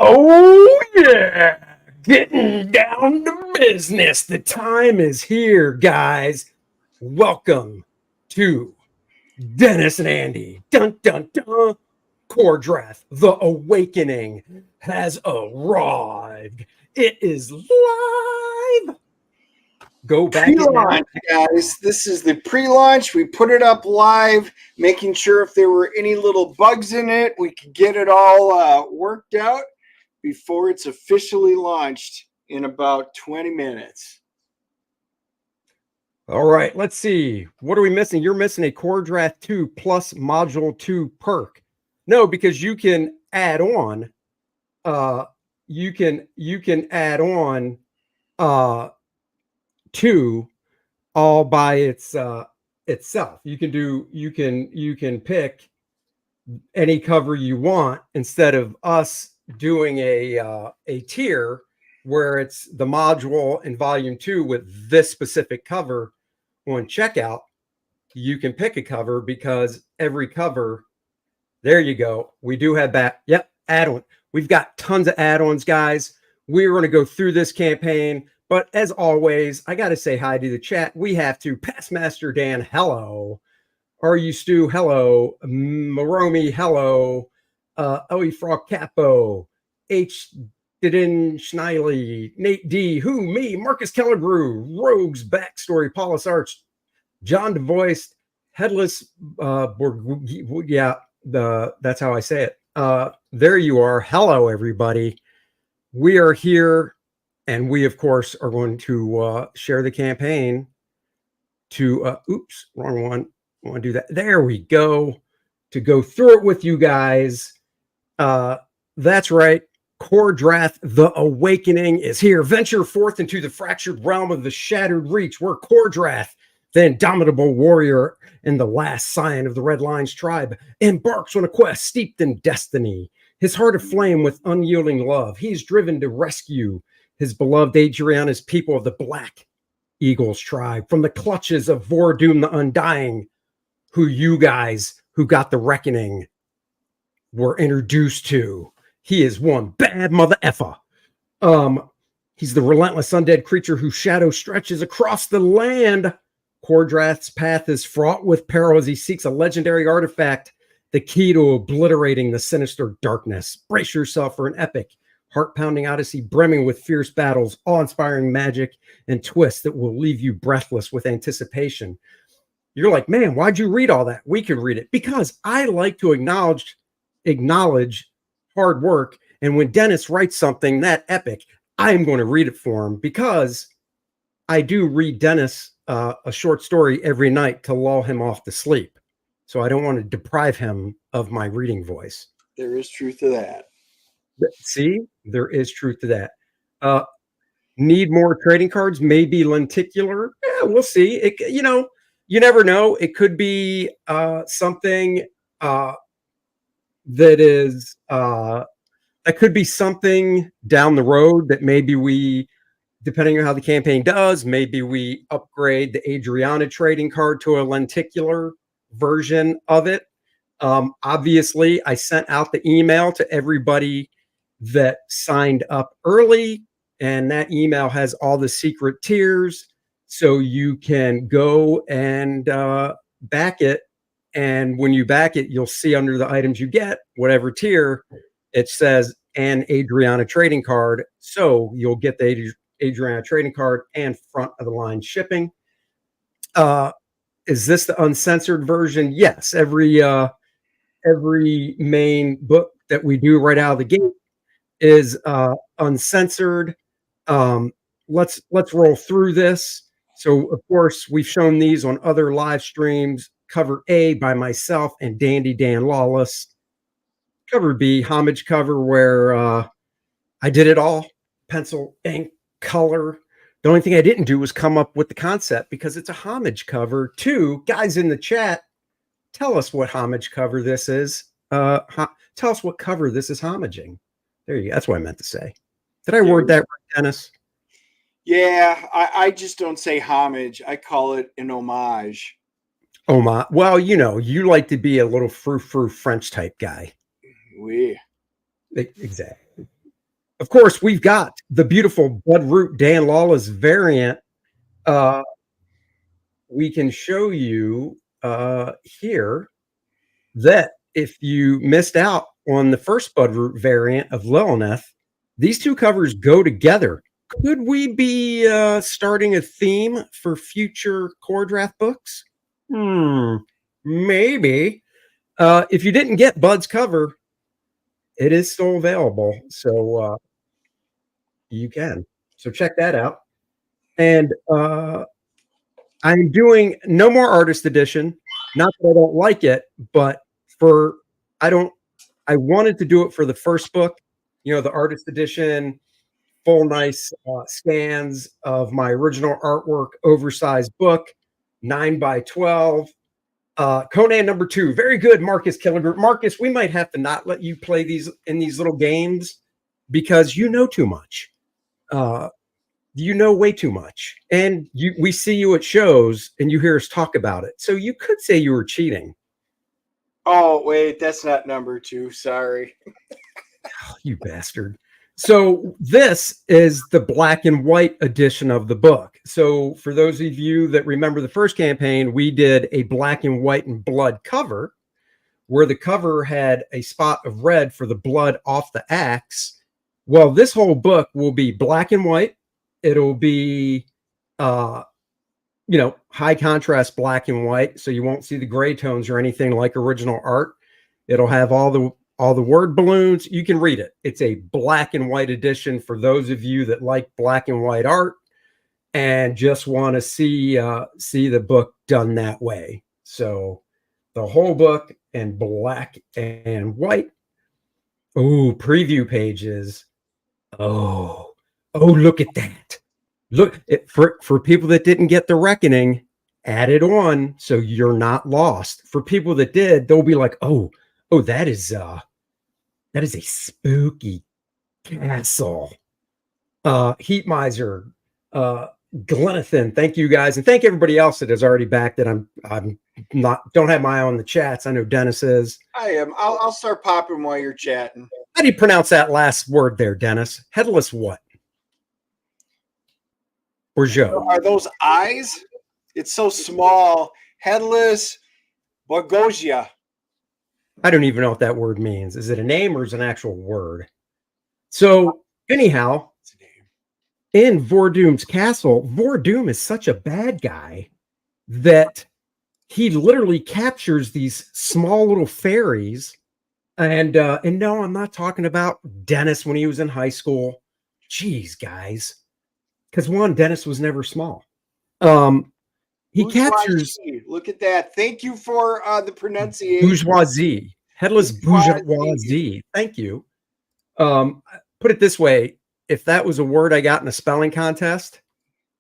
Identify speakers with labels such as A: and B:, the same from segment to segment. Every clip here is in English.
A: Oh, yeah. Getting down to business. The time is here, guys. Welcome to Dennis and Andy. Dun, dun, dun. Kor-Drath, the awakening has arrived. It is live. Go back it now.
B: Pre-launch, guys. This is the pre-launch. We put it up live, making sure if there were any little bugs in it, we could get it all worked out before it's officially launched in about 20 minutes.
A: All right, let's see. What are we missing? You're missing a Kor-Drath 2 plus Module 2 perk. No, because you can add on. You can add on 2 all by itself. You can pick any cover you want instead of us doing a tier where it's the module in volume 2 with this specific cover on checkout. You can pick a cover because every cover, there you go. We do have that. Yep, add-on. We've got tons of add-ons, guys. We're going to go through this campaign. But as always, I got to say hi to the chat. We have to. Pastmaster Dan, hello. Are you Stu? Hello. Maromi, hello. Oe Frog Capo. H. Didin Schneily. Nate D. Who? Me. Marcus Kellerbrew. Rogues Backstory. Paulus Arch. John DeVoist. Headless. Yeah, that's how I say it. There you are. Hello, everybody. We are here. And we, of course, are going to share the campaign to, oops, wrong one. I want to do that. There we go. To go through it with you guys. That's right. Kor-Drath, the awakening is here. Venture forth into the fractured realm of the shattered reach, where Kor-Drath, the indomitable warrior and the last scion of the Red Lions tribe, embarks on a quest steeped in destiny. His heart aflame with unyielding love, he's driven to rescue his beloved Adriana's people of the Black Eagles tribe from the clutches of Vordoom the Undying, who you guys who got the reckoning were introduced to. He is one bad mother effer. He's the relentless undead creature whose shadow stretches across the land. Kor-Drath's path is fraught with peril as he seeks a legendary artifact, the key to obliterating the sinister darkness. Brace yourself for an epic, heart-pounding odyssey brimming with fierce battles, awe-inspiring magic, and twists that will leave you breathless with anticipation. You're like, man, why'd you read all that? We could read it because I like to acknowledge hard work. And when Dennis writes something that epic, I'm going to read it for him because I do read Dennis a short story every night to lull him off to sleep. So I don't want to deprive him of my reading voice.
B: There is truth to that.
A: See, there is truth to that. Need more trading cards? Maybe lenticular. Yeah, we'll see. It, you never know. It could be something that is that could be something down the road that maybe we, depending on how the campaign does, maybe we upgrade the Adriana trading card to a lenticular version of it. Obviously, I sent out the email to everybody that signed up early, and that email has all the secret tiers, so you can go and back it. And when you back it, you'll see under the items you get, whatever tier, it says an Adriana trading card. So you'll get the Adriana trading card and front of the line shipping. Is this the uncensored version? Yes. Every main book that we do right out of the gate is uncensored. Let's roll through this. So of course we've shown these on other live streams. Cover A by myself and Dandy Dan Lawless. Cover B, homage cover, where I did it all, pencil, ink, color. The only thing I didn't do was come up with the concept because it's a homage cover. 2 guys in the chat, tell us what homage cover this is. Tell us what cover this is homaging. There you go. That's what I meant to say. Did I word that right, Dennis?
B: Yeah, I just don't say homage. I call it an homage.
A: Oh my! Well, you like to be a little frou-frou French type guy.
B: Oui.
A: Exactly. of course, we've got the beautiful Bloodroot Dan Lawless variant. We can show you here that if you missed out on the first Bloodroot variant of Lilith, these two covers go together. Could we be starting a theme for future Kor-Drath books? Maybe. If you didn't get Bud's cover, it is still available. So you can. So check that out. And I'm doing no more artist edition. Not that I don't like it, but I wanted to do it for the first book, the artist edition, full nice scans of my original artwork, oversized book, 9x12. Conan #2, very good, Marcus Killigrew. Marcus, we might have to not let you play these in these little games because you know too much. You know way too much, and we see you at shows and you hear us talk about it. So you could say you were cheating.
B: Oh wait, that's not #2. Sorry.
A: Oh, you bastard. So this is the black and white edition of the book. So for those of you that remember the first campaign, we did a black and white and blood cover where the cover had a spot of red for the blood off the axe. Well, this whole book will be black and white. It'll be, high contrast black and white. So you won't see the gray tones or anything like original art. It'll have all the word balloons. You can read it. It's a black and white edition for those of you that like black and white art and just want to see the book done that way. So the whole book in black and white. Oh, preview pages. Oh, look at that. Look, for people that didn't get the reckoning, add it on so you're not lost. For people that did, they'll be like, oh, that is a spooky castle. Heat Miser, Glenathan, thank you guys, and thank everybody else that has already backed it. I'm don't have my eye on the chats. I know Dennis is.
B: I am. I'll start popping while you're chatting.
A: How do you pronounce that last word there, Dennis? Headless what? Or Joe?
B: Are those eyes? It's so small. Headless Bogosia.
A: I don't even know what that word means. Is it a name or is it an actual word? So anyhow, in Vordoom's castle, Vordoom is such a bad guy that he literally captures these small little fairies. And no, I'm not talking about Dennis when he was in high school. Jeez, guys. Because Dennis was never small. He captures.
B: Look at that. Thank you for the pronunciation.
A: Bourgeoisie. Headless bourgeoisie. Thank you. Put it this way. If that was a word I got in a spelling contest,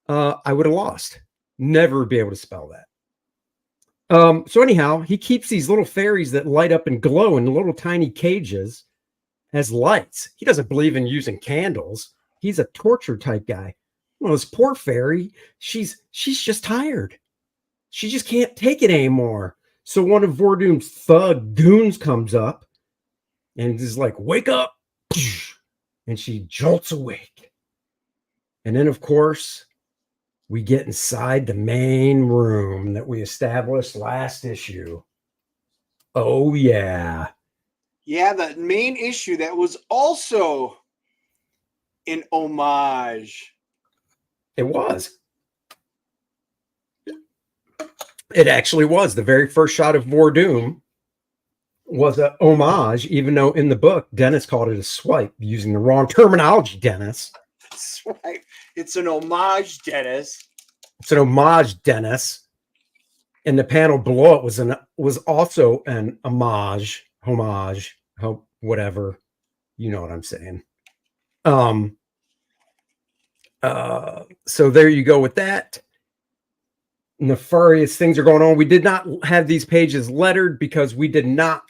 A: I would have lost. Never be able to spell that. So anyhow, he keeps these little fairies that light up and glow in little tiny cages as lights. He doesn't believe in using candles. He's a torture type guy. Well, this poor fairy, she's just tired. She just can't take it anymore. So one of Vordoom's thug goons comes up and is like, wake up. And she jolts awake. And then, of course, we get inside the main room that we established last issue. Oh, yeah.
B: Yeah, the main issue that was also an homage.
A: It was. It actually was. The very first shot of Vordoom was a homage, even though in the book, Dennis called it a swipe, using the wrong terminology, Dennis.
B: Swipe. It's an homage, Dennis.
A: It's an homage, Dennis. And the panel below it was also an homage, whatever. You know what I'm saying. So there you go with that. Nefarious things are going on. We did not have these pages lettered because we did not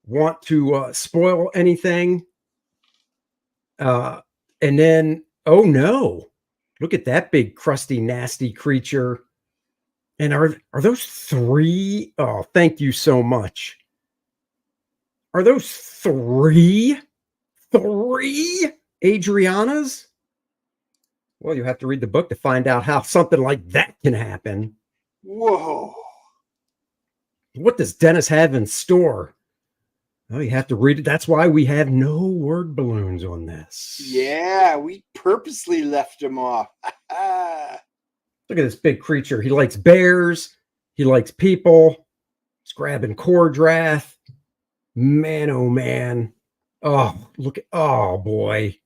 A: want to spoil anything. And then, oh no, look at that big, crusty, nasty creature. And are those 3? Oh, thank you so much. Are those 3? 3? Adriana's? Well, you have to read the book to find out how something like that can happen.
B: Whoa.
A: What does Dennis have in store? Oh, you have to read it. That's why we have no word balloons on this.
B: Yeah, we purposely left him off.
A: Look at this big creature. He likes bears. He likes people. He's grabbing Kor-Drath. Man, oh man. Oh, look at, oh boy.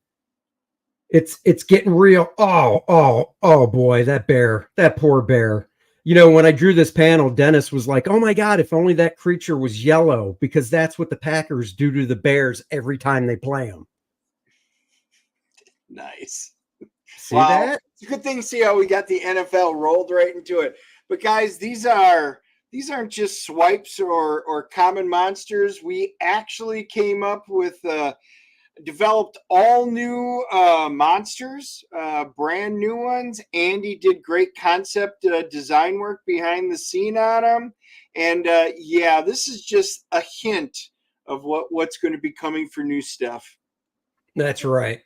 A: It's getting real. Oh boy, that bear, that poor bear. You know, when I drew this panel, Dennis was like, oh my God, if only that creature was yellow, because that's what the Packers do to the Bears every time they play them.
B: Nice.
A: See that?
B: It's a good thing to see how we got the NFL rolled right into it. But guys, these aren't just swipes or common monsters. We actually came up with developed all new monsters, brand new ones. Andy did great concept design work behind the scene on them. And yeah, this is just a hint of what's going to be coming for new stuff.
A: That's right.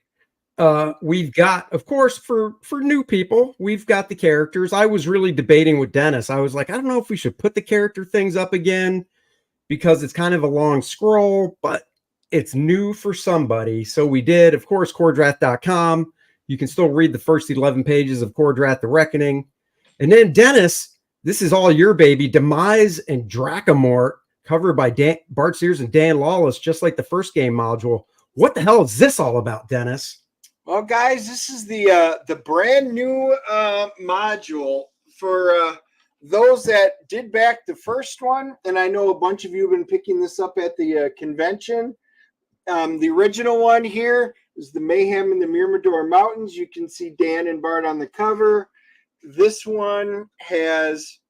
A: We've got, of course, for new people, we've got the characters. I was really debating with Dennis. I was like, I don't know if we should put the character things up again because it's kind of a long scroll, but it's new for somebody. So we did, of course, Kor-Drath.com. You can still read the first 11 pages of Kor-Drath the Reckoning. And then Dennis, this is all your baby, Demise and Dracomort, covered by Bart Sears and Dan Lawless, just like the first game module. What the hell is this all about, Dennis?
B: Well, guys, this is the brand new module for those that did back the first one. And I know a bunch of you have been picking this up at the convention. The original one here is the Mayhem in the Mirador Mountains. You can see Dan and Bart on the cover. This one has,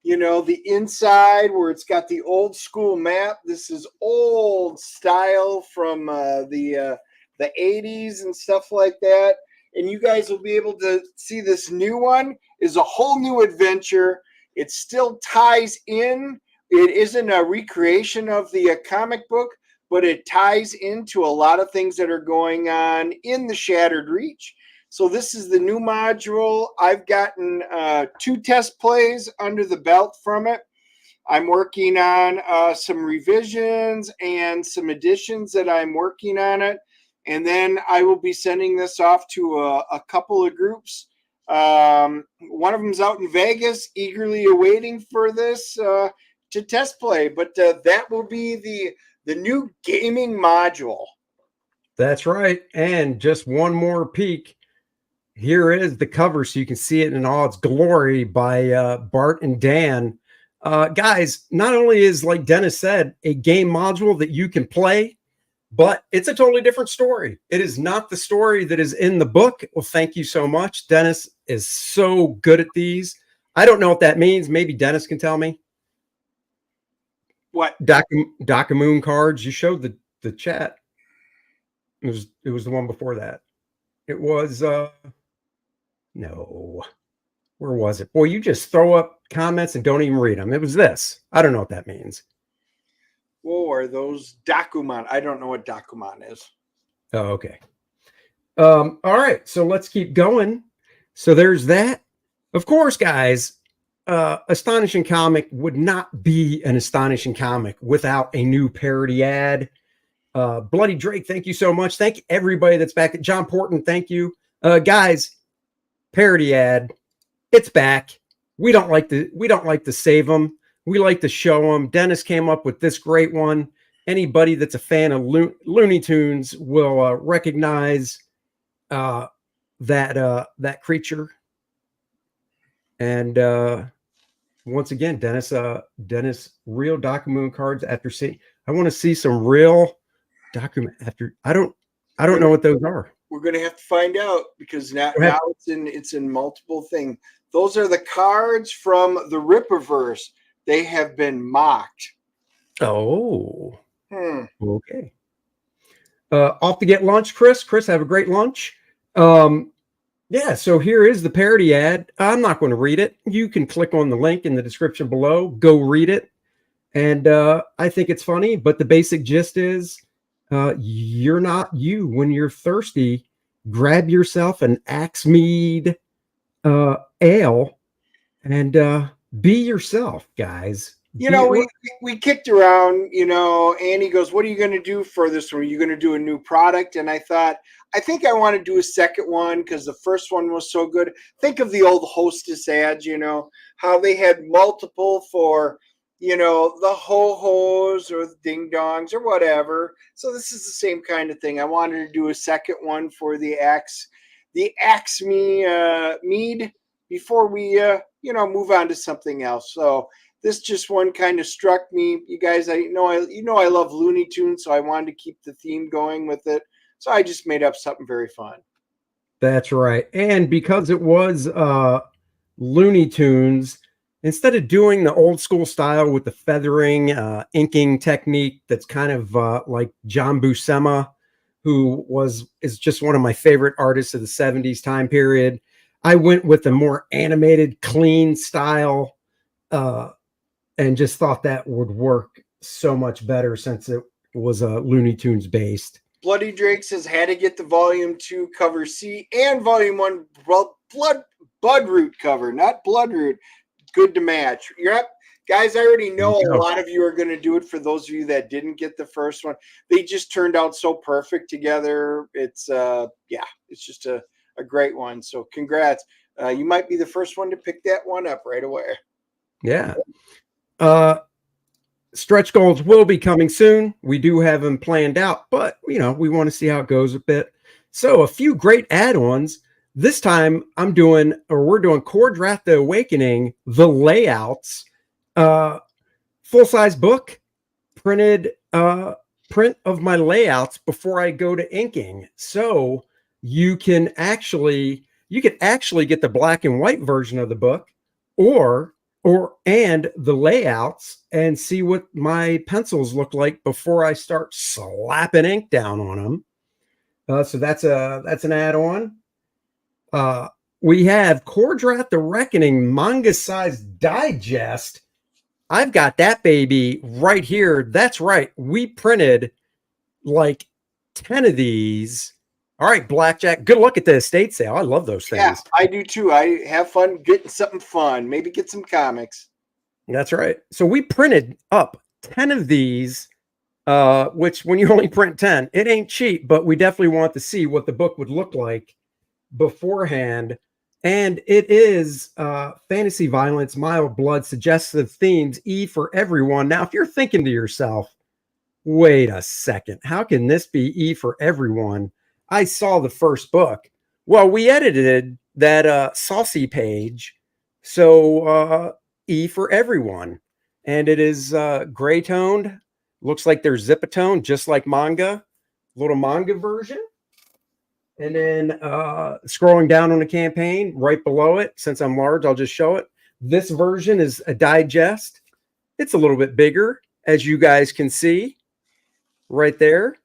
B: you know, the inside where it's got the old school map. This is old style from the 80s and stuff like that. And you guys will be able to see this new one is a whole new adventure. It still ties in. It isn't a recreation of the comic book, but it ties into a lot of things that are going on in the Shattered Reach. So this is the new module. I've gotten 2 test plays under the belt from it. I'm working on some revisions and some additions that I'm working on it. And then I will be sending this off to a couple of groups. One of them's out in Vegas, eagerly awaiting for this to test play. But that will be the new gaming module.
A: That's right. And just one more peek. Here is the cover so you can see it in all its glory by Bart and Dan. Guys, not only is, like Dennis said, a game module that you can play, but it's a totally different story. It is not the story that is in the book. Well, thank you so much. Dennis is so good at these. I don't know what that means. Maybe Dennis can tell me.
B: What?
A: Documoon cards. You showed the chat. It was the one before that. It was no. Where was it? Boy, you just throw up comments and don't even read them. It was this. I don't know what that means.
B: Whoa, are those Dakuman? I don't know what Dakuman is.
A: Oh, okay. All right. So let's keep going. So there's that. Of course, guys, Astonishing Comic would not be an Astonishing Comic without a new parody ad. Bloody Drake, thank you so much. Thank you everybody that's back. John Porton, thank you. Guys, parody ad. It's back. We don't like to save them. We like to show them. Dennis came up with this great one. Anybody that's a fan of Looney Tunes will recognize that creature. And once again, Dennis, real Documoon cards after seeing. I want to see some real document after. I don't know what those are.
B: We're going to have to find out because now it's in multiple things. Those are the cards from the Ripverse. They have been mocked.
A: Oh. Okay. Off to get lunch, Chris. Chris, have a great lunch. Yeah, so here is the parody ad. I'm not going to read it. You can click on the link in the description below. Go read it. And I think it's funny, but the basic gist is you're not you. When you're thirsty, grab yourself an Axe Mead ale and be yourself, guys.
B: You
A: Be
B: know, we kicked around, you know, Andy goes, what are you going to do for this one? Are you going to do a new product? And I thought, I think I want to do a second one because the first one was so good. Think of the old Hostess ads, you know, how they had multiple for, you know, the ho-hos or the ding-dongs or whatever. So this is the same kind of thing. I wanted to do a second one for the Axe Mead before we, you know, move on to something else. So this just one kind of struck me. You guys, I love Looney Tunes, so I wanted to keep the theme going with it. So I just made up something very fun.
A: That's right. And because it was Looney Tunes, instead of doing the old school style with the feathering, inking technique that's kind of like John Buscema, who is just one of my favorite artists of the 70s time period, I went with a more animated, clean style, and just thought that would work so much better since it was Looney Tunes based.
B: Bloody Drake says had to get the volume 2 cover C and volume 1 Bloodroot cover, not Bloodroot. Good to match. Yep. Guys, I already know a lot of you are going to do it. For those of you that didn't get the first one, they just turned out so perfect together. It's it's just a great one. So congrats. You might be the first one to pick that one up right away.
A: Yeah. Stretch goals will be coming soon. We do have them planned out, but you know, we want to see how it goes a bit. So a few great add-ons. This time we're doing Kor-Drath the Awakening, the layouts, full-size book, print of my layouts before I go to inking. So you can actually get the black and white version of the book and the layouts and see what my pencils look like before I start slapping ink down on them. So that's an add-on. We have Kor-Drath the Reckoning manga-sized digest. I've got that baby right here. That's right. We printed like 10 of these. All right, Blackjack, good luck at the estate sale. I love those things.
B: Yeah, I do too. I have fun getting something fun. Maybe get some comics.
A: That's right. So we printed up 10 of these, which when you only print 10, it ain't cheap, but we definitely want to see what the book would look like beforehand. And it is fantasy violence, mild blood, suggestive themes, E for everyone. Now, if you're thinking to yourself, wait a second, how can this be E for everyone? I saw the first book. Well, we edited that saucy page. So E for everyone. And it is gray toned. Looks like there's zipatone, just like manga. Little manga version. And then scrolling down on the campaign, right below it, since I'm large, I'll just show it. This version is a digest. It's a little bit bigger, as you guys can see right there.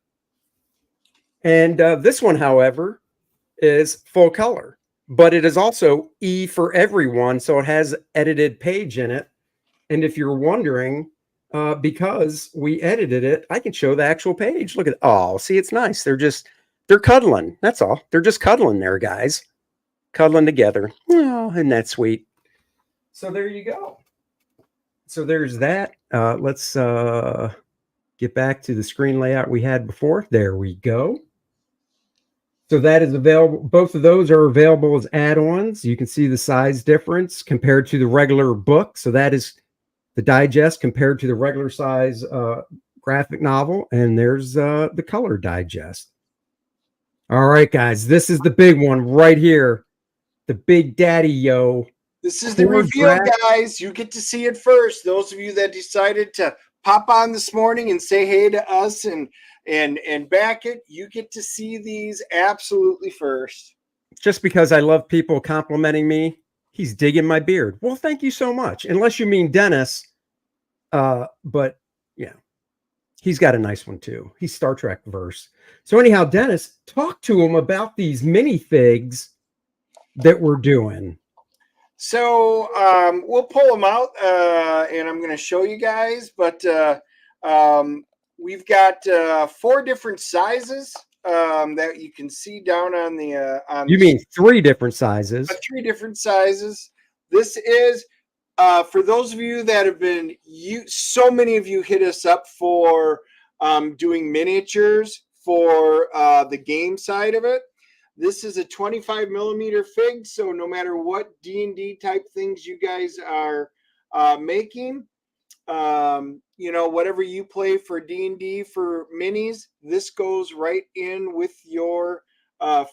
A: And this one, however, is full color, but it is also E for everyone. So it has edited page in it. And if you're wondering, because we edited it, I can show the actual page. Look at, oh, see, it's nice. They're cuddling. That's all. They're just cuddling there, guys. Cuddling together. Oh, isn't that sweet? So there you go. So there's that. Let's get back to the screen layout we had before. There we go. So that is available. Both of those are available as add-ons. You can see the size difference compared to the regular book. So that is the digest compared to the regular size graphic novel. And there's the color digest. All right, guys, this is the big one right here. The big daddy, yo.
B: This is the reveal, guys. You get to see it first. Those of you that decided to pop on this morning and say hey to us and back it, you get to see these absolutely first.
A: Just because I love people complimenting me, he's digging my beard. Well, thank you so much. Unless you mean Dennis. But yeah, he's got a nice one too. He's Star Trek verse. So anyhow, Dennis, talk to him about these minifigs that we're doing.
B: So we'll pull them out and I'm going to show you guys. But we've got 4 different sizes that you can see down on the
A: You mean 3 different sizes?
B: 3 different sizes. This is for those of you that have been so many of you hit us up for doing miniatures for the game side of it. This is a 25 millimeter fig, so no matter what D&D type things you guys are making, you know, whatever you play for D&D for minis, this goes right in with your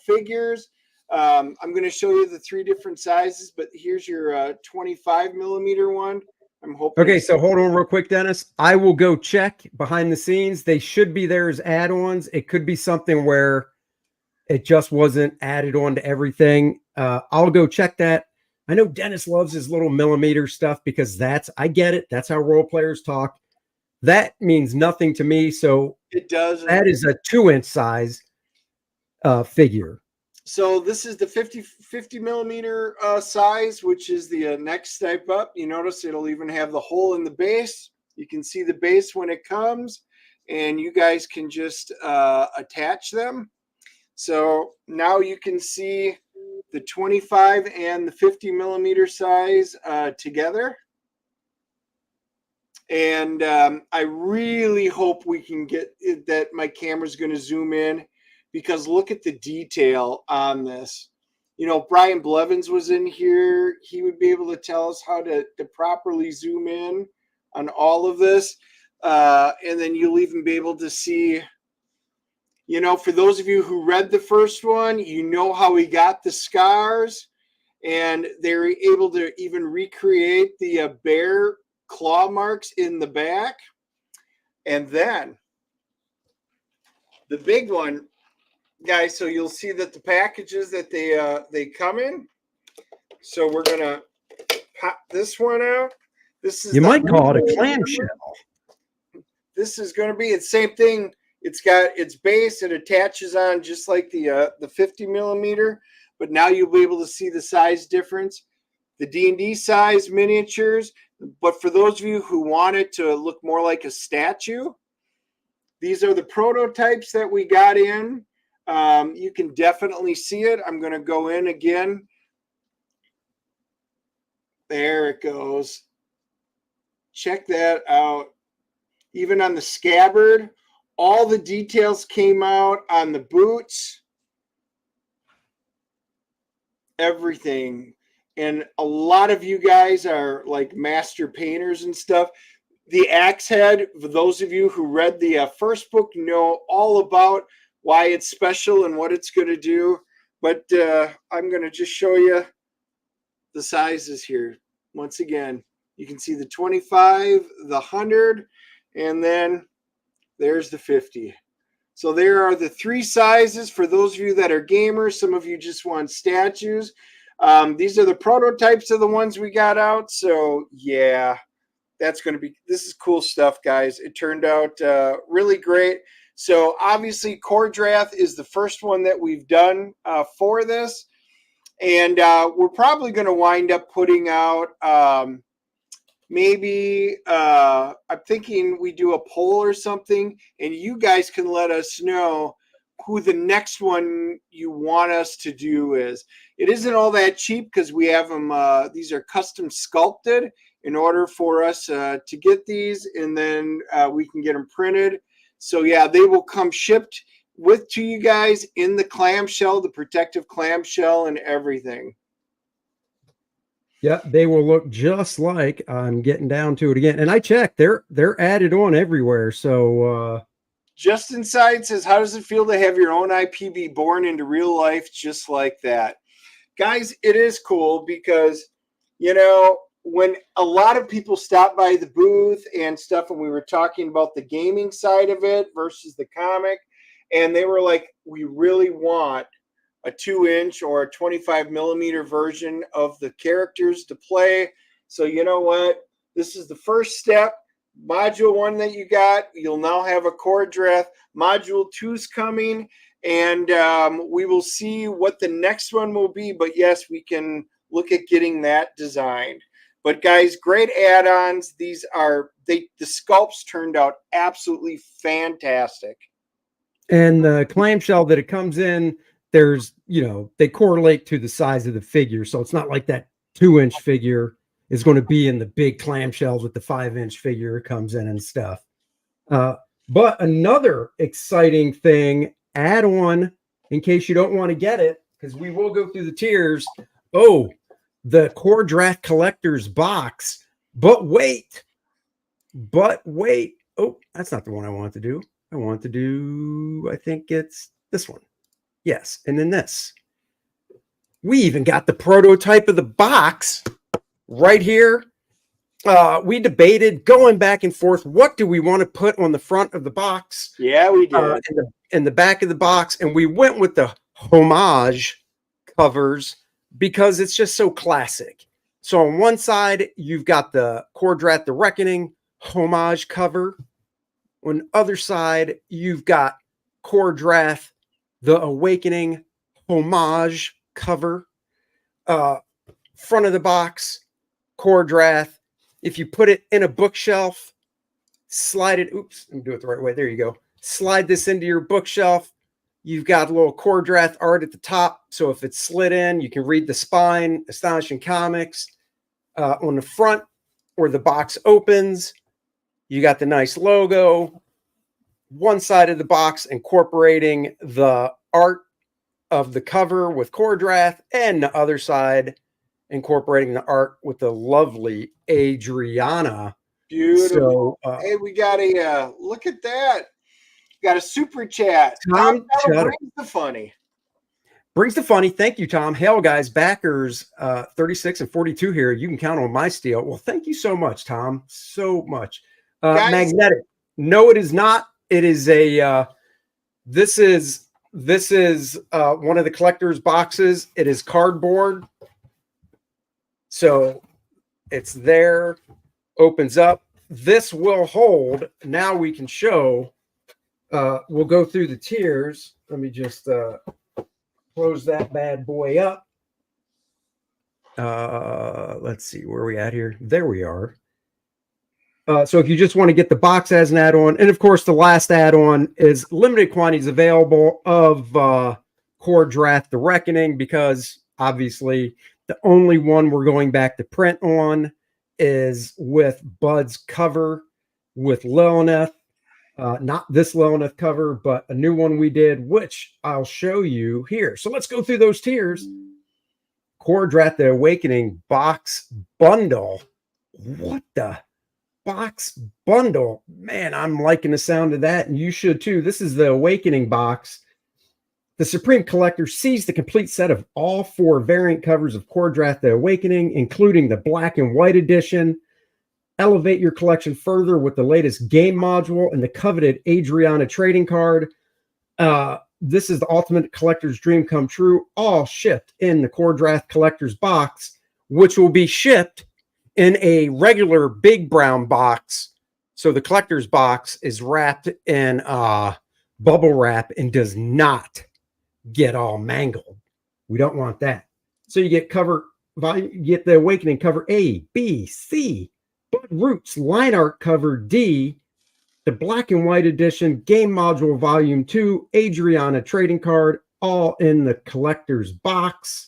B: figures. I'm going to show you the 3 different sizes, but here's your 25 millimeter one. I'm hoping.
A: Okay, so hold on real quick, Dennis. I will go check behind the scenes. They should be there as add-ons. It could be something where it just wasn't added on to everything. I'll go check that. I know Dennis loves his little millimeter stuff because I get it. That's how role players talk. That means nothing to me. So
B: it does.
A: That is a 2-inch size figure.
B: So this is the 50 millimeter size, which is the next step up. You notice it'll even have the hole in the base. You can see the base when it comes, and you guys can just attach them. So now you can see the 25 and the 50 millimeter size together. And I really hope we can get it, that my camera's going to zoom in, because look at the detail on this. You know, Brian Blevins was in here. He would be able to tell us how to properly zoom in on all of this. And then you'll even be able to see, you know, for those of you who read the first one, you know how he got the scars, and they're able to even recreate the bear claw marks in the back. And then the big one, guys, so you'll see that the packages that they come in. So we're gonna pop this one out. This is,
A: you might call it a clamshell.
B: This is going to be the same thing. It's got its base. It attaches on just like the 50 millimeter, but now you'll be able to see the size difference. The D&D size miniatures, but for those of you who want it to look more like a statue, these are the prototypes that we got in. You can definitely see it. I'm going to go in again. There it goes. Check that out. Even on the scabbard, all the details came out on the boots. Everything. And a lot of you guys are like master painters and stuff. The axe head, for those of you who read the first book, know all about why it's special and what it's going to do. But I'm going to just show you the sizes here. Once again, you can see the 25, the 100, and then there's the 50. So there are the 3 sizes for those of you that are gamers. Some of you just want statues. These are the prototypes of the ones we got out. So yeah, that's going to be, this is cool stuff, guys. It turned out really great. So obviously Kor-Drath is the first one that we've done for this. And we're probably going to wind up putting out maybe I'm thinking we do a poll or something, and you guys can let us know who the next one you want us to do is. It isn't all that cheap because we have them, these are custom sculpted in order for us to get these, and then we can get them printed. So yeah, they will come shipped to you guys in the clamshell, the protective clamshell and everything.
A: Yeah, they will look just like, I'm getting down to it again. And I checked, they're added on everywhere. So
B: Just Inside says, how does it feel to have your own IP be born into real life just like that? Guys, it is cool because, you know, when a lot of people stop by the booth and stuff, and we were talking about the gaming side of it versus the comic, and they were like, we really want a 2-inch or a 25 millimeter version of the characters to play. So you know what? This is the first step. Module 1 that you got, you'll now have a Kor-Drath. Module 2's coming, and we will see what the next one will be. But yes, we can look at getting that designed. But guys, great add-ons. These are the sculpts turned out absolutely fantastic.
A: And the clamshell that it comes in, there's, they correlate to the size of the figure. So it's not like that 2-inch figure is going to be in the big clamshells with the 5-inch figure comes in and stuff. But another exciting thing, add on, in case you don't want to get it, because we will go through the tiers. Oh, the Kor-Drath Collector's Box. But wait. Oh, that's not the one I want to do. I think it's this one. Yes, and then this. We even got the prototype of the box right here. We debated going back and forth. What do we want to put on the front of the box?
B: Yeah, we did.
A: In the back of the box. And we went with the homage covers because it's just so classic. So on one side, you've got the Kor-Drath the Reckoning homage cover. On the other side, you've got Kor-Drath the Awakening homage cover. Front of the box, Kor-Drath. If you put it in a bookshelf, slide it. Oops, let me do it the right way. There you go. Slide this into your bookshelf. You've got a little Kor-Drath art at the top. So if it's slid in, you can read the spine, Astonishing Comics. On the front, where the box opens, you got the nice logo. One side of the box incorporating the art of the cover with Kor-Drath, and the other side incorporating the art with the lovely Adriana.
B: Beautiful.
A: So,
B: hey, we got a look at that. Got a super chat.
A: Tom
B: brings the funny.
A: Brings the funny. Thank you, Tom. Hail, guys. Backers 36 and 42 here. You can count on my steel. Well, thank you so much, Tom. So much. Magnetic. No, it is not. It is a this is one of the collector's boxes. It is cardboard. So it's there, opens up. This will hold. Now we can show. We'll go through the tiers. Let me just close that bad boy up. Let's see where we at here. There we are. So if you just want to get the box as an add-on, and of course the last add-on is limited quantities available of Kor-Drath the Reckoning, because obviously the only one we're going back to print on is with Bud's cover with Lilith. Not this Lilith cover, but a new one we did, which I'll show you here. So let's go through those tiers. Kor-Drath the Awakening box bundle. What the? Box bundle. Man, I'm liking the sound of that, and you should too. This is the Awakening box. The Supreme Collector sees the complete set of all 4 variant covers of Kor-Drath the Awakening, including the black and white edition. Elevate your collection further with the latest game module and the coveted Adriana trading card. This is the ultimate collector's dream come true, all shipped in the Kor-Drath Collector's Box, which will be shipped in a regular big brown box. So the collector's box is wrapped in bubble wrap and does not get all mangled. We don't want that. So you get you get the Awakening cover A, B, C, Bud Roots line art cover D, the black and white edition game module volume 2, Adriana trading card, all in the collector's box.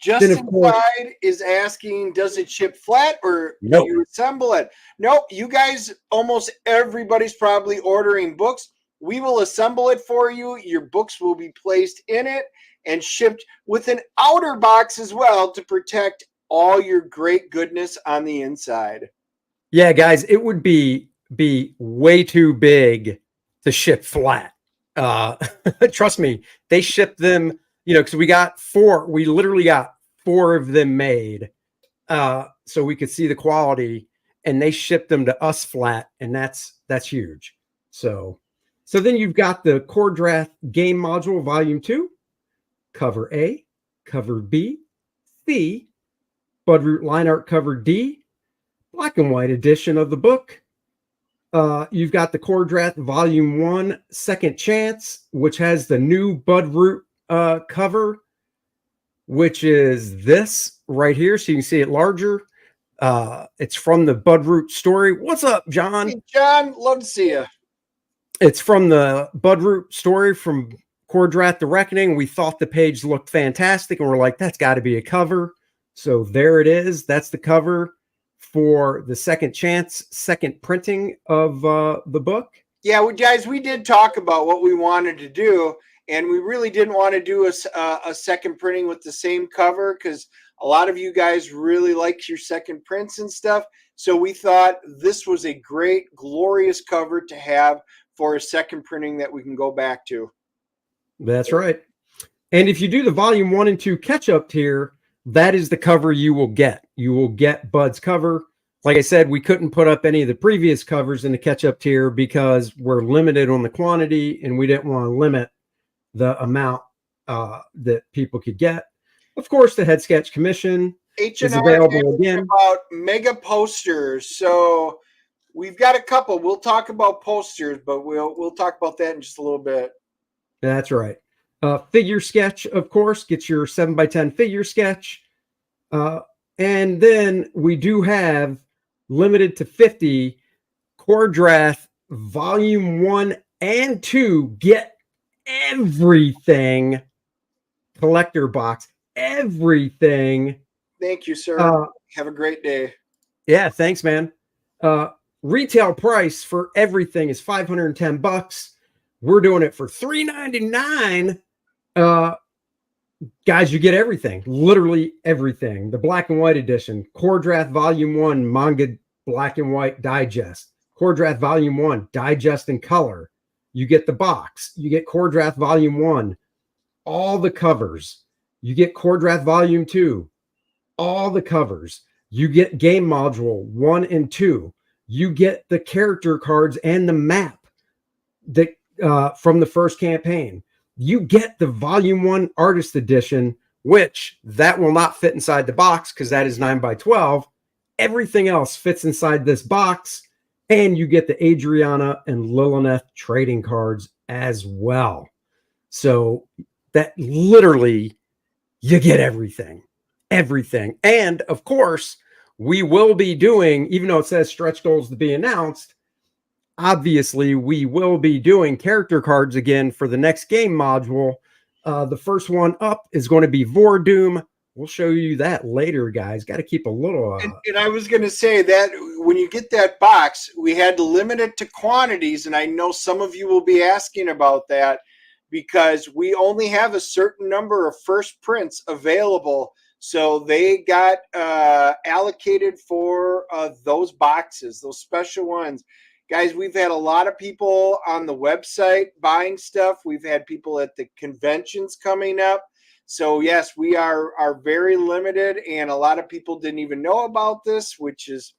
B: Justin Clyde is asking, does it ship flat or do you assemble it? Nope. You guys, almost everybody's probably ordering books. We will assemble it for you. Your books will be placed in it and shipped with an outer box as well to protect all your great goodness on the inside.
A: Yeah, guys, it would be way too big to ship flat. Trust me, they ship them, because we literally got 4 of them made so we could see the quality, and they shipped them to us flat, and that's huge. So then you've got the Kor-Drath game module volume 2, cover A, cover B, C, Budroot line art cover D, black and white edition of the book. You've got the Kor-Drath volume 1, Second Chance, which has the new Budroot cover. which is this right here. So you can see it larger. It's from the Budroot story. What's up, John?
B: Hey, John, love to see you.
A: It's from the Budroot story from Kor-Drath the Reckoning. We thought the page looked fantastic, and we're like, that's got to be a cover. So there it is. That's the cover for the second chance, second printing of the book.
B: Yeah, guys, we did talk about what we wanted to do, and we really didn't want to do a second printing with the same cover because a lot of you guys really like your second prints and stuff. So we thought this was a great, glorious cover to have for a second printing that we can go back to.
A: That's right. And if you do the volume 1 and 2 catch-up tier, that is the cover you will get. You will get Bud's cover. Like I said, we couldn't put up any of the previous covers in the catch-up tier because we're limited on the quantity, and we didn't want to limit the amount that people could get. Of course, the head sketch commission is available again.
B: About mega posters. So we've got a couple. We'll talk about posters, but we'll talk about that in just a little bit.
A: That's right. Figure sketch, of course, gets your 7x10 figure sketch. And then we do have limited to 50 Kor-Drath volume 1 and 2. Get everything collector box. Everything.
B: Thank you, sir. Have a great day.
A: Yeah, thanks, man. Retail price for everything is $510. We're doing it for $399. Guys, you get everything, literally everything. The black and white edition, Kor-Drath volume 1 manga black and white digest, Kor-Drath volume 1 digest in color. You get the box. You get Kor-Drath volume 1, all the covers. You get Kor-Drath volume 2, all the covers. You get game module 1 and 2. You get the character cards and the map that from the first campaign. You get the volume 1 artist edition, which that will not fit inside the box because that is 9x12. Everything else fits inside this box, and you get the Adriana and Lilith trading cards as well. So that literally, you get everything. And of course, we will be doing, even though it says stretch goals to be announced, obviously we will be doing character cards again for the next game module. The first one up is going to be Vordoom. We'll show you that later, guys. Got to keep a little.
B: And I was going to say that when you get that box, we had to limit it to quantities. And I know some of you will be asking about that because we only have a certain number of first prints available. So they got allocated for those boxes, those special ones. Guys, we've had a lot of people on the website buying stuff. We've had people at the conventions coming up. So, yes, we are very limited, and a lot of people didn't even know about this, which is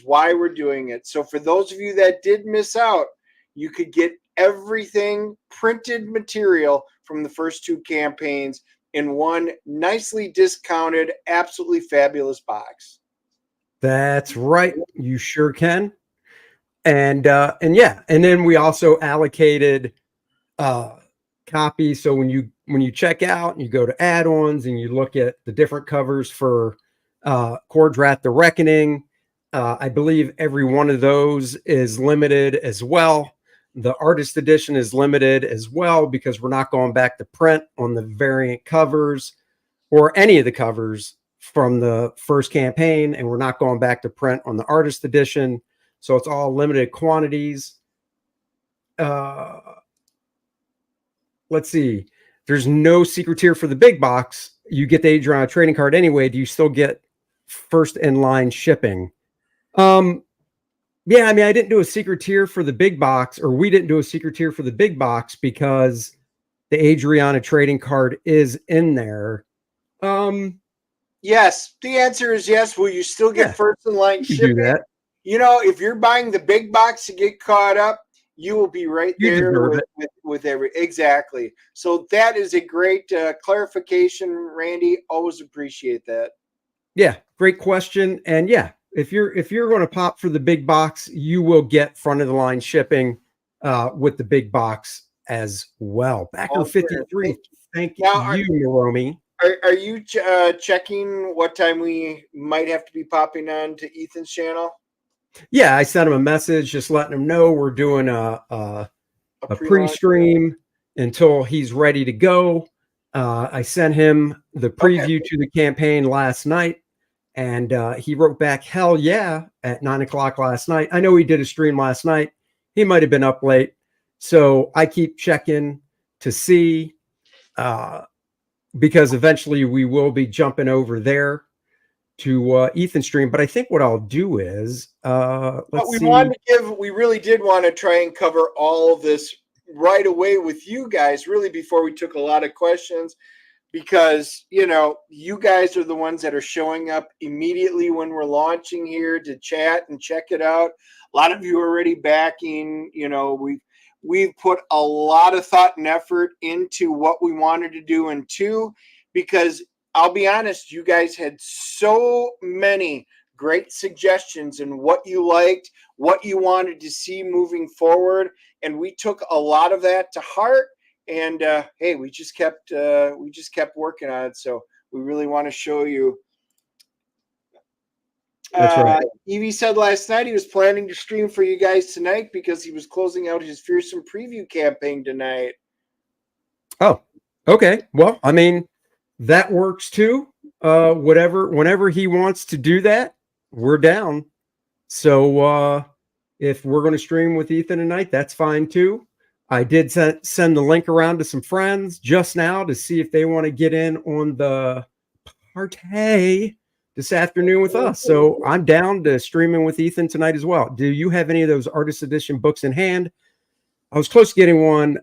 B: why we're doing it. So for those of you that did miss out, you could get everything printed material from the first 2 campaigns in one nicely discounted, absolutely fabulous box.
A: That's right. You sure can. And yeah, and then we also allocated copies. So when you check out and you go to add-ons and you look at the different covers for Kor-Drath the Reckoning, I believe every one of those is limited as well. The artist edition is limited as well because we're not going back to print on the variant covers or any of the covers from the first campaign, and we're not going back to print on the artist edition. So it's all limited quantities. Let's see. There's no secret tier for the big box. You get the Adriana trading card anyway. Do you still get first in line shipping? Yeah, I mean, I didn't do a secret tier for the big box, or we didn't do a secret tier for the big box because the Adriana trading card is in there.
B: Yes, the answer is yes. Will you still get first in line shipping?
A: Do that.
B: You know, if you're buying the big box to get caught up, you will be right there with every exactly. So that is a great clarification, Randy. Always appreciate that.
A: Yeah, great question. And yeah, if you're going to pop for the big box, you will get front of the line shipping with the big box as well. Backer 53. Thank you, Naomi.
B: Are you checking what time we might have to be popping on to Ethan's channel?
A: Yeah, I sent him a message just letting him know we're doing a
B: Pre-launch?
A: pre-stream until he's ready to go. I sent him the preview to the campaign last night, and he wrote back, "Hell yeah!" at 9 o'clock last night. I know he did a stream last night. He might have been up late, so I keep checking to see because eventually we will be jumping over there to Ethan's stream. But I think what I'll do is let's see.
B: We really did want to try and cover all of this right away with you guys, really before we took a lot of questions, because you guys are the ones that are showing up immediately when we're launching here to chat and check it out. A lot of you are already backing. We've put a lot of thought and effort into what we wanted to do in 2, because I'll be honest, you guys had so many great suggestions and what you liked, what you wanted to see moving forward, and we took a lot of that to heart. And hey, we just kept working on it. So we really want to show you.
A: That's right.
B: Evie said last night he was planning to stream for you guys tonight because he was closing out his Fearsome Preview campaign tonight.
A: Oh, okay. Well, I mean, that works too. Whenever he wants to do that, we're down. So if we're going to stream with Ethan tonight, that's fine too. I did send the link around to some friends just now to see if they want to get in on the party this afternoon with us. So I'm down to streaming with Ethan tonight as well. Do you have any of those artist edition books in hand? I was close to getting one.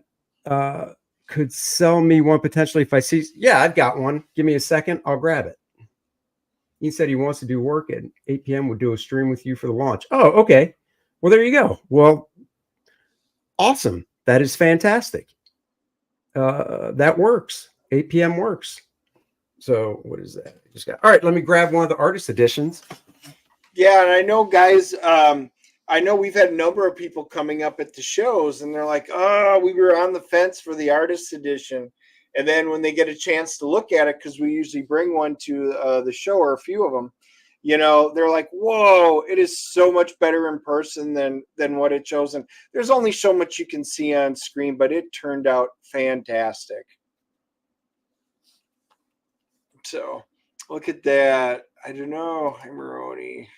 A: Could sell me one potentially if I see. Yeah, I've got one. Give me a second. I'll grab it. He said he wants to do work at 8 p.m. We'll do a stream with you for the launch. Oh, okay. Well, there you go. Well, awesome. That is fantastic. That works. 8 p.m. works. So what is that? I just got. All right, let me grab one of the artist editions.
B: Yeah, and I know, guys. I know we've had a number of people coming up at the shows, and they're like, "Oh, we were on the fence for the artist edition," and then when they get a chance to look at it, because we usually bring one to the show or a few of them, they're like, "Whoa, it is so much better in person than what it shows." And there's only so much you can see on screen, but it turned out fantastic. So look at that. I don't know. Hi, Maroni.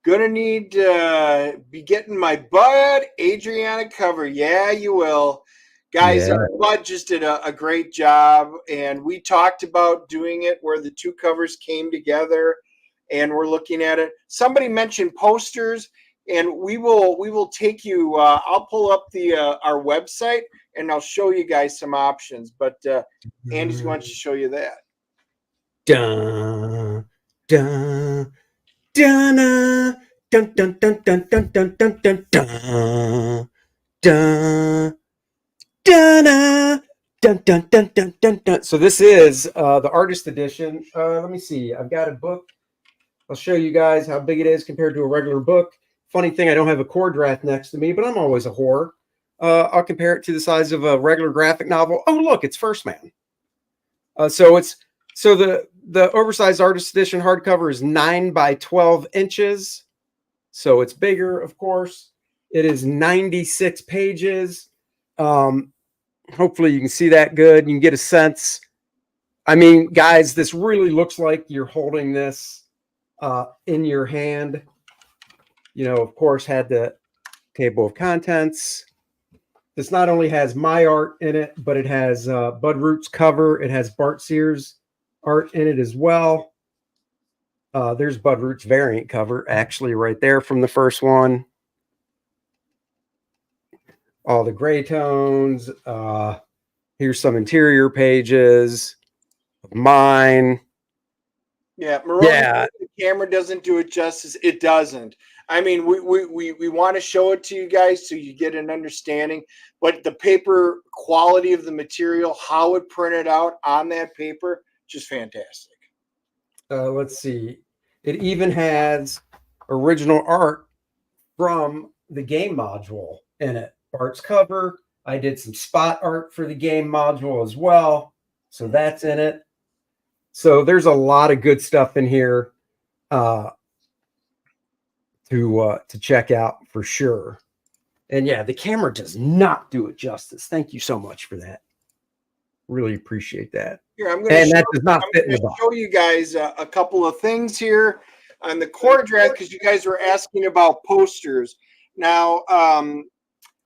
B: Gonna need to be getting my Bud Adriana cover. Yeah, you will. Guys, Bud just did a great job, and we talked about doing it where the 2 covers came together, and we're looking at it. Somebody mentioned posters, and we will take you. I'll pull up the our website, and I'll show you guys some options. But Andy's going to show you that.
A: Dun, dun, dun, dun, dun, dun, dun, dun, dun, dun, dun, dun, dun, dun, dun, dun, dun, dun, dun, dun. So this is the artist edition. Let me see. I've got a book. I'll show you guys how big it is compared to a regular book. Funny thing, I don't have a Kor-Drath next to me, but I'm always a whore. I'll compare it to the size of a regular graphic novel. Oh, look, it's First Man. So the oversized artist edition hardcover is 9 by 12 inches. So it's bigger, of course. It is 96 pages. Hopefully you can see that good. You can get a sense. I mean, guys, this really looks like you're holding this in your hand. Of course, had the table of contents. This not only has my art in it, but it has Bud Root's cover. It has Bart Sears art in it as well. There's Bud Root's variant cover, actually, right there from the first one. All the gray tones. Here's some interior pages of mine.
B: Yeah, Maroni, the camera doesn't do it justice. It doesn't. I mean, we want to show it to you guys so you get an understanding, but the paper quality of the material, how it printed out on that paper, just fantastic.
A: Let's see. It even has original art from the game module in it. Bart's cover. I did some spot art for the game module as well. So that's in it. So there's a lot of good stuff in here to check out for sure. And yeah, the camera does not do it justice. Thank you so much for that. Really appreciate that.
B: Here, I'm going
A: And that
B: to
A: does not fit in the box.
B: show you guys a couple of things here on the Kor-Drath, because you guys were asking about posters. Now,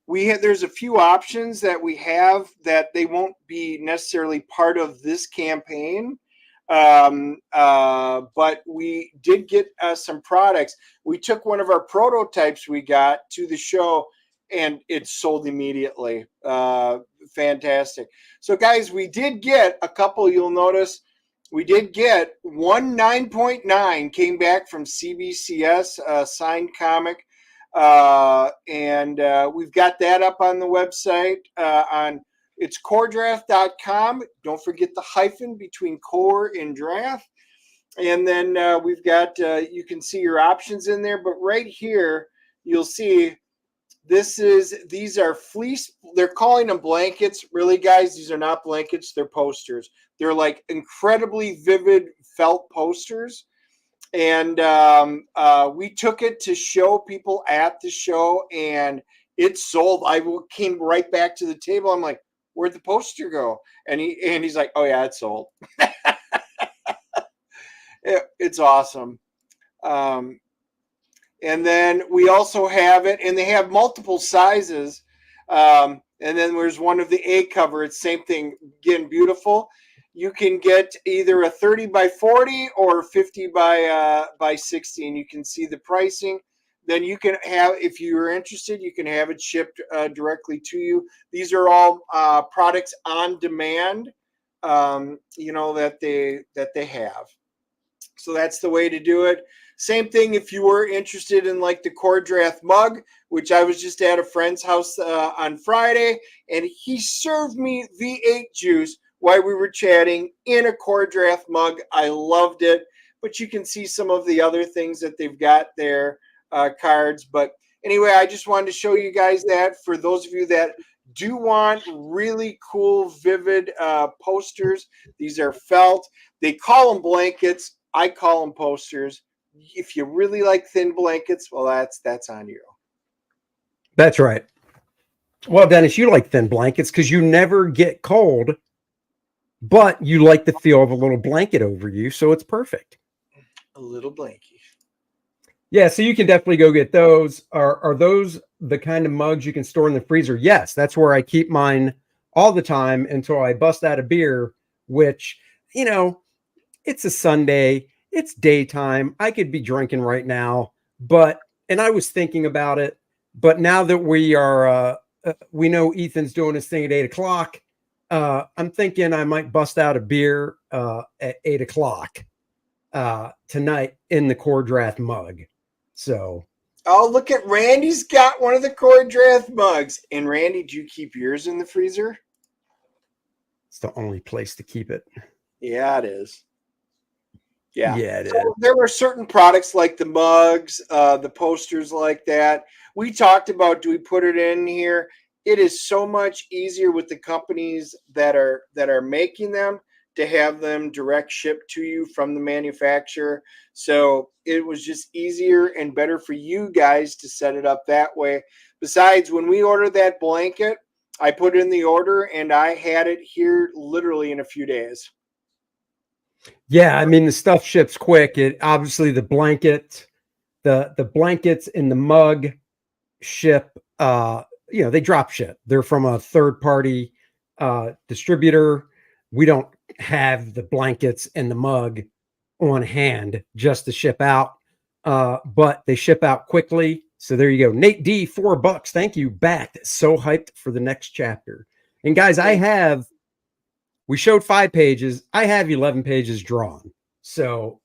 B: there's a few options that we have that they won't be necessarily part of this campaign. But we did get some products. We took one of our prototypes we got to the show, and it sold immediately. Fantastic. So guys, we did get a couple. You'll notice we did get one 9.9 came back from CBCS, signed comic. And we've got that up on the website on it's Kor-Drath.com. Don't forget the hyphen between Kor and Drath. And then we've got, you can see your options in there. But right here, you'll see these are fleece. They're calling them blankets. Really, guys, these are not blankets. They're posters. They're like incredibly vivid felt posters. And we took it to show people at the show, and it sold. I came right back to the table. I'm like, where'd the poster go? And he's like, oh yeah, it sold. It's awesome. And then we also have it, and they have multiple sizes. And then there's one of the A cover. It's same thing. Again, beautiful. You can get either a 30 by 40 or 50 by 60, and you can see the pricing. Then you can have, if you're interested, you can have it shipped directly to you. These are all products on demand, you know, that they have. So that's the way to do it. Same thing if you were interested in like the Kor-Drath mug, which I was just at a friend's house on Friday, and he served me V8 juice while we were chatting in a Kor-Drath mug. I loved it. But you can see some of the other things that they've got there, cards. But anyway, I just wanted to show you guys that for those of you that do want really cool, vivid posters. These are felt. They call them blankets. I call them posters. If you really like thin blankets, well, that's on you.
A: That's right. Well, Dennis, you like thin blankets because you never get cold, but you like the feel of a little blanket over you, so it's perfect.
B: A little blankie.
A: Yeah, so you can definitely go get those. Are those the kind of mugs you can store in the freezer? Yes, that's where I keep mine all the time until I bust out a beer, which, you know, it's a Sunday, it's daytime. I could be drinking right now, and I was thinking about it, but now that we are, we know Ethan's doing his thing at 8 o'clock, I'm thinking I might bust out a beer at 8 o'clock tonight in the Kor-Drath mug. So,
B: oh, look at Randy's got one of the Kor-Drath mugs. And Randy, do you keep yours in the freezer?
A: It's the only place to keep it.
B: Yeah, it is. Yeah,
A: it is.
B: There were certain products like the mugs, the posters like that. We talked about, do we put it in here? It is so much easier with the companies that are making them to have them direct shipped to you from the manufacturer. So it was just easier and better for you guys to set it up that way. Besides, when we ordered that blanket, I put in the order and I had it here literally in a few days.
A: Yeah, I mean, the stuff ships quick. It obviously the blanket, the blankets in the mug ship, you know, they drop ship. They're from a third party distributor. We don't have the blankets and the mug on hand just to ship out, but they ship out quickly. So there you go. Nate D, $4. Thank you. Back. So hyped for the next chapter. And guys, we showed 5 pages. I have 11 pages drawn. So,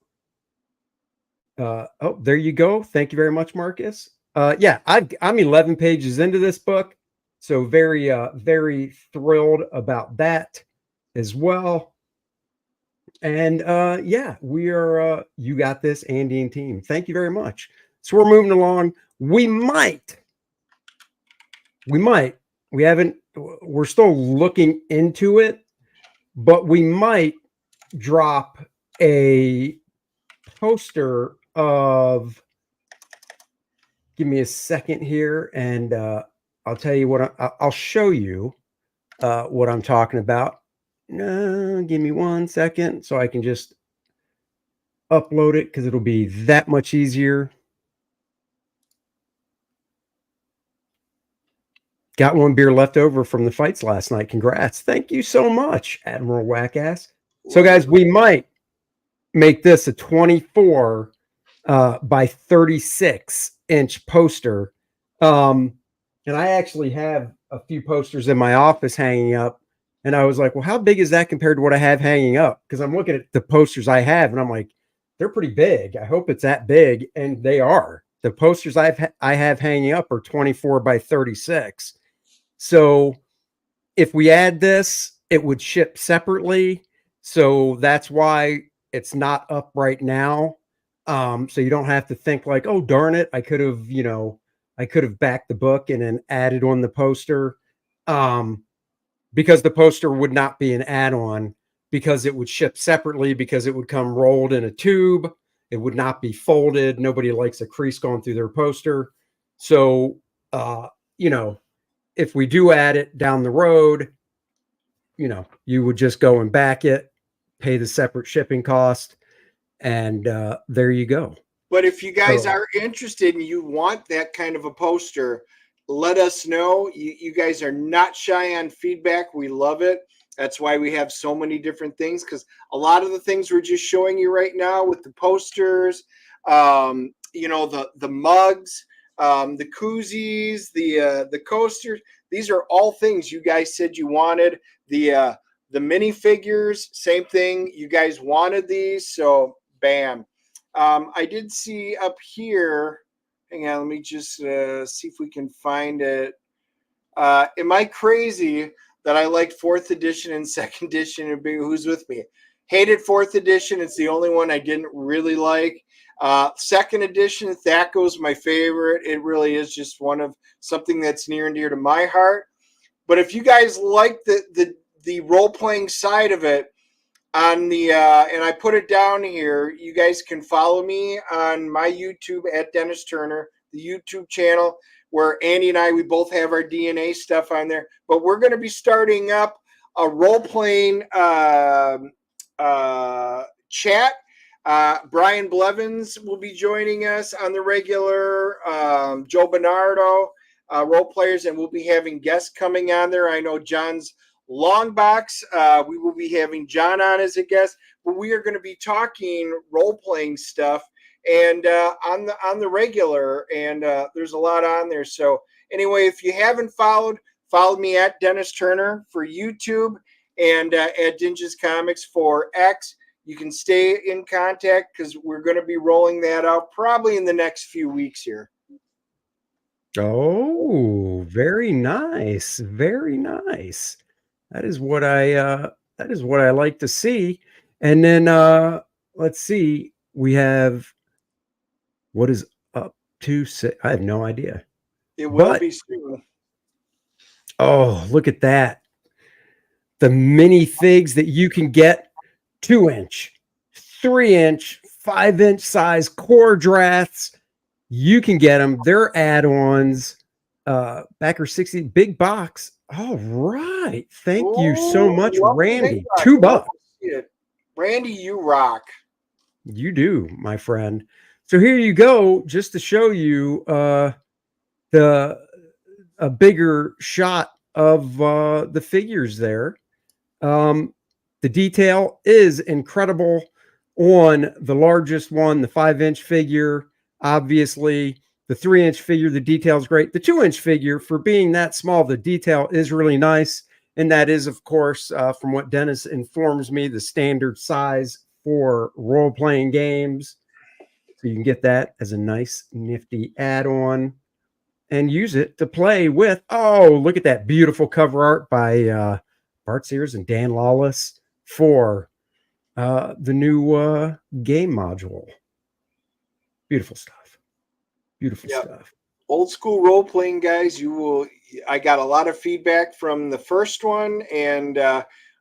A: oh, there you go. Thank you very much, Marcus. Yeah, I'm 11 pages into this book. So very, very thrilled about that as well. And yeah, we are, you got this, Andy and team. Thank you very much. So we're moving along. We're still looking into it, but we might drop a poster of, give me a second here, and I'll tell you what I'll show you what I'm talking about. Give me 1 second so I can just upload it because it'll be that much easier. Got one beer left over from the fights last night. Congrats. Thank you so much, Admiral Wackass. So, guys, we might make this a 24 by 36-inch poster. And I actually have a few posters in my office hanging up. And I was like, well, how big is that compared to what I have hanging up? Because I'm looking at the posters I have, and I'm like, they're pretty big. I hope it's that big. And they are. The posters I have hanging up are 24 by 36. So if we add this, it would ship separately. So that's why it's not up right now. So you don't have to think like, oh, darn it, I could have backed the book and then added on the poster. Because the poster would not be an add-on, because it would ship separately, because it would come rolled in a tube. It would not be folded. Nobody likes a crease going through their poster. So, if we do add it down the road, you would just go and back it, pay the separate shipping cost, and there you go.
B: But if you guys are interested and you want that kind of a poster, let us know. You guys are not shy on feedback. We love it. That's why we have so many different things, because a lot of the things we're just showing you right now with the posters, the mugs, the koozies, the coasters, these are all things you guys said you wanted. The minifigures, same thing. You guys wanted these, so bam. I did see up here. Hang on, let me just see if we can find it. Am I crazy that I liked 4th edition and 2nd edition? And who's with me? Hated 4th edition. It's the only one I didn't really like. 2nd edition, Thaco's my favorite. It really is just one of something that's near and dear to my heart. But if you guys like the role-playing side of it, on the and I put it down here, you guys can follow me on my YouTube at Dennis Turner, the YouTube channel where Andy and we both have our DNA stuff on there. But we're going to be starting up a role-playing chat. Brian Blevins will be joining us on the regular. Joe Bernardo, role players, and we'll be having guests coming on there. I know John's Longbox. We will be having John on as a guest, but we are going to be talking role-playing stuff and on the regular, and there's a lot on there. So anyway, if you haven't followed me at Dennis Turner for YouTube and at Dinges Comics for X. You can stay in contact because we're going to be rolling that out probably in the next few weeks here.
A: Oh, very nice. Very nice. That is what I like to see. And then let's see. We have what is up to say. I have no idea.
B: It will be soon.
A: Oh, look at that. The mini figs that you can get 2-inch, 3-inch, 5-inch size Kor-Draths. You can get them. They're add-ons. Backer 60 big box. All right. Thank you so much, Randy. $2.
B: Randy, you rock.
A: You do, my friend. So here you go, just to show you a bigger shot of the figures there. The detail is incredible on the largest one, the 5-inch figure. Obviously, the 3-inch figure, the detail is great. The 2-inch figure, for being that small, the detail is really nice. And that is, of course, from what Dennis informs me, the standard size for role-playing games. So you can get that as a nice, nifty add-on and use it to play with. Oh, look at that beautiful cover art by Bart Sears and Dan Lawless for the new game module. Beautiful stuff. Beautiful stuff.
B: Old school role playing guys. I got a lot of feedback from the first one, and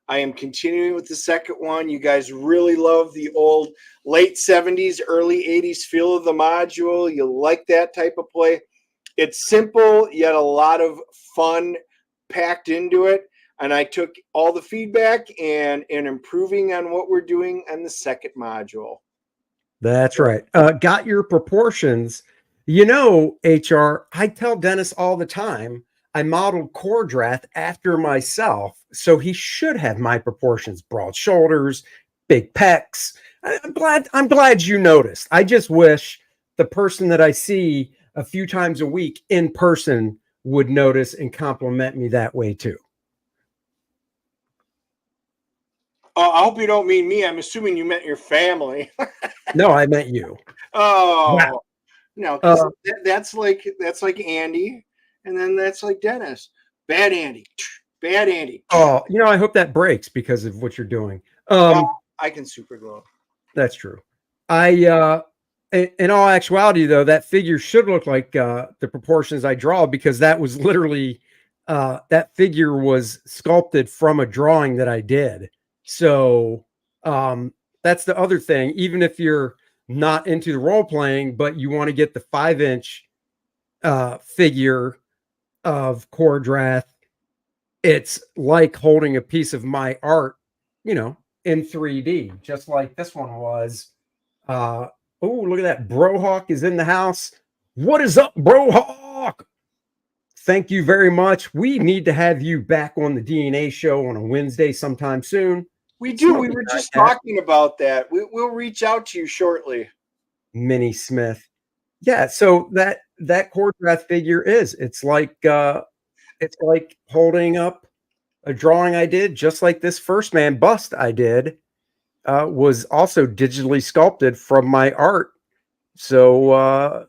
B: I am continuing with the second one. You guys really love the old late 70s, early 80s feel of the module. You like that type of play. It's simple, yet a lot of fun packed into it. And I took all the feedback and improving on what we're doing on the second module.
A: That's right. Got your proportions. You know, HR, I tell Dennis all the time, I modeled Kor-Drath after myself, so he should have my proportions: broad shoulders, big pecs. I'm glad you noticed. I just wish the person that I see a few times a week in person would notice and compliment me that way too.
B: Oh, I hope you don't mean me. I'm assuming you meant your family.
A: No, I meant you.
B: Oh,
A: wow.
B: No, because that's like Andy, and then that's like Dennis. Bad Andy. Bad Andy.
A: Oh, you know, I hope that breaks because of what you're doing.
B: I can super glow.
A: That's true. In all actuality, though, that figure should look like the proportions I draw, because that was literally that figure was sculpted from a drawing that I did. So that's the other thing. Even if you're not into the role playing, but you want to get the 5-inch figure of Kor-Drath, it's like holding a piece of my art, you know, in 3D, just like this one was. Oh, look at that. Brohawk is in the house. What is up, Brohawk? Thank you very much. We need to have you back on the DNA show on a Wednesday sometime soon.
B: We do. We were just talking about that. We'll reach out to you shortly.
A: Minnie Smith. Yeah, so that Kor-Drath figure it's like holding up a drawing I did, just like this first man bust I did was also digitally sculpted from my art. So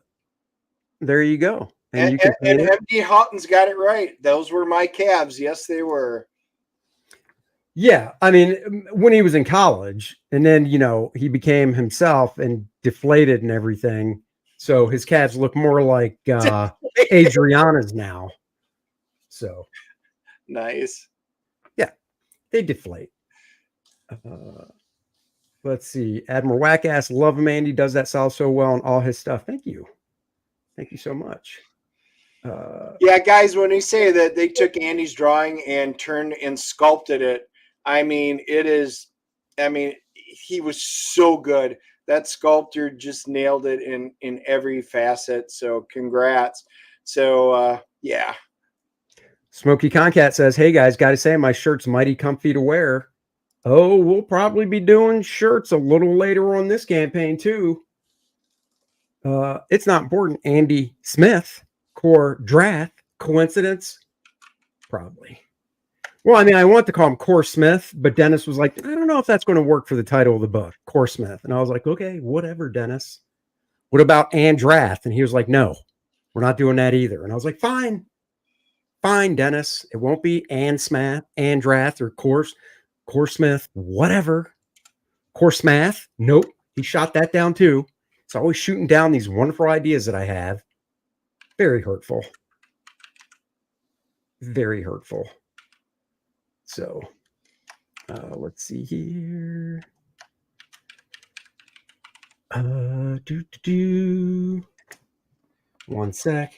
A: there you go.
B: And
A: you can
B: MD Houghton's got it right. Those were my calves. Yes, they were.
A: Yeah, I mean, when he was in college, and then, you know, he became himself and deflated and everything. So his calves look more like Adriana's now. So
B: nice.
A: Yeah, they deflate. Let's see. Admiral Wackass, love him, Andy does that style so well on all his stuff. Thank you. Thank you so much.
B: Yeah, guys, when we say that they took Andy's drawing and turned and sculpted it, I mean, he was so good. That sculptor just nailed it in every facet. So congrats. So yeah.
A: Smokey Concat says, hey guys, got to say my shirt's mighty comfy to wear. Oh, we'll probably be doing shirts a little later on this campaign too. It's not important. Andy Smith, Kor-Drath, coincidence? Probably. Well, I mean, I want to call him Kor Smith, but Dennis was like, I don't know if that's going to work for the title of the book, Kor Smith. And I was like, okay, whatever, Dennis. What about Andrath? And he was like, no, we're not doing that either. And I was like, fine, Dennis. It won't be Andrath or Kor Smith, whatever. Kor Smith? Nope. He shot that down too. It's always shooting down these wonderful ideas that I have. Very hurtful. Very hurtful. So let's see here. One sec.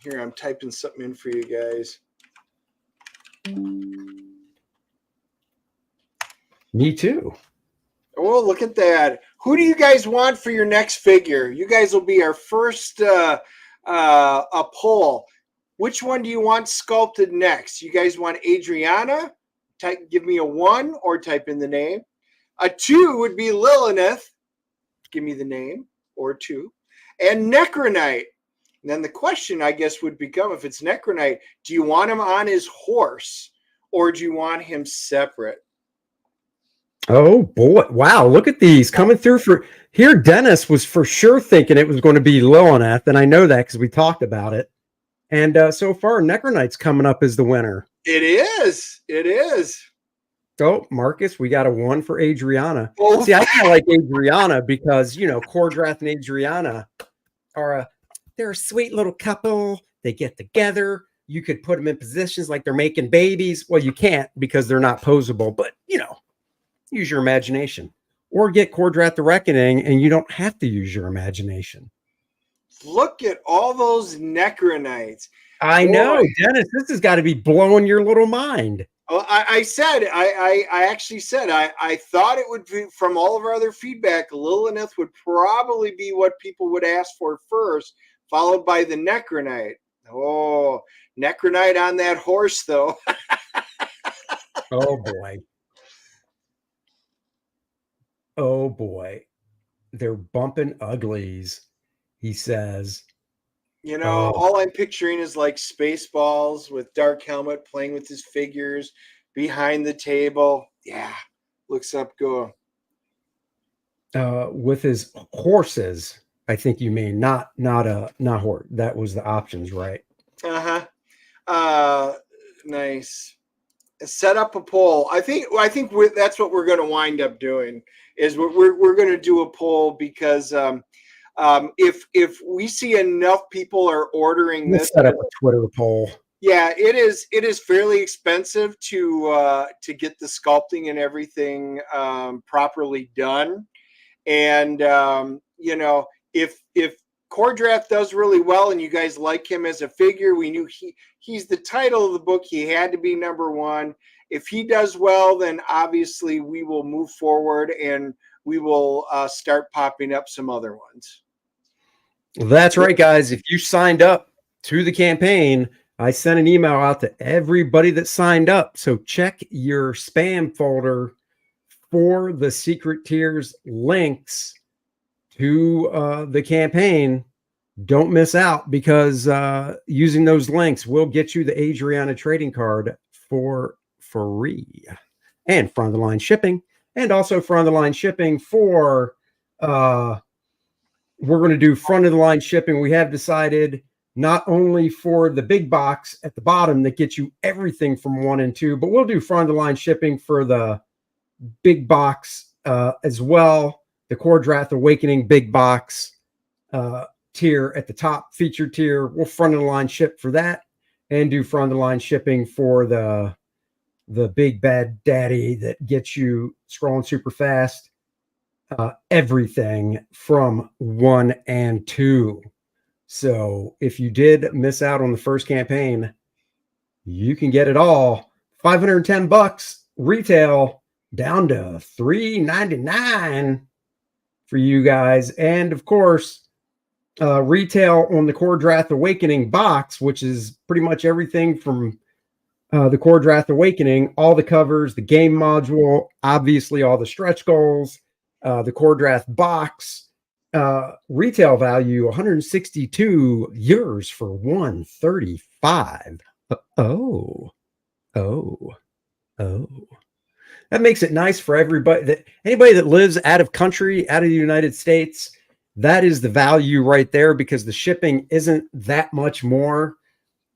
B: Here, I'm typing something in for you guys.
A: Me too.
B: Oh, look at that. Who do you guys want for your next figure? You guys will be our first a poll. Which one do you want sculpted next? You guys want Adriana? Give me a 1 or type in the name. A 2 would be Lilith. Give me the name or 2. And Necronite. And then the question, I guess, would become, if it's Necronite, do you want him on his horse or do you want him separate?
A: Oh boy. Wow. Look at these coming through for here. Dennis was for sure thinking it was going to be Lilith. And I know that because we talked about it. And so far, Necronite's coming up as the winner.
B: It is. It is.
A: So, Marcus, we got a 1 for Adriana. See, I kind of like Adriana because, you know, Kor-Drath and Adriana are they're a sweet little couple. They get together. You could put them in positions like they're making babies. Well, you can't because they're not posable, but use your imagination. Or get Kor-Drath the Reckoning, and you don't have to use your imagination.
B: Look at all those Necronites.
A: I know, Dennis, this has got to be blowing your little mind.
B: Well, I actually said, I thought it would be, from all of our other feedback, Lilith would probably be what people would ask for first, followed by the Necronite. Oh, Necronite on that horse, though.
A: Oh, boy. Oh, boy. They're bumping uglies, he says.
B: All I'm picturing is like Spaceballs with Dark Helmet playing with his figures behind the table. Yeah, looks up good.
A: With his horses, I think you mean not horse. That was the options, right?
B: Nice. Set up a poll. I think that's what we're going to wind up doing. Is we're going to do a poll because if we see enough people are ordering this,
A: set up a Twitter poll.
B: Yeah, it is fairly expensive to get the sculpting and everything properly done. And if Kor-Drath does really well and you guys like him as a figure, we knew he's the title of the book. He had to be number one. If he does well, then obviously we will move forward and we will start popping up some other ones.
A: That's right, guys. If you signed up to the campaign, I sent an email out to everybody that signed up. So check your spam folder for the Secret Tiers links to the campaign. Don't miss out, because using those links will get you the Adriana trading card for free and front of the line shipping, and also front of the line shipping for we're going to do front of the line shipping. We have decided not only for the big box at the bottom that gets you everything from 1 and 2, but we'll do front of the line shipping for the big box as well. The Kor-Drath Awakening big box tier at the top, featured tier. We'll front of the line ship for that, and do front of the line shipping for the big bad daddy that gets you scrolling super fast. Everything from 1 and 2. So if you did miss out on the first campaign, you can get it all. $510 retail, down to $399 for you guys. And of course, retail on the Kor-Drath Awakening box, which is pretty much everything from the Kor-Drath Awakening, all the covers, the game module, obviously all the stretch goals, the Kor-Drath box, retail value 162 euros for 135. Oh. That makes it nice for everybody. Anybody that lives out of country, out of the United States, that is the value right there, because the shipping isn't that much more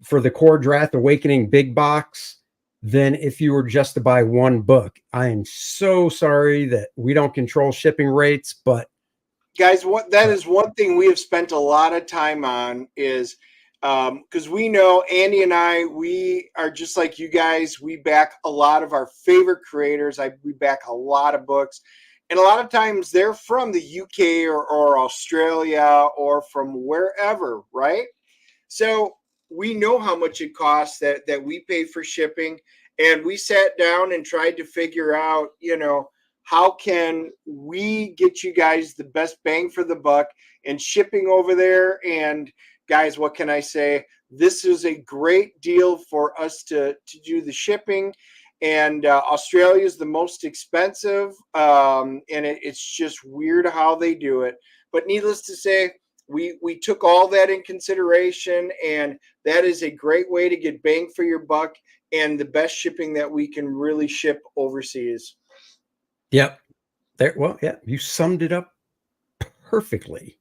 A: for the Kor-Drath Awakening big box than if you were just to buy one book. I am so sorry that we don't control shipping rates, but
B: guys, that is one thing we have spent a lot of time on, is because we know Andy and I, we are just like you guys. We back a lot of our favorite creators. We back a lot of books, and a lot of times they're from the UK or Australia or from wherever, right? So we know how much it costs that we pay for shipping, and we sat down and tried to figure out, how can we get you guys the best bang for the buck and shipping over there? And guys, what can I say? This is a great deal for us to do the shipping. And Australia is the most expensive. And it's just weird how they do it. But needless to say, we took all that in consideration, and that is a great way to get bang for your buck and the best shipping that we can really ship overseas.
A: Yep. Well, yeah, you summed it up perfectly.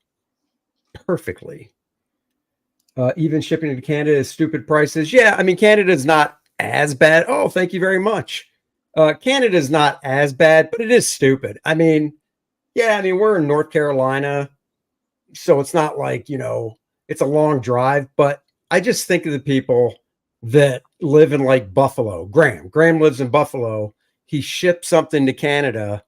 A: Even shipping to Canada is stupid prices. Yeah, I mean, Canada's not as bad. Oh, thank you very much. Canada's not as bad, but it is stupid. I mean, we're in North Carolina, so it's not like, it's a long drive, but I just think of the people that live in like Buffalo. Graham lives in Buffalo. He shipped something to Canada.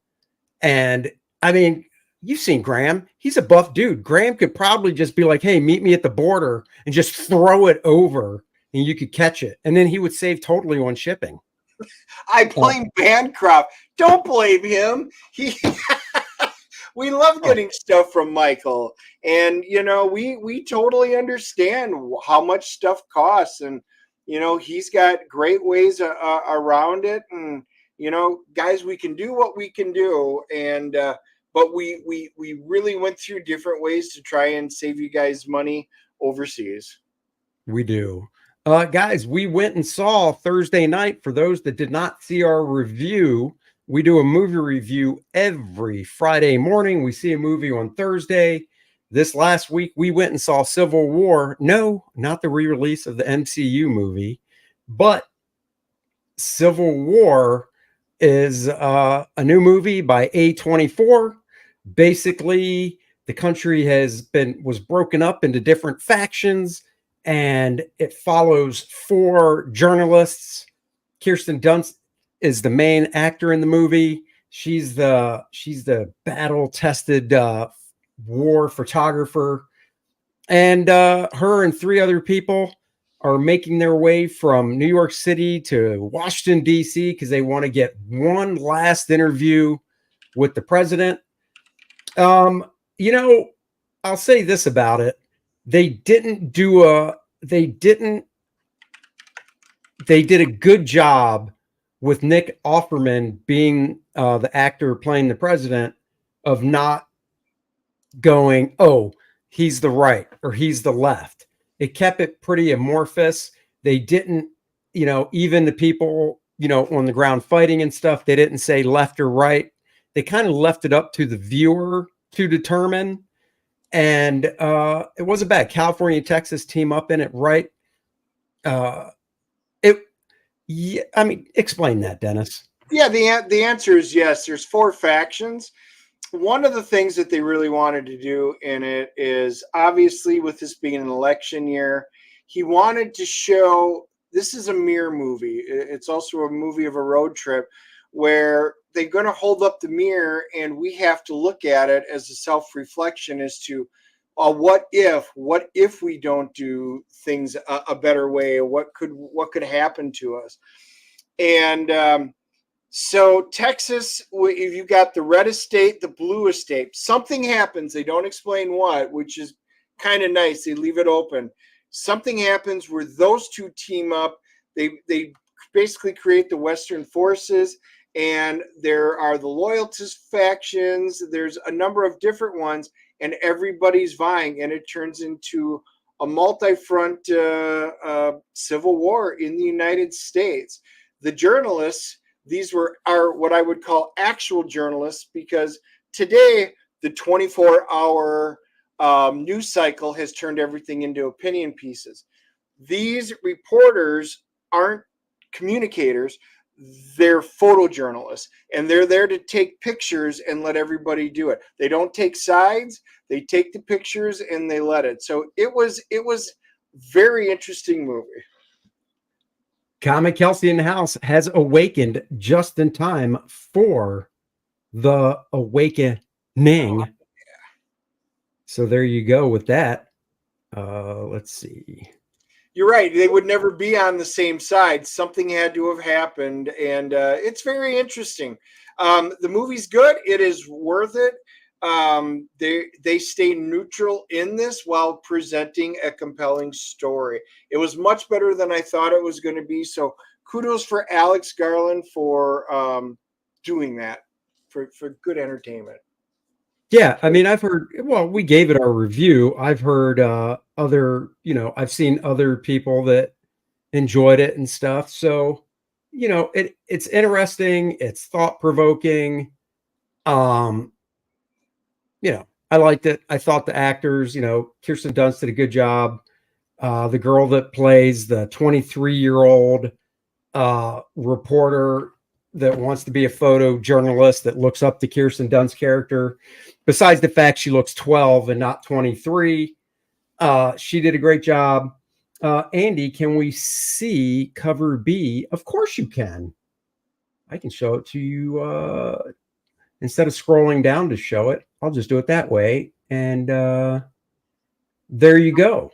A: And I mean, you've seen Graham. He's a buff dude. Graham could probably just be like, hey, meet me at the border and just throw it over and you could catch it. And then he would save totally on shipping.
B: I blame Bancroft. Don't blame him. We love getting stuff from Michael. And, you know, we totally understand how much stuff costs. And, you know, he's got great ways around it. And, you know, guys, we can do what we can do. And, but we really went through different ways to try and save you guys money overseas.
A: We do. Guys, we went and saw Thursday night. For those that did not see our review, we do a movie review every Friday morning. We see a movie on Thursday. This last week, we went and saw Civil War. No, not the re-release of the MCU movie, but Civil War is a new movie by A24. Basically, the country was broken up into different factions, and it follows 4 journalists. Kirsten Dunst is the main actor in the movie. She's the battle-tested war photographer, and her and 3 other people are making their way from New York City to Washington, D.C. because they want to get one last interview with the president. You know, I'll say this about it. They did a good job with Nick Offerman being the actor playing the president of not going, oh, he's the right or he's the left. It kept it pretty amorphous. They didn't, you know, even the people, you know, on the ground fighting and stuff, they didn't say left or right. They kind of left it up to the viewer to determine. And it wasn't bad. California and Texas team up in it, right? Yeah, I mean, explain that, Dennis.
B: Yeah, the answer is yes. There's 4 factions. One of the things that they really wanted to do in it is, obviously, with this being an election year, he wanted to show this is a mirror movie. It's also a movie of a road trip where they're going to hold up the mirror and we have to look at it as a self-reflection as to what if we don't do things a better way, or what could happen to us. And so Texas, if you got the red estate, the blue estate, something happens. They don't explain what, which is kind of nice. They leave it open. Something happens where those 2 team up. They basically create the Western forces, and there are the loyalist factions. There's a number of different ones, and everybody's vying, and it turns into a multi-front civil war in the United States. The journalists, these are what I would call actual journalists, because today the 24-hour news cycle has turned everything into opinion pieces. These reporters aren't communicators. They're photojournalists, and they're there to take pictures and let everybody do it. They don't take sides. They take the pictures and they let it. So it was very interesting movie.
A: Comic Kelsey in the house has awakened just in time for the awakening. Oh, yeah. So there you go with that. Let's see.
B: You're right. They would never be on the same side. Something had to have happened, and it's very interesting. The movie's good. It is worth it. They stay neutral in this while presenting a compelling story. It was much better than I thought it was going to be. So kudos for Alex Garland for doing that, for good entertainment.
A: Yeah, I mean, I've heard, well, we gave it our review. I've heard I've seen other people that enjoyed it and stuff. So, you know, it's interesting. It's thought-provoking. You know, I liked it. I thought the actors, you know, Kirsten Dunst did a good job. The girl that plays the 23-year-old reporter that wants to be a photojournalist that looks up to Kirsten Dunst's character, besides the fact she looks 12 and not 23. She did a great job. Andy, can we see cover B? Of course you can. I can show it to you. Instead of scrolling down to show it, I'll just do it that way. And there you go.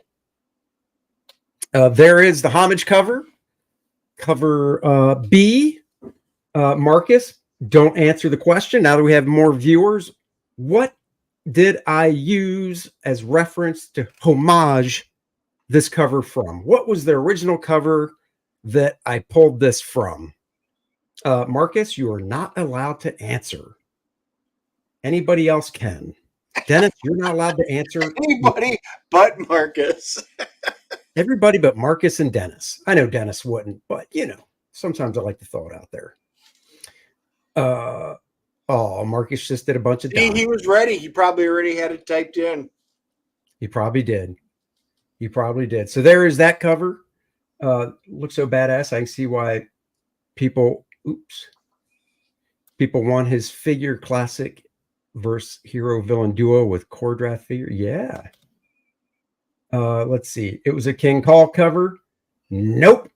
A: There is the homage cover. Cover B. Marcus, don't answer the question. Now that we have more viewers, what did I use as reference to homage this cover from? What was the original cover that I pulled this from? Marcus, you are not allowed to answer. Anybody else can. Dennis, you're not allowed to answer.
B: Anybody but Marcus.
A: Everybody but Marcus and Dennis. I know Dennis wouldn't, but you know, sometimes I like to throw it out there. Oh, Marcus just did a bunch of
B: He was ready. He probably already had it typed in.
A: He probably did. He probably did. So there is that cover. Looks so badass. I can see why people want his figure classic versus hero villain duo with Kor-Drath figure. Yeah. Let's see. It was a King Call cover. Nope.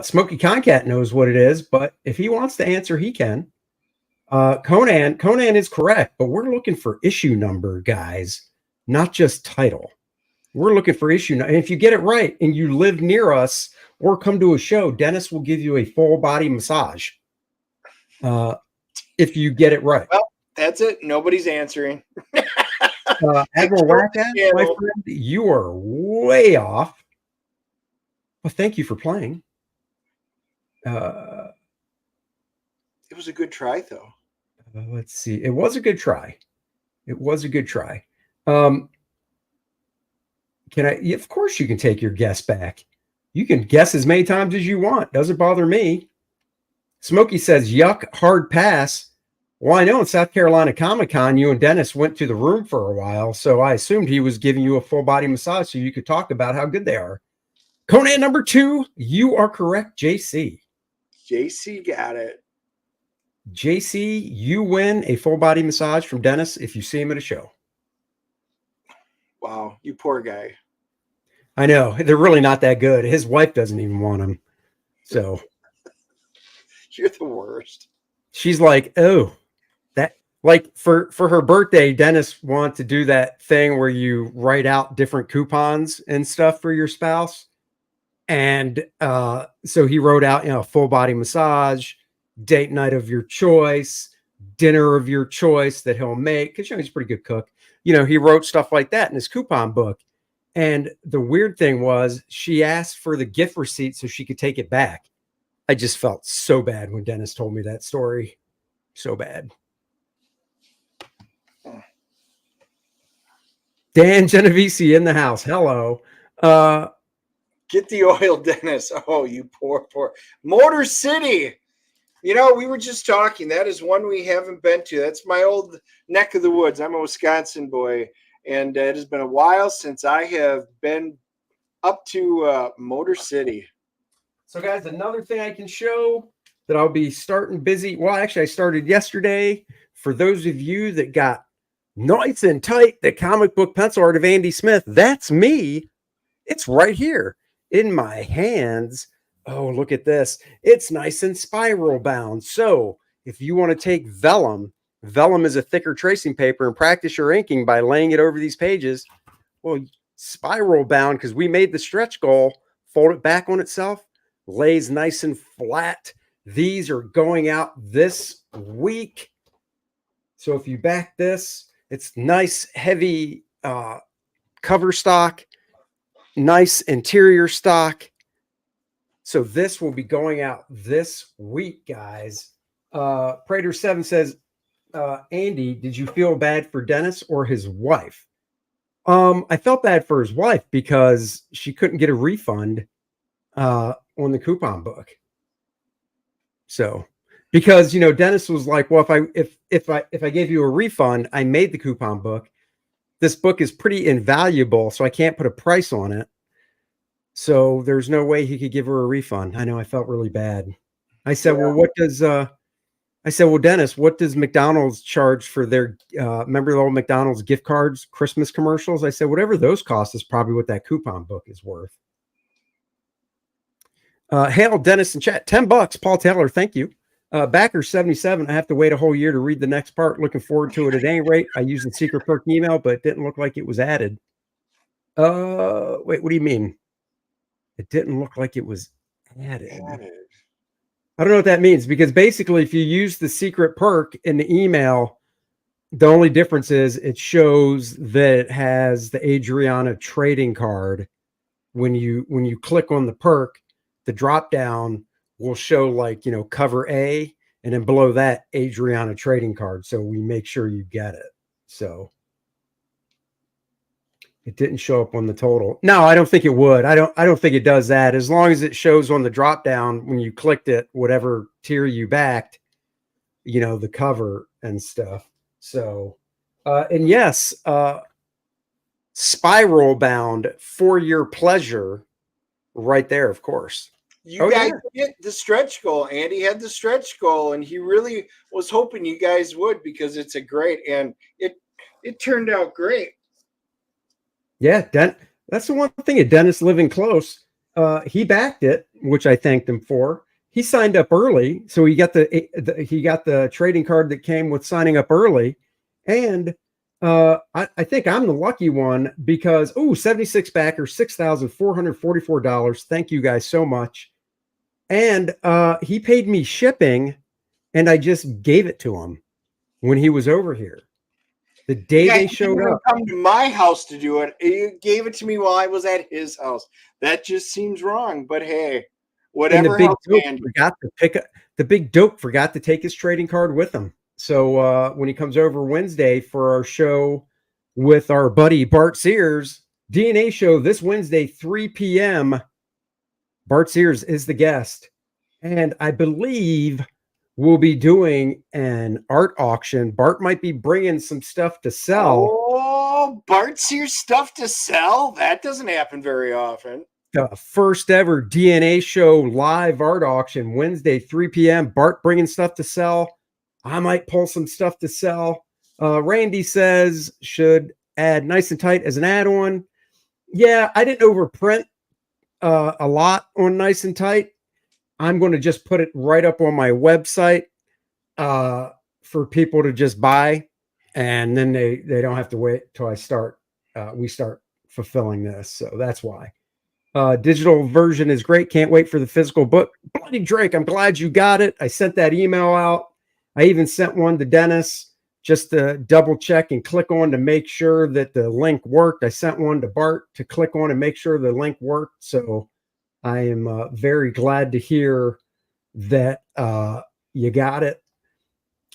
A: Smokey Concat knows what it is, but if he wants to answer, he can. Conan is correct, but we're looking for issue number, guys, not just title. We're looking for issue. And if you get it right and you live near us or come to a show, Dennis will give you a full body massage. If you get it right.
B: Well, that's it. Nobody's answering.
A: Admiral Wackass, my friend, you are way off. Well, thank you for playing.
B: It was a good try, though.
A: Let's see. It was a good try. It was a good try. Can I? Of course, you can take your guess back. You can guess as many times as you want. Doesn't bother me. Smokey says, yuck, hard pass. Well, I know in South Carolina Comic-Con, you and Dennis went to the room for a while, so I assumed he was giving you a full body massage so you could talk about how good they are. Conan number 2, you are correct, JC.
B: JC got it.
A: JC, you win a full body massage from Dennis if you see him at a show.
B: Wow, you poor guy.
A: I know. They're really not that good. His wife doesn't even want him. So
B: you're the worst.
A: She's like, oh, that like for her birthday, Dennis wanted to do that thing where you write out different coupons and stuff for your spouse. And so he wrote out, you know, full body massage, date night of your choice, dinner of your choice that he'll make. Because, you know, he's a pretty good cook. You know, he wrote stuff like that in his coupon book. And the weird thing was she asked for the gift receipt so she could take it back. I just felt so bad when Dennis told me that story. So bad. Dan Genovese in the house. Hello.
B: Get the oil, Dennis. Oh, you poor. Motor City. You know, we were just talking. That is one we haven't been to. That's my old neck of the woods. I'm a Wisconsin boy. And it has been a while since I have been up to Motor City.
A: So, guys, another thing I can show that I'll be starting busy. Well, actually, I started yesterday. For those of you that got nice and tight, the comic book pencil art of Andy Smith, that's me. It's right here in my hands. Oh, look at this. It's nice and spiral bound. So if you want to take vellum is a thicker tracing paper, and practice your inking by laying it over these pages. Well, spiral bound, because we made the stretch goal, fold it back on itself, lays nice and flat. These are going out this week. So if you back this, it's nice, heavy cover stock, nice interior stock. So this will be going out this week, guys. Prater 7 says, Andy, did you feel bad for Dennis or his wife? I felt bad for his wife because she couldn't get a refund on the coupon book. So, because, you know, Dennis was like, well, if I gave you a refund, I made the coupon book. This book is pretty invaluable, so I can't put a price on it. So there's no way he could give her a refund. I know, I felt really bad. I said, well, what does I said, well, Dennis, what does McDonald's charge for their, remember the old McDonald's gift cards, Christmas commercials? I said, whatever those cost is probably what that coupon book is worth. Hail Dennis in chat, $10. Paul Taylor, thank you. Backer 77. I have to wait a whole year to read the next part. Looking forward to it at any rate. I used the secret perk email, but it didn't look like it was added. Wait, what do you mean? It didn't look like it was added. I don't know what that means, because basically if you use the secret perk in the email, the only difference is it shows that it has the Adriana trading card. When you click on the perk, the drop down will show like, cover A, and then below that Adriana trading card. So we make sure you get it. So it didn't show up on the total. No, I don't think it would. I don't think it does that. As long as it shows on the drop down when you clicked it, whatever tier you backed, the cover and stuff. So, and yes, Spiral Bound for your pleasure, right there, of course.
B: You guys hit the stretch goal. Andy had the stretch goal, and he really was hoping you guys would, because it's a great, and it turned out great.
A: Yeah, that's the one thing of Dennis living close. He backed it, which I thanked him for. He signed up early, so he got the trading card that came with signing up early, and I think I'm the lucky one, because 76 backers, $6,444. Thank you guys so much. And he paid me shipping, and I just gave it to him when he was over here. The day they showed up.
B: Come to my house to do it. You gave it to me while I was at his house. That just seems wrong. But hey, whatever.
A: And the big dope forgot to take his trading card with him. So when he comes over Wednesday for our show with our buddy Bart Sears, DNA show this Wednesday, 3 p.m. Bart Sears is the guest. And I believe we'll be doing an art auction. Bart might be bringing some stuff to sell.
B: Oh, Bart Sears stuff to sell? That doesn't happen very often.
A: The first ever DNA show live art auction, Wednesday, 3 p.m. Bart bringing stuff to sell. I might pull some stuff to sell. Randy says, should add Nice and Tight as an add-on. Yeah, I didn't overprint a lot on Nice and Tight. I'm going to just put it right up on my website for people to just buy. And then they don't have to wait till we start fulfilling this. So that's why. Digital version is great. Can't wait for the physical book. Bloody Drake, I'm glad you got it. I sent that email out. I even sent one to Dennis just to double check and click on to make sure that the link worked. I sent one to Bart to click on and make sure the link worked. So I am very glad to hear that you got it.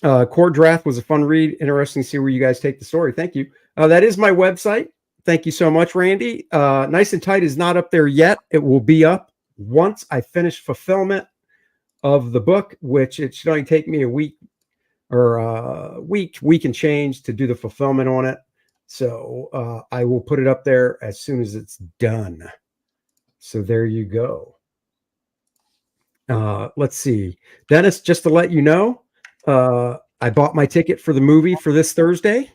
A: Kor-Drath was a fun read. Interesting to see where you guys take the story. Thank you. That is my website. Thank you so much, Randy. Nice and Tight is not up there yet. It will be up once I finish fulfillment of the book, which it should only take me a week or week and change to do the fulfillment on it. So I will put it up there as soon as it's done. So there you go. Let's see. Dennis, just to let you know, I bought my ticket for the movie for this Thursday.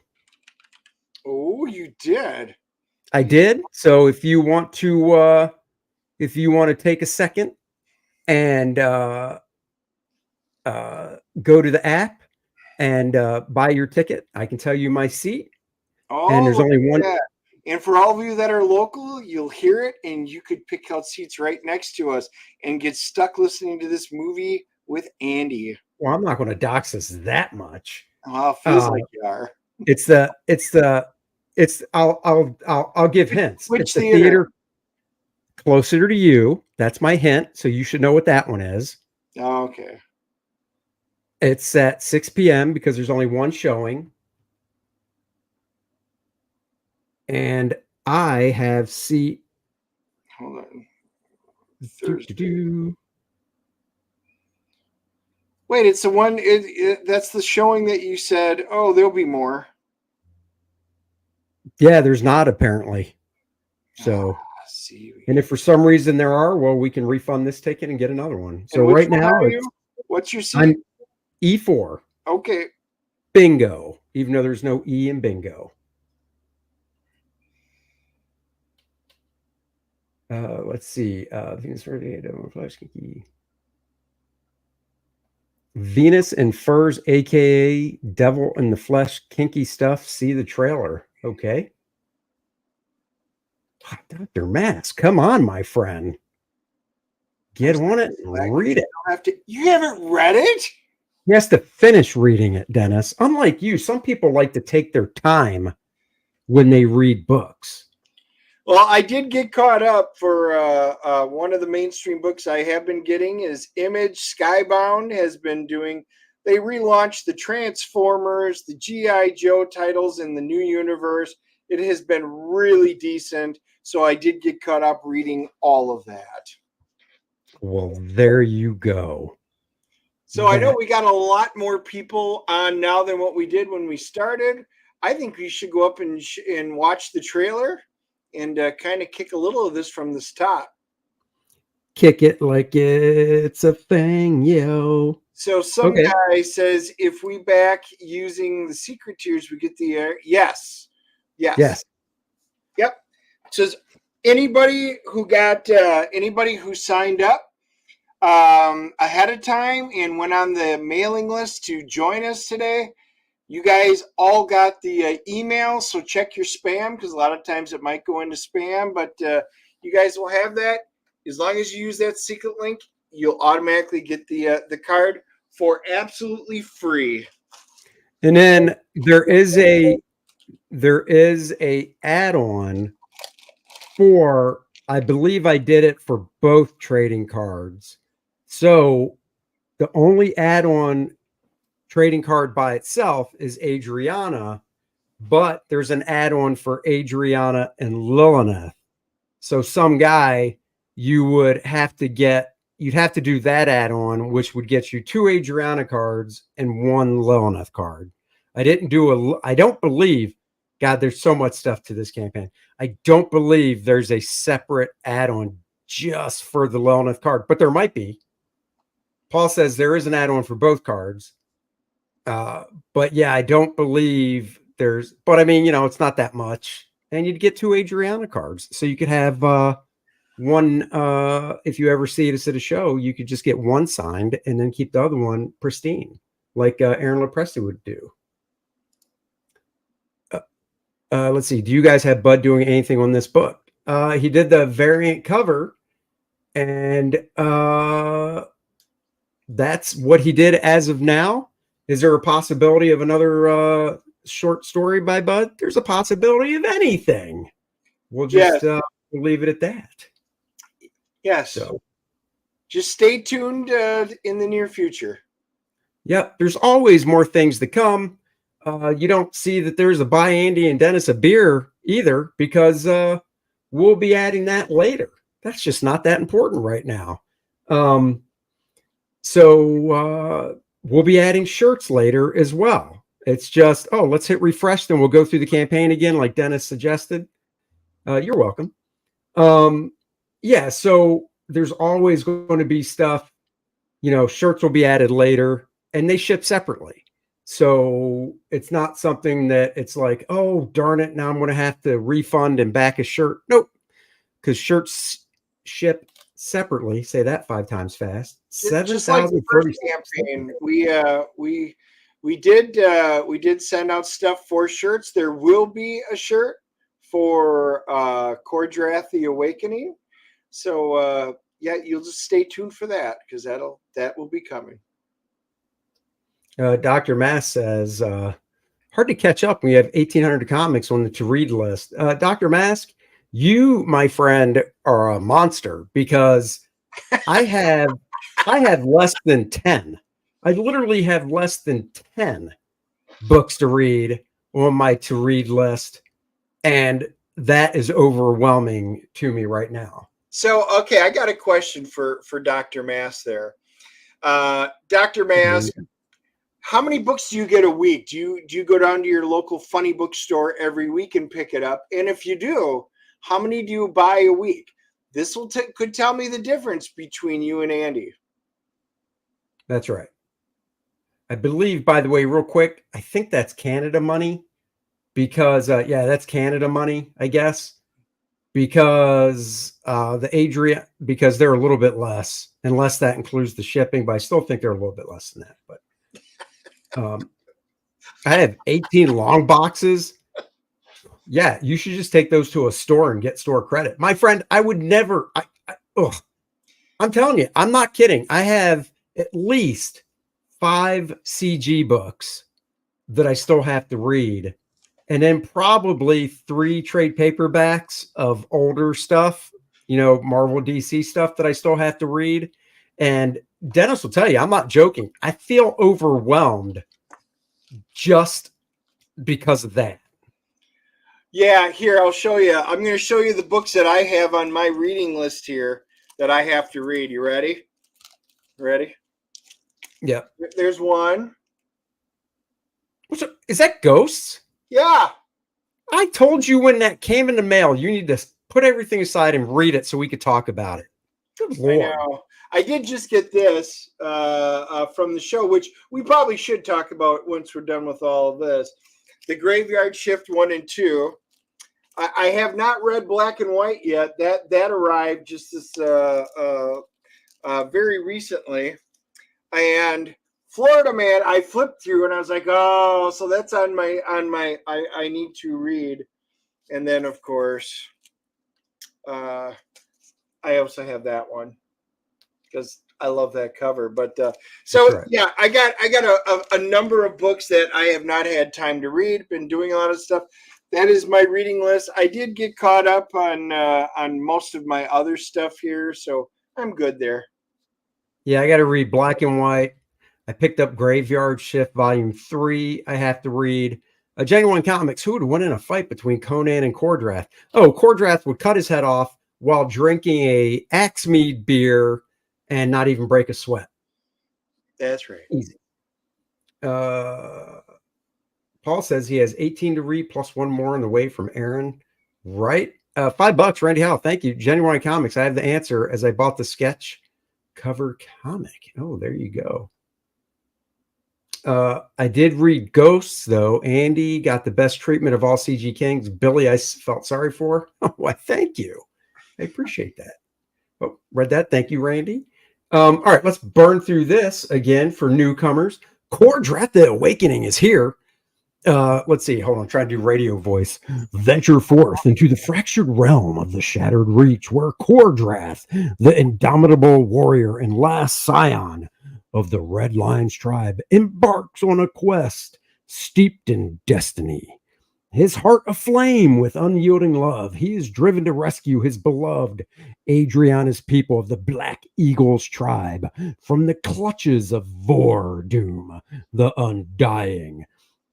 B: Oh, you did?
A: I did. So if you want to take a second and go to the app and buy your ticket, I can tell you my seat.
B: Oh,
A: and there's only one.
B: And for all of you that are local, you'll hear it, and you could pick out seats right next to us and get stuck listening to this movie with Andy.
A: Well, I'm not going to dox us that much.
B: Well, it feels like you are.
A: I'll give hints.
B: Which
A: it's the theater closer to you. That's my hint. So you should know what that one is.
B: Oh, okay.
A: It's at 6 p.m. because there's only one showing. And I have seat.
B: Hold on. Wait, it's the one. That's the showing that you said. Oh, there'll be more.
A: Yeah, there's not apparently. So, and if for some reason there are, well, we can refund this ticket and get another one. So right now,
B: what's your seat?
A: E4.
B: Okay.
A: Bingo. Even though there's no E in bingo. Let's see. Venus Flash Kinky. Venus and Furs, aka Devil in the Flesh, kinky stuff. See the trailer. Okay. Dr. Mass, come on, my friend. Get on it and read it.
B: You haven't read it?
A: He has to finish reading it, Dennis. Unlike you, some people like to take their time when they read books.
B: Well, I did get caught up for one of the mainstream books I have been getting is Image. Skybound has been doing, they relaunched the Transformers, the G.I. Joe titles in the new universe. It has been really decent. So I did get caught up reading all of that.
A: Well, there you go.
B: So I know we got a lot more people on now than what we did when we started. I think we should go up and watch the trailer and kind of kick a little of this from the top.
A: Kick it like it's a thing, yo.
B: So some guy says if we back using the secret tiers, we get the air. Yes. Yep. It says anybody who signed up ahead of time and went on the mailing list to join us today, you guys all got the email, so check your spam because a lot of times it might go into spam, but you guys will have that. As long as you use that secret link, you'll automatically get the card for absolutely free.
A: And then there is a add-on for, I believe I did it for both trading cards. So the only add-on trading card by itself is Adriana, but there's an add-on for Adriana and Lilith. So some guy you'd have to do that add-on, which would get you 2 Adriana cards and 1 Lilith card. I don't believe, God, there's so much stuff to this campaign. I don't believe there's a separate add-on just for the Lilith card, but there might be. Paul says there is an add-on for both cards. But yeah, I don't believe but I mean, it's not that much. And you'd get 2 Adriana cards. So you could have one, if you ever see us at a show, you could just get one signed and then keep the other one pristine, like Aaron Lepresti would do. Let's see. Do you guys have Bud doing anything on this book? He did the variant cover, and that's what he did as of now. Is there a possibility of another short story by Bud? There's a possibility of anything. We'll just leave it at that.
B: Yes. So just stay tuned in the near future.
A: Yep. There's always more things to come. You don't see that there's a buy Andy and Dennis a beer either, because we'll be adding that later. That's just not that important right now. So we'll be adding shirts later as well. It's just, let's hit refresh, then we'll go through the campaign again, like Dennis suggested. You're welcome. So there's always going to be stuff, shirts will be added later, and they ship separately. So it's not something that it's like, oh, darn it, now I'm going to have to refund and back a shirt. Nope, because shirts ship separately. Say that 5 times fast.
B: Just like the first campaign, we did send out stuff for shirts. There will be a shirt for Kor-Drath the Awakening. So you'll just stay tuned for that, because that will be coming.
A: Dr. Mass says, hard to catch up when you have 1,800 comics on the to-read list. Dr. Mask, you, my friend, are a monster, because I have less than 10. I literally have less than 10 books to read on my to-read list, and that is overwhelming to me right now.
B: So, okay, I got a question for Dr. Mass there. Dr. Mass, how many books do you get a week? Do you go down to your local funny bookstore every week and pick it up? And if you do, how many do you buy a week? This could tell me the difference between you and Andy.
A: That's right. I believe, by the way, real quick, I think that's Canada money because, yeah, that's Canada money, I guess, because because they're a little bit less, unless that includes the shipping, but I still think they're a little bit less than that. But I have 18 long boxes. Yeah, you should just take those to a store and get store credit. My friend, I would never, I'm telling you, I'm not kidding. I have at least 5 CG books that I still have to read, and then probably 3 trade paperbacks of older stuff, Marvel DC stuff that I still have to read. And Dennis will tell you, I'm not joking. I feel overwhelmed just because of that.
B: Yeah, here, I'll show you. I'm going to show you the books that I have on my reading list here that I have to read. You ready? Ready?
A: Yeah.
B: There's one.
A: Is that Ghosts?
B: Yeah.
A: I told you when that came in the mail, you need to put everything aside and read it so we could talk about it. Good Lord.
B: I know. I did just get this from the show, which we probably should talk about once we're done with all of this. The Graveyard Shift 1 and 2. I have not read Black and White yet. That arrived just this very recently. And Florida Man, I flipped through and I was like, oh, so that's on my I need to read. And then of course, I also have that one because I love that cover. But so right. Yeah, I got a number of books that I have not had time to read. Been doing a lot of stuff. That is my reading list. I did get caught up on most of my other stuff here, so I'm good there.
A: Yeah, I got to read Black and White. I picked up Graveyard Shift Volume 3. I have to read Genuine Comics. Who would win in a fight between Conan and Kor-Drath? Oh, Kor-Drath would cut his head off while drinking a Axmead beer and not even break a sweat.
B: That's right.
A: Easy. Paul says he has 18 to read plus 1 more on the way from Aaron. Right? $5, Randy Howe. Thank you. Genuine Comics. I have the answer as I bought the sketch cover comic. Oh, there you go. I did read Ghosts, though. Andy got the best treatment of all CG Kings. Billy, I felt sorry for. Oh, why, thank you. I appreciate that. Oh, read that. Thank you, Randy. All right, let's burn through this again for newcomers. Kor-Drath the Awakening is here. Let's see. Hold on. Try to do radio voice. Venture forth into the fractured realm of the Shattered Reach, where Kor-Drath, the indomitable warrior and last scion of the Red Lions tribe, embarks on a quest steeped in destiny. His heart aflame with unyielding love, he is driven to rescue his beloved Adriana's people of the Black Eagles tribe from the clutches of Vor-Doom, the Undying,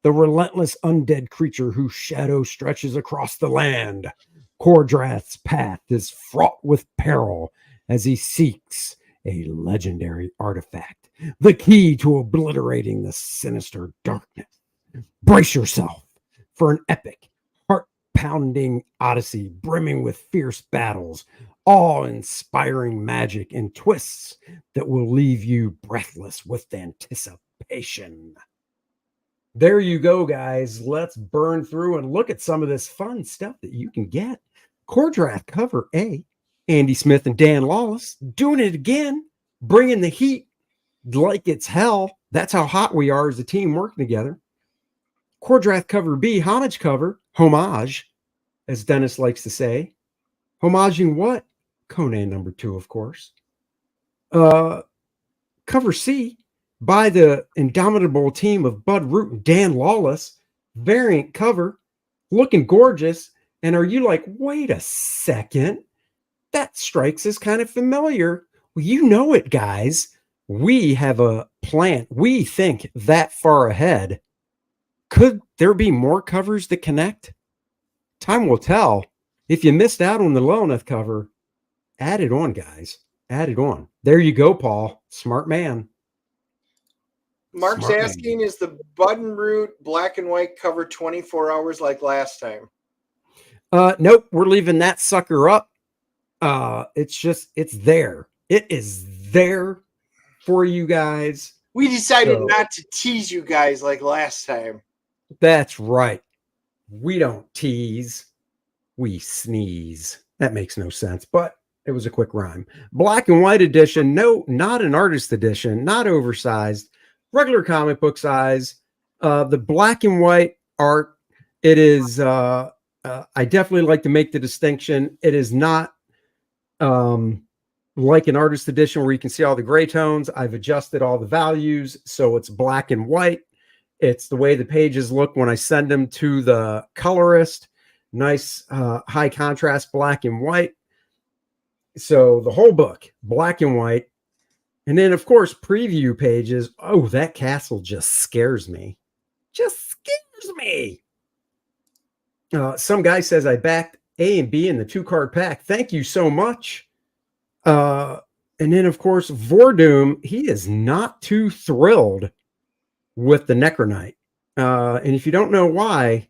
A: the relentless undead creature whose shadow stretches across the land. Kor-Drath's path is fraught with peril as he seeks a legendary artifact, the key to obliterating the sinister darkness. Brace yourself for an epic, heart-pounding odyssey brimming with fierce battles, awe-inspiring magic, and twists that will leave you breathless with anticipation. There you go, guys. Let's burn through and look at some of this fun stuff that you can get. Kor-Drath cover A. Andy Smith and Dan Lawless doing it again, bringing the heat like it's hell. That's how hot we are as a team working together. Kor-Drath cover B, homage cover, homage, as Dennis likes to say. Homaging what? Conan number 2, of course. Cover C, by the indomitable team of Bud Root and Dan Lawless. Variant cover, looking gorgeous. And are you like, wait a second, that strikes as kind of familiar? Well, you know it, guys. We have a plan. We think that far ahead. Could there be more covers that connect? Time will tell. If you missed out on the Lilith cover, add it on, guys. Add it on. There you go, Paul. Smart man.
B: Mark's Smart asking, man. Is the Bud and Root black and white cover 24 hours like last time?
A: Nope. We're leaving that sucker up. It's there. It is there for you guys.
B: We decided
A: So-
B: not to tease you guys like last time.
A: That's right. We don't tease, we sneeze. That makes no sense, but it was a quick rhyme. Black and white edition. No, not an artist edition, not oversized, regular comic book size. The black and white art, it is, I definitely like to make the distinction. It is not like an artist edition where you can see all the gray tones. I've adjusted all the values, so it's black and white. It's the way the pages look when I send them to the colorist. Nice high contrast black and white. So the whole book, black and white. And then, of course, preview pages. Oh, that castle just scares me. Just scares me. Some guy says I backed A and B in the 2-card pack. Thank you so much. And then, of course, Vordoom, he is not too thrilled with the Necronite. And if you don't know why,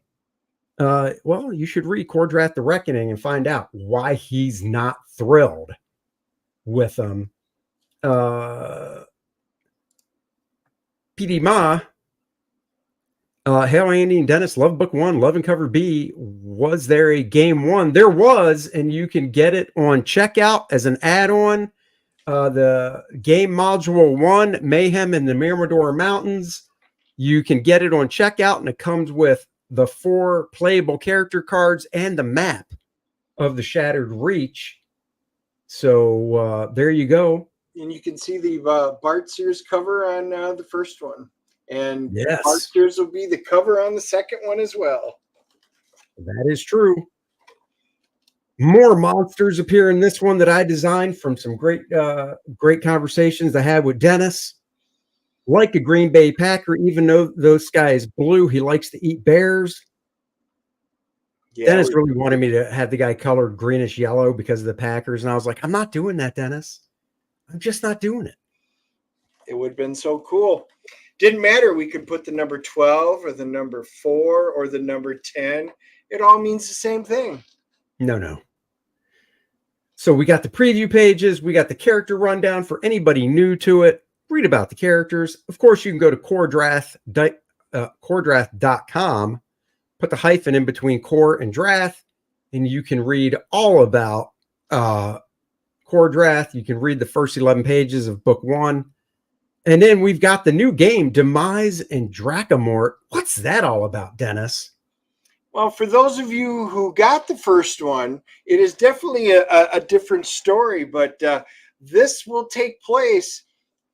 A: well, you should read Kor-Drath the Reckoning and find out why he's not thrilled with them. PD Ma, Hail Andy and Dennis, love book 1, love and cover B. Was there a game 1? There was, and you can get it on checkout as an add-on. The game module 1, Mayhem in the Mirador Mountains. You can get it on checkout, and it comes with the 4 playable character cards and the map of the Shattered Reach. So there you go.
B: And you can see the Bart Sears cover on the first one. And
A: Yes.
B: Bart Sears will be the cover on the second one as well.
A: That is true. More monsters appear in this one that I designed from some great conversations I had with Dennis. Like a Green Bay Packer, even though this guy is blue, he likes to eat bears. Yeah, Dennis really wanted me to have the guy colored greenish yellow because of the Packers. And I was like, I'm not doing that, Dennis. I'm just not doing it.
B: It would have been so cool. Didn't matter. We could put the number 12 or the number 4 or the number 10. It all means the same thing.
A: No. So we got the preview pages. We got the character rundown for anybody new to it. Read about the characters. Of course, you can go to Kor-Drath.com, put the hyphen in between Kor and Drath, and you can read all about Kor-Drath. You can read the first 11 pages of book 1. And then we've got the new game, Demise and Dracomort. What's that all about, Dennis?
B: Well, for those of you who got the first one, it is definitely a different story, but this will take place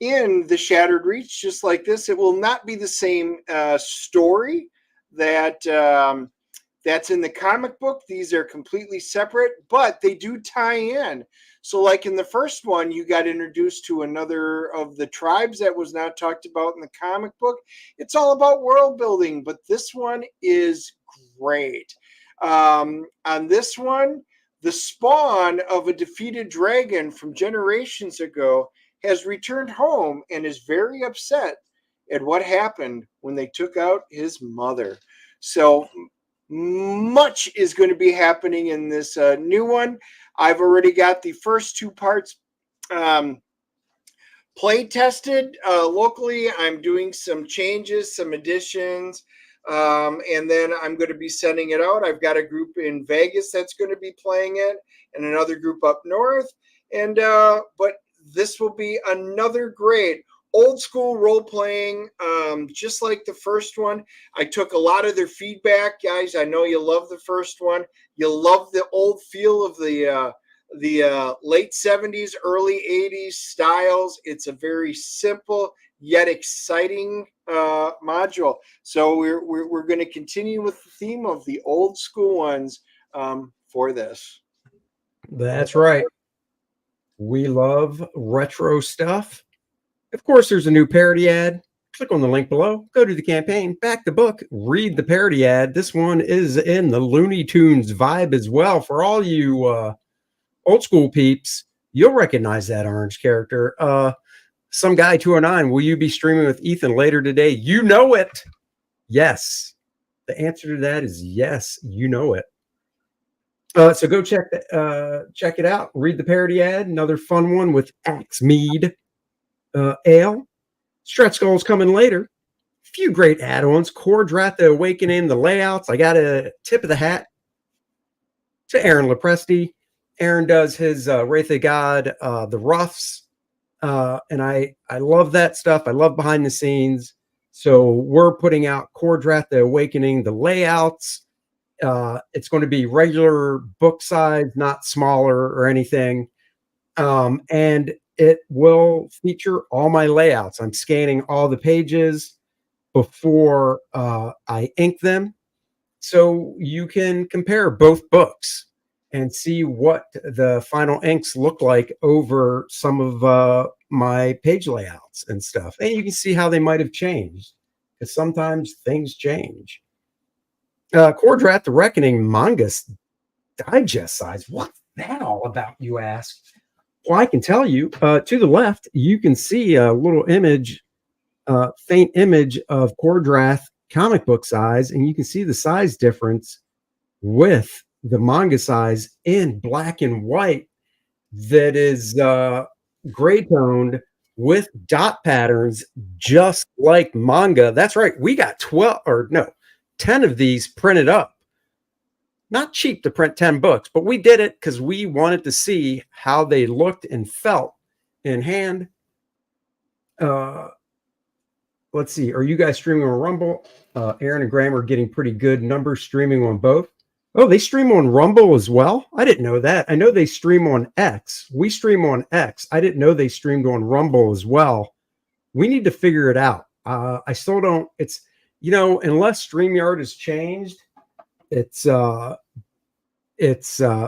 B: in the Shattered Reach, just like this. It will not be the same story that that's in the comic book. These are completely separate, but they do tie in. So like in the first one, you got introduced to another of the tribes that was not talked about in the comic book. It's all about world building, but this one is great. On this one, the spawn of a defeated dragon from generations ago has returned home and is very upset at what happened when they took out his mother. So much is going to be happening in this new one. I've already got the first 2 parts play tested locally. I'm doing some changes, some additions, and then I'm going to be sending it out. I've got a group in Vegas that's going to be playing it, and another group up north. And but this will be another great old school role playing, just like the first one. I took a lot of their feedback, guys. I know you love the first one. You love the old feel of the late 70s, early 80s styles. It's a very simple yet exciting module. So we're going to continue with the theme of the old school ones for this.
A: That's right. We love retro stuff. Of course, there's a new parody ad. Click on the link below, go to the campaign, back the book, read the parody ad. This one is in the Looney Tunes vibe as well. For all you old school peeps, you'll recognize that orange character. Some guy 209, will you be streaming with Ethan later today? You know it. Yes. The answer to that is yes, you know it. So go check it out. Read the parody ad. Another fun one with Axe Mead Ale. Stretch goals coming later. Few great add-ons. Kor-Drath, the Awakening, the layouts. I got a tip of the hat to Aaron Lepresti. Aaron does his Wraith of God, the roughs. And I love that stuff. I love behind the scenes. So we're putting out Kor-Drath, the Awakening, the layouts. It's going to be regular book size, not smaller or anything. And it will feature all my layouts. I'm scanning all the pages before I ink them. So you can compare both books and see what the final inks look like over some of my page layouts and stuff. And you can see how they might have changed, because sometimes things change. Kor-Drath, the Reckoning manga digest size. What's that all about, you ask? Well, I can tell you. To the left, you can see a little image, faint image of Kor-Drath comic book size, and you can see the size difference with the manga size in black and white that is gray toned with dot patterns, just like manga. That's right. We got 10 of these printed up. Not cheap to print 10 books, but we did it because we wanted to see how they looked and felt in hand. Let's see. Are you guys streaming on Rumble? Aaron and Graham are getting pretty good numbers streaming on both. Oh, they stream on Rumble as well? I didn't know that. I know they stream on X. We stream on X. I didn't know they streamed on Rumble as well. We need to figure it out. I still don't. It's, unless StreamYard has changed, it's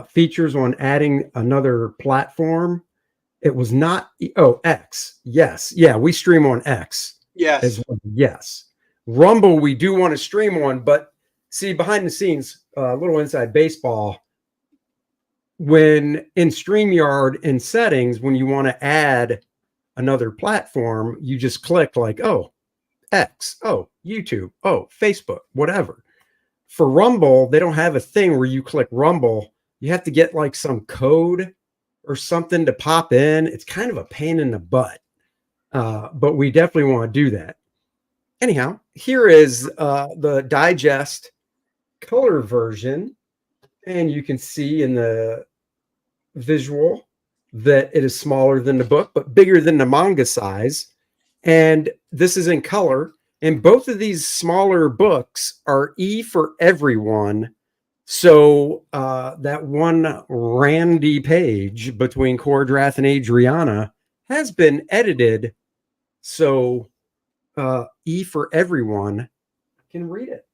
A: features on adding another platform. It was not. Oh, X. Yes. Yeah, we stream on X.
B: Yes.
A: Yes. Rumble, we do want to stream on, but see, behind the scenes, a little inside baseball. When in StreamYard in settings, when you want to add another platform, you just click like, oh, X, oh, YouTube, oh, Facebook, whatever. For Rumble, they don't have a thing where you click Rumble. You have to get like some code or something to pop in. It's kind of a pain in the butt, but we definitely want to do that. Anyhow, here is the digest color version, and you can see in the visual that it is smaller than the book, but bigger than the manga size. And this is in color. And both of these smaller books are E for everyone. So that one Randy page between Kor-Drath and Adriana has been edited. So E for everyone can read it.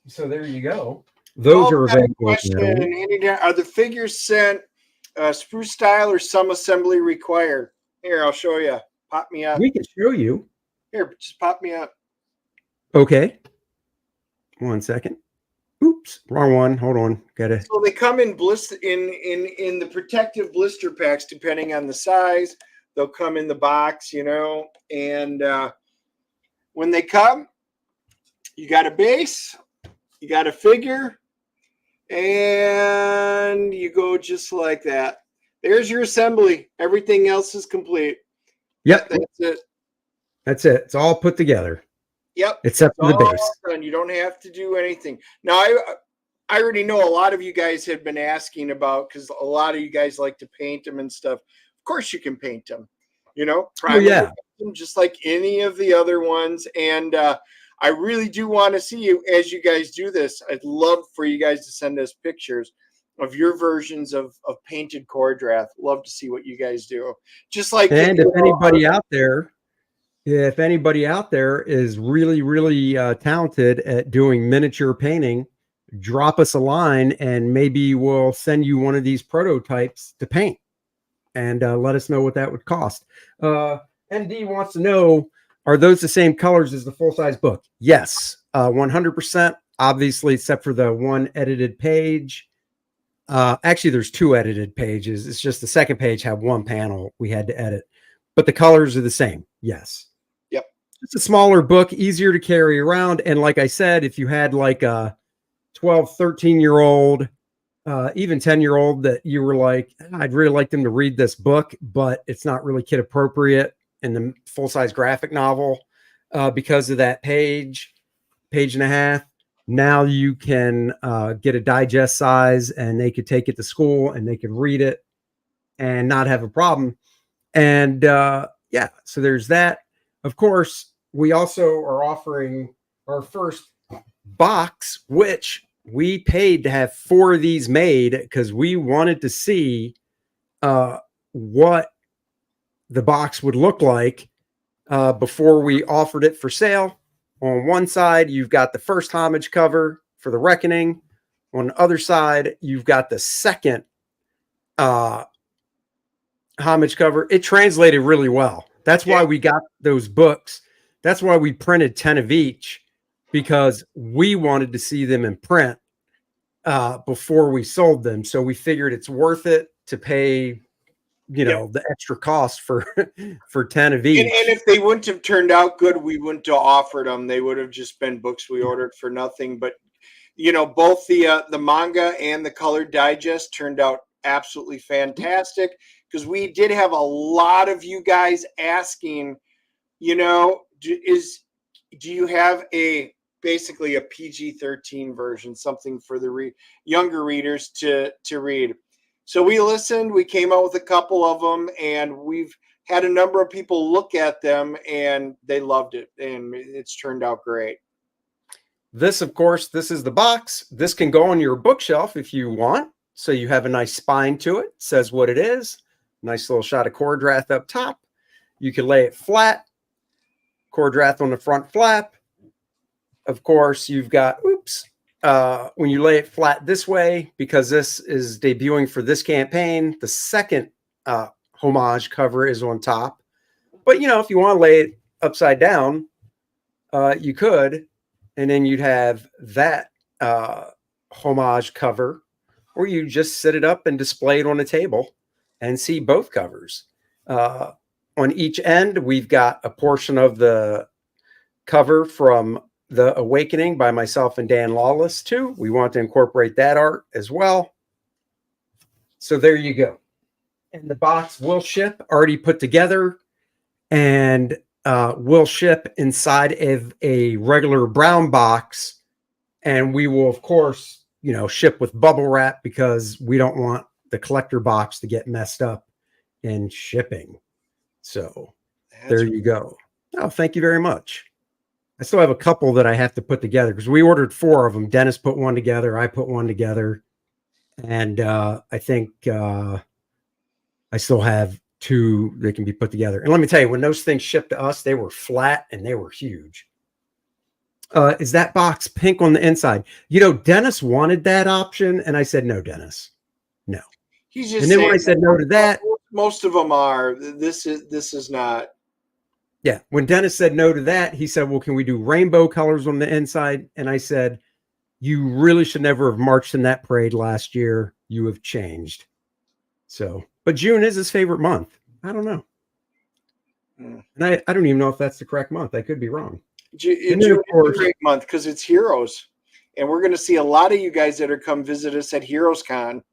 A: So there you go. Those are available.
B: Are the figures sent spruce style or some assembly required? Here, I'll show you. Pop me up.
A: We can show you.
B: Here, just pop me up.
A: Okay. 1 second. Oops, wrong one. Hold on. Gotta.
B: So they come in blister in the protective blister packs, depending on the size. They'll come in the box, and when they come, you got a base, you got a figure, and you go just like that. There's your assembly. Everything else is complete.
A: Yep.
B: That's it.
A: That's it. It's all put together.
B: Yep.
A: Except for the base.
B: Done. You don't have to do anything. Now, I already know a lot of you guys have been asking about, because a lot of you guys like to paint them and stuff. Of course you can paint them,
A: yeah.
B: Just like any of the other ones. And I really do want to see you as you guys do this. I'd love for you guys to send us pictures of your versions of painted Kor-Drath. Love to see what you guys do. Just like,
A: and if anybody out there is really, really talented at doing miniature painting, drop us a line and maybe we'll send you one of these prototypes to paint, and let us know what that would cost. ND wants to know, are those the same colors as the full-size book? Yes, 100%, obviously, except for the one edited page. Actually, there's two edited pages. It's just the second page had one panel we had to edit, but the colors are the same. Yes.
B: Yep.
A: It's a smaller book, easier to carry around. And like I said, if you had like a 12, 13-year-old, even 10-year-old that you were like, I'd really like them to read this book, but it's not really kid appropriate, in the full-size graphic novel because of that page and a half. Now you can get a digest size, and they could take it to school and they could read it and not have a problem. And yeah, so there's that. Of course, we also are offering our first box, which we paid to have 4 of these made because we wanted to see what the box would look like before we offered it for sale. On one side, you've got the first homage cover for the Reckoning. On the other side, you've got the second homage cover. It translated really well. That's why we got those books. That's why we printed 10 of each, because we wanted to see them in print before we sold them. So we figured it's worth it to pay, you know, the extra cost for 10 of each.
B: And if they wouldn't have turned out good, we wouldn't have offered them. They would have just been books we ordered for nothing. But you know, both the manga and the colored digest turned out absolutely fantastic, because we did have a lot of you guys asking, you know, do you have basically a PG-13 version, something for the younger readers to read? So we listened, we came out with a couple of them, and we've had a number of people look at them and they loved it, and it's turned out great.
A: This, of course, this is the box. This can go on your bookshelf if you want. So you have a nice spine to it. Says what it is. Nice little shot of Kor-Drath up top. You can lay it flat. Kor-Drath on the front flap. Of course, you've got, when you lay it flat this way, because this is debuting for this campaign, the second homage cover is on top. But, you know, if you want to lay it upside down, you could. And then you'd have that homage cover, or you just sit it up and display it on a table and see both covers. On each end, we've got a portion of the cover from The Awakening by myself and Dan Lawless, too. We want to incorporate that art as well. So there you go. And the box will ship, already put together, and will ship inside of a regular brown box. And we will, of course, you know, ship with bubble wrap, because we don't want the collector box to get messed up in shipping. So there you go. Oh, thank you very much. I still have a couple that I have to put together, because we ordered 4 of them. Dennis put one together. I put one together. And I think I still have 2 that can be put together. And let me tell you, when those things shipped to us, they were flat and they were huge. Is that box pink on the inside? You know, Dennis wanted that option, and I said, no, Dennis, no.
B: He's just
A: and then when I said no to that,
B: most of them are. This is not.
A: Yeah, when Dennis said no to that, he said, well, can we do rainbow colors on the inside? And I said, you really should never have marched in that parade last year. You have changed. So, but June is his favorite month. I don't know. And I don't even know if that's the correct month. I could be wrong.
B: June is a great month because it's Heroes. And we're going to see a lot of you guys that are come visit us at Heroes Con.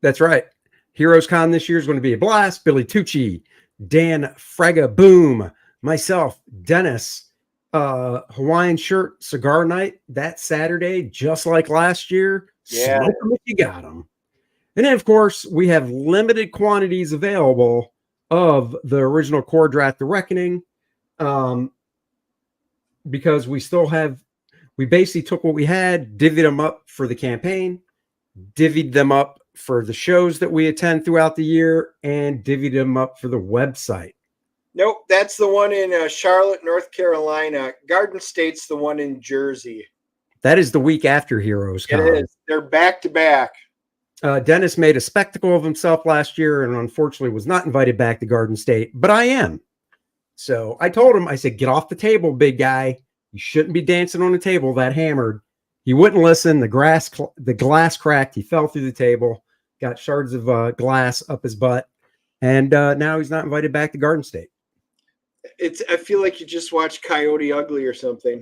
A: That's right. Heroes Con this year is going to be a blast. Billy Tucci, Dan Frega Boom, myself, Dennis, Hawaiian Shirt Cigar Night that Saturday, just like last year.
B: Yeah.
A: Smoke 'em if you got them. And then, of course, we have limited quantities available of the original Kor-Drath The Reckoning, because we still have, we basically took what we had, divvied them up for the campaign, divvied them up for the shows that we attend throughout the year, and divvied them up for the website.
B: Nope, that's the one in Charlotte, North Carolina. Garden State's the one in Jersey.
A: That is the week after Heroes Con.
B: It is. They're back to back.
A: Dennis made a spectacle of himself last year and unfortunately was not invited back to Garden State, but I am. So I told him, I said, get off the table, big guy. You shouldn't be dancing on the table that hammered. He wouldn't listen. The glass cracked. He fell through the table, got shards of glass up his butt, and now he's not invited back to Garden State.
B: I feel like you just watched Coyote Ugly or something.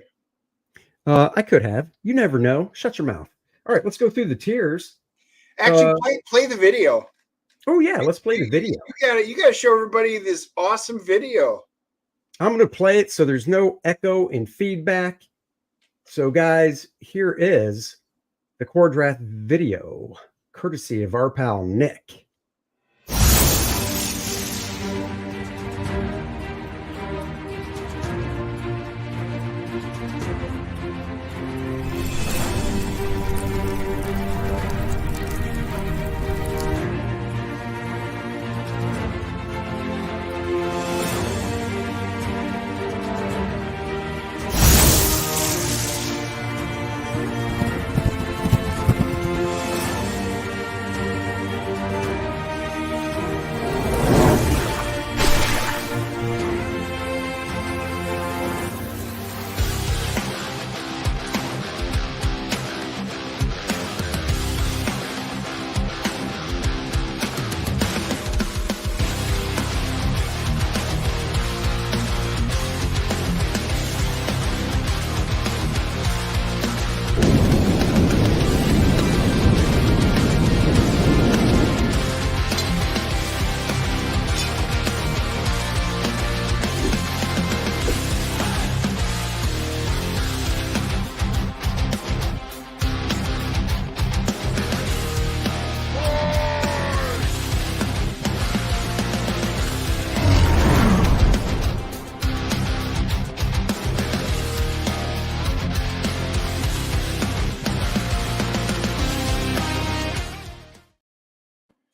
A: I could have. You never know. Shut your mouth. All right, let's go through the tiers.
B: Actually, play the video.
A: Oh yeah, let's play the video.
B: You gotta show everybody this awesome video.
A: I'm going to play it so there's no echo and feedback. So guys, here is the Kor-Drath video, courtesy of our pal Nick.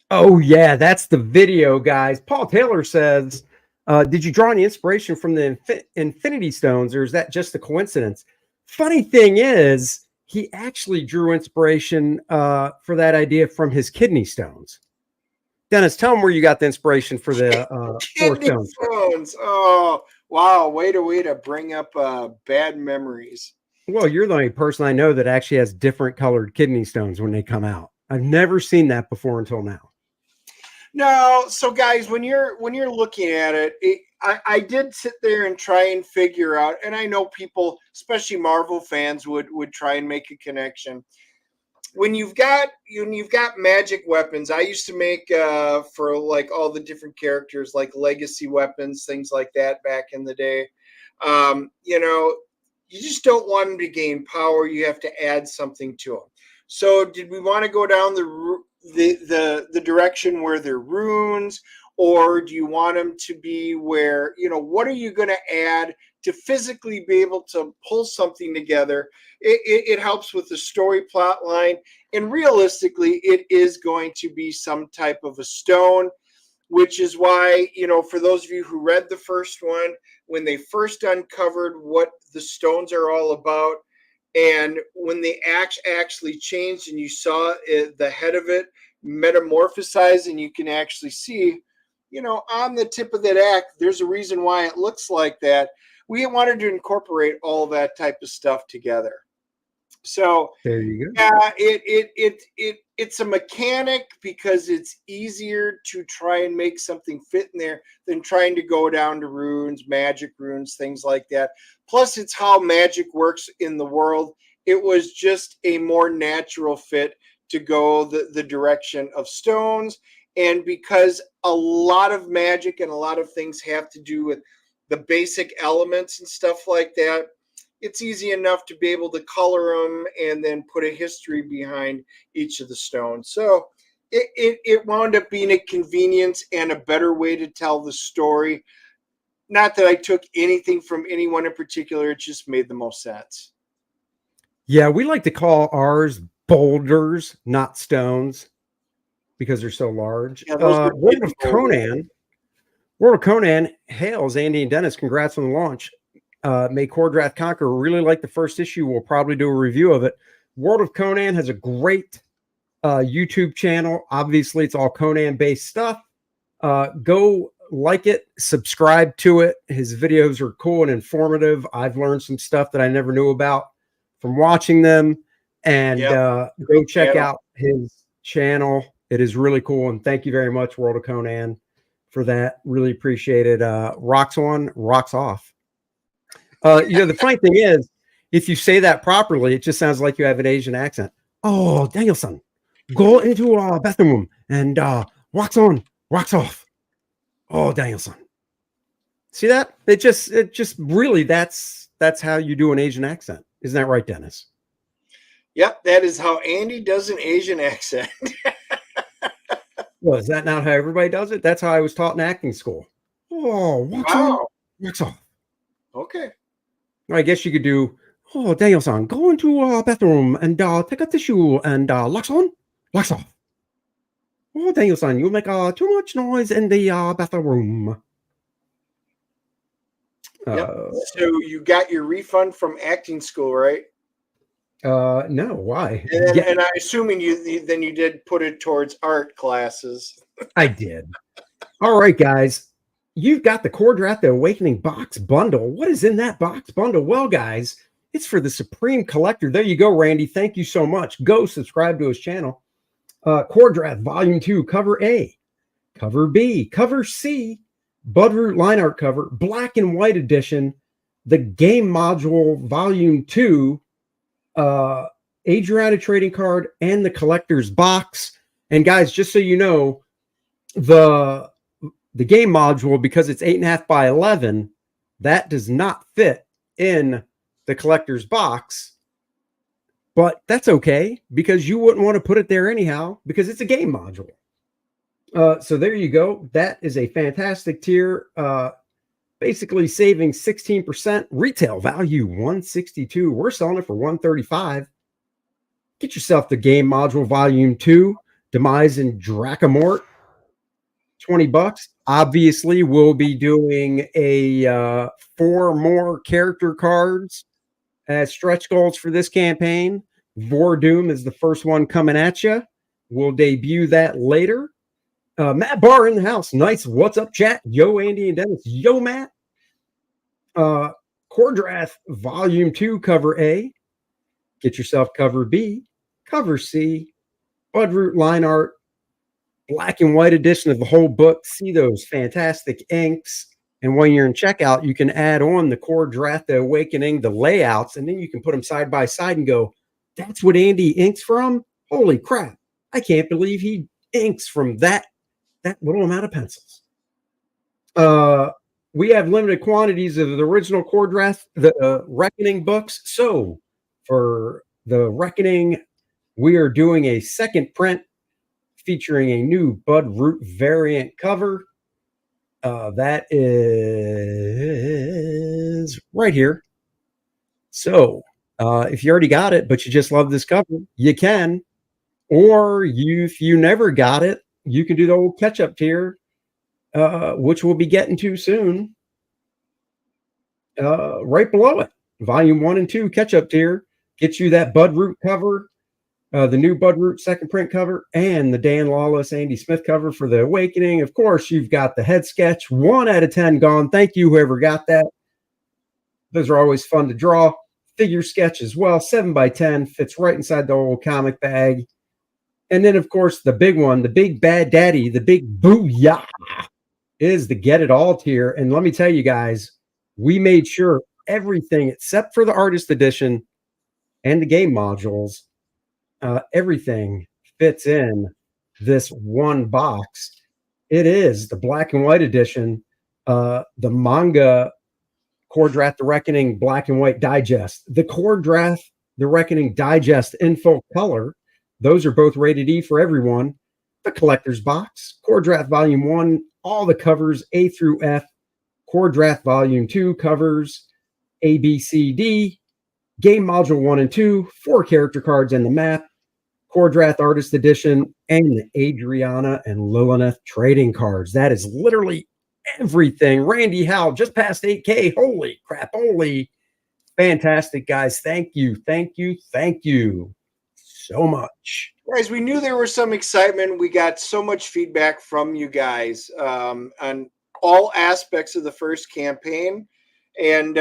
A: Oh yeah, that's the video, guys. Paul Taylor says, did you draw any inspiration from the Infinity Stones, or is that just a coincidence? Funny thing is, he actually drew inspiration for that idea from his kidney stones. Dennis, tell him where you got the inspiration for the
B: kidney stones. Oh, wow. Way to bring up bad memories.
A: Well, you're the only person I know that actually has different colored kidney stones when they come out. I've never seen that before until now.
B: No, so guys, when you're looking at it, I did sit there and try and figure out, and I know people, especially Marvel fans, would try and make a connection. When you've got magic weapons, I used to make for like all the different characters, like legacy weapons, things like that back in the day. You know, you just don't want them to gain power. You have to add something to them. So did we want to go down the direction where they're runes, or do you want them to be where, you know, what are you going to add to physically be able to pull something together? It helps with the story plot line, and realistically it is going to be some type of a stone, which is why, you know, for those of you who read the first one, when they first uncovered what the stones are all about, and when they actually changed and you saw the head of it metamorphosize, and you can actually see, you know, on the tip of that axe, there's a reason why it looks like that. We wanted to incorporate all that type of stuff together. So
A: there you go.
B: Yeah, it's a mechanic because it's easier to try and make something fit in there than trying to go down to runes, magic runes, things like that. Plus, it's how magic works in the world. It was just a more natural fit to go the direction of stones. And because a lot of magic and a lot of things have to do with the basic elements and stuff like that, it's easy enough to be able to color them and then put a history behind each of the stones. So it wound up being a convenience and a better way to tell the story. Not that I took anything from anyone in particular, it just made the most sense.
A: Yeah, we like to call ours boulders, not stones, because they're so large.
B: Yeah,
A: World of Conan hails Andy and Dennis. Congrats on the launch. May Kor-Drath Conquer. Really like the first issue. We'll probably do a review of it. World of Conan has a great YouTube channel. Obviously, it's all Conan-based stuff. Go like it, subscribe to it. His videos are cool and informative. I've learned some stuff that I never knew about from watching them. And go check out his channel. It is really cool. And thank you very much, World of Conan, for that. Really appreciate it. Rocks on, rocks off. You know, the funny thing is, if you say that properly, it just sounds like you have an Asian accent. Oh, Danielson, go into our bathroom and wax on, wax off. Oh, Danielson. See that? It just really that's how you do an Asian accent. Isn't that right, Dennis?
B: Yep, that is how Andy does an Asian accent.
A: Well, is that not how everybody does it? That's how I was taught in acting school. Oh, wax on,
B: Wow.
A: wax off.
B: Okay.
A: I guess you could do, oh, Daniel-san, go into a bathroom and take a tissue and wax on, wax off. Oh, Daniel-san, you make too much noise in the bathroom.
B: Yep. So you got your refund from acting school, right?
A: No, why?
B: And I'm assuming you did put it towards art classes.
A: I did. All right, guys. You've got the Kor-Drath The Awakening box bundle. What is in that box bundle? Well, guys, it's for the Supreme Collector. There you go, Randy. Thank you so much. Go subscribe to his channel. Kor-Drath Volume 2, Cover A, Cover B, Cover C, Budroot line art cover, black and white edition, the game module Volume 2, Adriana trading card, and the collector's box. And guys, just so you know, the game module, because it's 8.5 by 11, that does not fit in the collector's box. But that's okay, because you wouldn't want to put it there anyhow, because it's a game module. So there you go. That is a fantastic tier. Basically saving 16%. Retail value $162. We're selling it for $135. Get yourself the game module volume 2, Demise and Dracomort. $20. Obviously, we'll be doing a 4 more character cards as stretch goals for this campaign. Vordoom is the first one coming at you. We'll debut that later. Matt Barr in the house. Nice. What's up, chat? Yo, Andy and Dennis. Yo, Matt. Kor-Drath Volume 2, Cover A. Get yourself Cover B, Cover C, Budroot line art, black and white edition of the whole book. See those fantastic inks. And when you're in checkout, you can add on the Kor-Drath The Awakening, the layouts, and then you can put them side by side and go, that's what Andy inks from? Holy crap. I can't believe he inks from that little amount of pencils. We have limited quantities of the original Kor-Drath, the Reckoning books. So for the Reckoning, we are doing a second print featuring a new Budroot variant cover. That is right here. So if you already got it, but you just love this cover, you can. Or if you never got it, you can do the old catch-up tier, which we'll be getting to soon. Right below it, Volume 1 and 2 catch-up tier gets you that Budroot cover, the new Budroot second print cover, and the Dan Lawless, Andy Smith cover for The Awakening. Of course, you've got the head sketch, 1 out of 10 gone. Thank you, whoever got that. Those are always fun to draw. Figure sketch as well, 7 by 10, fits right inside the old comic bag. And then, of course, the big one, the big bad daddy, the big booyah, is the Get It All tier. And let me tell you guys, we made sure everything except for the artist edition and the game modules, everything fits in this one box. It is the black and white edition, the manga Kor-Drath The Reckoning black and white digest, the Kor-Drath The Reckoning digest in full color. Those are both rated E for everyone. The collector's box, Kor-Drath Volume 1, all the covers A through F. Kor-Drath Volume 2 covers A, B, C, D. Game Module 1 and 2, 4 character cards and the map. Kor-Drath Artist Edition, and the Adriana and Lilith trading cards. That is literally everything. Randy Howell just past 8K. Holy crap. Holy fantastic, guys. Thank you. Thank you. Thank you so much.
B: Guys, we knew there was some excitement. We got so much feedback from you guys on all aspects of the first campaign. And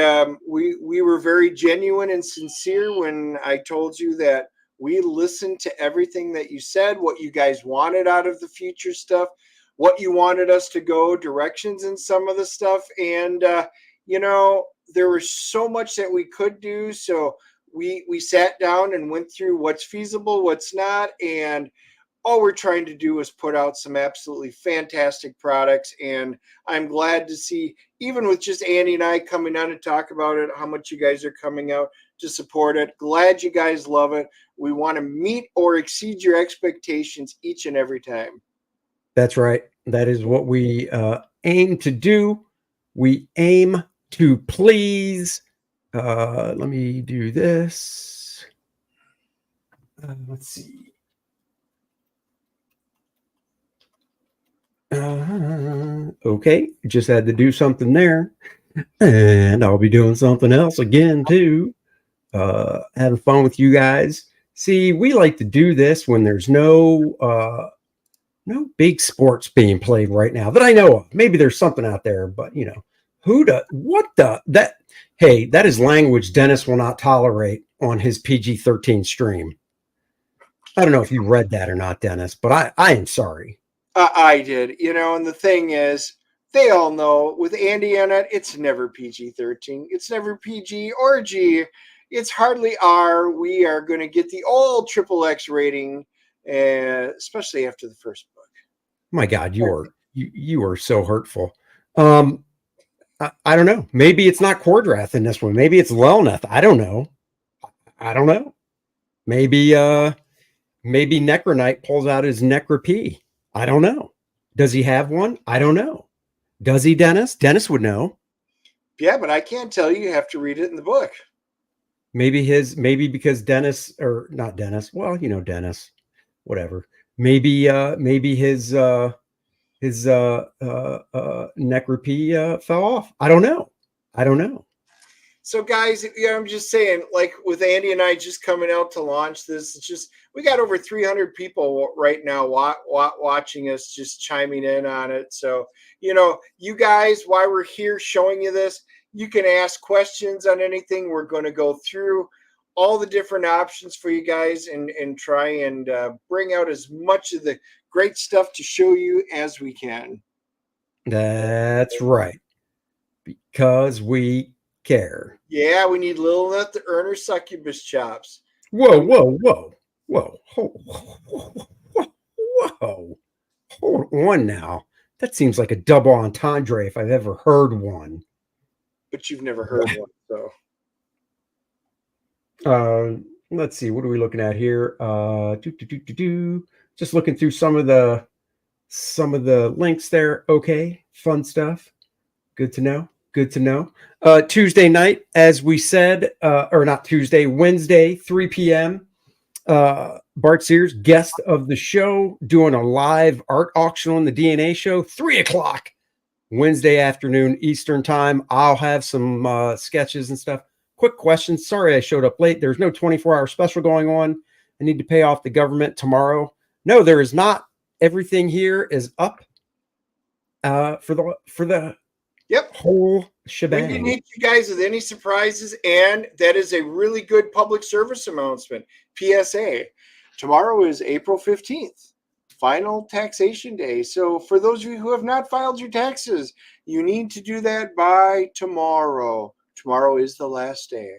B: we were very genuine and sincere when I told you that we listened to everything that you said, what you guys wanted out of the future stuff, what you wanted us to go directions in some of the stuff. And, you know, there was so much that we could do. So we sat down and went through what's feasible, what's not. And all we're trying to do is put out some absolutely fantastic products. And I'm glad to see, even with just Andy and I coming on to talk about it, how much you guys are coming out to support it. Glad you guys love it. We want to meet or exceed your expectations each and every time.
A: That's right. That is what we aim to do. We aim to please. Let me do this. Let's see. Okay, just had to do something there. And I'll be doing something else again, too. Having fun with you guys. See, we like to do this when there's no big sports being played right now that I know of. Maybe there's something out there, but hey, that is language Dennis will not tolerate on his PG-13 stream. I don't know if you read that or not, Dennis, but I am sorry.
B: I did, and the thing is, they all know with Andy on it, it's never PG-13. It's never PG or G. It's hardly R. We are going to get the old XXX rating, especially after the first book.
A: My God, you are so hurtful. I don't know. Maybe it's not Kor-Drath in this one. Maybe it's Lelneth. I don't know. Maybe Necronite pulls out his Necropy. I don't know. Does he have one? I don't know. Does he, Dennis? Dennis would know.
B: Yeah, but I can't tell you. You have to read it in the book.
A: Maybe because Dennis, or not Dennis. Well, Dennis, whatever. Maybe his Necropy fell off. I don't know.
B: So, guys, I'm just saying, like with Andy and I just coming out to launch this, it's just we got over 300 people right now watching us, just chiming in on it. So, you guys, while we're here showing you this, you can ask questions on anything. We're going to go through all the different options for you guys and try and bring out as much of the great stuff to show you as we can.
A: That's right. Because we care.
B: Yeah, we need Lilith to earn her succubus chops.
A: Whoa. Hold on now. That seems like a double entendre if I've ever heard one.
B: But you've never heard one, so.
A: Let's see. What are we looking at here? Just looking through some of the links there. Okay, fun stuff. Good to know. Tuesday night, as we said, or not Tuesday, Wednesday, 3 p.m. Bart Sears, guest of the show, doing a live art auction on the DNA show, 3 o'clock Wednesday afternoon Eastern time. I'll have some sketches and stuff. Quick question. Sorry I showed up late. There's no 24-hour special going on. I need to pay off the government tomorrow. No, there is not. Everything here is up for the whole shebang.
B: We didn't hit you guys with any surprises, and that is a really good public service announcement. PSA. Tomorrow is April 15th, final taxation day. So for those of you who have not filed your taxes, you need to do that by tomorrow. Tomorrow is the last day.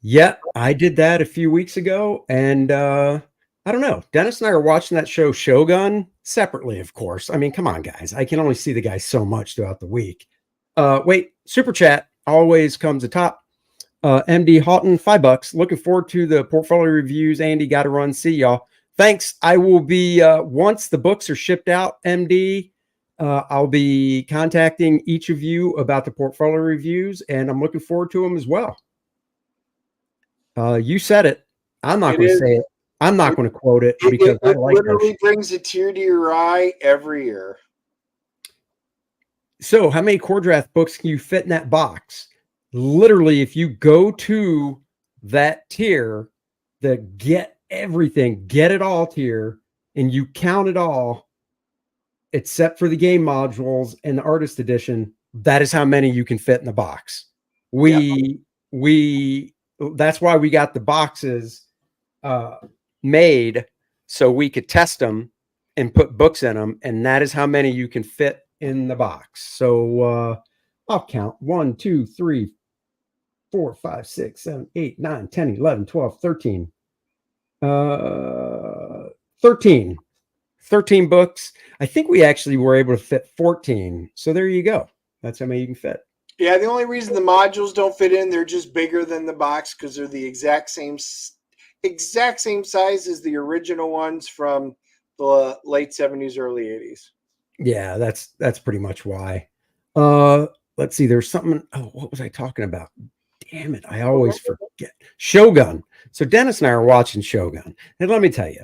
A: Yeah, I did that a few weeks ago, and I don't know. Dennis and I are watching that show Shogun separately, of course. I mean, come on, guys. I can only see the guy so much throughout the week. Wait, Super Chat always comes atop. MD Houghton, $5. Looking forward to the portfolio reviews. Andy, got to run. See y'all. Thanks. I will be, once the books are shipped out, MD, I'll be contacting each of you about the portfolio reviews, and I'm looking forward to them as well. You said it. I'm not going to say it. I'm not going to quote it because I like
B: literally brings a tear to your eye every year.
A: So how many Kor-Drath books can you fit in that box? Literally, if you go to that tier, the get everything, get it all tier, and you count it all, except for the game modules and the artist edition, that is how many you can fit in the box. That's why we got the boxes made so we could test them and put books in them, and that is how many you can fit in the box. So I'll count 1, 2, 3, 4, 5, 6, 7, 8, 9, 10, 11, 12, 13, 13. 13 books. I think we actually were able to fit 14. So there you go. That's how many you can fit.
B: Yeah, the only reason the modules don't fit in, they're just bigger than the box because they're the exact same size as the original ones from the late 70s, early 80s.
A: Yeah, that's pretty much why. Let's see. There's something. Oh, what was I talking about? Damn it! I always forget. Shogun. So Dennis and I are watching Shogun, and let me tell you,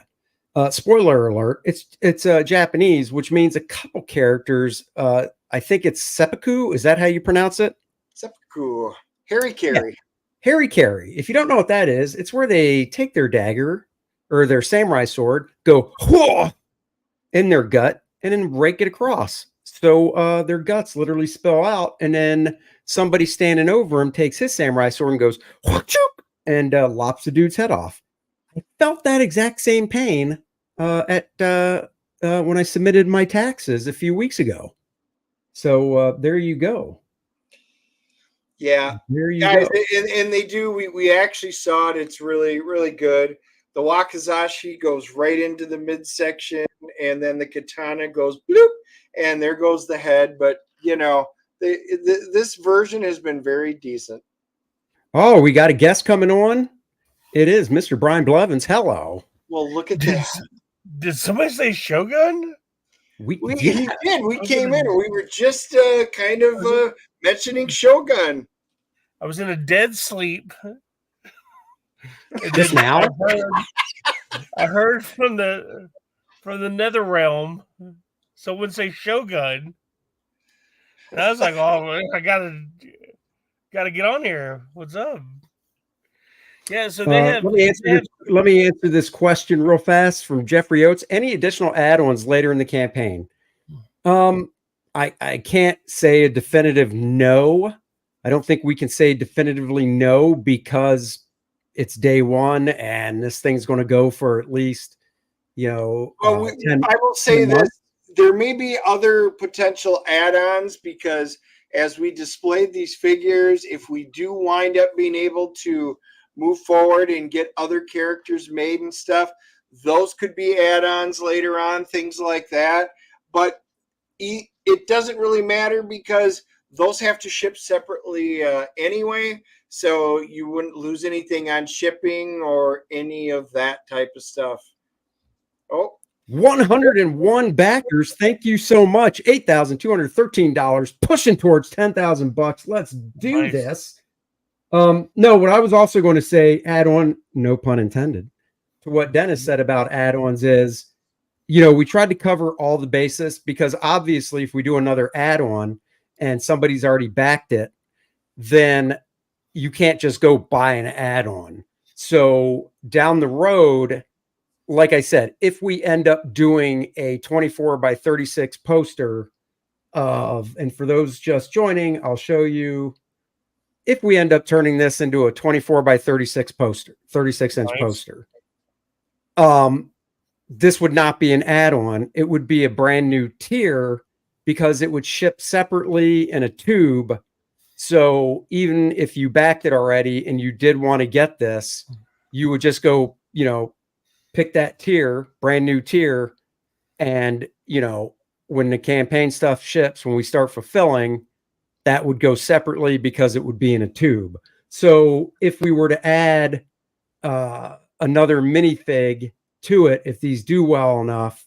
A: spoiler alert. It's Japanese, which means a couple characters. I think it's seppuku. Is that how you pronounce it?
B: Seppuku. Harry Carry.
A: Yeah. Harry Carry. If you don't know what that is, it's where they take their dagger or their samurai sword, go in their gut, and then rake it across. So their guts literally spill out, and then somebody standing over him takes his samurai sword and goes and lops the dude's head off. I felt that exact same pain at when I submitted my taxes a few weeks ago. So there you go.
B: Yeah,
A: there you
B: guys,
A: go.
B: and they do. We actually saw it. It's really, really good. The wakizashi goes right into the midsection, and then the katana goes bloop, and there goes the head. But you know, this version has been very decent.
A: Oh, we got a guest coming on. It is Mr. Brian Blevins. Hello.
B: Well, look at that.
C: Did somebody say Shogun?
B: We did. We came in. We were just kind of mentioning Shogun.
C: I was in a dead sleep.
A: Just now?
C: I heard from the nether realm someone say Shogun. And I was like, oh, I gotta get on here. What's up? Yeah, so they have.
A: Let me answer this question real fast from Jeffrey Oates. Any additional add-ons later in the campaign? I can't say a definitive no. I don't think we can say definitively no because it's day one and this thing's going to go for at least, I
B: will say this. There may be other potential add-ons because as we displayed these figures, if we do wind up being able to move forward and get other characters made and stuff, those could be add-ons later on, things like that. But it doesn't really matter because those have to ship separately anyway, so you wouldn't lose anything on shipping or any of that type of stuff. Oh,
A: 101 backers. Thank you so much. $8,213, pushing towards $10,000. Let's do this. No, what I was also going to say, add on, no pun intended, to what Dennis said about add-ons is, we tried to cover all the bases because obviously if we do another add-on and somebody's already backed it, then you can't just go buy an add-on. So down the road, like I said, if we end up doing a 24 by 36 poster and for those just joining, I'll show you, if we end up turning this into a 24 by 36 poster, 36 inch poster, this would not be an add-on. It would be a brand new tier because it would ship separately in a tube. So even if you backed it already and you did want to get this, you would just go, pick that tier, brand new tier. And, when the campaign stuff ships, when we start fulfilling, that would go separately because it would be in a tube. So if we were to add another minifig to it, if these do well enough,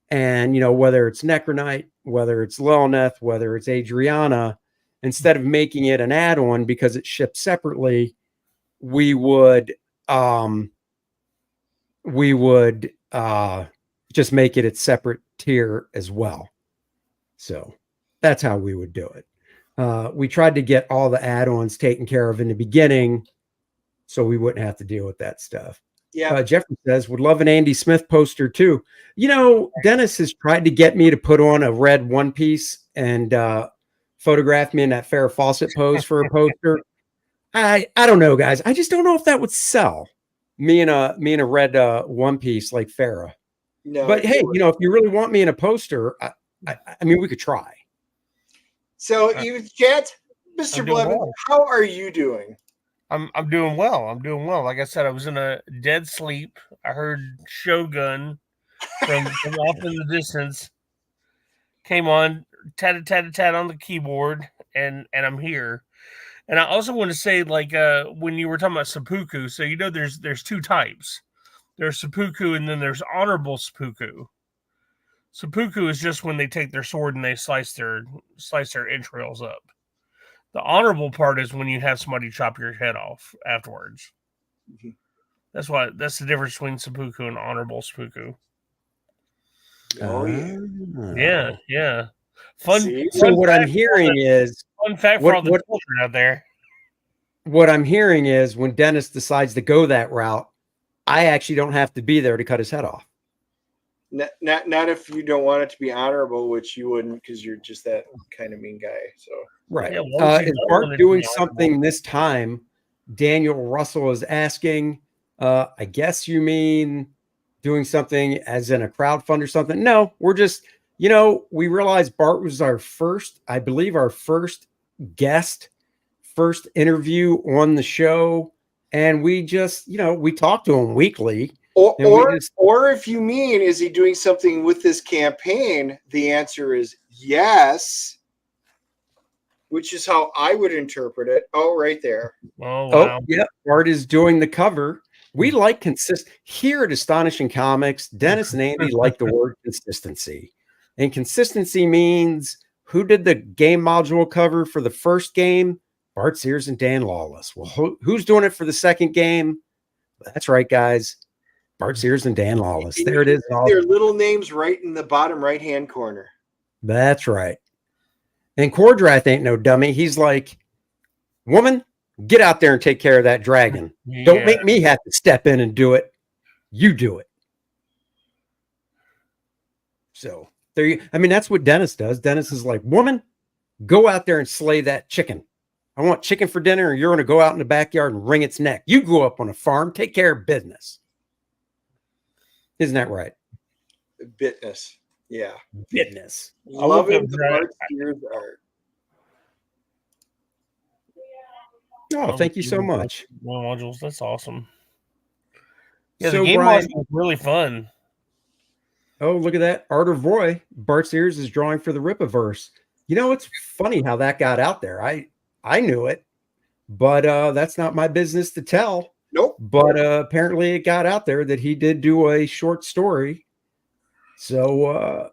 A: and whether it's Necronite, whether it's Lilneth, whether it's Adriana, instead of making it an add-on because it ships separately, we would just make it its separate tier as well. So that's how we would do it. We tried to get all the add-ons taken care of in the beginning so we wouldn't have to deal with that stuff.
B: Yeah.
A: Jeffrey says, would love an Andy Smith poster too. Dennis has tried to get me to put on a red one piece and photograph me in that Farrah Fawcett pose for a poster. I don't know, guys. I just don't know if that would sell. Me in a red one piece like Farrah.
B: No.
A: But hey, if you really want me in a poster, I mean, we could try.
B: So you chat, Mr. Blevins, how are you doing?
C: I'm doing well. I'm doing well. Like I said, I was in a dead sleep. I heard Shogun. from off in the distance. Came on, tat on the keyboard, and I'm here. And I also want to say, like, when you were talking about seppuku, so there's two types. There's seppuku, and then there's honorable seppuku. Seppuku is just when they take their sword and they slice their entrails up. The honorable part is when you have somebody chop your head off afterwards.
B: Mhm.
C: That's the difference between seppuku and honorable seppuku.
B: Oh yeah.
C: Yeah.
B: See?
A: So what I'm hearing is
C: Fun fact for all the children out there.
A: what I'm hearing is when Dennis decides to go that route, I actually don't have to be there to cut his head off.
B: Not if you don't want it to be honorable, which you wouldn't, because you're just that kind of mean guy. So
A: Right.
C: Yeah,
A: Is Bart doing something this time? Daniel Russell is asking. I guess you mean doing something as in a crowdfund or something? No, we're just, we realized Bart was our first guest, first interview on the show. And we just, we talk to him weekly.
B: Or if you mean, is he doing something with this campaign? The answer is yes, which is how I would interpret it. Oh, right there.
C: Oh, wow.
A: Yeah. Bart is doing the cover. We like here at Astonishing Comics. Dennis and Andy like the word consistency. And consistency means who did the game module cover for the first game? Bart Sears and Dan Lawless. Well, who's doing it for the second game? That's right, guys. Bart Sears and Dan Lawless. There it is.
B: Their little names right in the bottom right-hand corner.
A: That's right. And Kor-Drath ain't no dummy. He's like, woman, get out there and take care of that dragon.
C: Yeah.
A: Don't make me have to step in and do it. You do it. So that's what Dennis does. Dennis is like, woman, go out there and slay that chicken. I want chicken for dinner, and you're going to go out in the backyard and wring its neck. You grew up on a farm. Take care of business. Isn't that right?
B: Bitness. Yeah.
A: Bitness.
B: Loving the Bart Sears art.
A: Oh, thank you so much.
C: Modules, that's awesome. Yeah,
A: So
C: the game
A: Brian,
C: module was really fun.
A: Oh, look at that. Art of Roy. Bart Sears is drawing for the Ripverse. It's funny how that got out there. I knew it, but that's not my business to tell.
B: Nope.
A: But apparently it got out there that he did do a short story. So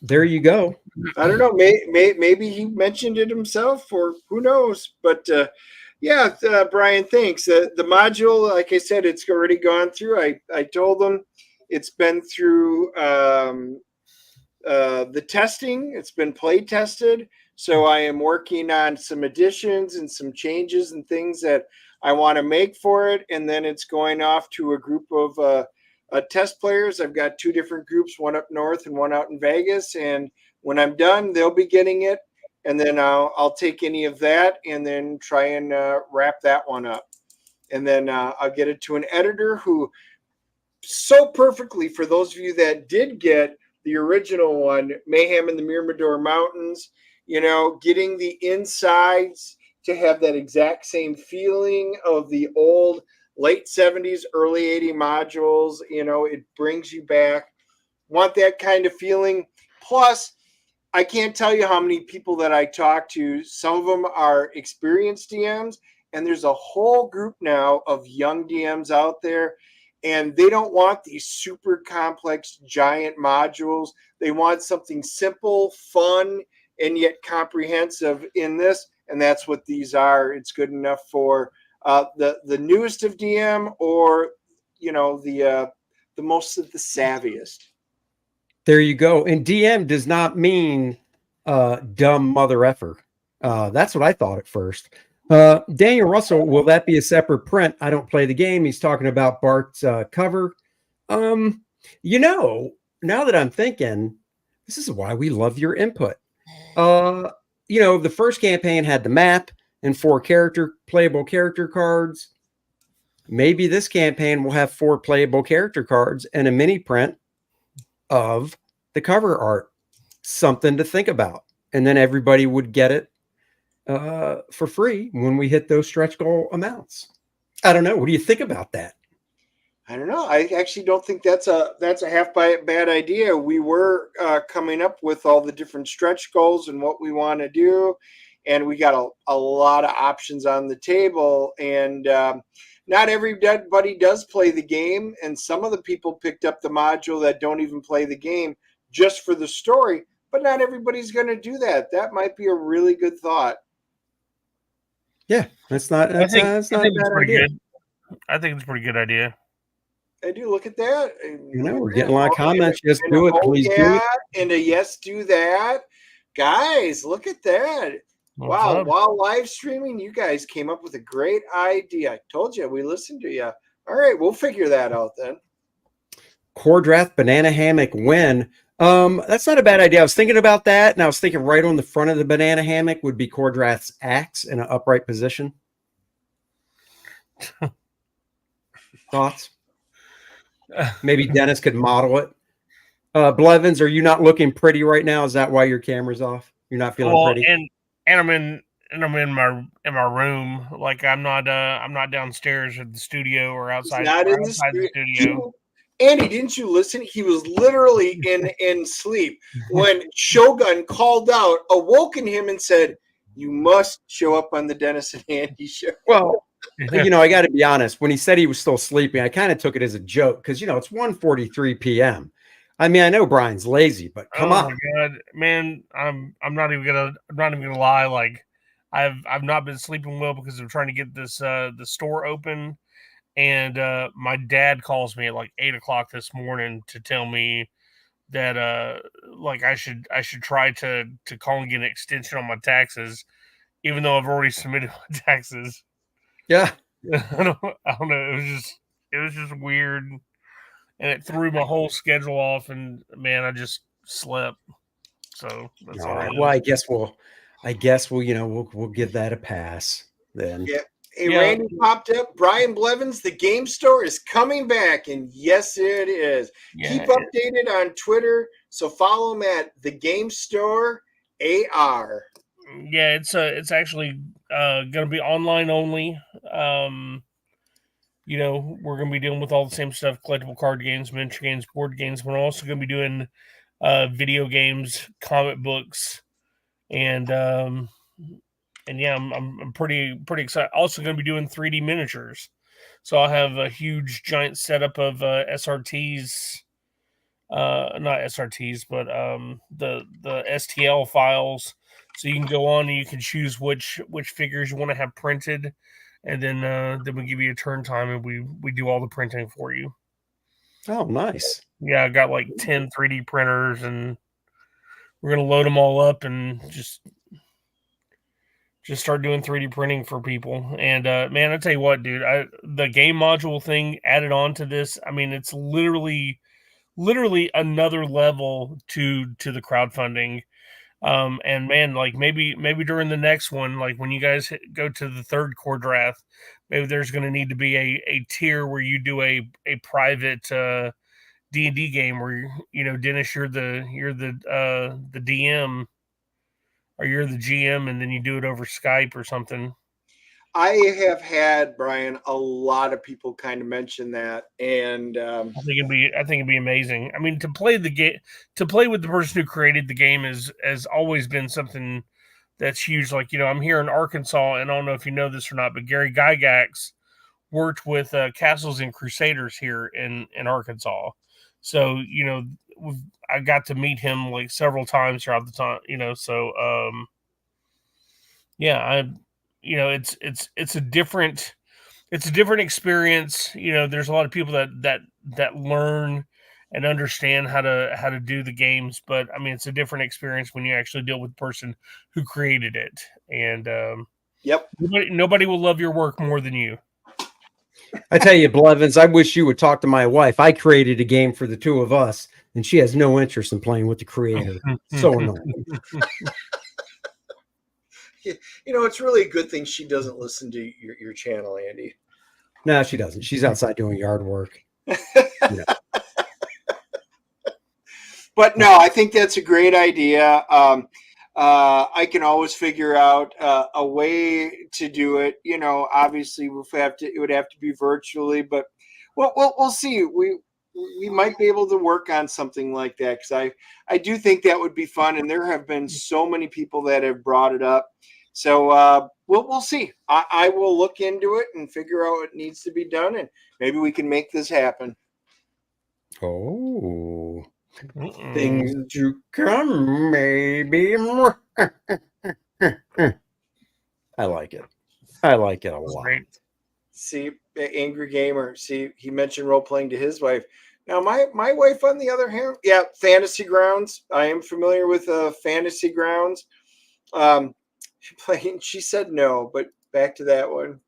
A: there you go.
B: I don't know. Maybe he mentioned it himself, or who knows. But Brian, thanks. The module, like I said, it's already gone through. I told them it's been through the testing. It's been play tested. So I am working on some additions and some changes and things that I want to make for it. And then it's going off to a group of test players. I've got two different groups, one up north and one out in Vegas. And when I'm done, they'll be getting it. And then I'll take any of that and then try and wrap that one up. And then I'll get it to an editor who so perfectly, for those of you that did get the original one, Mayhem in the Mirador Mountains, getting the insides to have that exact same feeling of the old late 70s, early 80s modules. It brings you back. Want that kind of feeling. Plus, I can't tell you how many people that I talk to. Some of them are experienced DMs, and there's a whole group now of young DMs out there, and they don't want these super complex giant modules. They want something simple, fun, and yet comprehensive in this, and that's what these are. It's good enough for the newest of DM, or the most of the savviest.
A: There you go. And DM does not mean dumb mother effer. That's what I thought at first. Daniel Russell, will that be a separate print? I don't play the game. He's talking about Bart's cover. Now that I'm thinking, this is why we love your input. The first campaign had the map and 4 playable character cards. Maybe this campaign will have 4 playable character cards and a mini print of the cover art. Something to think about. And then everybody would get it for free when we hit those stretch goal amounts. I don't know. What do you think about that?
B: I don't know. I actually don't think that's a half bad idea. We were coming up with all the different stretch goals and what we want to do, and we got a lot of options on the table. And not everybody does play the game, and some of the people picked up the module that don't even play the game just for the story. But not everybody's going to do that. That might be a really good thought.
A: Yeah, that's not a bad idea.
C: Good. I think it's a pretty good idea.
B: I do. Look at that.
A: We're getting a lot of comments. Yes, do it. Please do it.
B: And a yes, do that. Guys, look at that. Wow. While live streaming, you guys came up with a great idea. I told you, we listened to you. All right, we'll figure that out then.
A: Kor-Drath banana hammock win. That's not a bad idea. I was thinking about that, and I was thinking right on the front of the banana hammock would be Kor-Drath's axe in an upright position. Thoughts? Maybe Dennis could model it. Blevins, are you not looking pretty right now? Is that why your camera's off? You're not feeling pretty?
C: And I'm in my room. Like I'm not downstairs at the studio or outside.
B: He's not outside the studio. Andy, didn't you listen? He was literally in sleep when Shogun called out, awoken him, and said, "You must show up on the Dennis and Andy show."
A: Well, I got to be honest. When he said he was still sleeping, I kind of took it as a joke because it's 1:43 p.m. I mean, I know Brian's lazy, but come on.
C: Oh my God, man, I'm not even gonna lie. Like, I've not been sleeping well because I'm trying to get this the store open, and my dad calls me at like 8 o'clock this morning to tell me that like I should try to call and get an extension on my taxes, even though I've already submitted my taxes.
A: Yeah.
C: I don't know. It was just weird, and it threw my whole schedule off. And man, I just slept. So that's all right.
A: Well, I guess we'll we'll give that a pass then.
B: Yeah. Hey, yeah. Randy popped up. Brian Blevins, the game store is coming back, and yes, it is. Yeah, keep updated on Twitter. So follow him at the Game Store AR.
C: Yeah, it's actually going to be online only. We're going to be dealing with all the same stuff: collectible card games, miniature games, board games. We're also going to be doing video games, comic books, and yeah, I'm pretty excited. Also going to be doing 3D miniatures. So I'll have a huge giant setup of SRTs. Not SRTs, but the STL files. So you can go on and you can choose which figures you want to have printed, and then we give you a turn time and we do all the printing for you.
A: Oh, nice.
C: Yeah, I got like 10 3D printers, and we're gonna load them all up and just start doing 3D printing for people. And man, I tell you what, dude, the game module thing added on to this. I mean, it's literally another level to the crowdfunding. And man, like maybe during the next one, like when you guys go to the third Kor-Drath, maybe there's going to need to be a tier where you do a private D&D game where Dennis, you're the DM or you're the GM, and then you do it over Skype or something.
B: I have had, Brian, a lot of people kind of mention that, and
C: I think it'd be amazing. I mean, to play the game, to play with the person who created the game has always been something that's huge. Like, I'm here in Arkansas, and I don't know if you know this or not, but Gary Gygax worked with Castles and Crusaders here in Arkansas. So, I got to meet him like several times throughout the time, so yeah, it's a different experience. There's a lot of people that learn and understand how to do the games, but I mean, it's a different experience when you actually deal with the person who created it. And
B: yep,
C: nobody will love your work more than you.
A: I tell you, Blevins, I wish you would talk to my wife. I created a game for the two of us, and she has no interest in playing with the creator. So annoying.
B: It's really a good thing she doesn't listen to your channel, Andy.
A: No, she doesn't. She's outside doing yard work.
B: But no, I think that's a great idea. I can always figure out a way to do it. Obviously it would have to be virtually, but Well, we'll see. We might be able to work on something like that, because I do think that would be fun, and there have been so many people that have brought it up. So we'll see. I will look into it and figure out what needs to be done, and maybe we can make this happen.
A: Oh,
C: Mm-mm.
A: things to come, maybe. I like it. I like it a lot.
C: Great.
B: See, Angry Gamer. See, he mentioned role playing to his wife. Now, my wife, on the other hand, yeah, Fantasy Grounds. I am familiar with Fantasy Grounds. She said no, but back to that one.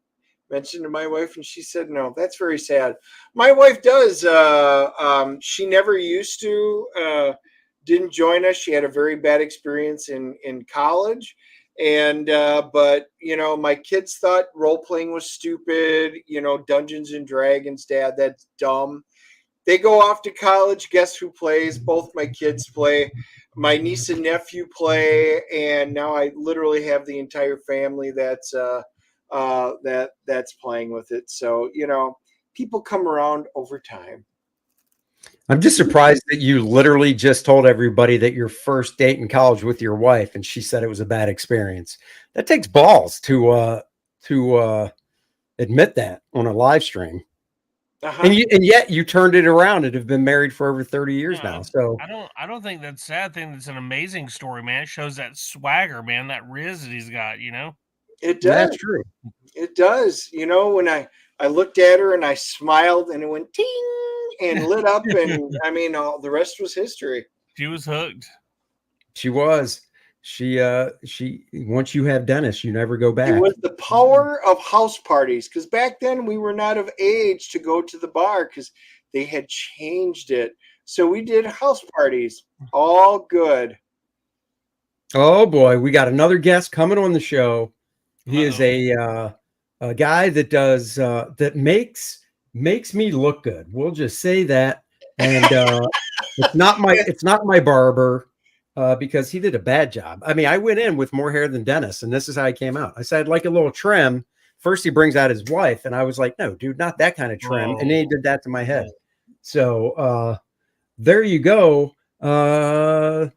B: Mentioned to my wife, and she said no. That's very sad. My wife does. She never used to. Didn't join us. She had a very bad experience in college. And but my kids thought role playing was stupid. Dungeons and Dragons, Dad, that's dumb. They go off to college. Guess who plays? Both my kids play. My niece and nephew play, and now I literally have the entire family that's playing with it. So people come around over time.
A: I'm just surprised that you literally just told everybody that your first date in college with your wife, and she said it was a bad experience. That takes balls to admit that on a live stream.
B: Uh-huh.
A: And yet you turned it around and have been married for over 30 years now. So
C: I don't think that's sad. I think it's an amazing story, man. It shows that swagger, man, that riz that he's got,
B: It does.
A: that's true.
B: It does. When I looked at her and I smiled, and it went ting and lit up, and I mean, the rest was history.
C: She was hooked.
A: She was. She once you have Dennis, you never go back.
B: It was the power of house parties, because back then we were not of age to go to the bar because they had changed it. So we did house parties. All good.
A: Oh boy, we got another guest coming on the show. He is a guy that does that makes me look good. We'll just say that. And it's not my barber. Because he did a bad job. I mean, I went in with more hair than Dennis, and this is how I came out. I said, I'd like a little trim. First, he brings out his wife, and I was like, no, dude, not that kind of trim. And then he did that to my head. So there you go. Dan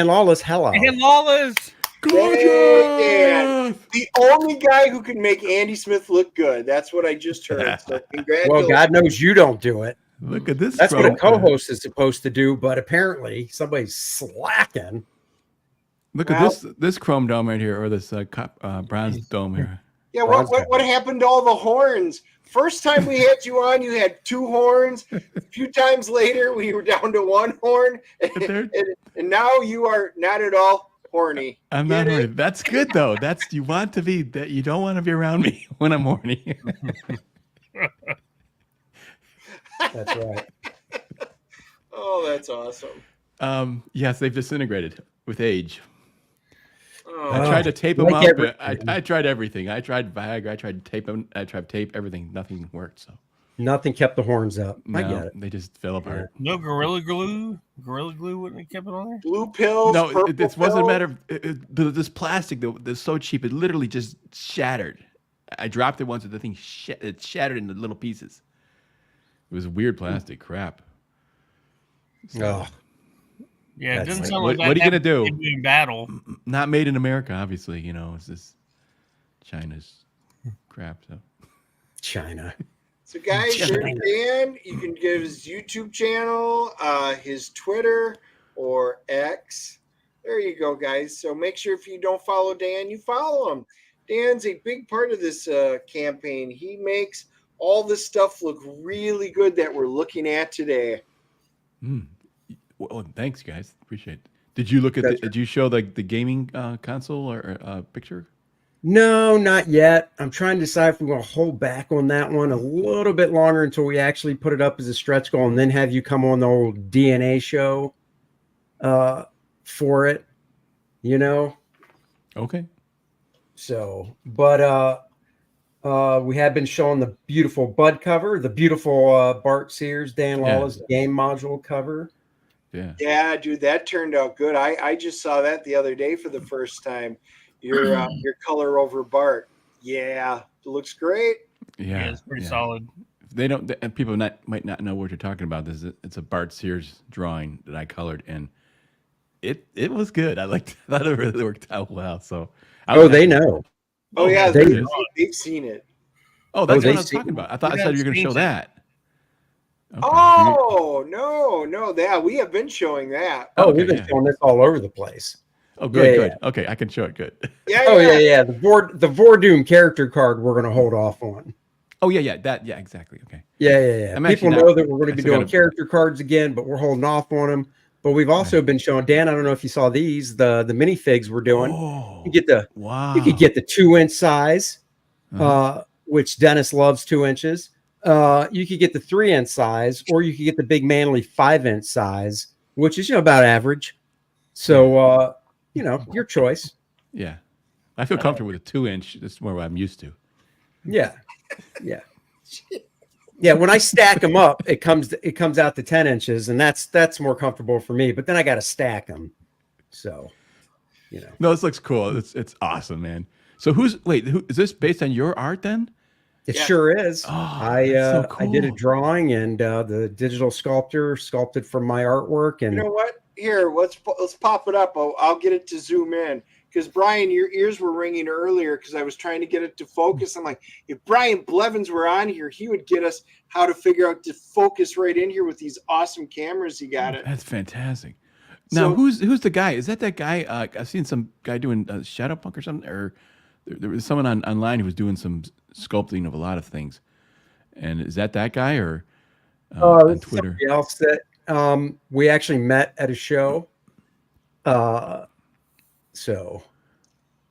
A: Lawless, hello.
C: Dan Lawless.
B: Gorgeous. The only guy who can make Andy Smith look good. That's what I just heard. So congratulations.
A: Well, God knows you don't do it.
D: Look at this.
A: That's what a co-host is supposed to do, but apparently somebody's slacking.
D: Look at this chrome dome right here, or this bronze dome here.
B: Yeah, what happened to all the horns? First time we had you on, you had 2 horns. A few times later, we were down to 1 horn, and now you are not at all horny.
D: I'm not horny. That's good though. You want to be that. You don't want to be around me when I'm horny.
A: That's right.
B: Oh, that's awesome.
D: Yes, they've disintegrated with age.
B: Oh.
D: I tried to tape them
A: like
D: up. I tried everything. I tried Viagra. I tried tape them. I tried tape everything. Nothing worked. So
A: nothing kept the horns up.
D: no,
A: I get it.
D: They just fell apart.
C: No Gorilla Glue. Gorilla Glue wouldn't have kept it on there.
B: Blue pills.
D: No, this wasn't a matter of this plastic. That's so cheap. It literally just shattered. I dropped it once, and the thing it shattered into little pieces. It was weird plastic crap.
A: Oh,
C: Yeah, it
A: That's
C: doesn't
A: like-
C: sound
D: what-
C: like
D: what are you gonna do?
C: In battle.
D: Not made in America, obviously. It's this China's crap. So
A: China.
B: So, guys, there's Dan. You can give his YouTube channel, his Twitter, or X. There you go, guys. So make sure if you don't follow Dan, you follow him. Dan's a big part of this campaign. He makes all this stuff look really good that we're looking at today.
D: Well, thanks, guys. Appreciate it. Did you look at did you show the gaming console or picture?
A: No, not yet. I'm trying to decide if we want to hold back on that one a little bit longer until we actually put it up as a stretch goal, and then have you come on the old DNA show for it.
D: Okay.
A: So, but we have been showing the beautiful Bud cover, the beautiful Bart Sears, Dan Lawless game module cover.
B: Yeah, dude, that turned out good. I just saw that the other day for the first time. Your color over Bart. Yeah, it looks great.
D: Yeah,
C: it's pretty solid.
D: they don't, and people might not know what you're talking about. It's a Bart Sears drawing that I colored, and it was good. I thought it really worked out well. So
A: they know.
B: Oh yeah,
A: they-
B: they've seen it.
D: Oh, that's
A: they
D: what I was
A: see-
D: talking about. I thought I
C: Yeah,
D: said you were going to
C: seen
D: show
C: it.
D: that. Okay.
B: Oh no, yeah, we have been showing that.
A: Oh,
D: Okay,
A: we've been
D: yeah.
A: showing this all over the place.
D: Oh, good,
A: Yeah,
D: good. Okay, I can show it. Good.
B: Yeah,
A: Oh yeah. The Vordoom character card we're going to hold off on.
D: Oh yeah, that exactly. Okay.
A: Yeah.
D: I'm
A: People
D: actually
A: know
D: not-
A: that we're going to
D: I
A: be
D: still
A: doing
D: gotta-
A: character cards again, but we're holding off on them. But we've also been showing, Dan, I don't know if you saw these, the minifigs we're doing.
D: Oh,
A: You get the
D: wow.
A: you could get the 2-inch size,
D: Uh-huh.
A: which Dennis loves 2 inches. You could get the 3-inch size, or you could get the big manly 5-inch size, which is about average. So your choice.
D: Yeah, I feel comfortable with a 2-inch. That's more what I'm used to.
A: Yeah. When I stack them up, it comes out to 10 inches, and that's more comfortable for me. But then I got to stack them. So,
D: No, this looks cool. It's awesome, man. So who is this based on your art then?
A: it
B: Yeah.
A: sure is.
D: Oh,
A: I
D: that's so
A: I did a
D: cool.
A: drawing, and the digital sculptor sculpted from my artwork, and
B: You know what? Here, let's pop it up. I'll get it to zoom in because Brian, your ears were ringing earlier because I was trying to get it to focus. I'm like, if Brian Blevins were on here, he would get us how to figure out to focus right in here with these awesome cameras he got it.
D: That's fantastic. Now,
B: So-
D: who's the guy? Is that guy? I've seen some guy doing Shadowpunk or something, or there was someone online who was doing some sculpting of a lot of things. And is that guy or on Twitter?
A: somebody else that we actually met at a show. So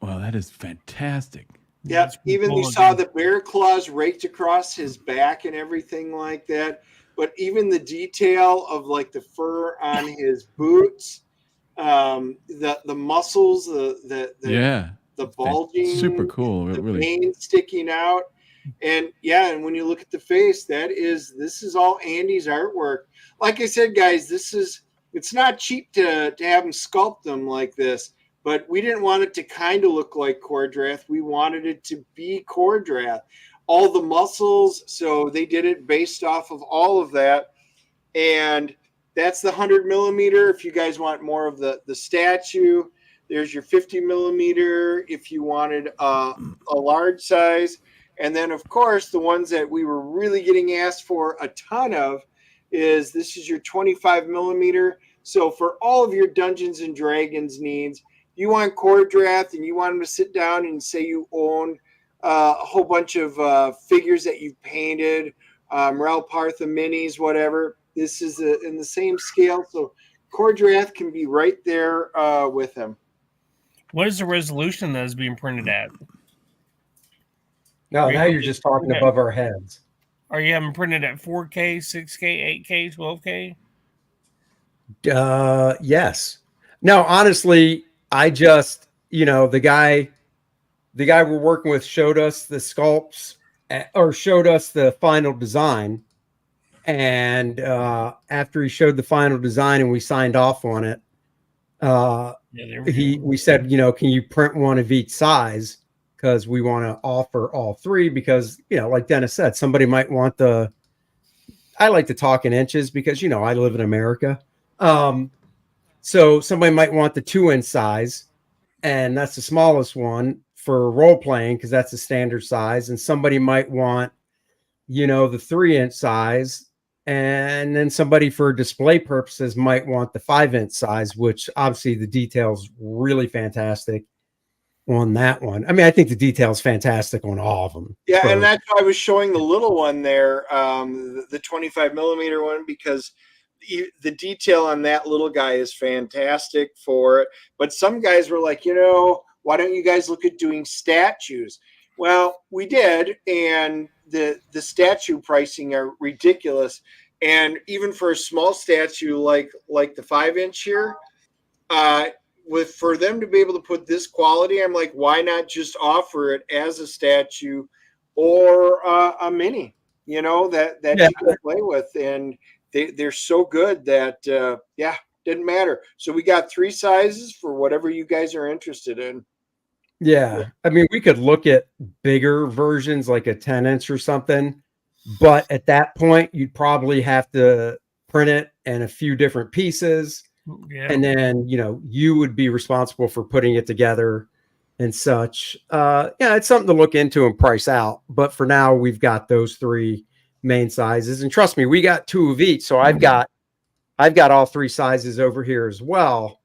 D: Wow, that is fantastic.
B: Yeah,
C: That's pretty
B: even
C: cool
B: you saw
C: looking.
B: the bear claws raked across his back and everything like that. But even the detail of like the fur on his boots, the muscles,
D: Yeah,
B: the bulging,
D: super cool.
B: the
D: Really.
B: veins sticking out, and and when you look at the face, this is all Andy's artwork. Like I said, guys, it's not cheap to have him sculpt them like this. But we didn't want it to kind of look like Kor-Drath. We wanted it to be Kor-Drath. All the muscles, so they did it based off of all of that. And that's the 100 millimeter. If you guys want more of the statue, there's your 50 millimeter if you wanted a large size. And then, of course, the ones that we were really getting asked for a ton of this is your 25 millimeter. So for all of your Dungeons and Dragons needs, you want Kor-Drath and you want them to sit down and say you own a whole bunch of figures that you've painted, Ralpartha minis, whatever. This is in the same scale. So Kor-Drath can be right there with him.
C: What is the resolution that is being printed at?
A: now you're just talking
C: Okay.
A: above our heads.
C: Are you having printed at 4K, 6K, 8K, 12K?
A: Yes. No, honestly, I just, the guy we're working with showed us the sculpts or showed us the final design. And after he showed the final design and we signed off on it,
C: Yeah, there we go.
A: we said, can you print one of each size? Because we want to offer all three because, like Dennis said, somebody might want I like to talk in inches because, I live in America. So somebody might want the 2-inch size, and that's the smallest one for role playing because that's the standard size. And somebody might want, the 3-inch size, and then somebody for display purposes might want the 5-inch size, which obviously the detail's really fantastic on that one. I mean, I think the detail's fantastic on all of them.
B: Yeah, and that's why I was showing the little one there, the 25 millimeter one, because the detail on that little guy is fantastic for it. But some guys were like, why don't you guys look at doing statues? Well, we did, and the statue pricing are ridiculous. And even for a small statue like the 5-inch here, for them to be able to put this quality, I'm like, why not just offer it as a statue or a mini? That you can play with, and they're so good that didn't matter. So we got 3 sizes for whatever you guys are interested in.
A: Yeah. I mean, we could look at bigger versions like a 10-inch or something, But at that point, you'd probably have to print it in a few different pieces.
C: Yeah.
A: And then, you would be responsible for putting it together and such. Yeah, it's something to look into and price out. But for now, we've got those 3 main sizes. And trust me, we got 2 of each. So I've got all 3 sizes over here as well.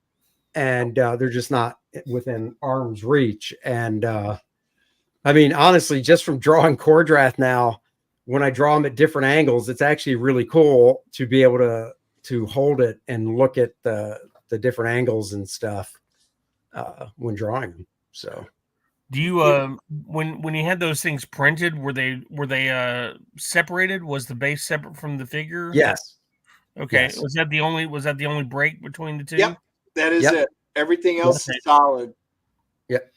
A: And they're just not within arm's reach. And I mean, honestly, just from drawing Kor-Drath now, when I draw them at different angles, it's actually really cool to be able to hold it and look at the different angles and stuff when drawing them. So,
C: do you when you had those things printed, were they separated? Was the base separate from the figure?
A: yes.
C: Okay.
A: Yes.
C: Was that the only break between the 2?
B: Yep, that is
A: Yep.
B: it. Everything else is solid.
A: Yep.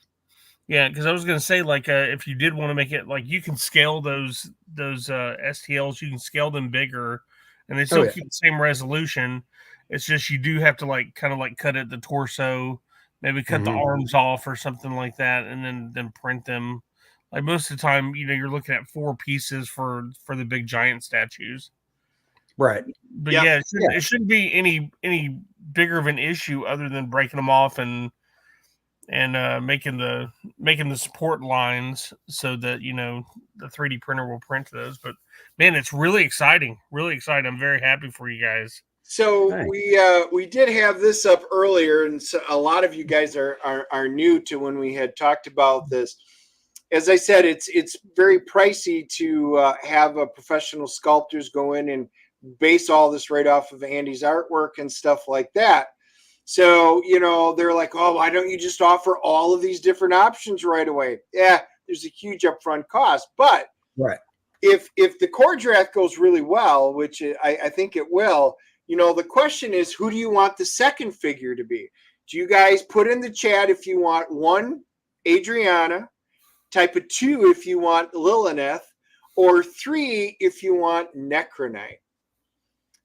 C: Yeah, because I was going to say, like, if you did want to make it, like, you can scale those STLs, you can scale them bigger, and they still keep the same resolution. It's just you do have to, like, kind of like cut at the torso, maybe cut the arms off or something like that, and then print them. Like, most of the time, you're looking at 4 pieces for the big giant statues.
A: Right.
C: But yeah, it shouldn't be any bigger of an issue other than breaking them off and making the support lines so that the 3D printer will print those. But man, it's really exciting. I'm very happy for you guys.
B: So we did have this up earlier, and so a lot of you guys are new to when we had talked about this. As I said, it's very pricey to have a professional sculptors go in and base all this right off of Andy's artwork and stuff like that. So, they're like, oh, why don't you just offer all of these different options right away? Yeah, there's a huge upfront cost. But if the Kor-Drath goes really well, which I think it will, the question is, who do you want the second figure to be? Do you guys put in the chat if you want 1, Adriana, type of 2 if you want Lilith, or 3 if you want Necronite?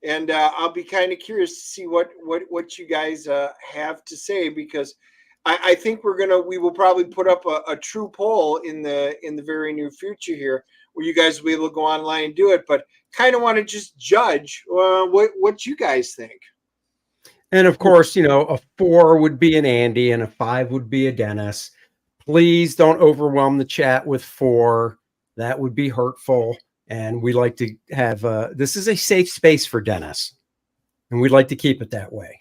B: And I'll be kind of curious to see what you guys have to say, because I think we will probably put up a true poll in the very near future here, where you guys will be able to go online and do it. But kind of want to just judge what you guys think.
A: And of course, a 4 would be an Andy and a 5 would be a Dennis. Please don't overwhelm the chat with 4. That would be hurtful. And we like to have this is a safe space for Dennis, and we'd like to keep it that way.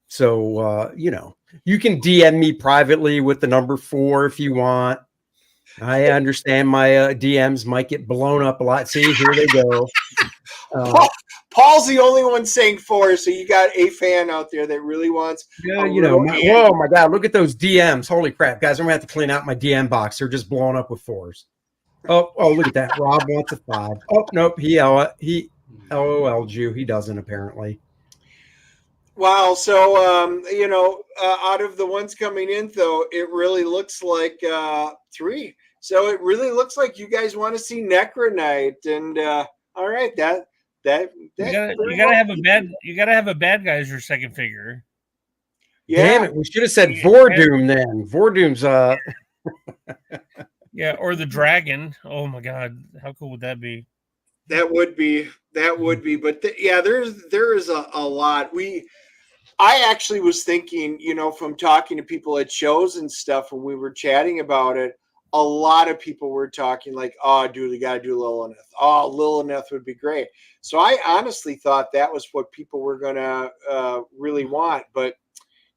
A: So, you can DM me privately with the number 4 if you want. I understand my DMs might get blown up a lot. See, here they go.
B: Paul's the only one saying 4, so you got a fan out there that really wants.
A: Yeah, whoa, my God, look at those DMs! Holy crap, guys! I'm gonna have to clean out my DM box. They're just blowing up with 4s. Oh, look at that! Rob wants a 5. Oh, nope, he LOL'd you. He doesn't apparently.
B: Wow. So, out of the ones coming in, though, it really looks like 3. So it really looks like you guys want to see Necronite, and all right,
C: you gotta have a bad guy as your second figure.
B: Yeah.
A: Damn it! We should have said Vordoom then. Vordoom's
C: Yeah, or the dragon. Oh my God, how cool would that be?
B: That would be. But there is a lot. I actually was thinking, from talking to people at shows and stuff when we were chatting about it, a lot of people were talking like, oh, dude, you got to do Lilith. Oh, Lilith would be great. So I honestly thought that was what people were going to really want. But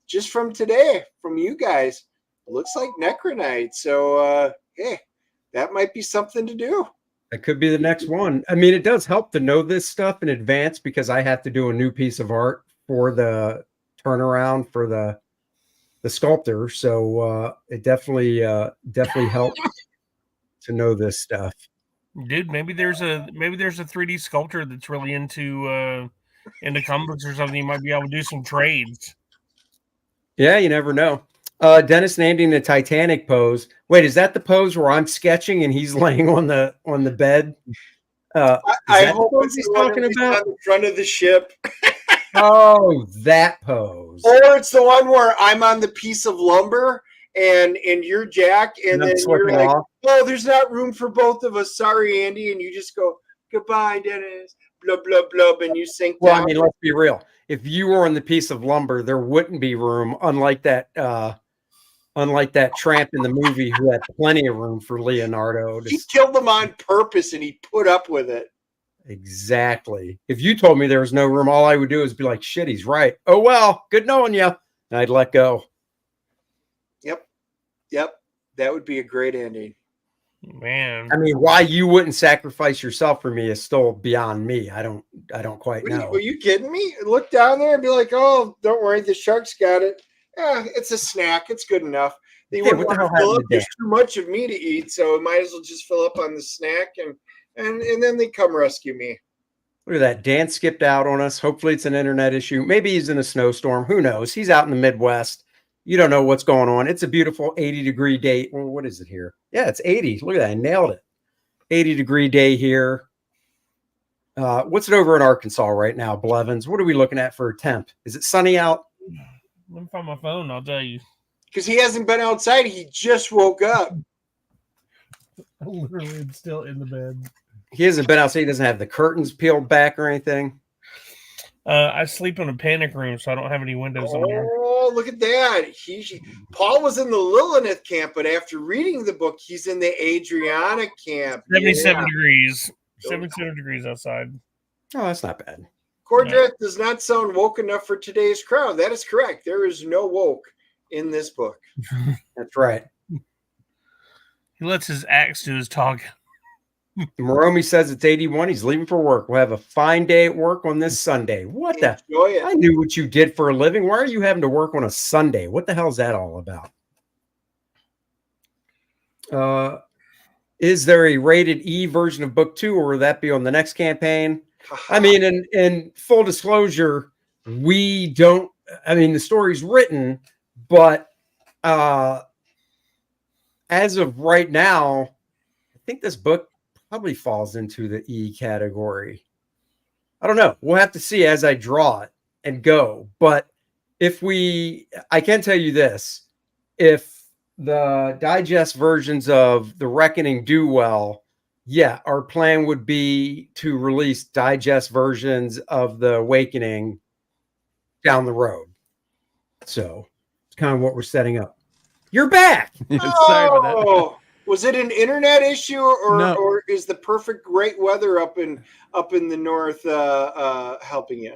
B: just from today, from you guys, it looks like Necronite. So, hey, that might be something to do.
A: That could be the next one. I mean, it does help to know this stuff in advance, because I have to do a new piece of art for the turnaround for the sculptor. So it definitely helps to know this stuff.
C: Dude, maybe there's a 3D sculptor that's really into comics or something. You might be able to do some trades.
A: Yeah, you never know. Dennis Andy in the Titanic pose. Wait, is that the pose where I'm sketching and he's laying on the bed?
B: I hope it's
A: he's talking about
B: on the front of the ship.
A: Oh, that pose.
B: Or it's the one where I'm on the piece of lumber and you're Jack, and then you're like, oh, there's not room for both of us. Sorry, Andy. And you just go, Goodbye, Dennis. Blub, blub, blub. And you sink
A: Well,
B: down.
A: I mean, let's be real. If you were on the piece of lumber, there wouldn't be room, unlike that tramp in the movie who had plenty of room for Leonardo.
B: He killed them on purpose and he put up with it.
A: Exactly. If you told me there was no room, all I would do is be like, shit, he's right. Oh, well, good knowing you. And I'd let go.
B: Yep. That would be a great ending.
C: Man.
A: I mean, why you wouldn't sacrifice yourself for me is still beyond me. I don't quite know.
B: Are you kidding me? Look down there and be like, oh, don't worry, the shark's got it. It's a snack. It's good enough. They wouldn't want to fill up. There's too much of me to eat, so might as well just fill up on the snack and then they come rescue me.
A: Look at that. Dan skipped out on us. Hopefully it's an internet issue. Maybe he's in a snowstorm. Who knows? He's out in the Midwest. You don't know what's going on. It's a beautiful 80-degree day. Well, what is it here? Yeah, it's 80. Look at that. I nailed it. 80-degree day here. What's it over in Arkansas right now, Blevins? What are we looking at for a temp? Is it sunny out?
C: Let me find my phone. I'll tell you.
B: Because he hasn't been outside. He just woke up.
C: I literally am still in the bed.
A: He hasn't been outside. He doesn't have the curtains peeled back or anything.
C: I sleep in a panic room, so I don't have any windows on here.
B: Oh, look at that. Paul was in the Lilith camp, but after reading the book, he's in the Adriana camp.
C: 77 degrees. 77 degrees outside.
A: Oh, that's not bad.
B: Kor-Drath does not sound woke enough for today's crowd. That is correct. There is no woke in this book.
A: That's right.
C: He lets his axe do his talking.
A: Moromi says it's 81. He's leaving for work. We'll have a fine day at work on this Sunday. What the?
B: Enjoy it.
A: I knew what you did for a living. Why are you having to work on a Sunday? What the hell is that all about? Is there a rated E version of book 2, or will that be on the next campaign? I mean, in full disclosure, we don't. I mean, the story's written, but as of right now, I think this book probably falls into the E category. I don't know. We'll have to see as I draw it and go. But I can tell you this, if the digest versions of The Reckoning do well, yeah, our plan would be to release digest versions of The Awakening down the road. So it's kind of what we're setting up. You're back.
D: Sorry about that.
B: Was it an internet issue,
D: No.
B: or is the perfect great weather up in the north helping you?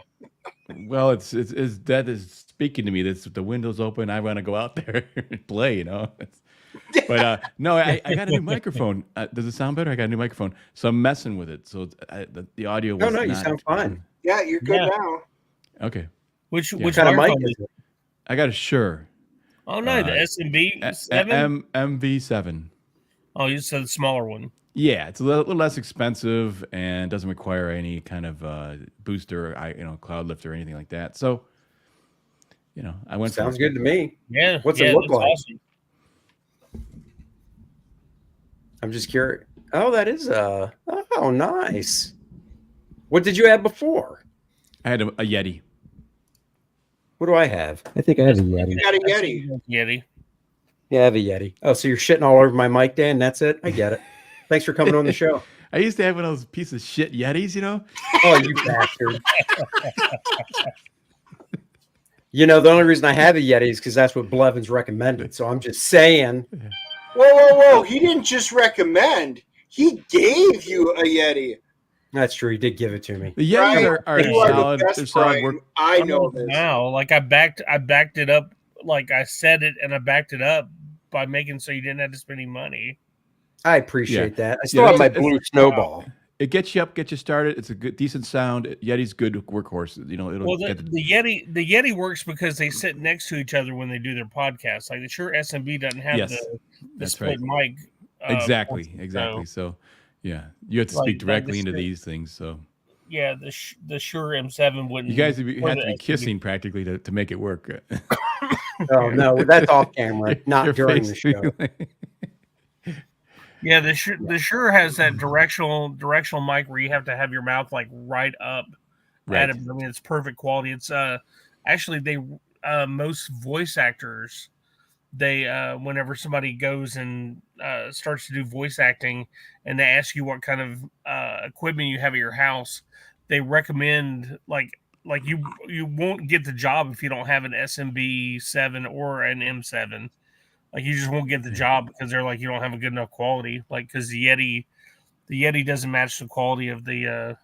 D: Well, it's that is speaking to me. That's the window's open. I want to go out there and play, you know. But no, I got a new microphone. Does it sound better? I got a new microphone, so I'm messing with it. So the audio.
A: No, you sound fine.
B: Yeah, you're good now.
D: Okay.
C: Which
A: kind of mic
C: is
A: is it?
D: I got a Shure.
C: Oh no, the SMB 7.
D: MV7.
C: Oh, you said the smaller one.
D: Yeah, it's a little less expensive and doesn't require any kind of booster, cloud lifter or anything like that. So, I went.
A: Sounds good to me.
C: Yeah.
A: What's it look like?
C: Awesome.
A: I'm just curious. Oh, that is nice. What did you have before?
D: I had a Yeti.
A: What do I have? I think I have a Yeti.
B: You got a Yeti.
C: Yeti.
A: Yeah, I have a Yeti. Oh, so you're shitting all over my mic, Dan? That's it? I get it. Thanks for coming on the show.
D: I used to have one of those piece of shit Yetis,
A: Oh, you bastard. The only reason I have a Yeti is because that's what Blevins recommended. So I'm just saying.
B: Whoa. He didn't just recommend. He gave you a Yeti.
A: That's true. He did give it to me.
D: The Yetis are
B: You are the
D: solid.
B: best,
D: They're solid
B: Brian.
D: work.
B: I know this.
C: Now, like I backed it up, like I said it, and I backed it up by making so you didn't have to spend any money.
A: I appreciate
D: Yeah.
A: that. I still have my blue snowball.
D: It gets you up, gets you started. It's a good, decent sound. Yeti's good workhorse. It'll
C: Well,
D: get
C: the Yeti works because they sit next to each other when they do their podcast. Like the Shure SMB doesn't have the
D: that's
C: split
D: right.
C: mic.
D: Exactly.
C: So,
D: So, yeah, you have to speak directly into these things. So,
C: yeah, the Shure M7 wouldn't.
D: you guys have
C: or
D: to
C: the
D: be
C: SMB.
D: kissing practically to make it work.
A: Oh, no, that's off camera, not
D: Your
A: during the
D: face
A: show.
C: Yeah, the Shure has that directional mic where you have to have your mouth like right up
D: Right.
C: at it. I mean, it's perfect quality. It's actually most voice actors they whenever somebody goes and starts to do voice acting, and they ask you what kind of equipment you have at your house, they recommend like you won't get the job if you don't have an SMB7 or an M7. Like you just won't get the job because they're like you don't have a good enough quality. Like because the Yeti doesn't match the quality of the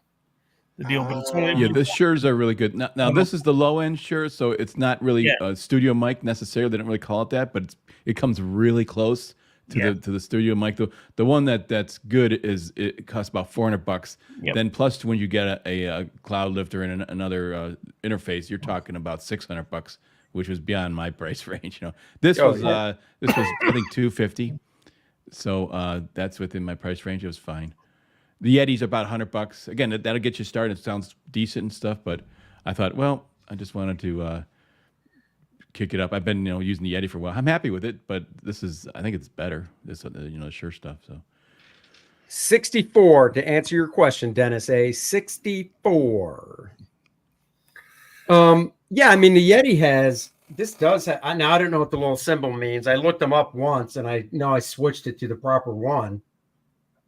C: deal. But it's only
D: Yeah, the Sures are really good. Now this is the low end Shure, so it's not really a studio mic necessarily. They don't really call it that, but it comes really close to the studio mic. The one that's good is it costs about $400.
C: Yep.
D: Then plus when you get a cloud lifter and another interface, you're talking about $600, which was beyond my price range. This was I think $250, so that's within my price range. It was fine. The Yeti's about $100. Again, that'll get you started. It sounds decent and stuff, but I thought, well, I just wanted to kick it up. I've been, using the Yeti for a while. I'm happy with it, but I think it's better. This, the Shure stuff. So
A: 64 to answer your question, Dennis. 64. Yeah, I mean the Yeti has. This does have. Now I don't know what the little symbol means. I looked them up once, and I know I switched it to the proper one.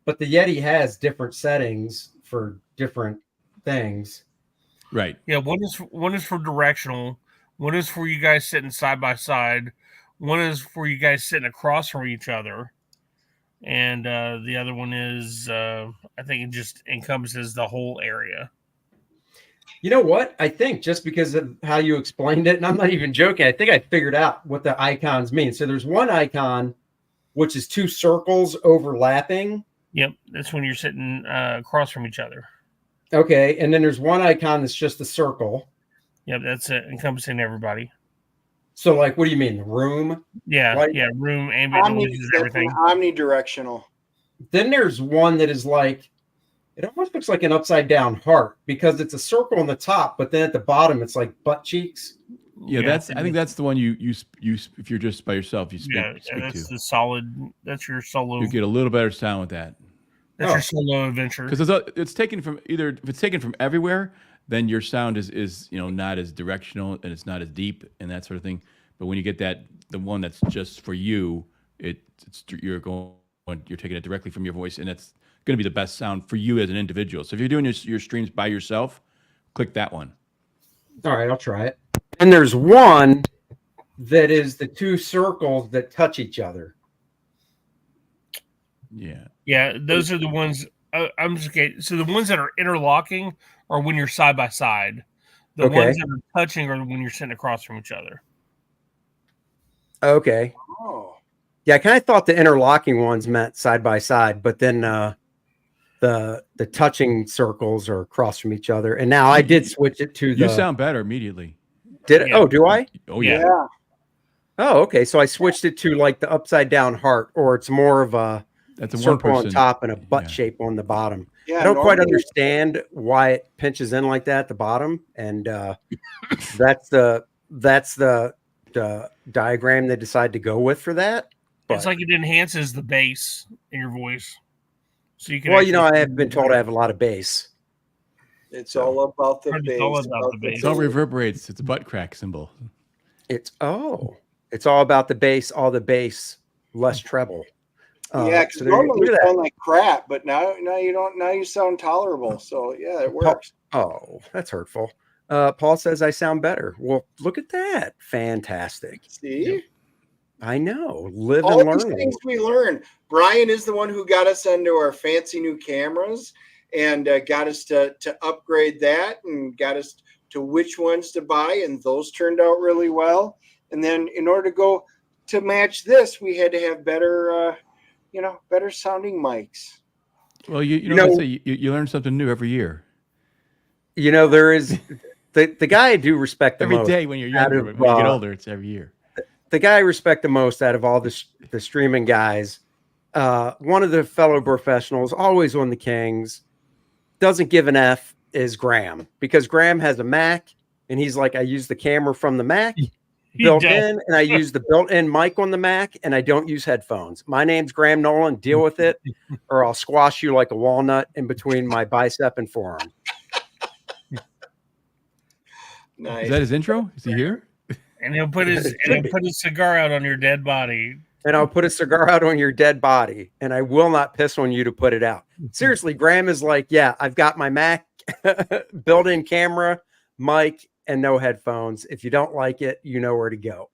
A: But the Yeti has different settings for different things.
D: Right.
C: Yeah, one is for directional. One is for you guys sitting side by side. One is for you guys sitting across from each other. And the other one is, I think it just encompasses the whole area.
A: You know what? I think just because of how you explained it, and I'm not even joking, I think I figured out what the icons mean. So there's one icon, which is two circles overlapping.
C: Yep, that's when you're sitting across from each other.
A: Okay, and then there's one icon that's just a circle.
C: Yep, that's encompassing everybody.
A: So, like, what do you mean, the room?
C: Yeah,
A: right?
C: Yeah, room, ambient noises, everything.
B: Omnidirectional.
A: Then there's one that is like, it almost looks like an upside down heart because it's a circle on the top, but then at the bottom it's like butt cheeks.
D: Yeah, I think that's the one you if you're just by yourself, you speak
C: that's
D: to.
C: the solid. That's your solo.
D: You get a little better sound with that.
C: That's your solo adventure.
D: Because it's taken from if it's taken from everywhere, then your sound is not as directional and it's not as deep and that sort of thing. But when you get the one that's just for you, you're taking it directly from your voice, and it's going to be the best sound for you as an individual. So if you're doing your streams by yourself, click that one.
A: All right, I'll try it. And there's one that is the two circles that touch each other.
C: Yeah, those are the ones. I'm just kidding. So the ones that are interlocking are when you're side by side. The ones that are touching are when you're sitting across from each other.
A: Okay.
B: Oh.
A: Yeah, I kind of thought the interlocking ones meant side by side, but then the touching circles are across from each other. And now I did switch it to the.
D: You sound better immediately.
A: Did it? Oh, do I?
D: Oh yeah.
A: Oh, okay. So I switched it to like the upside down heart, or it's more of a circle on top and a butt shape on the bottom. Yeah, I don't quite understand why it pinches in like that at the bottom, and that's the diagram they decide to go with for that. But,
C: it's like it enhances the bass in your voice, so you can.
A: Well, I have been told I have a lot of bass.
B: It's all about the bass.
D: It's all reverberates. It's a butt crack symbol.
A: It's all about the bass. All the bass, less treble.
B: Yeah, because normally you sound like crap, but now you don't. Now you sound tolerable. So yeah, it works.
A: Oh, that's hurtful. Paul says I sound better. Well, look at that. Fantastic.
B: See?
A: I know. Live
B: all
A: and learn.
B: All these things we learn. Brian is the one who got us into our fancy new cameras and got us to upgrade that and got us to which ones to buy. And those turned out really well. And then in order to go to match this, we had to have better, better sounding mics.
D: Well, you learn something new every year.
A: There is the guy I do respect the
D: every
A: most.
D: Day when you're younger, when you get older, it's every year.
A: The guy I respect the most out of all the streaming guys, one of the fellow professionals, always on the Kings, doesn't give an F, is Graham, because Graham has a Mac and he's like, I use the camera from the Mac built in, and I use the built-in mic on the Mac, and I don't use headphones. My name's Graham Nolan. Deal with it, or I'll squash you like a walnut in between my bicep and forearm.
B: Nice.
D: Is that his intro? Is he here?
C: And he'll put his cigar out on your dead body.
A: And I'll put a cigar out on your dead body, and I will not piss on you to put it out. Seriously, Graham is like, yeah, I've got my Mac, built-in camera, mic, and no headphones. If you don't like it, you know where to go.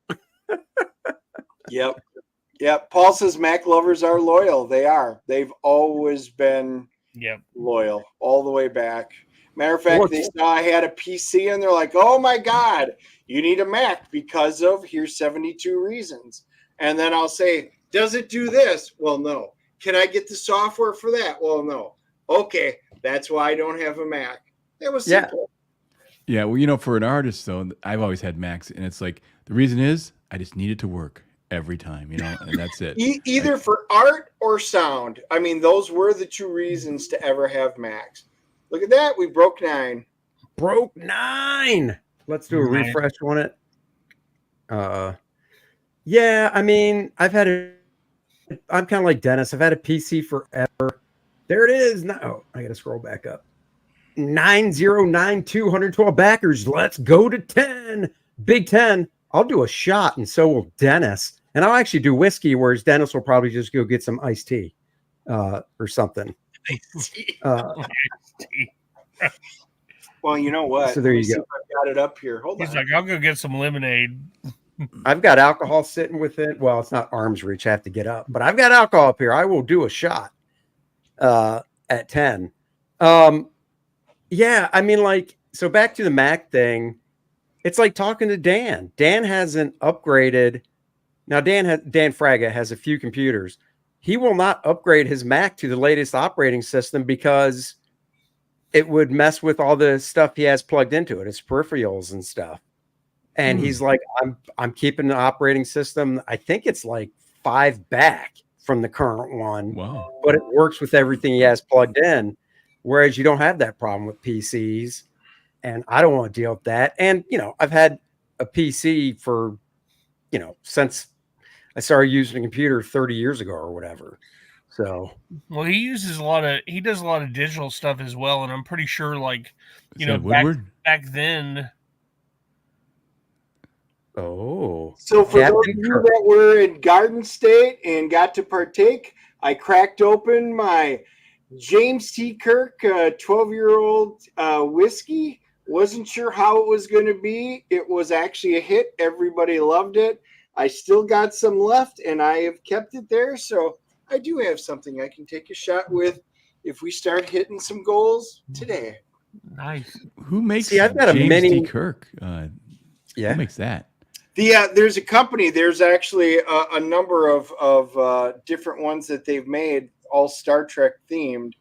B: Yep. Paul says Mac lovers are loyal. They are. They've always been loyal all the way back. Matter of fact, they saw I had a PC and they're like, oh my God, you need a Mac because of here's 72 reasons. And then I'll say, does it do this? Well, no. Can I get the software for that? Well, no. Okay, that's why I don't have a Mac. It was simple.
D: Yeah, well, for an artist, though, I've always had Macs, and it's like, the reason is I just need it to work every time, and that's it.
B: Either for art or sound. I mean, those were the two reasons to ever have Macs. Look at that. We broke 9.
A: Broke 9. Let's do a refresh on it. Yeah, I mean, I'm kind of like Dennis. I've had a PC forever. There it is. No, I got to scroll back up. 9092, 112 backers. Let's go to 10. Big 10. I'll do a shot, and so will Dennis. And I'll actually do whiskey, whereas Dennis will probably just go get some iced tea or something.
B: Well, you know what?
A: So there you go.
B: I've got it up here. Hold on.
C: He's like, I'll go get some lemonade.
A: I've got alcohol sitting with it. Well, it's not arm's reach. I have to get up, but I've got alcohol up here. I will do a shot at 10. Yeah, I mean, so back to the Mac thing. It's like talking to Dan. Dan hasn't upgraded. Now, Dan Fraga has a few computers. He will not upgrade his Mac to the latest operating system because it would mess with all the stuff he has plugged into it, his peripherals and stuff. And he's like, I'm keeping the operating system. I think it's like 5 back from the current one.
D: Wow.
A: But it works with everything he has plugged in. Whereas you don't have that problem with PCs. And I don't want to deal with that. And, I've had a PC for, since I started using a computer 30 years ago or whatever. So,
C: well, he does a lot of digital stuff as well. And I'm pretty sure back then.
A: Oh,
B: so for those of you that were in Garden State and got to partake, I cracked open my James T. Kirk 12-year-old whiskey. Wasn't sure how it was going to be. It was actually a hit. Everybody loved it. I still got some left, and I have kept it there. So I do have something I can take a shot with if we start hitting some goals today.
C: Nice.
D: Who makes
A: I've got
D: James
A: a mini
D: T. Kirk? Who makes that?
B: There's a company. There's actually a number of different ones that they've made, all Star Trek themed.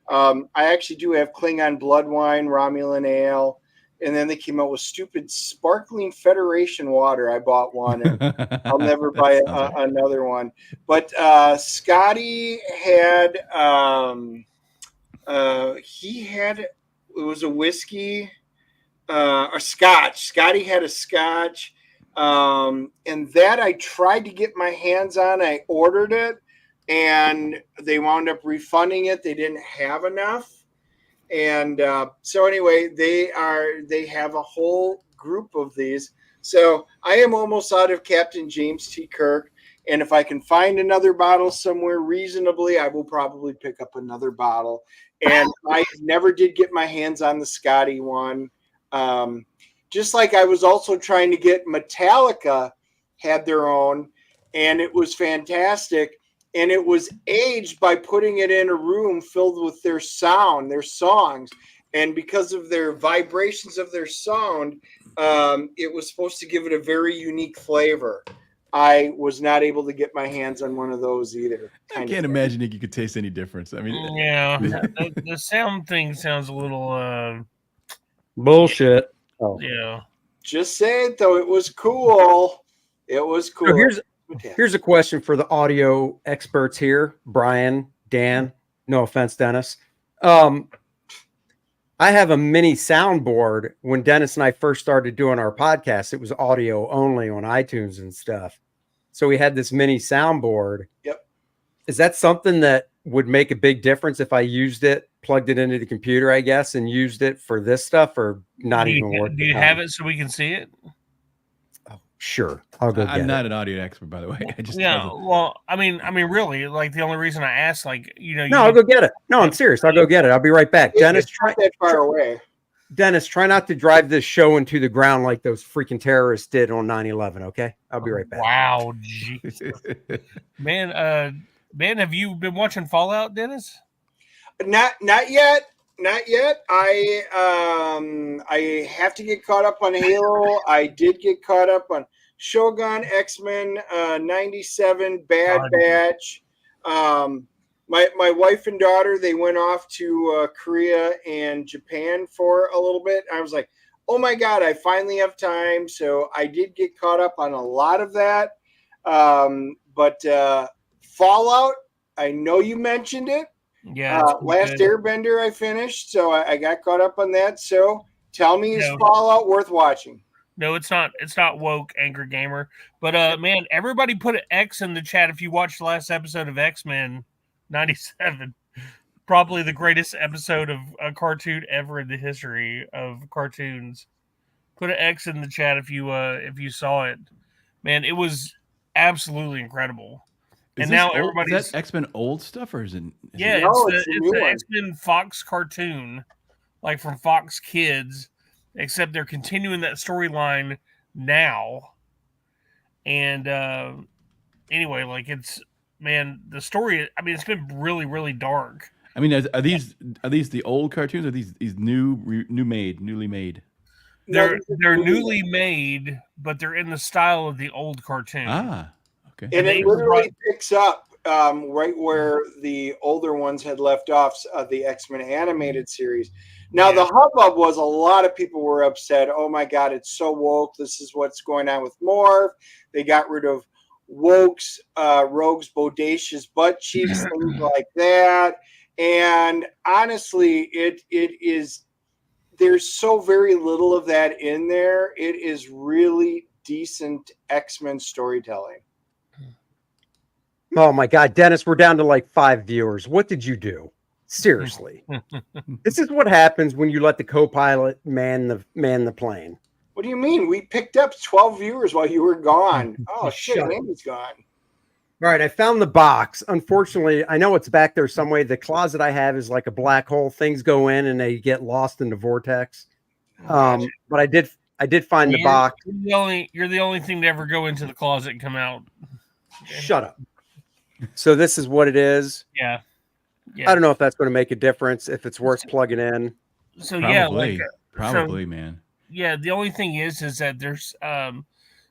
B: I actually do have Klingon blood wine, Romulan ale, and then they came out with stupid sparkling Federation water. I bought one, and I'll never buy another one. But Scotty had it was a whiskey, a Scotch. Scotty had a Scotch. And that I tried to get my hands on. I ordered it and they wound up refunding it. They didn't have enough. And so anyway, they have a whole group of these. So I am almost out of Captain James T. Kirk. And if I can find another bottle somewhere reasonably, I will probably pick up another bottle. And I never did get my hands on the Scotty one. Just like I was also trying to get Metallica had their own, and it was fantastic. And it was aged by putting it in a room filled with their sound, their songs. And because of their vibrations of their sound, it was supposed to give it a very unique flavor. I was not able to get my hands on one of those either.
D: I can't imagine you could taste any difference. I mean,
C: yeah, the sound thing sounds a little
A: bullshit.
C: Oh. Yeah.
B: Just say it though. It was cool. It was cool.
A: So here's a question for the audio experts here, Brian, Dan. No offense, Dennis. I have a mini soundboard. When Dennis and I first started doing our podcast, it was audio only on iTunes and stuff. So we had this mini soundboard.
B: Yep.
A: Is that something that would make a big difference if I used it, plugged it into the computer, I guess, and used it for this stuff, or not even worth it?
C: Do you have it so we can see it?
A: Oh, Sure, I'll go get
D: I'm
A: it.
D: not an audio expert, by the way. I just
C: Yeah, well, I mean, really, like the only reason I asked, like, you know,
A: No, I'll go get it. No, I'm serious. I'll go get it. I'll be right back. Dennis,
B: It's not that far away.
A: Dennis, try not to drive this show into the ground like those freaking terrorists did on 9/11. Okay, I'll be right back.
C: Wow, geez. man, have you been watching Fallout, Dennis?
B: Not yet. Not yet. I have to get caught up on Halo. I did get caught up on Shogun, X-Men, 97, Bad Batch. My wife and daughter, they went off to Korea and Japan for a little bit. I was like, oh my God, I finally have time. So I did get caught up on a lot of that. But Fallout, I know you mentioned it.
C: Yeah.
B: Last Airbender I finished, so I got caught up on that. So tell me, is Fallout worth watching?
C: No, it's not. It's not woke, Angry Gamer. But man, everybody put an X in the chat if you watched the last episode of X-Men 97. Probably the greatest episode of a cartoon ever in the history of cartoons. Put an X in the chat if you saw it. Man, it was absolutely incredible.
D: Is
C: and now
D: old,
C: everybody's
D: is that X-Men old stuff, or is it?
B: it's
C: the X-Men Fox cartoon, like from Fox Kids, except they're continuing that storyline now. And anyway, like the story. I mean, it's been really, really dark.
D: I mean, are these the old cartoons, or are these newly made?
C: They're newly made, but they're in the style of the old cartoon.
D: Ah, okay.
B: And it literally picks up right where the older ones had left off, the X-Men animated series. Now, the hubbub was a lot of people were upset. Oh my God, it's so woke. This is what's going on with Morph. They got rid of Woke's, Rogue's bodacious butt cheeks, things like that. And honestly, it is, there's so very little of that in there. It is really decent X-Men storytelling.
A: Oh my God, Dennis, we're down to like 5 viewers. What did you do? Seriously. This is what happens when you let the co-pilot man the plane.
B: What do you mean? We picked up 12 viewers while you were gone. Oh shit, Andy's gone.
A: All right, I found the box. Unfortunately, I know it's back there some way. The closet I have is like a black hole. Things go in and they get lost in the vortex. But I did find the box.
C: You're the only thing to ever go into the closet and come out.
A: Shut up. So this is what it is.
C: Yeah.
A: I don't know if that's going to make a difference, if it's worth plugging in.
C: So
D: probably, man.
C: Yeah, the only thing is that there's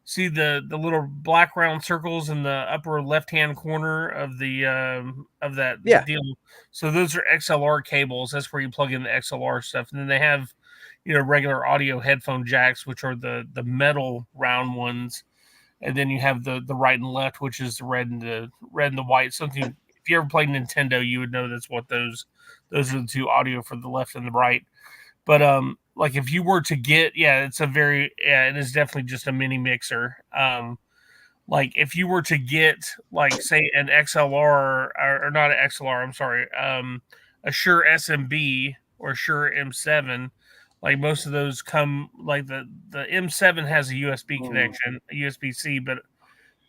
C: see the little black round circles in the upper left hand corner of that deal. So those are XLR cables. That's where you plug in the XLR stuff, and then they have regular audio headphone jacks, which are the metal round ones, and then you have the right and left, which is the red and the white. Something if you ever played Nintendo, you would know that's what those are the two audio for the left and the right. But like if you were to get, it is definitely just a mini mixer. Like if you were to get like say an XLR or not an XLR, I'm sorry, a Shure SMB or Shure M7, like most of those come like the M7 has a USB connection, a USB-C, but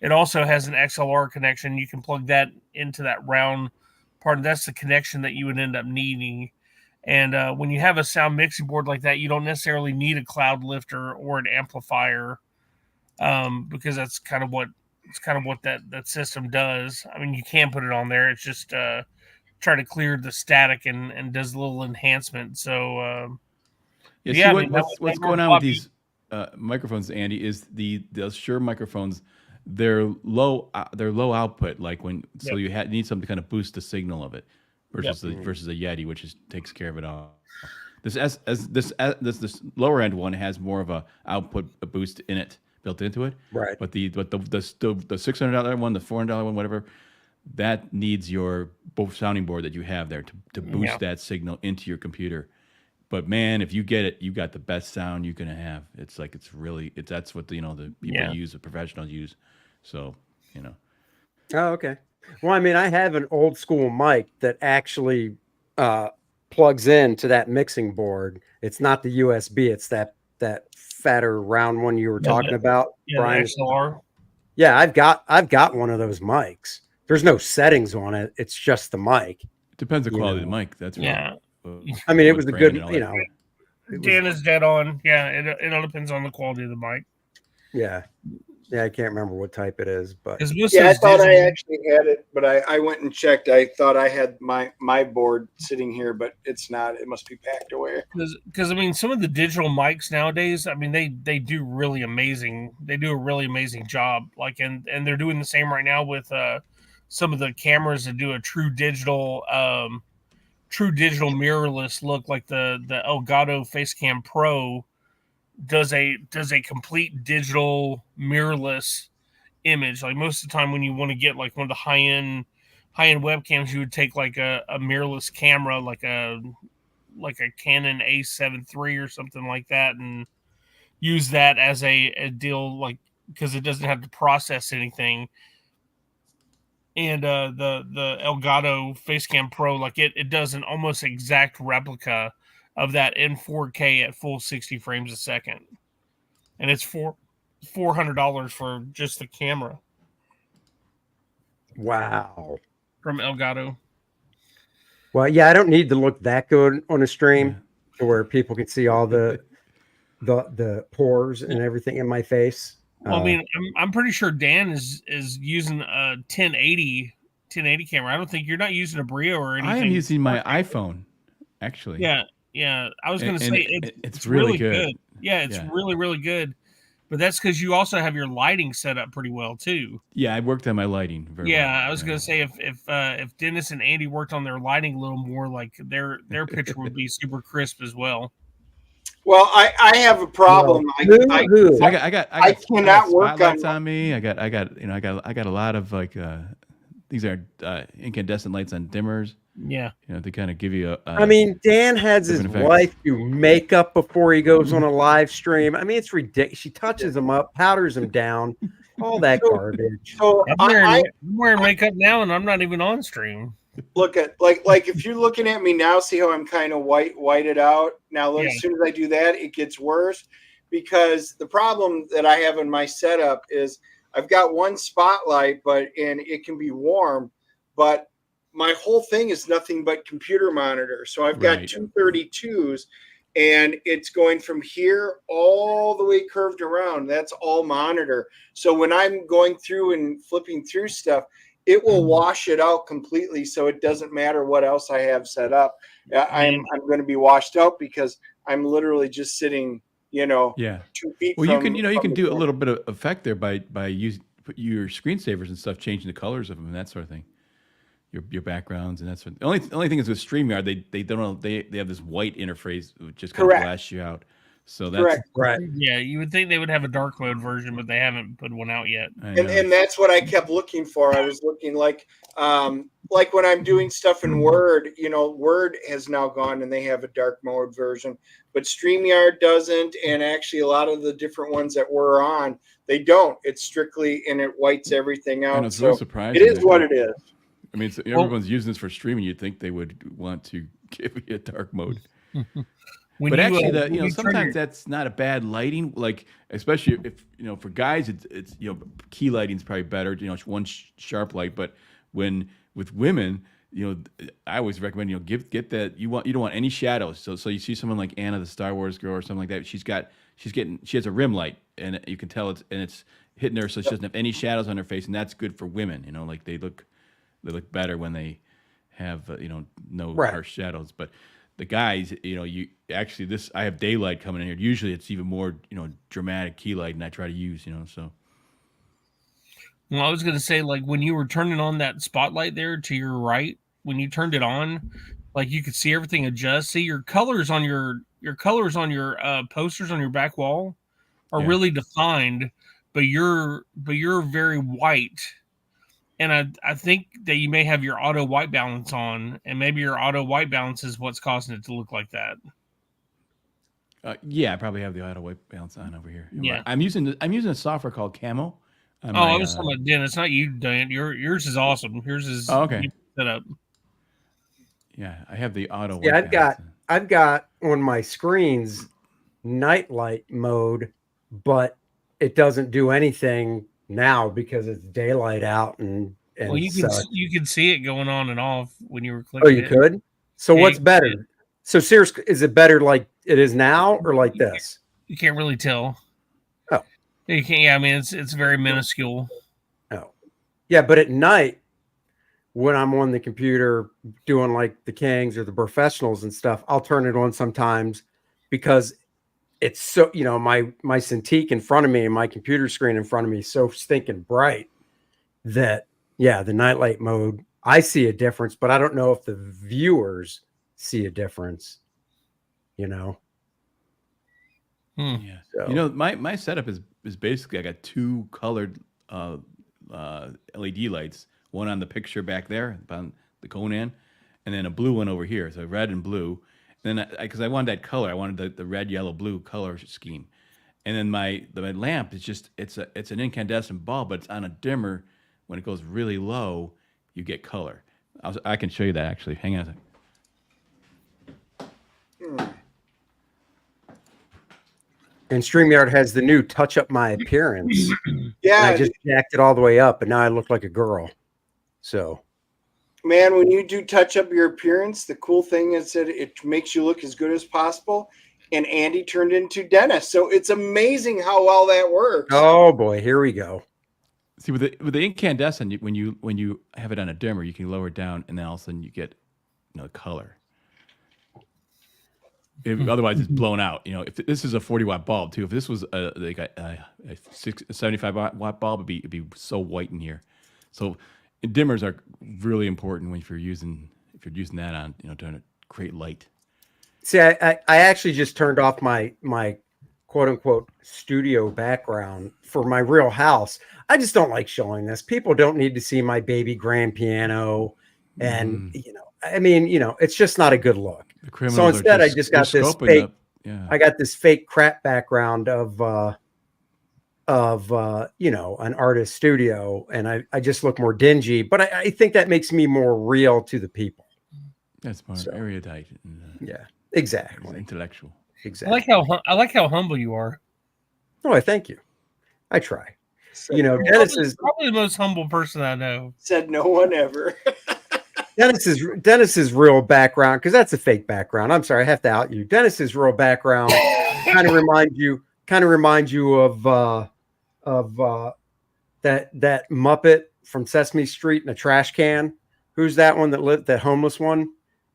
C: it also has an XLR connection. You can plug that into that round part. That's the connection that you would end up needing. And when you have a sound mixing board like that, you don't necessarily need a cloud lifter or an amplifier, because that's kind of what that system does. I mean, you can put it on there. It's just try to clear the static and does a little enhancement. So
D: what's going on with these microphones, Andy, is the Shure microphones. They're low output. Like so you need something to kind of boost the signal of it. Versus the Yeti, which takes care of it all. This lower end one has more of a output boost in it, built into it.
A: Right.
D: But the $600 one, the $400 one, whatever, that needs your sounding board that you have there to boost that signal into your computer. But man, if you get it, you got the best sound you can have. It's like that's what the people use, the professionals use. So
A: Oh, okay. Well, I mean, I have an old school mic that actually plugs into that mixing board. It's not the USB. It's that fatter round one you were talking about,
C: Yeah,
A: Brian.
C: the XLR.
A: Yeah, I've got one of those mics. There's no settings on it. It's just the mic.
D: It depends on the
A: You
D: quality of
A: know.
D: the mic. That's
C: Yeah.
A: I mean, it
D: what's
A: was a
D: brand
A: good,
D: and all
A: you
D: that.
A: know. It
C: Dan
A: was,
C: is dead on. Yeah, it all depends on the quality of the mic.
A: yeah. I can't remember what type it is, but
C: Because most
B: Yeah, I
C: of
B: thought
C: those
B: I
C: digital,
B: actually had it, but I went and checked. I thought I had my board sitting here, but it's not. It must be packed away.
C: because I mean, some of the digital mics nowadays, I mean, they do really amazing. They do a really amazing job. Like, and they're doing the same right now with some of the cameras that do a true digital mirrorless look, like the Elgato Facecam Pro does a complete digital mirrorless image. Like most of the time when you want to get like one of the high-end webcams, you would take like a mirrorless camera, like a Canon A7 III or something like that, and use that as a deal, like, because it doesn't have to process anything. And the Elgato Facecam Pro, like it does an almost exact replica of that in 4K at full 60 frames a second, and it's $400 for just the camera
A: wow.
C: from Elgato.
A: Well, yeah, I don't need to look that good on a stream to where people can see all the pores and everything in my face.
C: Well, I mean, I'm pretty sure Dan is using a 1080 camera. I don't think you're not using a Brio or anything.
D: I am using my iPhone, actually.
C: Yeah. I was going to
D: And
C: say it's really good. Yeah, it's really, really good. But that's because you also have your lighting set up pretty well too.
D: Yeah, I worked on my lighting very well.
C: I was going to say if Dennis and Andy worked on their lighting a little more, like their picture would be super crisp as well.
B: Well, I have a problem. I cannot work
D: spotlights on me. I got a lot of like these are incandescent lights on dimmers.
C: Yeah,
D: to kind of give you a.
A: I mean, Dan has his wife do makeup before he goes on a live stream. I mean, it's ridiculous. She touches him up, powders him down, all that garbage.
B: So
C: I'm wearing makeup now, and I'm not even on stream.
B: Look at like if you're looking at me now, see how I'm kind of whited out. Now, as soon as I do that, it gets worse, because the problem that I have in my setup is I've got one spotlight, and it can be warm, but my whole thing is nothing but computer monitor. So I've got two 32s, and it's going from here all the way curved around. That's all monitor. So when I'm going through and flipping through stuff, it will wash it out completely. So it doesn't matter what else I have set up. I'm going to be washed out because I'm literally just sitting, 2 feet.
D: Well, you can do a little bit of effect there by using your screensavers and stuff, changing the colors of them and that sort of thing. Your backgrounds and that's the only thing is with StreamYard, they have this white interface which just kind of blasts you out. So that's
A: right.
C: Yeah, you would think they would have a dark mode version, but they haven't put one out yet.
B: And that's what I kept looking for. I was looking like when I'm doing stuff in Word, Word has now gone and they have a dark mode version, but StreamYard doesn't. And actually a lot of the different ones that we're on, they don't. It's strictly, and it whites everything out.
D: It's really surprising.
B: It is what it is.
D: I mean, so everyone's using this for streaming. You'd think they would want to give you a dark mode. But actually, sometimes that's not a bad lighting. Like, especially if for guys, it's key lighting is probably better. One sharp light. But with women, I always recommend get that you don't want any shadows. So you see someone like Anna, the Star Wars girl, or something like that. She has a rim light, and you can tell it's hitting her, so she doesn't have any shadows on her face, and that's good for women. Like they look better when they have no harsh shadows, but. The guys, I have daylight coming in here. Usually it's even more, dramatic key light, and I try to use, so.
C: Well, I was going to say, like, when you were turning on that spotlight there to your right, when you turned it on, like, you could see everything adjust. See, your colors on your posters on your back wall are really defined, but you're very white. And I think that you may have your auto white balance on, and maybe your auto white balance is what's causing it to look like that.
D: I probably have the auto white balance on over here.
C: Yeah,
D: I'm using a software called Camo.
C: I was talking about Dan. It's not you, Dan. Yours is awesome. Yours is
D: okay.
C: Set up.
D: Yeah, I have the auto.
A: Yeah, I've got on my screens nightlight mode, but it doesn't do anything now because it's daylight out and
C: Well,
A: such.
C: you can see it going on and off when you were
A: Oh,
C: clicking
A: you
C: it.
A: could? So
C: Yeah,
A: what's
C: you can see
A: better? So seriously, is it better like it is now or like this?
C: You can't really tell.
A: Oh.
C: You can't. Yeah, I mean it's very minuscule.
A: Oh. Yeah, but at night when I'm on the computer doing like the Kings or the professionals and stuff, I'll turn it on sometimes because it's so, my Cintiq in front of me and my computer screen in front of me is so stinking bright that, yeah, the nightlight mode, I see a difference, but I don't know if the viewers see a difference,
C: Hmm.
D: Yeah.
A: So.
D: My setup is basically I got two colored LED lights, one on the picture back there on the Conan, and then a blue one over here. So red and blue. And then because I wanted that color, I wanted the red, yellow, blue color scheme. And then my lamp is just it's an incandescent bulb, but it's on a dimmer. When it goes really low, you get color. I can show you that actually. Hang on a second.
A: And StreamYard has the new touch up my appearance.
B: Yeah,
A: I just jacked it all the way up, and now I look like a girl. So,
B: man, when you do touch up your appearance, the cool thing is that it makes you look as good as possible. And Andy turned into Dennis, so it's amazing how well that works.
A: oh boy, here we go.
D: See with the incandescent, when you have it on a dimmer, you can lower it down, and then all of a sudden you get color. Otherwise, it's blown out. If this is a 40-watt bulb too, if this was a 75-watt bulb, it'd be so white in here. So dimmers are really important if you're using that on to create light.
A: See, I actually just turned off my quote unquote studio background for my real house. I just don't like showing this. People don't need to see my baby grand piano, and it's just not a good look. So instead, I just got this fake. I got this fake crap background of an artist studio, and I just look more dingy. But I think that makes me more real to the people.
D: That's more erudite.
A: Yeah, exactly.
D: Intellectual.
A: Exactly.
C: I like how humble you are.
A: Oh, I thank you. I try. Dennis is
C: probably the most humble person I know.
B: Said no one ever.
A: Dennis's real background, because that's a fake background. I'm sorry, I have to out you. Dennis's real background kind of reminds you of that Muppet from Sesame Street in a trash can. Who's that one that homeless one?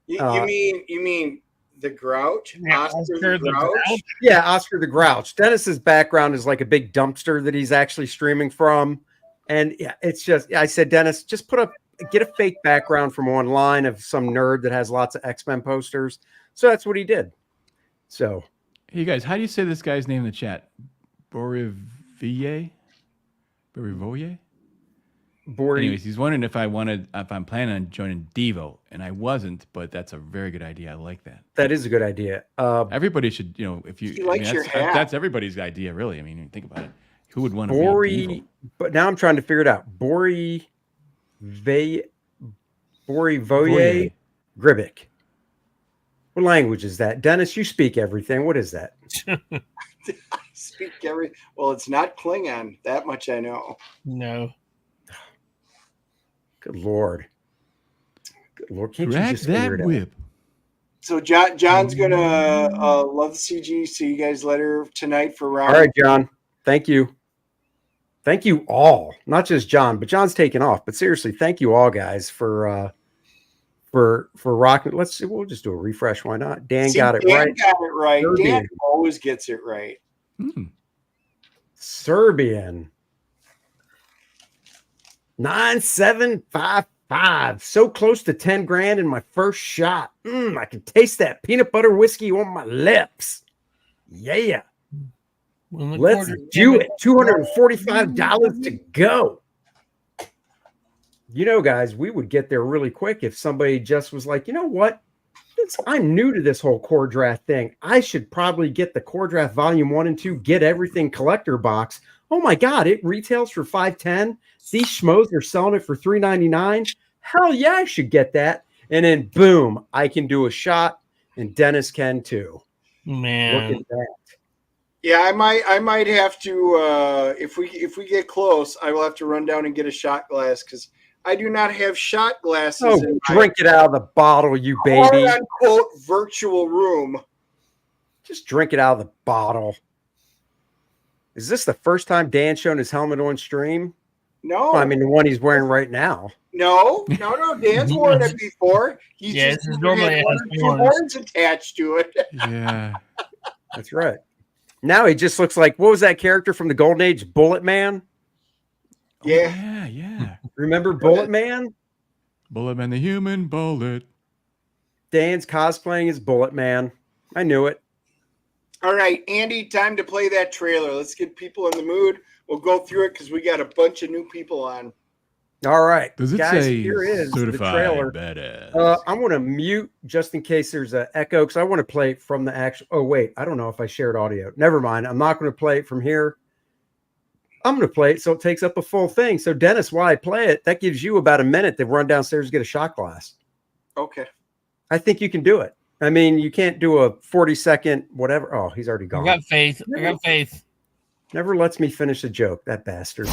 B: You mean the Grouch?
C: Yeah,
B: Oscar the Grouch?
A: Yeah, Oscar the Grouch. Dennis's background is like a big dumpster that he's actually streaming from. And yeah, it's just, I said, Dennis, just get a fake background from online of some nerd that has lots of X-Men posters. So that's what he did. So,
D: hey, you guys, how do you say this guy's name in the chat? Borivoye? Anyways, he's wondering if I'm planning on joining Devo, and I wasn't, but that's a very good idea. I like that.
A: That is a good idea.
D: Everybody should, if you,
B: he likes your hat.
D: That's everybody's idea, really. I mean, think about it. Who would want to be Devo?
A: But now I'm trying to figure it out. Borivoye Gribic. What language is that? Dennis, you speak everything. What is that?
B: I speak well, it's not Klingon. That much I know.
C: No.
A: Good Lord. Good Lord. Can't
D: Crack
A: you just figure
D: that
A: it
D: whip.
A: out?
B: So John's gonna love the CG. See you guys later tonight for round.
A: All right, John. Thank you. Thank you all, not just John, but John's taking off. But seriously, thank you all, guys, for rocking. Let's see. We'll just do a refresh. Why not? Dan got it right.
B: Got it right.
A: Serbian.
B: Dan always gets it right.
A: Serbian 9755. So close to 10 grand in my first shot. I can taste that peanut butter whiskey on my lips. Yeah. Let's do it. $245 to go. Guys, we would get there really quick if somebody just was like, you know what? I'm new to this whole Kor-Drath thing. I should probably get the Kor-Drath Volume 1 and 2, get everything collector box. Oh my God, it retails for $510. These schmoes are selling it for $399. Hell yeah, I should get that. And then boom, I can do a shot, and Dennis can too.
C: Man.
A: Look at that.
B: Yeah, I might have to if we get close, I will have to run down and get a shot glass because I do not have shot glasses
A: Oh,
B: in
A: drink it out of the bottle, you
B: my
A: baby.
B: quote unquote virtual room.
A: Just drink it out of the bottle. Is this the first time Dan's shown his helmet on stream?
B: No,
A: Well, I mean, the one he's wearing right now.
B: no. Dan's worn it before. He's
C: Yeah,
B: just
C: this is
B: never
C: normally
B: had
C: it
B: one
C: has
B: or two
C: horns.
B: horns attached to it.
D: Yeah.
A: That's right. Now he just looks like, what was that character from the Golden Age? Bullet Man?
D: Oh,
B: Yeah.
D: yeah.
A: Remember Bullet Man?
D: Bullet Man, the human bullet.
A: Dan's cosplaying as Bullet Man. I knew it.
B: All right, Andy, time to play that trailer. Let's get people in the mood. We'll go through it because we got a bunch of new people on.
A: All right.
D: Does it
A: guys,
D: say
A: here is the
D: certified
A: trailer.
D: badass?
A: I want to mute just in case there's an echo because I want to play it from the actual. Oh, wait. I don't know if I shared audio. Never mind. I'm not going to play it from here. I'm going to play it so it takes up a full thing. So, Dennis, while I play it, that gives you about a minute to run downstairs and get a shot glass.
B: Okay.
A: I think you can do it. I mean, you can't do a 40-second whatever. Oh, he's already
C: I
A: gone.
C: got faith. I got faith.
A: Never lets me finish a joke, that bastard.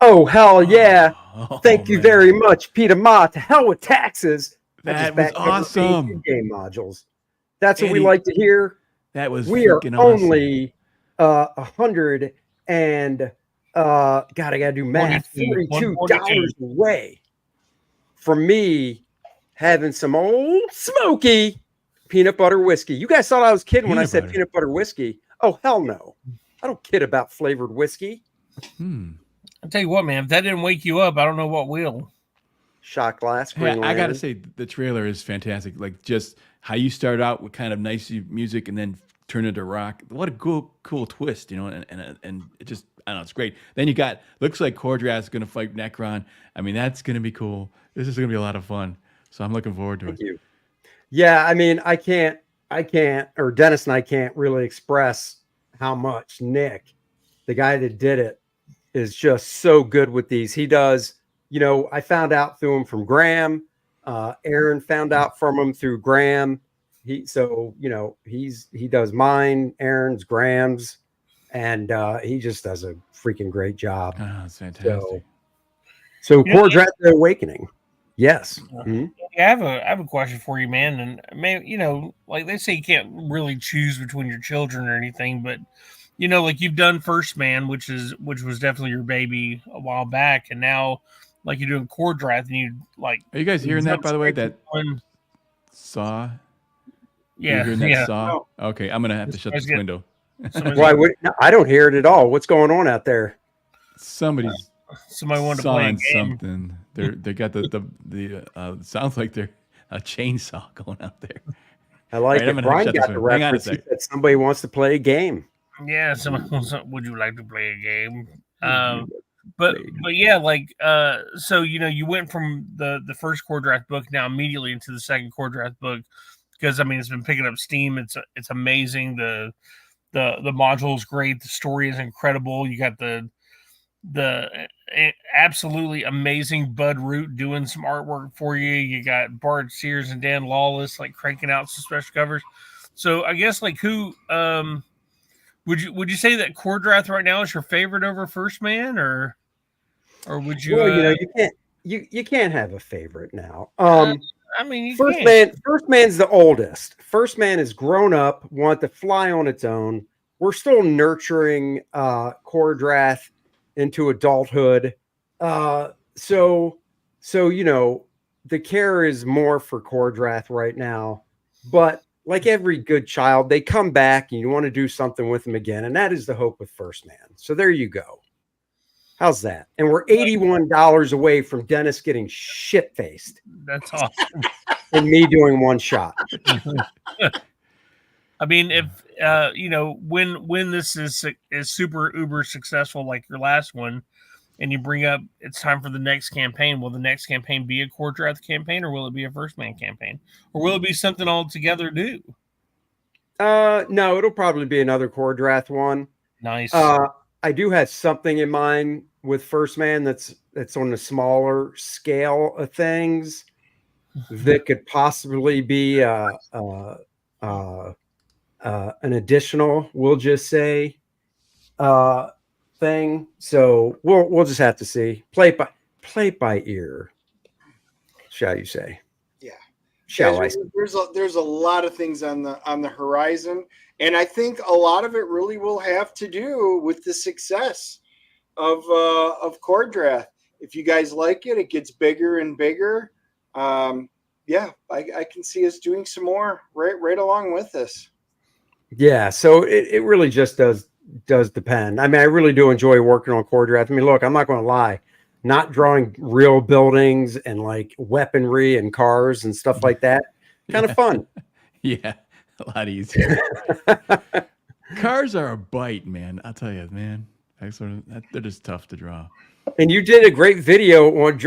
A: Oh, hell yeah.
D: Oh,
A: Thank you
D: man.
A: very much, Peter Ma. To hell with taxes.
D: That
A: just
D: was
A: backed up with
D: awesome.
A: game modules. That's what we
D: Eddie,
A: like to hear.
D: That was
A: We are
D: freaking awesome.
A: only 100 and God, I gotta do math. $42 away from me having some old smoky peanut butter whiskey. You guys thought I was kidding when I said peanut butter whiskey. Oh, hell no. I don't kid about flavored whiskey.
C: I'll tell you what, man, if that didn't wake you up, I don't know what will.
A: Shot glass.
D: Hey, I gotta say, the trailer is fantastic. Like, just how you start out with kind of nice music and then turn into rock. What a cool twist, you know, and it just, I don't know, it's great. Then you got, looks like Kor-Drath is going to fight Necron. I mean, that's going to be cool. This is going to be a lot of fun. So I'm looking forward to it.
A: Thank you. Yeah, I mean, I can't, or Dennis and I can't really express how much Nick, the guy that did it, is just so good with these. He does, you know, I found out through him from Graham. Aaron found out from him through Graham. He does mine, Aaron's, Graham's, and he just does a freaking great job.
D: Oh, it's fantastic.
A: So Kor-Drath the Awakening. Yes.
C: Yeah, I have a question for you, man. And man, you know, like they say you can't really choose between your children or anything, but you know, like you've done First Man, which was definitely your baby a while back, and now like you're doing Kor-Drath, and you like.
D: Are you guys hearing that, by the way? That saw.
C: Yeah,
D: You're hearing that saw. Okay, I'm gonna have to shut this window.
A: Why would I don't hear it at all? What's going on out there?
C: Somebody wanted to play a game.
D: Something. They got the sounds like they're a chainsaw going out there.
A: I like it. Brian got the reference. He said somebody wants to play a game.
C: Yeah, someone wants. Would you like to play a game? But yeah, like so you know, you went from the first Kor-Drath book now immediately into the second Kor-Drath book because I mean it's been picking up steam. It's amazing. The module is great. The story is incredible. You got the absolutely amazing Bud Root doing some artwork for you. You got Bart Sears and Dan Lawless like cranking out some special covers. So I guess like who would you say that Kor-Drath right now is your favorite over First Man, or would you?
A: Well, you can't have a favorite now.
C: I mean, you
A: First
C: can.
A: Man's the oldest. First Man has grown up, want to fly on its own. We're still nurturing Kor-Drath into adulthood. So the care is more for Kor-Drath right now. But like every good child, they come back and you want to do something with them again, and that is the hope with First Man. So there you go. How's that? And we're $81 away from Dennis getting shit-faced.
C: That's awesome.
A: And me doing one shot.
C: I mean, if when this is super uber successful like your last one, and you bring up it's time for the next campaign, will the next campaign be a Kor-Drath campaign, or will it be a First Man campaign, or will it be something altogether new?
A: No, it'll probably be another Kor-Drath one.
C: Nice.
A: I do have something in mind with First Man that's on the smaller scale of things that could possibly be an additional, we'll just say, thing. So we'll just have to see. Play by ear, shall you say?
B: Yeah.
A: Shall I?
B: There's a lot of things on the horizon, and I think a lot of it really will have to do with the success of Kor-Drath. If you guys like it, it gets bigger and bigger. Yeah, I can see us doing some more right along with this.
A: Yeah, so it really just does depend. I mean, I really do enjoy working on Kor-Drath. I mean, look, I'm not going to lie. Not drawing real buildings and like weaponry and cars and stuff like that. Kind of fun.
D: Yeah, a lot easier. Cars are a bite, man. I'll tell you, man. They're just tough to draw.
A: And you did a great video on,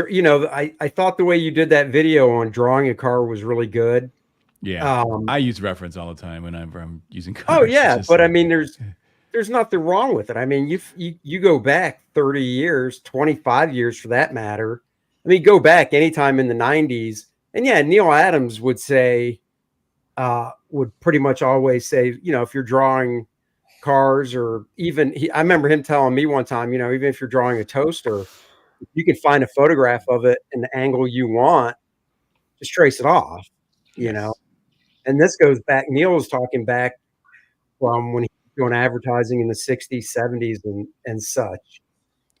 A: I thought the way you did that video on drawing a car was really good.
D: Yeah, I use reference all the time whenever I'm using cars.
A: Oh yeah, but I mean, there's nothing wrong with it. I mean, you go back 30 years, 25 years for that matter. I mean, go back anytime in the 90s, and yeah, Neil Adams would say, would pretty much always say, if you're drawing cars, or even I remember him telling me one time, even if you're drawing a toaster, you can find a photograph of it in the angle you want, just trace it off, And this goes back. Neil was talking back from when he was doing advertising in the 60s, 70s, and such.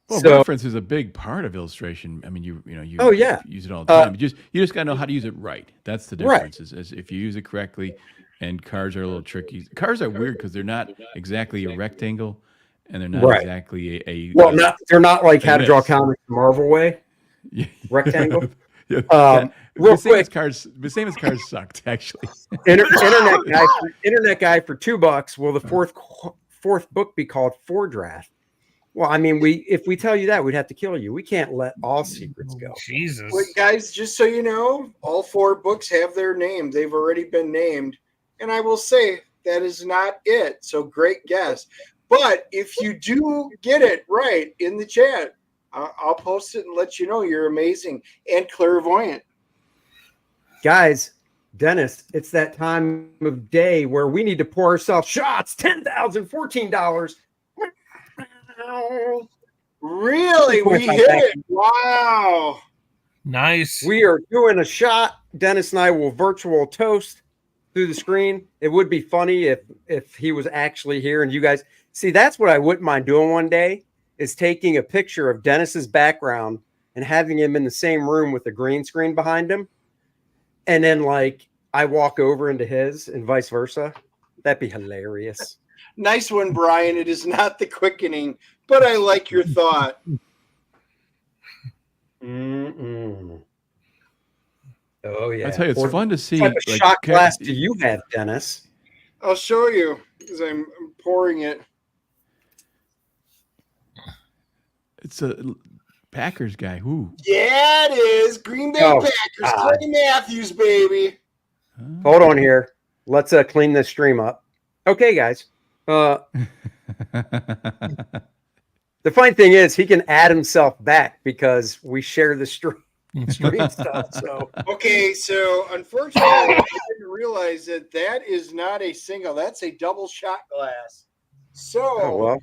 D: Well, reference is a big part of illustration. I mean, you use it all the time. You just gotta know how to use it right. That's the difference. Right. Is if you use it correctly. And cars are a little tricky. Cars are weird because they're not exactly a rectangle, and they're not exactly a. Well,
A: they're not like how to draw comics the Marvel way. Rectangle. Real quick,
D: the same as cars sucked actually.
A: Internet guy for $2. Will the fourth book be called Kor-Drath? Well, I mean, if we tell you that, we'd have to kill you. We can't let all secrets go.
C: Jesus.
B: Wait, guys, just so you know, all 4 books have their name. They've already been named. And I will say that is not it. So great guess. But if you do get it right in the chat, I'll post it and let you know you're amazing and clairvoyant.
A: Guys, Dennis, it's that time of day where we need to pour ourselves shots. $10,000, $14.
B: Really? We hit it. Wow.
C: Nice.
A: We are doing a shot. Dennis and I will virtual toast through the screen. It would be funny if he was actually here and you guys see. That's what I wouldn't mind doing one day, is taking a picture of Dennis's background and having him in the same room with a green screen behind him, and then like I walk over into his and vice versa. That'd be hilarious.
B: Nice one, Brian. It is not the quickening, but I like your thought.
A: Oh yeah,
D: I tell you, it's fun to see.
A: What type of shot glass do you have, Dennis?
B: I'll show you because I'm pouring it.
D: It's a Packers guy. Who?
B: Yeah, it is. Green Bay Packers. Clay Matthews, baby.
A: Hold on here. Let's clean this stream up. Okay, guys. Uh, the funny thing is, he can add himself back because we share the stream stuff. So
B: Okay, so unfortunately, I didn't realize that is not a single. That's a double shot glass. So
A: oh well.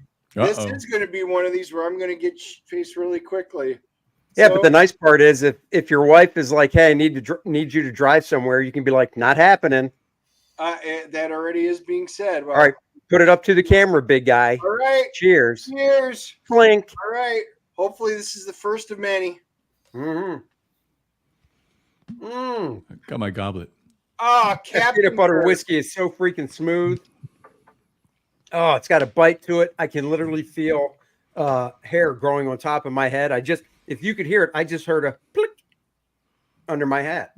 B: this
D: Uh-oh.
B: is going to be one of these where I'm going to get faced really quickly.
A: Yeah,
B: So-
A: but the nice part is if your wife is like, "Hey, I need you to drive somewhere," you can be like, "Not happening."
B: that already is being said. Well,
A: All right, put it up to the camera, big guy.
B: All right.
A: Cheers.
B: Cheers.
A: Clink.
B: All right. Hopefully, this is the first of many.
A: Mm-hmm.
D: Got my goblet.
B: Ah, Captain
A: Peanut butter
B: Kirk.
A: whiskey is so freaking smooth. Oh, it's got a bite to it. I can literally feel hair growing on top of my head. If you could hear it, I just heard a click under my hat.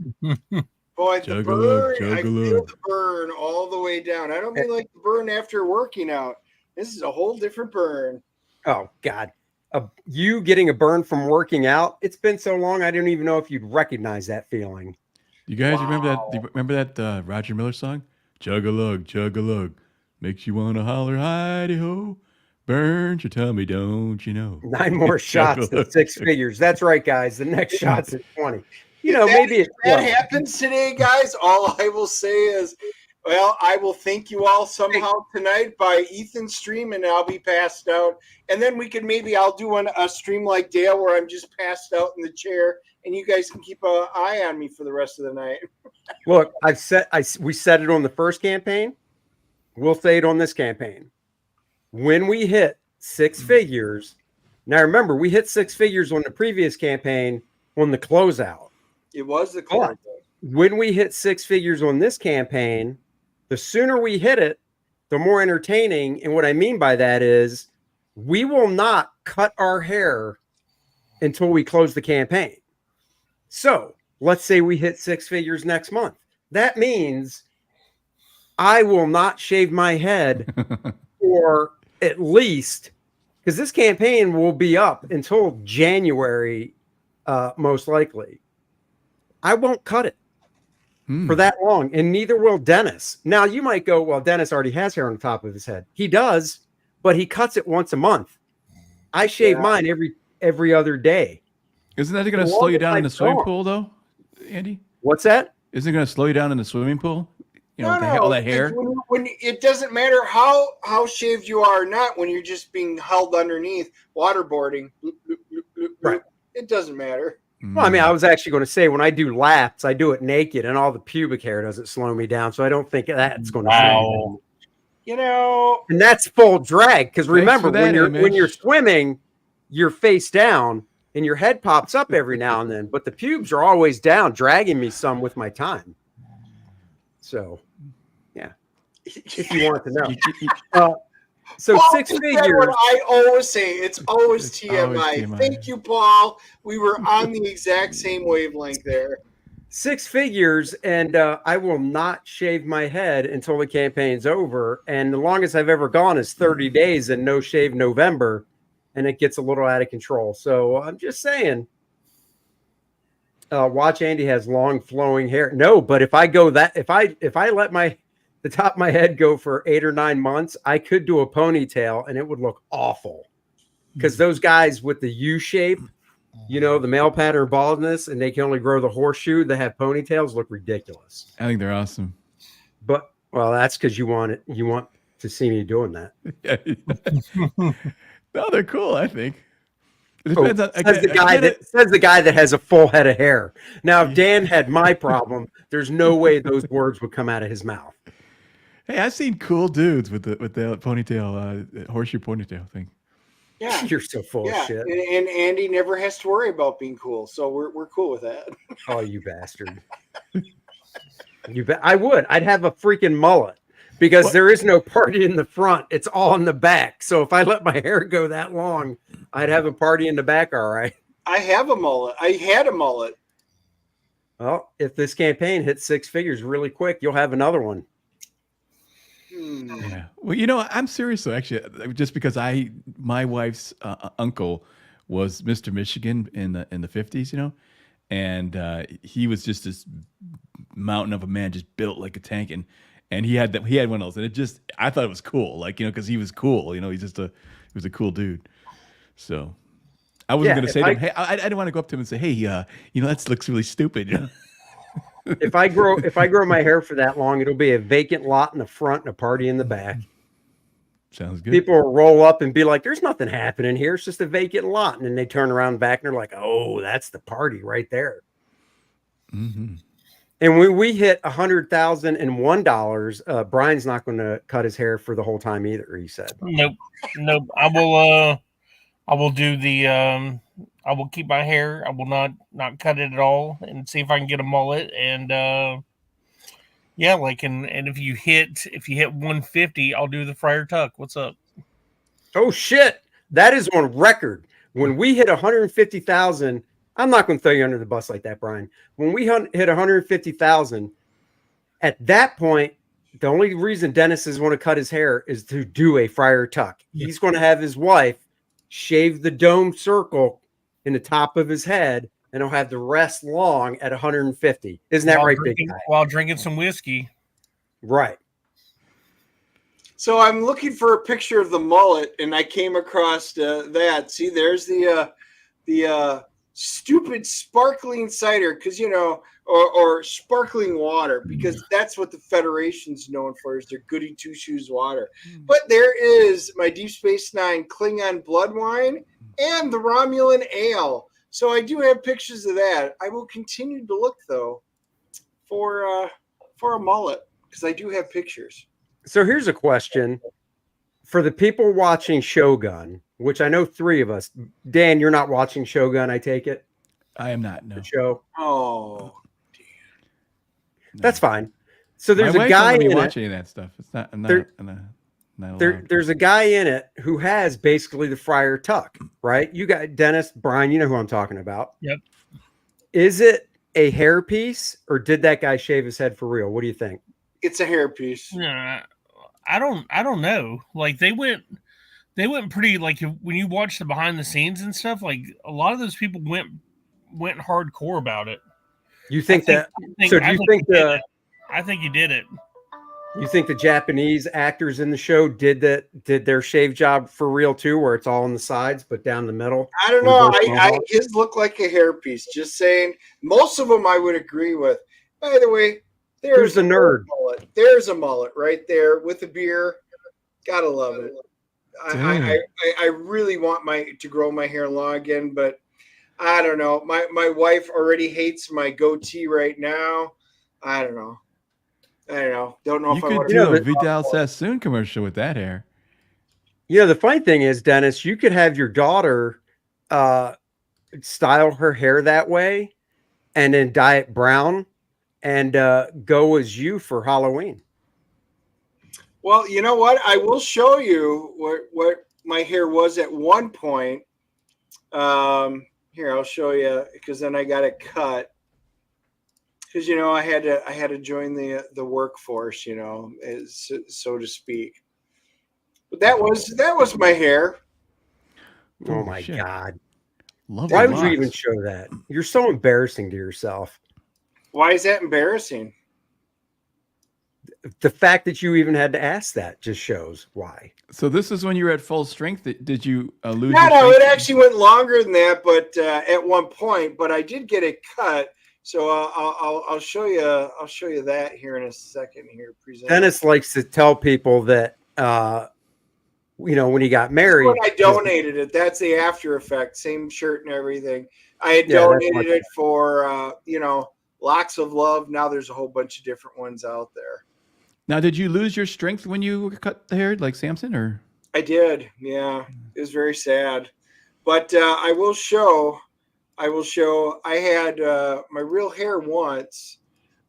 B: Boy, the
D: Juggalug,
B: burn. I
D: juggalug.
B: feel the burn all the way down. I don't mean like the burn after working out. This is a whole different burn.
A: Oh God, you getting a burn from working out? It's been so long, I don't even know if you'd recognize that feeling.
D: You guys remember that?
B: Wow.
D: Do you remember that Roger Miller song? Juggalug, juggalug, makes you wanna holler, hidey ho, burns your tummy, don't you know?
A: 9 more shots than
D: Juggalug.
A: 6 figures. That's right, guys. The next shot's at 20. You
B: If
A: know,
B: that-
A: maybe
B: if
A: it's
B: that
A: 12.
B: happens today, guys, all I will say is, well, I will thank you all somehow tonight by Ethan's stream, and I'll be passed out. And then I'll do a stream like Dale where I'm just passed out in the chair, and you guys can keep an eye on me for the rest of the night.
A: Look, we said it on the first campaign. We'll say it on this campaign. When we hit 6 figures, now remember, we hit 6 figures on the previous campaign on the closeout.
B: It was the
A: But
B: call.
A: when we hit 6 figures on this campaign, the sooner we hit it, the more entertaining. And what I mean by that is we will not cut our hair until we close the campaign. So let's say we hit 6 figures next month. That means I will not shave my head for at least, because this campaign will be up until January, most likely. I won't cut it for that long, and neither will Dennis. Now, you might go, well, Dennis already has hair on the top of his head. He does, but he cuts it once a month. I shave mine every other day.
D: Isn't that going to
A: As
D: slow
A: long
D: you
A: as
D: down
A: I
D: in the swimming
A: don't.
D: pool, though, Andy?
A: What's that?
D: Isn't it going to slow you down in the swimming pool? You know,
B: No,
D: all that hair.
B: When it doesn't matter how shaved you are or not, when you're just being held underneath waterboarding, bloop, bloop, bloop, bloop, bloop,
A: Right.
B: it doesn't matter.
A: Well, I mean, I was actually going to say when I do laps, I do it naked, and all the pubic hair doesn't slow me down. So I don't think that's going to slow me down.
B: You know,
A: And that's full drag. Because remember,
D: for that
A: when you're
D: image.
A: swimming, you're face down, and your head pops up every now and then. But the pubes are always down, dragging me some with my time. So, yeah, if you want to know. So
B: Paul
A: 6
B: just said
A: figures.
B: what I always say, it's always
D: It's
B: TMI.
D: always TMI.
B: Thank you, Paul. We were on the exact same wavelength there.
A: 6 figures, and I will not shave my head until the campaign's over. And the longest I've ever gone is 30 days and no shave November, and it gets a little out of control. So I'm just saying. Watch Andy has long flowing hair. No, but if I go that, if I let the top of my head go for 8 or 9 months, I could do a ponytail and it would look awful. Because those guys with the U shape, you know, the male pattern baldness, and they can only grow the horseshoe, they have ponytails, look ridiculous.
D: I think they're awesome.
A: But well, that's because you want to see me doing that.
D: No, they're cool, I think. It
A: Oh,
D: depends on,
A: says the guy that has a full head of hair. Now, if Dan had my problem, there's no way those words would come out of his mouth.
D: Hey, I've seen cool dudes with the ponytail, horseshoe ponytail thing.
B: Yeah.
A: You're so full
B: Yeah,
A: of shit.
B: and Andy never has to worry about being cool, so we're cool with that.
A: Oh, you bastard. You bet. I would. I'd have a freaking mullet because
D: What?
A: there is no party in the front. It's all in the back. So if I let my hair go that long, I'd have a party in the back. All right.
B: I have a mullet. I had a mullet.
A: Well, if this campaign hits 6 figures really quick, you'll have another one.
D: Yeah. Well, you know, I'm serious though. Actually, just because my wife's uncle was Mr. Michigan in the 50s, you know, and he was just this mountain of a man, just built like a tank, and he had one of those, and I thought it was cool, like, because he was cool, he was a cool dude. So I wasn't going to say to him, hey, I didn't want to go up to him and say, hey, that looks really stupid.
A: If I grow my hair for that long, it'll be a vacant lot in the front and a party in the back.
D: Sounds good.
A: People will roll up and be like, there's nothing happening here. It's just a vacant lot. And then they turn around back and they're like, oh, that's the party right there.
D: Mm-hmm.
A: And when we hit $100,001, Brian's not going to cut his hair for the whole time either, he said.
C: Nope. I will do the I will keep my hair. I will not cut it at all and see if I can get a mullet. And yeah, like and if you hit 150, I'll do the Friar Tuck. What's up?
A: Oh shit. That is on record. When we hit 150,000, I'm not going to throw you under the bus like that, Brian. When we hit 150,000, at that point, the only reason Dennis is going to cut his hair is to do a Friar Tuck. He's going to have his wife shave the dome circle in the top of his head, and he'll have the rest long at 150. Isn't that right, big guy?
C: While drinking some whiskey.
A: Right.
B: So I'm looking for a picture of the mullet, and I came across that. See, there's the stupid sparkling cider, because or sparkling water, because that's what the Federation's known for, is their goody two shoes water. But there is my Deep Space Nine Klingon blood wine and the Romulan ale. So I do have pictures of that. I will continue to look though for a mullet, because I do have pictures.
A: So here's a question for the people watching Shogun, which I know 3 of us. Dan, you're not watching Shogun, I take it?
D: I am not, no.
A: The show.
B: Oh,
A: damn. No. That's fine. So there's
D: My
A: a guy
D: in
A: it.
D: Watch any of that stuff. It's not.
A: There's a guy in it who has basically the Friar Tuck, right? You got Dennis, Brian. You know who I'm talking about.
C: Yep.
A: Is it a hairpiece, or did that guy shave his head for real? What do you think?
B: It's a hairpiece.
C: Yeah, I don't know. Like they went pretty, like when you watch the behind the scenes and stuff, like a lot of those people went hardcore about it.
A: You think I
C: think you did it.
A: You think the Japanese actors in the show did their shave job for real too, where it's all on the sides but down the middle?
B: I don't know. His look like a hairpiece. Just saying. Most of them I would agree with. By the way, there's
A: a nerd.
B: Mullet. There's a mullet right there with a beer. Gotta love it. I really want to grow my hair long again, but I don't know. My wife already hates my goatee right now. I don't know. Don't know if I want to
D: do a Vidal Sassoon commercial with that hair.
A: The funny thing is, Dennis, you could have your daughter style her hair that way and then dye it brown and go as you for Halloween.
B: Well, you know what? I will show you what my hair was at one point. Here, I'll show you, because then I got it cut. Because I had to join the workforce, so to speak. But that was my hair.
A: Oh my God!
D: Lovely
A: Why would you even show that? You're so embarrassing to yourself.
B: Why is that embarrassing?
A: The fact that you even had to ask that just shows why.
D: So this is when you were at full strength. Did you lose?
B: No, it actually went longer than that, but at one point. But I did get it cut. So I'll show you. I'll show you that here in a second. Here, present.
A: Dennis likes to tell people that when he got married,
B: when I donated it. That's the after effect. Same shirt and everything. I had donated it for lots of love. Now there's a whole bunch of different ones out there.
D: Now, did you lose your strength when you cut the hair like Samson, or?
B: I did. Yeah, it was very sad, but I will show. I had my real hair once.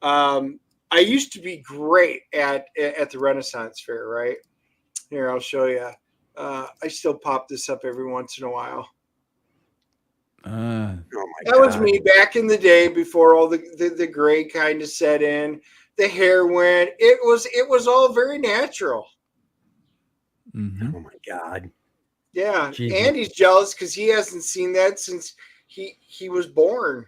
B: I used to be great at the Renaissance Fair, right? Here, I'll show you. I still pop this up every once in a while.
A: Oh my
B: that was me back in the day before all the gray kind of set in. The hair went. It was all very natural.
D: Mm-hmm.
A: Oh my God!
B: Yeah,
A: Jesus.
B: Andy's jealous because he hasn't seen that since he was born.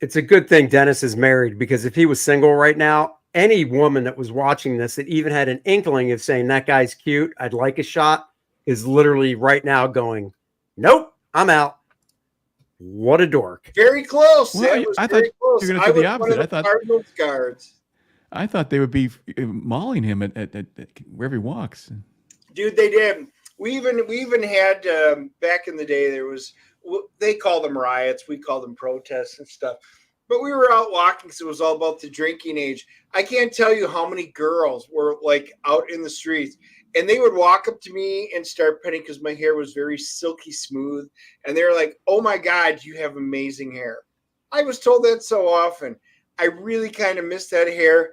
A: It's a good thing Dennis is married, because if he was single right now, any woman that was watching this that even had an inkling of saying that guy's cute, I'd like a shot, is literally right now going, nope, I'm out. What a dork.
B: Very close.
D: Well,
B: That was
D: I thought
B: very
D: you
B: close.
D: were gonna
B: I
D: say the
B: was one
D: opposite.
B: of
D: I
B: the
D: thought-
B: Cardinals guards.
D: I thought they would be mauling him at wherever he walks.
B: Dude, they did. We even had back in the day, there was, they call them riots, we call them protests and stuff. But we were out walking because it was all about the drinking age. I can't tell you how many girls were like out in the streets, and they would walk up to me and start petting because my hair was very silky smooth, and they were like, "Oh my God, you have amazing hair." I was told that so often. I really kind of miss that hair.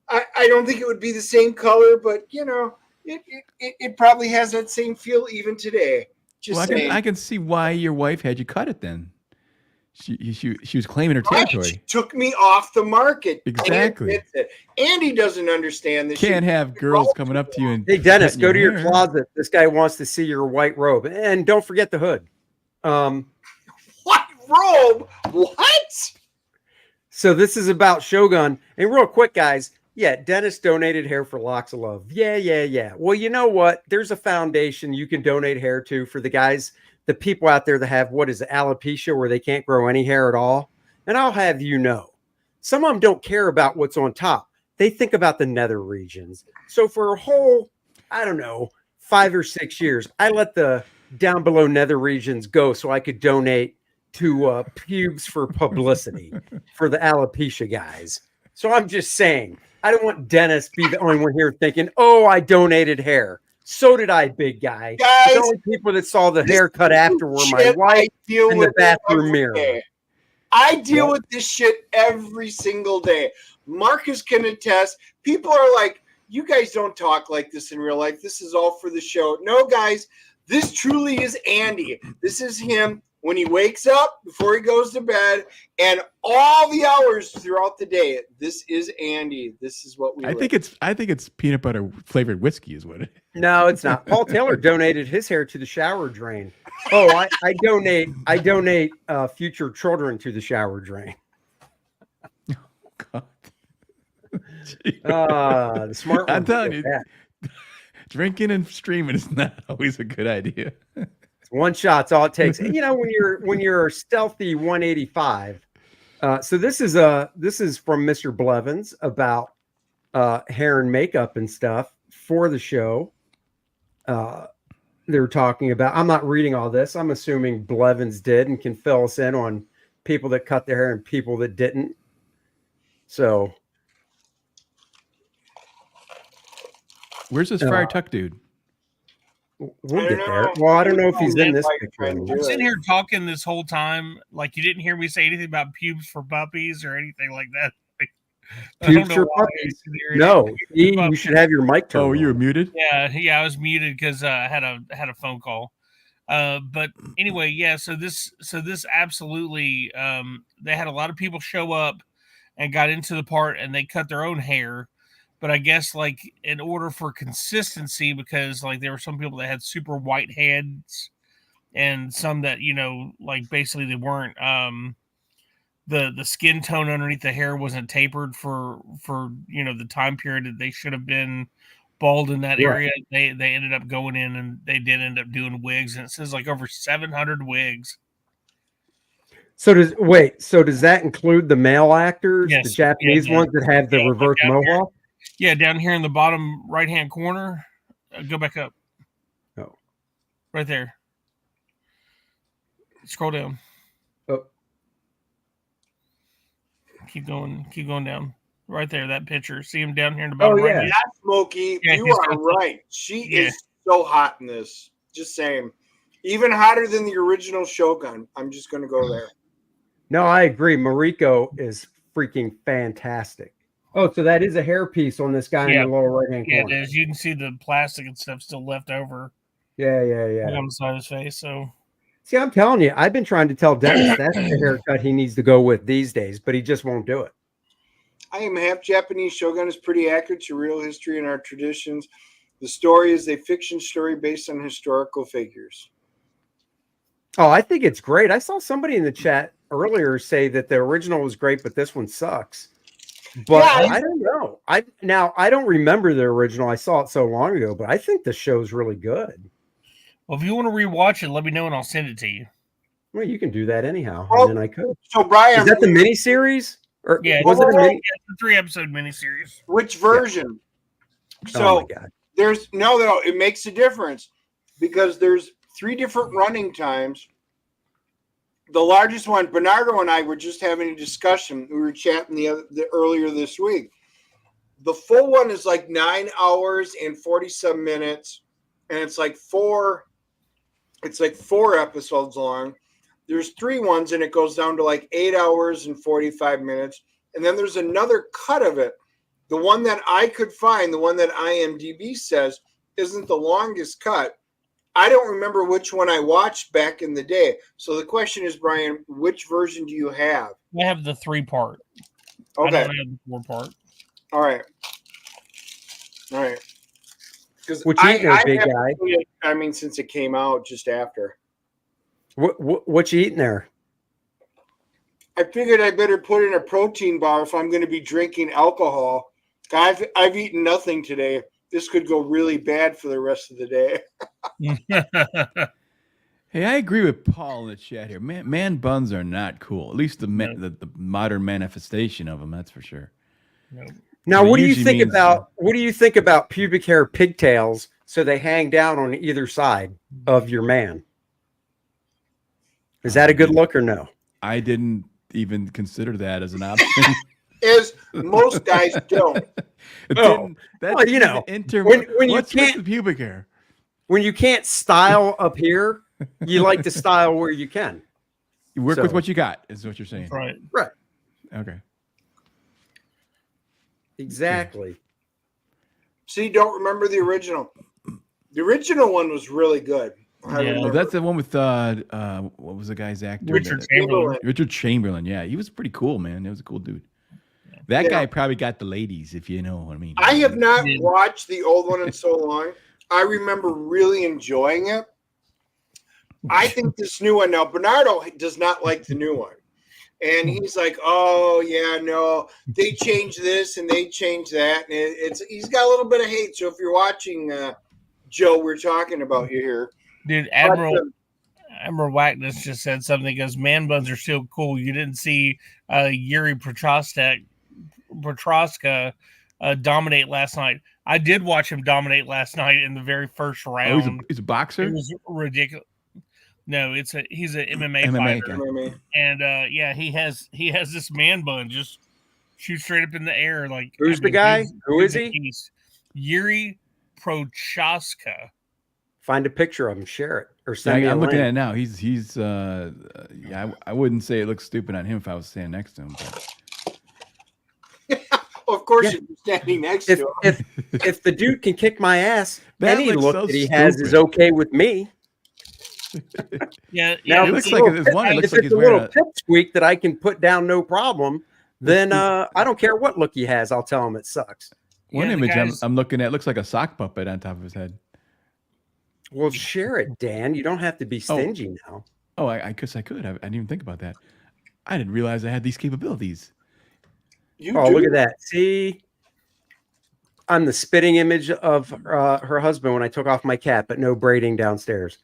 B: I don't think it would be the same color, but you know, it probably has that same feel even today. Just
D: Well,
B: saying.
D: I can see why your wife had you cut it then. She was claiming her
B: Right,
D: territory.
B: she took me off the market.
D: Exactly.
B: Andy doesn't understand this.
D: Can't have girls coming up to you and
A: Hey, Dennis,
D: petting
A: go to your
D: hair.
A: closet. This guy wants to see your white robe. And don't forget the hood.
B: What robe? What?
A: So this is about Shogun. And real quick, guys. Yeah, Dennis donated hair for Locks of Love. Yeah. Well, you know what? There's a foundation you can donate hair to for the guys, the people out there that have, what is it, alopecia, where they can't grow any hair at all. And I'll have you know, some of them don't care about what's on top. They think about the nether regions. So for a whole, I don't know, 5 or 6 years, I let the down below nether regions go so I could donate to pubes for publicity for the alopecia guys. So I'm just saying, I don't want Dennis be the only one here thinking, oh, I donated hair. So did I, big guy.
B: Guys,
A: the only people that saw the haircut after were my wife in the bathroom mirror.
B: I deal with this shit every single day. Marcus can attest. People are like, you guys don't talk like this in real life. This is all for the show. No, guys, this truly is Andy. This is him when he wakes up, before he goes to bed, and all the hours throughout the day. This is Andy. This is what we
D: I think it's peanut butter flavored whiskey is what it is.
A: No, it's not. Paul Taylor donated his hair to the shower drain. Oh, I donate future children to the shower drain.
D: God.
A: The smart one.
D: I'm telling you, drinking and streaming is not always a good idea.
A: One shot's all it takes. And, you know, when you're stealthy 185. So this is from Mr. Blevins about hair and makeup and stuff for the show. They're talking about. I'm not reading all this. I'm assuming Blevins did and can fill us in on people that cut their hair and people that didn't. So,
D: where's this Friar Tuck dude?
A: we'll get there. Well, I don't know if he's in this picture.
C: I'm sitting here talking this whole time like you didn't hear me say anything about pubes for puppies or anything like that.
A: Pubes for puppies. No, you should have your mic turned.
D: Oh, you were muted?
C: Yeah, I was muted because I had a phone call. But anyway, yeah. So this absolutely. They had a lot of people show up and got into the part, and they cut their own hair. But I guess like in order for consistency, because like there were some people that had super white heads, and some that like basically they weren't. The skin tone underneath the hair wasn't tapered for the time period that they should have been bald in that area. They ended up going in and they did end up doing wigs, and it says like over 700 wigs.
A: So does that include the male actors,
C: Yes.
A: the Japanese ones that have the reverse mohawk?
C: Yeah, down here in the bottom right hand corner. Go back up.
A: Oh,
C: right there. Scroll down.
A: Oh.
C: Keep going down. Right there, that picture. See him down here in the bottom right.
B: Yeah, Smokey,
C: Yeah,
B: you are right. She is so hot in this. Just saying. Even hotter than the original Shogun. I'm just going to go there.
A: No, I agree. Mariko is freaking fantastic. Oh, so that is a hairpiece on this guy in the lower right-hand corner.
C: Yeah, it is. You can see the plastic and stuff still left over.
A: Yeah.
C: On the side of his face, so...
A: See, I'm telling you, I've been trying to tell Dennis that's the haircut he needs to go with these days, but he just won't do it.
B: I am half Japanese. Shogun is pretty accurate to real history and our traditions. The story is a fiction story based on historical figures.
A: Oh, I think it's great. I saw somebody in the chat earlier say that the original was great, but this one sucks. But
B: Yeah,
A: I don't know. I don't remember the original. I saw it so long ago, but I think the show's really good.
C: Well, if you want to rewatch it, let me know and I'll send it to you.
A: Well, you can do that anyhow,
B: Well,
A: and then I could.
B: so Brian,
A: Is that the miniseries? Or
C: Yeah,
A: was it a mini?
C: It's a 3-episode miniseries.
B: which version?
A: Oh
B: So
A: my god!
B: there's no, it makes a difference because there's 3 different running times. The largest one, Bernardo and I were just having a discussion. We were chatting the earlier this week. The full one is like 9 hours and 40-some minutes, and it's like 4 episodes long. There's 3 ones, and it goes down to like 8 hours and 45 minutes. And then there's another cut of it. The one that I could find, the one that IMDb says isn't the longest cut. I don't remember which one I watched back in the day. So the question is, Brian, which version do you have?
C: I have the 3-part.
B: Okay.
C: I don't have the 4-part.
B: All right. Because
A: What you eating there, big guy?
B: I mean, since it came out just after.
A: What you eating there?
B: I figured I better put in a protein bar if I'm going to be drinking alcohol. I've eaten nothing today. This could go really bad for the rest of the day.
D: Hey, I agree with Paul in the chat here. Man buns are not cool. At least the modern manifestation of them, that's for sure.
C: Nope.
A: Now,
D: It
A: what do you
D: usually
A: think
D: means-
A: about pubic hair pigtails so they hang down on either side of your man? Is that a good look or no?
D: I didn't even consider that as an option.
B: As most guys don't.
A: Well, you know, when you
D: what's
A: can't-
D: with the pubic hair?
A: When you can't style up here, you like to style where you can.
D: You work
A: So-
D: with what you got, is what you're saying.
C: Right.
A: Right.
D: Okay.
A: Exactly.
B: See, don't remember the original. The original one was really good. I
C: Yeah.
B: remember.
D: Oh, that's the one with what was the guy's actor?
C: Richard Chamberlain.
D: Richard Chamberlain. Yeah, he was pretty cool, man. He was a cool dude. That
B: Yeah.
D: guy probably got the ladies, if you know what I mean.
B: I have not
C: Yeah.
B: watched the old one in so long. I remember really enjoying it. I think this new one now, Bernardo does not like the new one. And he's like, oh, yeah, no, they changed this and they changed that. And he's got a little bit of hate. So if you're watching, Joe, we're talking about you here.
C: Dude,
B: But,
C: Admiral Wackness just said something. He goes, man buns are still cool. You didn't see Yuri Prochaska dominate last night. I did watch him dominate last night in the very first round.
D: Oh, he's a boxer?
C: It was ridiculous. No, he's an MMA
D: MMA
C: fighter.
D: guy.
C: And yeah, he has this man bun just shoot straight up in the air. Like,
A: Who's the guy? Who is he?
C: Beast. Yuri Prochaska.
A: Find a picture of him, share it, or
D: Yeah,
A: send me a
D: I'm looking at
A: link.
D: it now. He's yeah, I wouldn't say it looks stupid on him if I was standing next to him. But
B: Well, of course,
A: Yeah.
B: you're standing next
A: If,
B: to him.
A: if the dude can kick my ass,
D: That
A: any
D: looks
A: look
D: so
A: that he has is
D: stupid.
A: okay with me.
C: Yeah,
A: Now,
D: it
A: if
D: looks
A: it's
D: like
A: a little
D: it's one. It
A: pip-
D: looks
A: if
D: like
A: it's
D: he's
A: a little
D: wearing
A: pipsqueak that I can put down no problem, then I don't care what look he has. I'll tell him it sucks.
D: one
C: the
D: image
C: guy's-
D: I'm looking at looks like a sock puppet on top of his head.
A: Well, share it, Dan. You don't have to be stingy now.
D: Oh, I guess I could. I didn't even think about that. I didn't realize I had these capabilities.
B: You
A: Oh,
B: do.
A: look at that. See, I'm the spitting image of her husband when I took off my cap, but no braiding downstairs.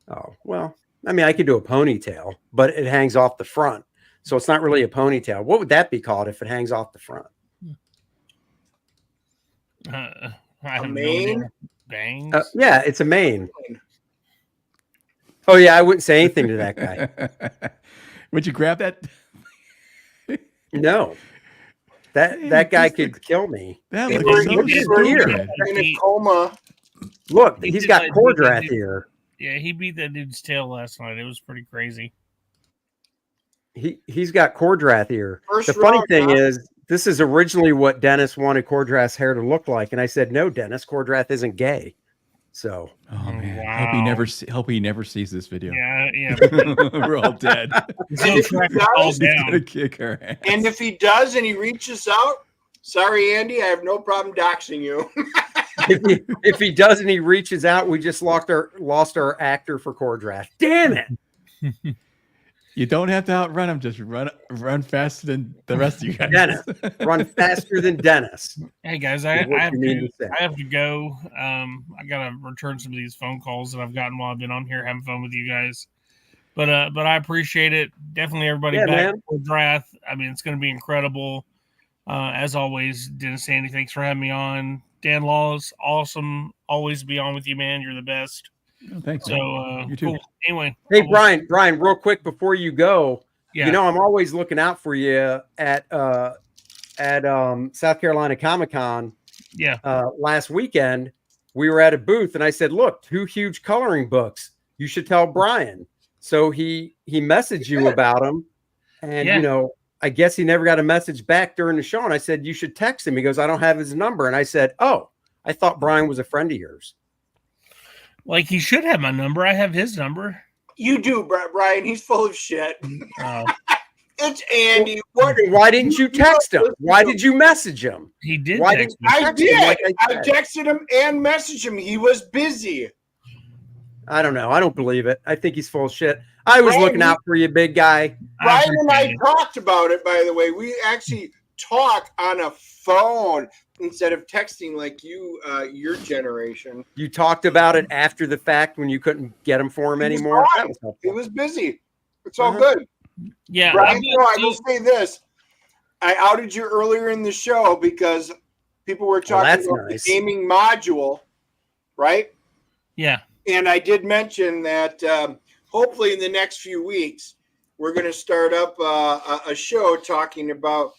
A: Oh, well, I mean, I could do a ponytail, but it hangs off the front. So it's not really a ponytail. What would that be called if it hangs off the front?
C: I have no
B: mane?
C: idea. Bangs.
A: Yeah, it's a mane. Oh, yeah, I wouldn't say anything to that guy.
D: Would you grab that?
A: No. That guy could kill me.
D: That
B: They
D: looks
B: were-
D: so
B: they were
D: stupid.
B: in a coma.
A: Look,
C: He
A: he's
C: did
A: got
C: like-
A: Kor-Drath here.
C: Yeah, he beat that dude's tail last night. It was pretty crazy.
A: He's got Kor-Drath here.
B: First
A: The funny
B: round,
A: thing
B: huh?
A: is, this is originally what Dennis wanted Kor-Drath's hair to look like, and I said, "No, Dennis, Kor-Drath isn't gay." So,
D: Oh man!
C: Wow.
D: Hope he never sees this video.
C: Yeah, yeah.
D: We're all dead.
C: He'll track it all
B: He's
D: He's
C: down.
D: gonna kick our ass.
B: And if he does and he reaches out, sorry, Andy, I have no problem doxing you.
A: if he does and he reaches out, we just lost our actor for Kor-Drath. Damn it!
D: You don't have to outrun him. Just run faster than the rest of you guys.
A: Dennis, run faster than Dennis.
C: Hey guys,
A: is
C: I
A: what
C: have
A: you mean
C: to
A: to say.
C: I have to go. I gotta return some of these phone calls that I've gotten while I've been on here having fun with you guys. But I appreciate it. Definitely everybody
A: Yeah,
C: back
A: man.
C: for Kor-Drath. I mean, it's going to be incredible. As always, Dennis Sandy, thanks for having me on. Dan Laws, awesome. Always be on with you, man. You're the best.
D: Oh, thanks.
C: So
D: You too.
C: cool. Anyway,
A: Hey, Brian, real quick before you go,
C: yeah,
A: you know I'm always looking out for you at South Carolina Comic-Con.
C: yeah.
A: Last weekend we were at a booth and I said, "Look, 2 huge coloring books. You should tell Brian." So he messaged you about them, and
C: Yeah.
A: you know, I guess he never got a message back during the show. And I said, "You should text him." He goes, "I don't have his number." And I said, "Oh, I thought Brian was a friend of yours."
C: Like he should have my number. I have his number.
B: You do, Brian. He's full of shit.
C: Oh,
B: It's Andy.
A: Why didn't you text him? Why did you message him?
C: he did.
A: Why
C: text
A: didn't
C: me.
A: you
B: I
A: text him
B: did.
A: like
B: I
A: said?
B: texted him and messaged him. He was busy.
A: I don't know. I don't believe it. I think he's full of shit. I was
B: Brian,
A: looking out for you, big guy.
B: Brian and I
C: appreciate it.
B: talked about it, by the way. We actually talk on a phone instead of texting like you, your generation.
A: You talked about it after the fact when you couldn't get him for him
B: He was
A: anymore.
B: gone.
A: That was helpful.
B: He was busy. It's all
A: Uh-huh.
B: good.
C: Yeah,
B: Brian, I will say this. I outed you earlier in the show because people were talking
A: that's
B: about
A: nice.
B: the gaming module, right?
C: yeah.
B: And I did mention that hopefully in the next few weeks, we're going to start up a show talking about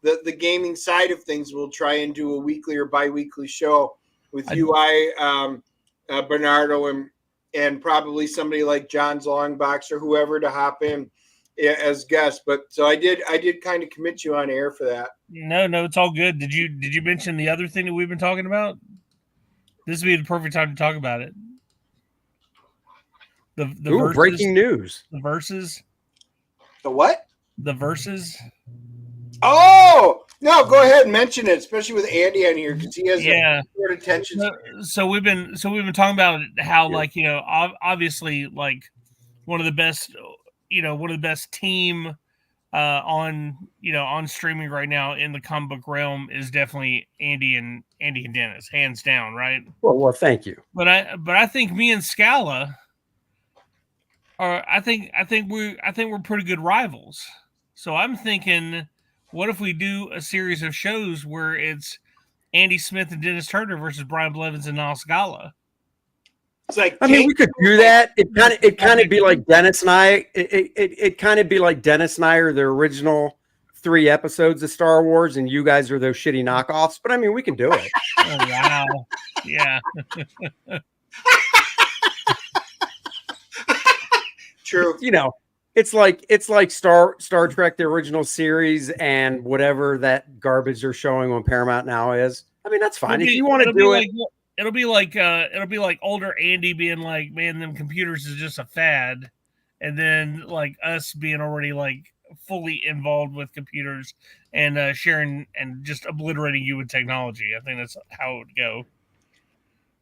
B: the gaming side of things. We'll try and do a weekly or bi-weekly show with Bernardo, and probably somebody like John's Longbox or whoever to hop in as guests. But so I did kind of commit you on air for that.
C: No, it's all good. Did you mention the other thing that we've been talking about? This would be the perfect time to talk about it. The
A: Ooh,
C: verses,
A: breaking news.
C: the verses,
B: The what?
C: the verses.
B: Oh, no, go ahead and mention it, especially with Andy on here because he has
C: Yeah.
B: a short attention.
C: So we've been talking about how like obviously like one of the best team on streaming right now in the comic book realm is definitely Andy and Dennis, hands down, right?
A: Well, thank you.
C: But I think me and Scala are I think we're pretty good rivals. So I'm thinking, what if we do a series of shows where it's Andy Smith and Dennis Turner versus Brian Blevins and Niall Scala?
B: It's like
A: I mean, we could do that. It kind of be like Dennis and I. It kind of be like Dennis and I are the original 3 episodes of Star Wars, and you guys are those shitty knockoffs. But I mean, we can do it.
C: Oh wow, yeah.
B: True.
A: You know, it's like Star Trek, the original series, and whatever that garbage they're showing on Paramount now is. I mean, that's fine if you want to do it.
C: It'll be like older Andy being like, man, them computers is just a fad, and then like us being already like fully involved with computers and sharing and just obliterating you with technology. I think that's how it would go.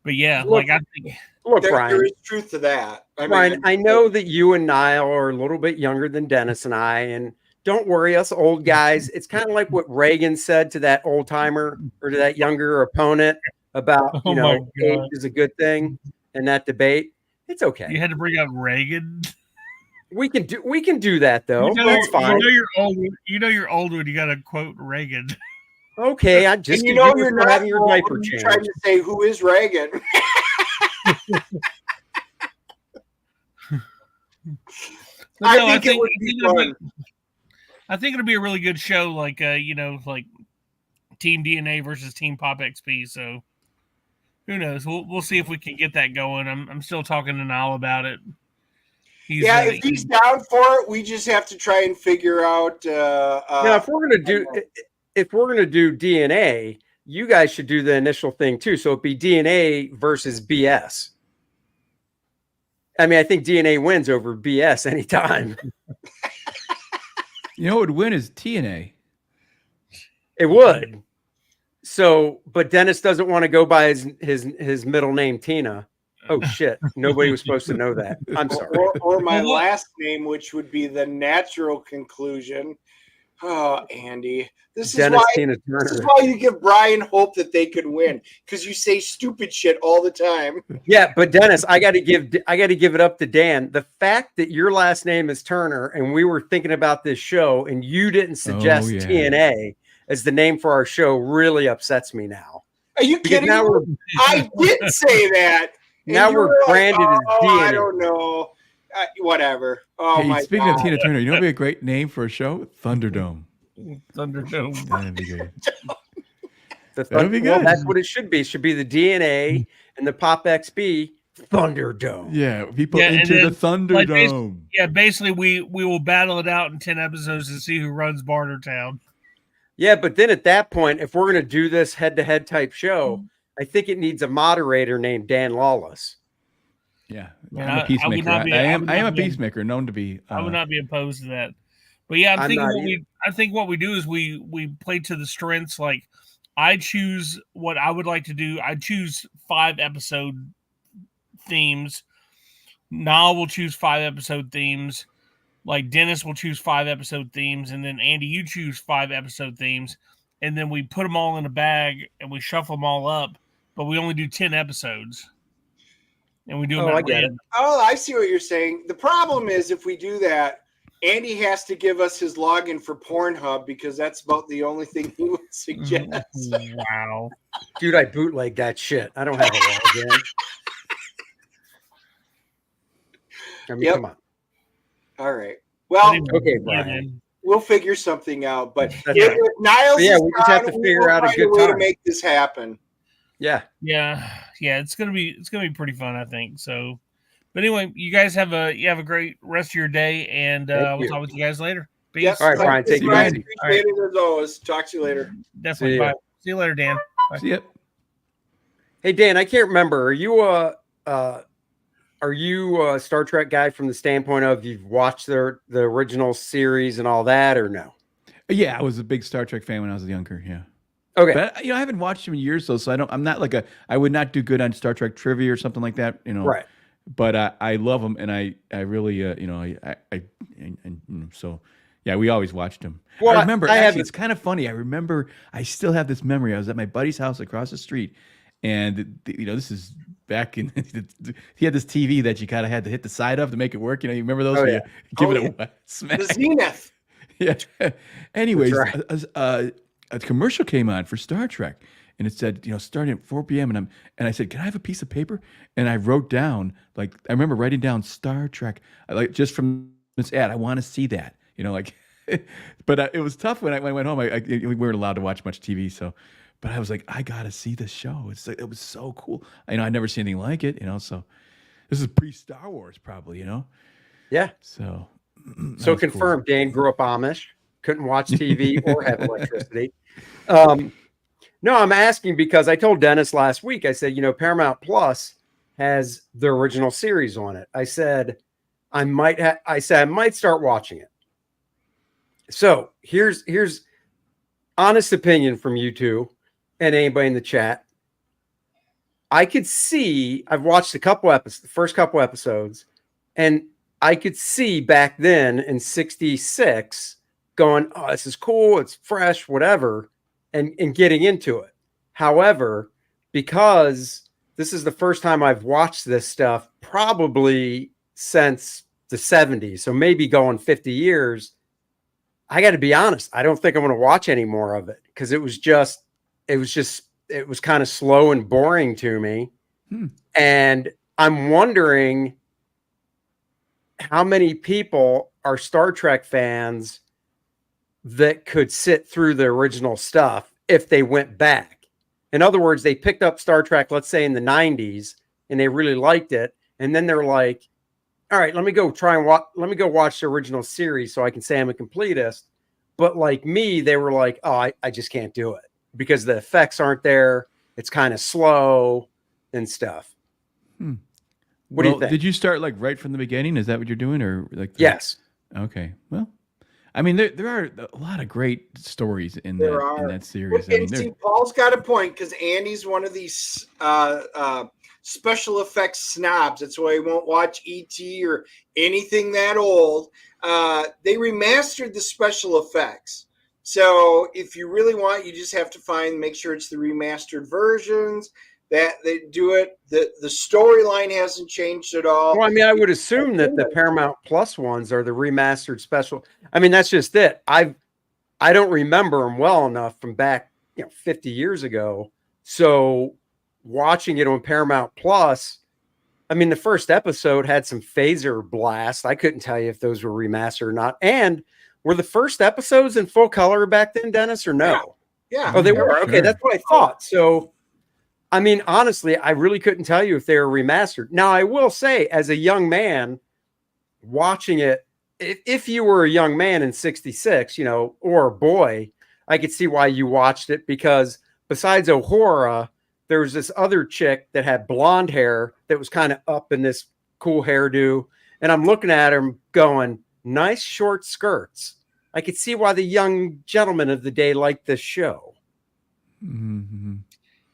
C: But yeah,
A: Look, Brian,
B: there is truth to that.
A: Brian, I know that you and Niall are a little bit younger than Dennis and I, and don't worry, us old guys. It's kind of like what Reagan said to that old timer or to that younger opponent about, age is a good thing in that debate. It's okay.
C: You had to bring up Reagan.
A: We can do that though. That's fine.
C: You're old. You're old when you got to quote Reagan.
A: Okay, I just
B: you're not
A: having your diaper changed.
B: Trying to say who is Reagan. I think it would be fun.
C: I think it'll be a really good show, like like Team DNA versus Team Pop XP. So who knows? We'll see if we can get that going. I'm still talking to Niall about it.
B: If he's down for it, we just have to try and figure out.
A: Now, if we're gonna do DNA, you guys should do the initial thing too. So it'd be DNA versus BS. I mean, I think DNA wins over BS anytime.
D: You know what would win is TNA.
A: It would. So, but Dennis doesn't want to go by his middle name, Tina. Oh shit! Nobody was supposed to know that. I'm sorry.
B: Or my last name, which would be the natural conclusion. Oh, Andy, this is why you give Brian hope that they could win, because you say stupid shit all the time.
A: Yeah, but Dennis, I got to give it up to Dan. The fact that your last name is Turner and we were thinking about this show and you didn't suggest TNA as the name for our show really upsets me now.
B: Are you kidding me? I did say that.
A: Now we're branded as TNA.
B: I don't know. Whatever. Oh,
D: hey,
B: my
D: speaking
B: God.
D: of Tina Turner, you know what would be a great name for a show? Thunderdome.
C: Thunderdome.
D: That'd be good.
A: That'd be good. Well, that's what it should be. It should be the DNA and the Pop XB Thunderdome.
D: Yeah, people into the Thunderdome.
C: Basically, we will battle it out in 10 episodes to see who runs Bartertown.
A: Yeah, but then at that point, if we're going to do this head-to-head type show, I think it needs a moderator named Dan Lawless.
D: Yeah, I'm a peacemaker. I am a peacemaker, known to be.
C: I would not be opposed to that. But yeah, I think what we do is we play to the strengths. Like, I choose what I would like to do. I choose 5 episode themes. Niall will choose 5 episode themes. Like, Dennis will choose 5 episode themes, and then Andy, you choose 5 episode themes, and then we put them all in a bag and we shuffle them all up. But we only do 10 episodes. And we do them.
A: I get it.
B: Oh, I see what you're saying. The problem is, if we do that, Andy has to give us his login for Pornhub, because that's about the only thing he would suggest.
C: Wow.
A: Dude, I bootleg that shit. I don't have a login. I mean, come on.
B: All right. Well,
A: okay, Brian.
B: We'll figure something out. But if Niles
A: we just have to figure out a good
B: way
A: time
B: to make this happen.
A: Yeah.
C: It's gonna be pretty fun, I think. So, but anyway, you guys have a great rest of your day, and we'll talk with you guys later. Peace.
B: Yes.
A: All right, Brian. Take it easy.
B: Appreciate it as always. Talk to you later.
C: Definitely. Bye. See you later, Dan. Bye.
D: See ya.
A: Hey, Dan, I can't remember. Are you a Star Trek guy from the standpoint of you've watched the original series and all that, or no?
D: Yeah, I was a big Star Trek fan when I was younger. Yeah.
A: Okay.
D: But I haven't watched them in years though, so I'm not like I would not do good on Star Trek trivia or something like that,
A: Right.
D: But I love them, and I really so yeah, we always watched them. Well, I remember it's kind of funny. I remember I still have this memory. I was at my buddy's house across the street, and this is back in he had this TV that you kind of had to hit the side of to make it work. You remember those?
A: Oh, yeah.
D: Give it a wet smack.
B: The Zenith.
D: Yeah. Anyways, a commercial came on for Star Trek, and it said, starting at 4 p.m. And I said, can I have a piece of paper? And I wrote down, I remember writing down Star Trek, just from this ad. I want to see that, but it was tough when I went home. We weren't allowed to watch much TV, so. But I was like, I gotta see this show. It was so cool. I'd never seen anything like it, So this is pre-Star Wars, probably,
A: Yeah.
D: So
A: confirmed. Cool. Dan grew up Amish. Couldn't watch TV or have electricity. No, I'm asking because I told Dennis last week, I said, Paramount Plus has the original series on it. I said, I might start watching it. So here's honest opinion from you two and anybody in the chat. I could see, I've watched the first couple episodes, and I could see back then in 66 going, oh, this is cool, it's fresh, whatever, and getting into it. However, because this is the first time I've watched this stuff probably since the 70s, so maybe going 50 years, I got to be honest, I don't think I'm going to watch any more of it, because it was kind of slow and boring to me. And I'm wondering how many people are Star Trek fans that could sit through the original stuff if they went back. In other words, they picked up Star Trek, let's say in the 90s, and they really liked it. And then they're like, all right, let me go watch the original series so I can say I'm a completist. But like me, they were like, oh, I just can't do it because the effects aren't there. It's kind of slow and stuff. What do you think?
D: Did you start right from the beginning? Is that what you're doing, or
A: Yes.
D: Okay. Well, I mean, there are a lot of great stories in that series.
B: And see, Paul's got a point, because Andy's one of these special effects snobs. That's why I won't watch E.T. or anything that old. They remastered the special effects. So if you really want, you just have to make sure it's the remastered versions that they do it. The storyline hasn't changed at all.
A: Well, I mean, I would assume that the Paramount Plus ones are the remastered special. I mean, that's just it. I don't remember them well enough from back 50 years ago. So watching it on Paramount Plus, I mean, the first episode had some phaser blast. I couldn't tell you if those were remastered or not. And were the first episodes in full color back then, Dennis, or no?
B: Yeah.
A: Oh, they were.
D: Sure.
A: Okay, that's what I thought. So, I mean, honestly, I really couldn't tell you if they were remastered. Now, I will say, as a young man watching it, if you were a young man in '66, or a boy, I could see why you watched it, because besides Uhura, there was this other chick that had blonde hair that was kind of up in this cool hairdo. And I'm looking at her going, nice short skirts. I could see why the young gentlemen of the day liked this show.
D: Mm-hmm.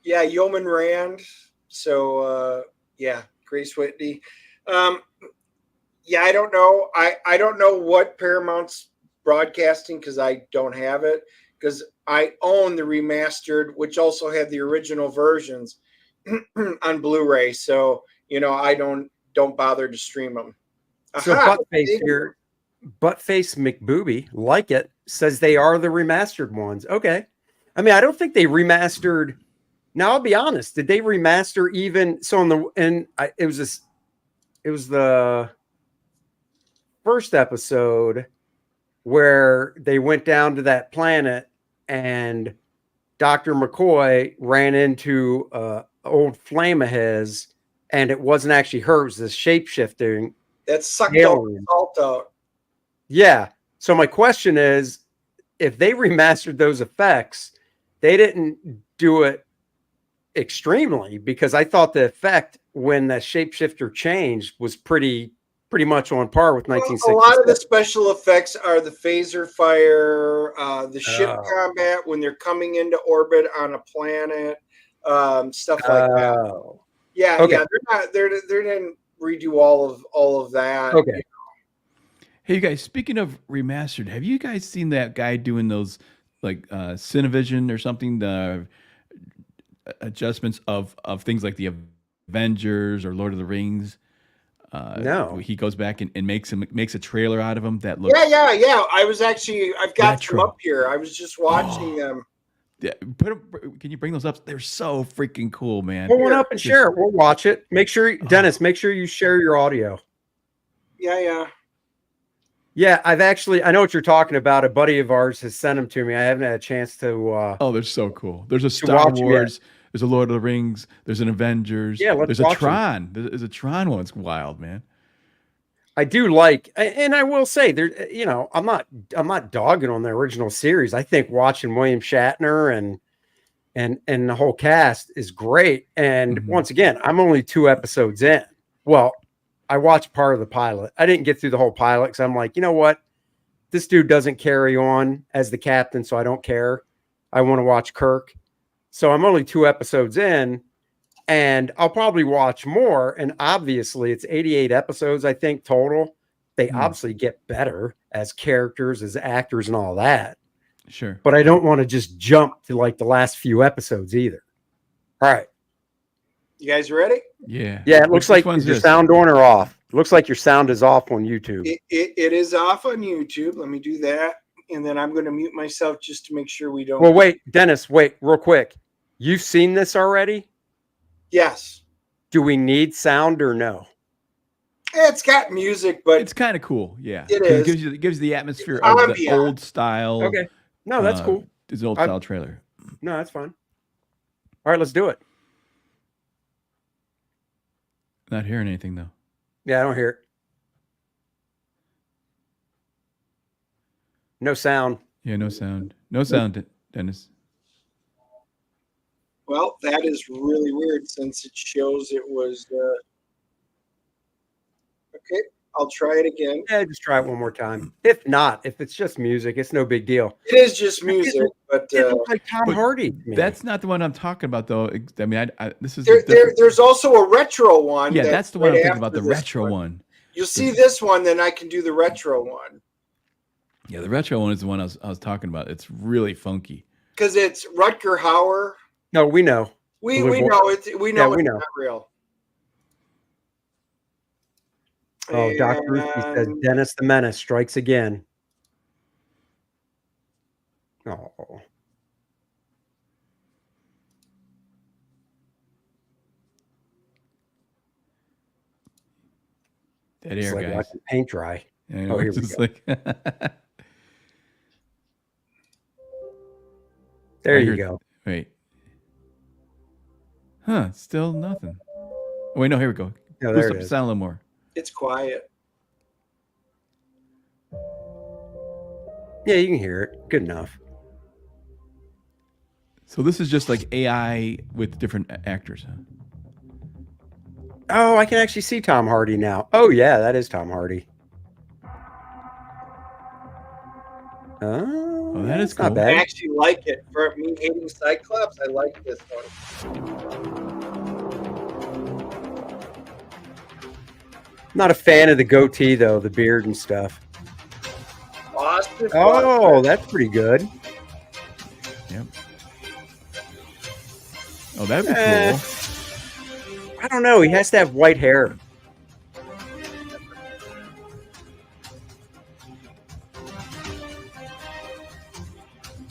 B: Yeah, Yeoman Rand. So, Grace Whitney. I don't know. I don't know what Paramount's broadcasting, because I don't have it, because I own the remastered, which also had the original versions on Blu-ray. So, I don't bother to stream them.
A: So Buttface here, Buttface McBooby, like it, says they are the remastered ones. Okay. I mean, I don't think they remastered. Now, I'll be honest. Did they remaster even so it was the first episode where they went down to that planet and Dr. McCoy ran into an old flame of his, and it wasn't actually her. It was this shape-shifting.
B: That sucked all the salt out.
A: Yeah. So my question is, if they remastered those effects, they didn't do it extremely, because I thought the effect when the shapeshifter changed was pretty much on par with 1960.
B: A lot of the special effects are the phaser fire, the ship combat when they're coming into orbit on a planet, stuff like that. Yeah,
A: okay.
B: Yeah, they didn't redo all of that.
A: Okay.
D: Hey, you guys, speaking of remastered, have you guys seen that guy doing those like Cinevision or something, the adjustments of things like the Avengers or Lord of the Rings?
A: No.
D: He goes back and makes a trailer out of them that looks.
B: Yeah. I've got them up here. I was just watching them.
D: Yeah, can you bring those up? They're so freaking cool, man.
A: Pull one up and share it. We'll watch it. Make sure, Dennis, make sure you share your audio.
B: Yeah.
A: Yeah, I know what you're talking about. A buddy of ours has sent them to me. I haven't had a chance to.
D: They're so cool. There's a Star Wars. There's a Lord of the Rings. There's an Avengers.
A: Yeah,
D: there's a Tron. There's a Tron one. It's wild, man. I
A: do like, and I will say, there. I'm not dogging on the original series. I think watching William Shatner and the whole cast is great. And once again, I'm only 2 episodes in. Well, I watched part of the pilot. I didn't get through the whole pilot because I'm like, you know what? This dude doesn't carry on as the captain, so I don't care. I want to watch Kirk. So I'm only 2 episodes in, and I'll probably watch more. And obviously, it's 88 episodes, I think, total. They obviously get better as characters, as actors, and all that.
D: Sure.
A: But I don't want to just jump to like the last few episodes either. All right.
B: You guys ready?
D: Yeah.
A: Yeah, it looks like your sound on or off. It looks like your sound is off on YouTube.
B: It is off on YouTube. Let me do that. And then I'm going to mute myself just to make sure we don't.
A: Well, wait, Dennis, wait, real quick. You've seen this already?
B: Yes.
A: Do we need sound or no?
B: It's got music, but
D: it's kind of cool. Yeah.
B: It is.
D: It gives you the atmosphere of the old style.
A: Okay. No, that's cool.
D: It's an old style trailer.
A: No, that's fine. All right, let's do it.
D: Not hearing anything though.
A: Yeah, I don't hear it. No sound.
D: Yeah, no sound. No sound, Dennis.
B: Well, that is really weird since it shows it was okay. I'll try it again.
A: Yeah, just try it one more time. If not, if it's just music, it's no big deal.
B: It is just music, but
A: It looks like Tom
D: but
A: Hardy. to me.
D: That's not the one I'm talking about, though. I mean, this is
B: there's also a retro one.
D: yeah, that's the one
B: right
D: I'm thinking about,
B: after
D: the
B: this
D: retro one.
B: You'll see this one, then I can do the retro one.
D: Yeah, the retro one is the one I was talking about. It's really funky.
B: Because it's Rutger Hauer.
A: No, we know.
B: We know it's
A: we
B: not
A: know.
B: real.
A: Oh, Dr. Ruthie says Dennis the Menace strikes again. Oh.
D: Dead
A: It's
D: air,
A: like
D: guys.
A: watching paint dry.
D: Yeah,
A: Oh, here
D: it's
A: we
D: just
A: go.
D: like
A: There
D: I
A: you
D: heard-
A: go.
D: Wait. Huh, still nothing. Oh, wait, no, here we go.
A: No,
D: Boost
A: there
D: up
A: it
D: the
A: is.
D: sound a little more.
B: It's quiet.
A: Yeah, you can hear it. Good enough.
D: So this is just like AI with different actors, huh?
A: Oh, I can actually see Tom Hardy now. Oh, yeah, that is Tom Hardy. Oh,
D: that is
A: that's not
D: cool.
B: I
A: bad.
B: actually like it. For me hating Cyclops, I like this one.
A: Not a fan of the goatee, though, the beard and stuff.
B: Austin
A: Oh,
B: Butler.
A: that's pretty good.
D: Yep. Oh, that'd be
A: Eh.
D: cool.
A: I don't know. He has to have white hair.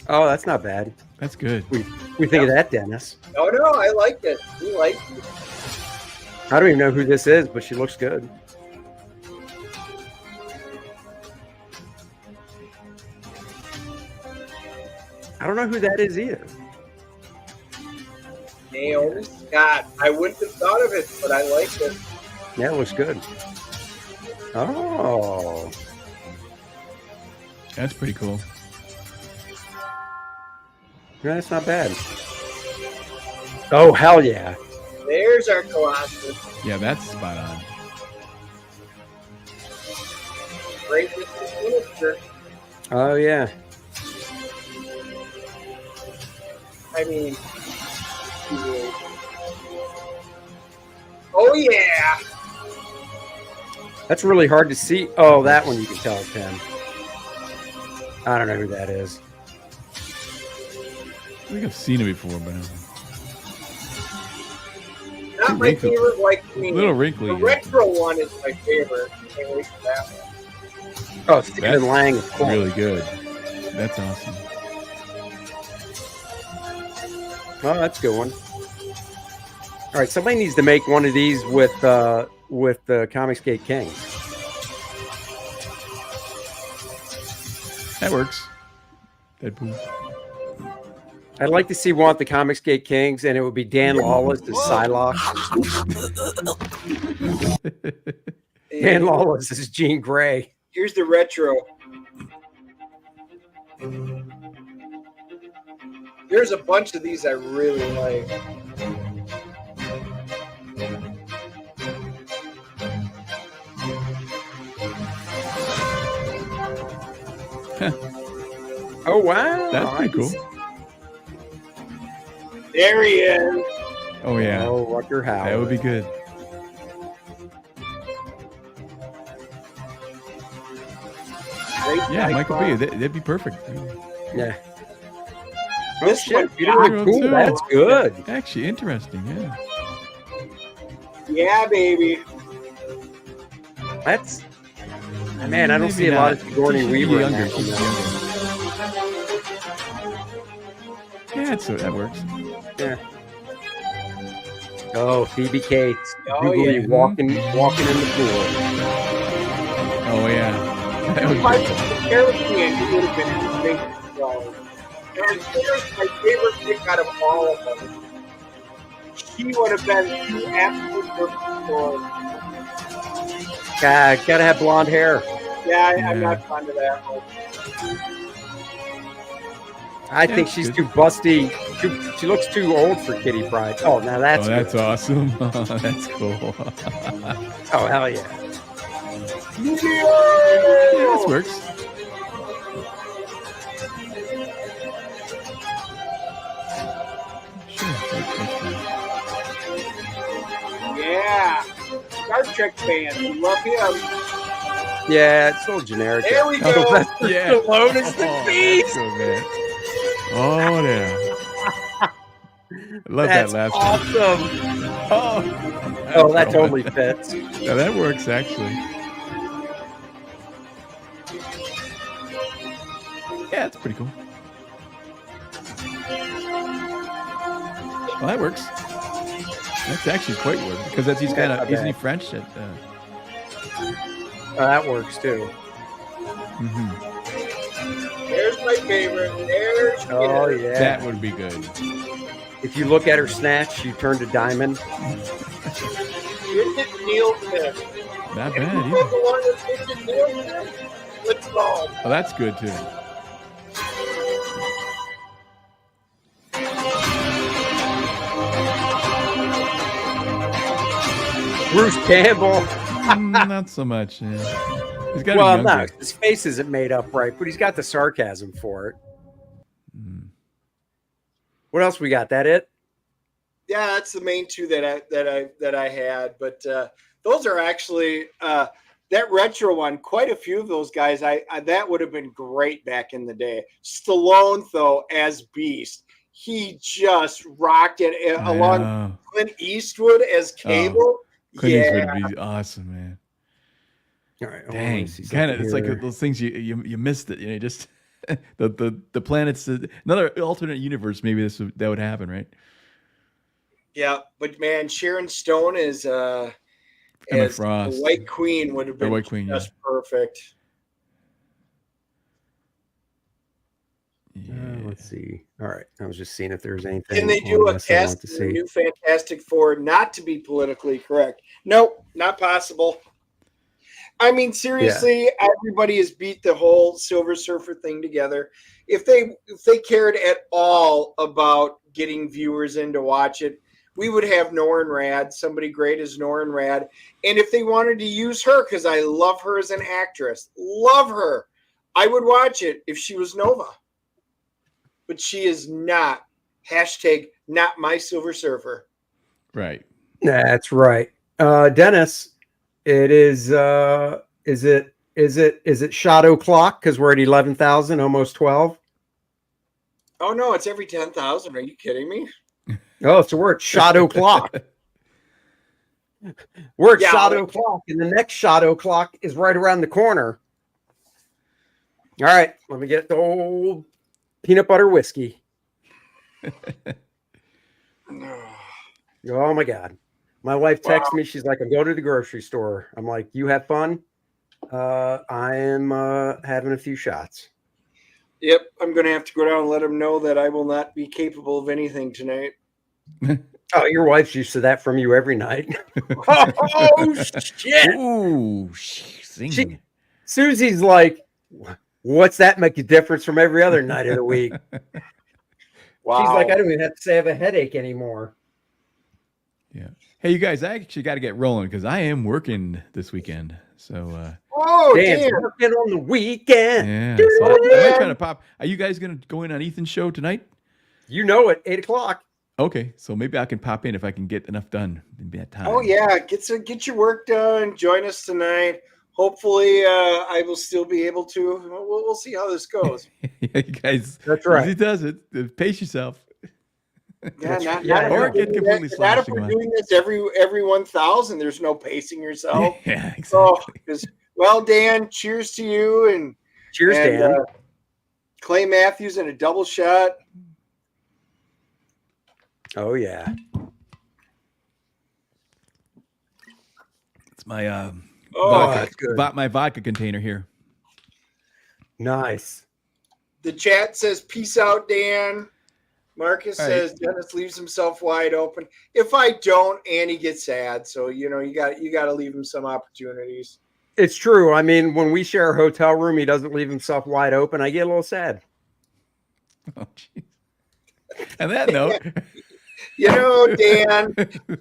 A: Oh, that's not bad.
D: That's good.
A: We think of that, Dennis.
B: No, I like it. We like it.
A: I don't even know who this is, but she looks good. I don't know who that is either.
B: Naomi Scott. I wouldn't have thought of it, but I like it.
A: Yeah, it looks good. Oh,
D: That's pretty cool.
A: yeah, that's not bad. Oh, hell yeah.
B: There's our Colossus.
D: Yeah, that's spot on.
B: Great with this minister.
A: Oh, yeah.
B: I mean, oh yeah.
A: That's really hard to see. Oh, that one you can tell it's him. I don't know who that is.
D: I think I've seen it before, but
B: Not my
D: wrinkly.
B: favorite white queen.
D: a little wrinkly.
B: The
D: yeah.
B: retro one is my favorite. Can't wait for that one.
A: Oh, Stephen
D: That's
A: Lang, of course.
D: Really good. That's awesome.
A: Oh, that's a good one. All right, somebody needs to make one of these with the Comicsgate Kings.
D: That works. Deadpool.
A: I'd like to see one with the Comicsgate Kings, and it would be Dan Lawless as Psylocke. Dan Lawless is Jean Grey.
B: Here's the retro. There's a bunch of these I really like.
A: Oh, wow.
D: That's pretty cool.
B: There he is.
D: Oh yeah,
A: Oh, Rutger Hauer.
D: that would be good.
B: Great
D: Yeah, Michael B.
B: Cyclops.
D: That'd be perfect.
A: Yeah. Oh,
B: This
A: shit.
B: one,
A: Peter McCool.
D: too.
A: That's good.
D: Actually, interesting. Yeah.
B: Yeah, baby.
A: That's... Man, I don't
D: Maybe
A: see a lot
D: not.
A: of Sigourney
D: She should be
A: Weaver in
D: younger.
A: that
D: She should
A: one,
D: be younger. Yeah, that works.
A: Yeah. Oh, Phoebe Cates.
B: Oh,
A: Googly
B: yeah.
A: walking in the pool.
D: Oh yeah. That would
B: If
D: be
B: I
D: cool.
B: was the Caribbean, he would have been big. So, and here's my favorite pick out of all of them. She would have been the absolute perfect story.
A: Gotta have blonde hair.
B: Yeah,
D: Yeah.
B: I'm not fond of that one.
A: I
D: Yeah,
A: think she's
D: good.
A: too busty. She looks too old for Kitty Pryde. Oh, now that's
D: Oh, that's
A: good.
D: awesome. That's cool.
A: Oh, hell yeah.
D: Yeah, this works. Sure. That's fine.
B: Yeah. Star Trek fans, we love him.
A: Yeah, it's so generic.
B: There we go.
A: Sylvester
D: Yeah.
A: Stallone is the
D: Oh,
A: beast.
D: that's good, man. Oh, yeah. I love
A: That's
D: that last one.
A: awesome.
D: Oh,
A: That totally fits.
D: Yeah, that works actually. Yeah, it's pretty cool. Well, that works. That's actually quite good because he's kind of isn't he French?
A: That works too.
D: Mm-hmm.
B: There's my favorite. There's
A: Oh yeah.
D: That would be good.
A: If you look at her snatch, you turn to diamond.
B: Bridget Nielsen.
D: Not
B: If
D: bad
B: you
D: either.
B: put the one with Bridget Nielsen, let's go.
D: Oh, that's good too.
A: Bruce Campbell.
D: Not so much. Yeah. He's got to
A: Well,
D: be
A: no,
D: younger.
A: his face isn't made up right, but he's got the sarcasm for it.
D: Mm.
A: What else we got? That it?
B: Yeah, that's the main two that I had. But those are actually that retro one. Quite a few of those guys. I that would have been great back in the day. Stallone though as Beast, he just rocked it along Clint Eastwood as Cable.
D: Clint
B: yeah,
D: Eastwood would be awesome, man.
A: All right.
D: Dang, kind of. It's like those things you missed it. You know, just the planets. Another alternate universe. Maybe that would happen, right?
B: yeah. But man, Sharon Stone is
D: Emma
B: as
D: Frost.
B: the White Queen would have been
D: White Queen,
B: just perfect.
D: Yeah.
A: Let's see. All right. I was just seeing if there was anything.
B: Can they do
A: on
B: a
A: this I want
B: cast
A: to
B: of the
A: see.
B: new Fantastic Four not to be politically correct? Nope, not possible. I mean, seriously, everybody has beat the whole Silver Surfer thing together. If they cared at all about getting viewers in to watch it, we would have Norrin Rad, somebody great as Norrin Rad. And if they wanted to use her, because I love her as an actress, love her, I would watch it if she was Nova. But she is not. Hashtag not my Silver Surfer.
D: Right.
A: That's right. Dennis, it is it Shadow Clock because we're at 11,000, almost 12.
B: Oh no, it's every 10,000. Are you kidding me?
A: Oh, so we're at Shadow Clock. We're at
B: Yeah,
A: Shadow Clock, and the next Shadow Clock is right around the corner. All right, let me get the old peanut butter whiskey. Oh my God. My wife texts me. She's like, I'm going to the grocery store. I'm like, you have fun? I am having a few shots.
B: Yep, I'm going to have to go down and let him know that I will not be capable of anything tonight.
A: Oh, your wife's used to that from you every night. Oh, shit.
D: Ooh, singing.
A: Susie's like, what's that make a difference from every other night of the week?
B: Wow.
A: She's like, I don't even have to say I have a headache anymore.
D: Yeah. Hey, you guys, I actually got to get rolling because I am working this weekend. So,
B: Oh,
A: Dan's
B: damn.
A: working on the weekend.
D: yeah. So I might try to pop. Are you guys going to go in on Ethan's show tonight?
A: You know it, 8 o'clock.
D: Okay. So maybe I can pop in if I can get enough done in that time.
B: Oh, yeah. Get your work done. Join us tonight. Hopefully, I will still be able to. We'll see how this goes.
D: Yeah, you guys.
A: That's right.
D: He does it. Pace yourself.
B: Yeah, not
D: Or
B: if
D: get
B: we're
D: completely
B: doing that- not if
D: slashing
B: we're
D: on.
B: doing this every 1,000. There's no pacing yourself.
D: Yeah,
B: Oh,
D: exactly.
B: well, Dan, cheers to you and
A: Cheers, Dan.
B: Clay Matthews in a double shot.
A: Oh, yeah.
D: It's my
B: Oh,
A: that's good.
D: my vodka container here.
A: Nice.
B: the chat says, "Peace out, Dan." Marcus
D: All right.
B: says Dennis leaves himself wide open. If I don't, Annie gets sad. So you got to leave him some opportunities.
A: It's true. I mean, when we share a hotel room, he doesn't leave himself wide open. I get a little sad.
D: Oh, jeez. And that note,
B: Dan,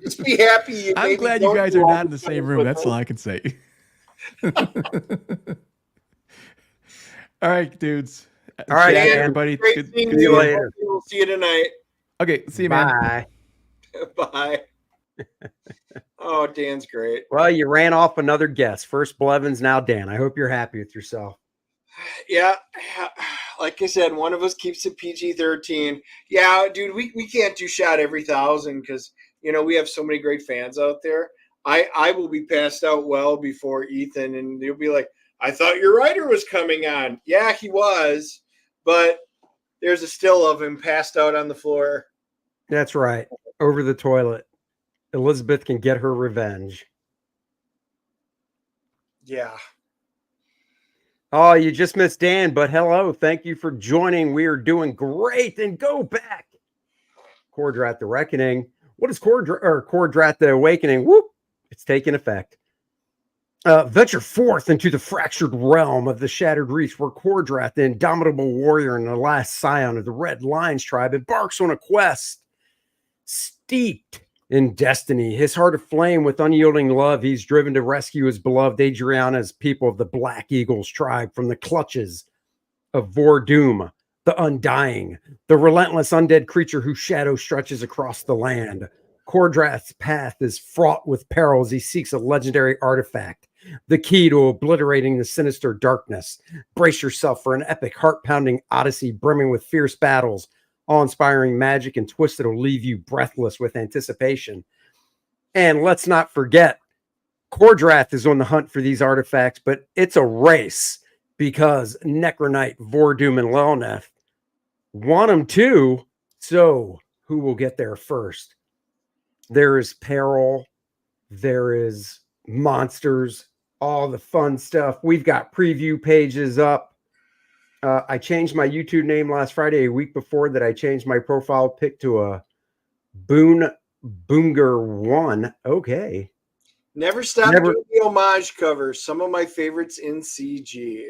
B: just be happy.
D: I'm glad you guys are not in the same room. That's all I can say. All right, dudes.
A: All right,
D: Chat,
A: Dan.
D: everybody.
B: Great
D: Good,
B: seeing
D: good
B: you.
D: seeing you.
A: later.
B: We'll see you tonight.
D: Okay, see you, man.
A: Bye.
B: Bye. Oh, Dan's great.
A: Well, you ran off another guest. First Blevins, now Dan. I hope you're happy with yourself.
B: Yeah, like I said, one of us keeps it PG-13. Yeah, dude, we can't do shot every 1,000 because we have so many great fans out there. I will be passed out well before Ethan, and you'll be like, I thought your writer was coming on. Yeah, he was, but there's a still of him passed out on the floor.
A: That's right. Over the toilet. Elizabeth can get her revenge.
B: Yeah.
A: Oh, you just missed Dan, but hello. Thank you for joining. We are doing great. And go back. Kor-Drath the Reckoning. What is Kor-Drath the Awakening? Whoop. It's taking effect. Venture forth into the fractured realm of the Shattered Reach, where Kor-Drath, the indomitable warrior and the last scion of the Red Lions tribe, embarks on a quest steeped in destiny. His heart aflame with unyielding love, he's driven to rescue his beloved Adriana's people of the Black Eagles tribe from the clutches of Vordoom, the Undying, the relentless undead creature whose shadow stretches across the land. Kor-Drath's path is fraught with peril as he seeks a legendary artifact, the key to obliterating the sinister darkness. Brace yourself for an epic, heart-pounding odyssey brimming with fierce battles, awe-inspiring magic, and twists that'll leave you breathless with anticipation. And let's not forget, Kor-Drath is on the hunt for these artifacts, but it's a race because Necronite, Vordoom, and Lelneth want them too. So who will get there first? There is peril. There is monsters, all the fun stuff. We've got preview pages up. I changed my YouTube name last Friday. A week before that, I changed my profile pic to a Boonger1. Okay.
B: Never stop doing the homage covers. Some of my favorites in CG.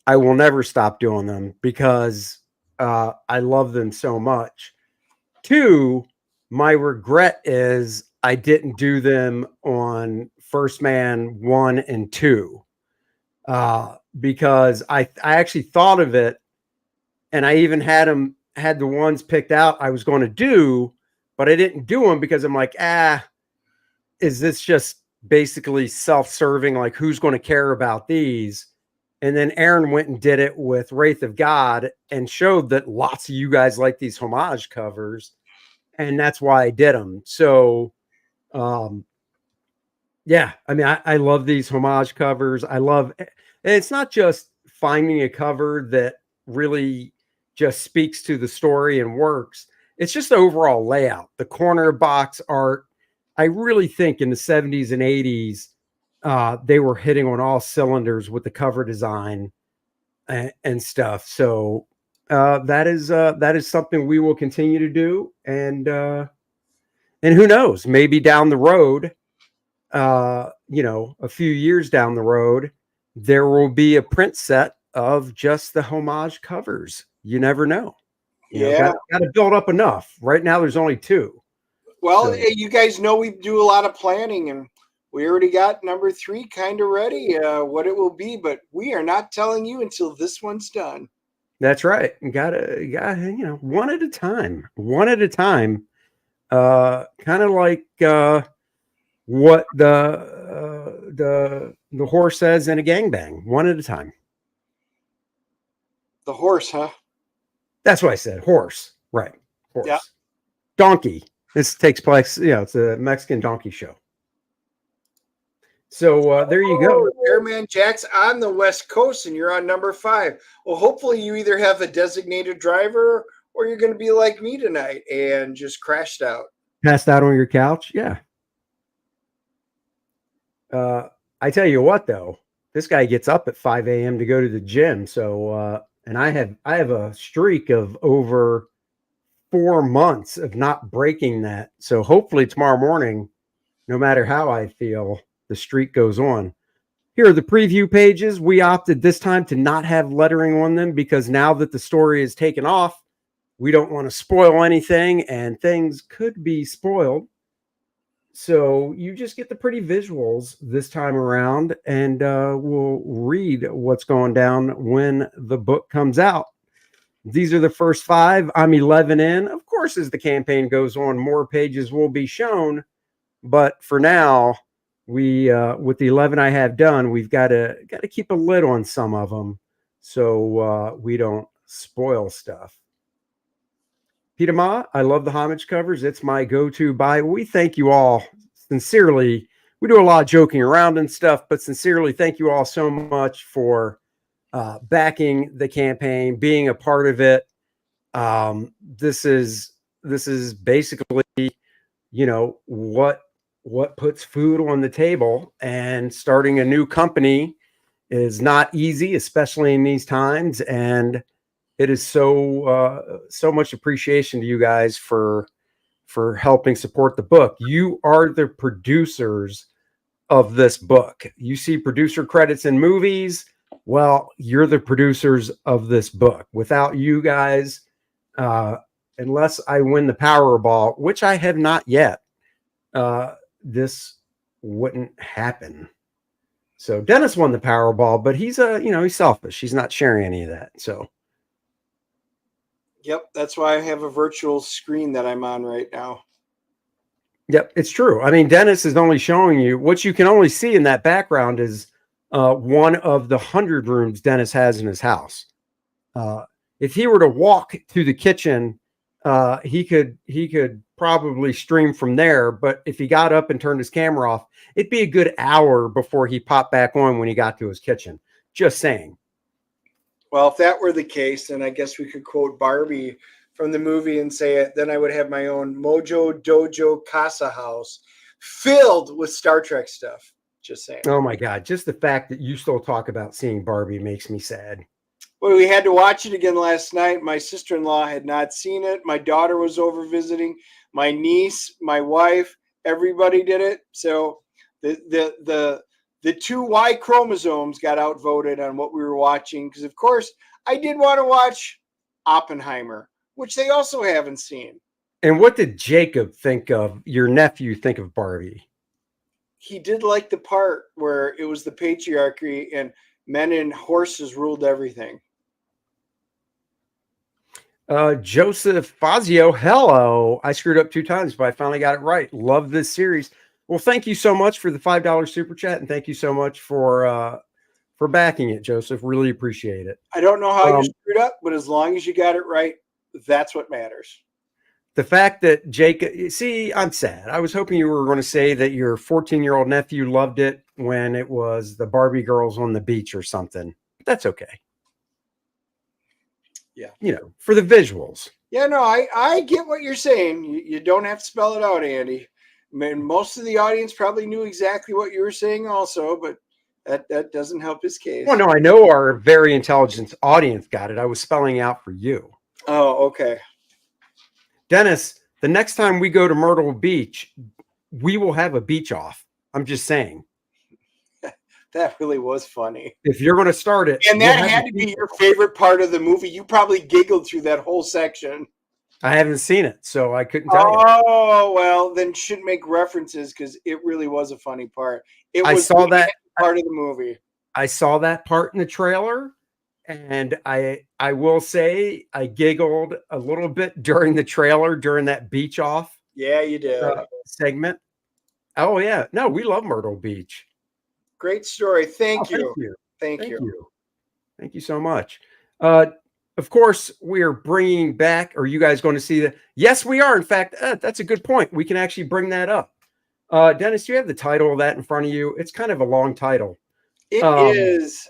A: I will never stop doing them because I love them so much. 2, my regret is I didn't do them on First Man 1 and 2. Because I actually thought of it, and I even had the ones picked out I was going to do, but I didn't do them because I'm like, is this just basically self-serving? Like, who's going to care about these? And then Aaron went and did it with Wraith of God and showed that lots of you guys like these homage covers, and that's why I did them. So, yeah, I mean, I love these homage covers. And it's not just finding a cover that really just speaks to the story and works. It's just the overall layout, the corner box art. I really think in the 70s and 80s, they were hitting on all cylinders with the cover design and stuff. So that is something we will continue to do. And who knows, maybe down the road, a few years down the road, there will be a print set of just the homage covers. You never know. Got to build up enough. Right now, there's only 2.
B: Well, you guys know we do a lot of planning, and we already got number 3 kind of ready, what it will be, but we are not telling you until this one's done.
A: That's right. You gotta, one at a time. One at a time. Kind of like what the horse says in a gangbang, one at a time.
B: The horse, huh?
A: That's what I said. Horse. Right. Horse.
B: Yeah.
A: Donkey. This takes place, it's a Mexican donkey show. So there you go.
B: Airman Jack's on the West Coast and you're on number 5. Well, hopefully you either have a designated driver or you're going to be like me tonight and just crashed out.
A: Passed out on your couch? Yeah. I tell you what, though, this guy gets up at 5 a.m. to go to the gym. So, and I have a streak of over 4 months of not breaking that. So hopefully tomorrow morning, no matter how I feel, the streak goes on. Here are the preview pages. We opted this time to not have lettering on them because now that the story is taken off, we don't want to spoil anything and things could be spoiled. So you just get the pretty visuals this time around, and we'll read what's going down when the book comes out. These are the first 5. I'm 11 in. Of course, as the campaign goes on, more pages will be shown. But for now, we with the 11 I have done, we've got to keep a lid on some of them so we don't spoil stuff. Peter Ma, I love the homage covers. It's my go-to buy. We thank you all sincerely. We do a lot of joking around and stuff, but sincerely, thank you all so much for backing the campaign, being a part of it. This is basically, what puts food on the table, and starting a new company is not easy, especially in these times. And it is so much appreciation to you guys for helping support the book. You are the producers of this book. You see producer credits in movies. Well, you're the producers of this book. Without you guys, unless I win the Powerball, which I have not yet, this wouldn't happen. So Dennis won the Powerball, but he's he's selfish. He's not sharing any of that. So.
B: Yep, that's why I have a virtual screen that I'm on right now.
A: Yep, it's true. I mean, Dennis is only showing you what you can only see in that background is one of the 100 rooms Dennis has in his house. If he were to walk to the kitchen, he could probably stream from there. But if he got up and turned his camera off, it'd be a good hour before he popped back on when he got to his kitchen. Just saying.
B: Well, if that were the case, then I guess we could quote Barbie from the movie and say it. Then I would have my own Mojo Dojo Casa house filled with Star Trek stuff. Just saying.
A: Oh my God. Just the fact that you still talk about seeing Barbie makes me sad.
B: Well, we had to watch it again last night. My sister-in-law had not seen it. My daughter was over visiting. My niece, my wife, everybody did it. So the 2 Y chromosomes got outvoted on what we were watching. Because, of course, I did want to watch Oppenheimer, which they also haven't seen.
A: And what did Jacob think of, your nephew think of Barbie?
B: He did like the part where it was the patriarchy and men and horses ruled everything.
A: Joseph Fazio, hello. I screwed up 2 times, but I finally got it right. Love this series. Well, thank you so much for the $5 super chat, and thank you so much for backing it, Joseph. Really appreciate it.
B: I don't know how you screwed up, but as long as you got it right, that's what matters.
A: The fact that Jacob, see, I'm sad. I was hoping you were going to say that your 14-year-old nephew loved it when it was the Barbie girls on the beach or something. But that's okay.
B: Yeah.
A: For the visuals.
B: Yeah, no, I get what you're saying. You don't have to spell it out, Andy. I mean, most of the audience probably knew exactly what you were saying also, but that doesn't help his case.
A: Well, no, I know our very intelligent audience got it. I was spelling out for you.
B: Oh, okay.
A: Dennis, the next time we go to Myrtle Beach, we will have a beach off. I'm just saying.
B: That really was funny.
A: If you're going to start it.
B: And that had to be your favorite part of the movie. You probably giggled through that whole section.
A: I haven't seen it, so I couldn't tell you.
B: Oh, well, then shouldn't make references because it really was a funny part. I saw that part of the movie.
A: I saw that part in the trailer, and I will say I giggled a little bit during the trailer, during that beach off.
B: Yeah, you did.
A: Segment. Oh, yeah. No, we love Myrtle Beach.
B: Great story. Thank you.
A: Thank you. Thank you so much. Of course, we are bringing back. Are you guys going to see that? Yes, we are. In fact, that's a good point. We can actually bring that up. Dennis, do you have the title of that in front of you? It's kind of a long title.
B: It is.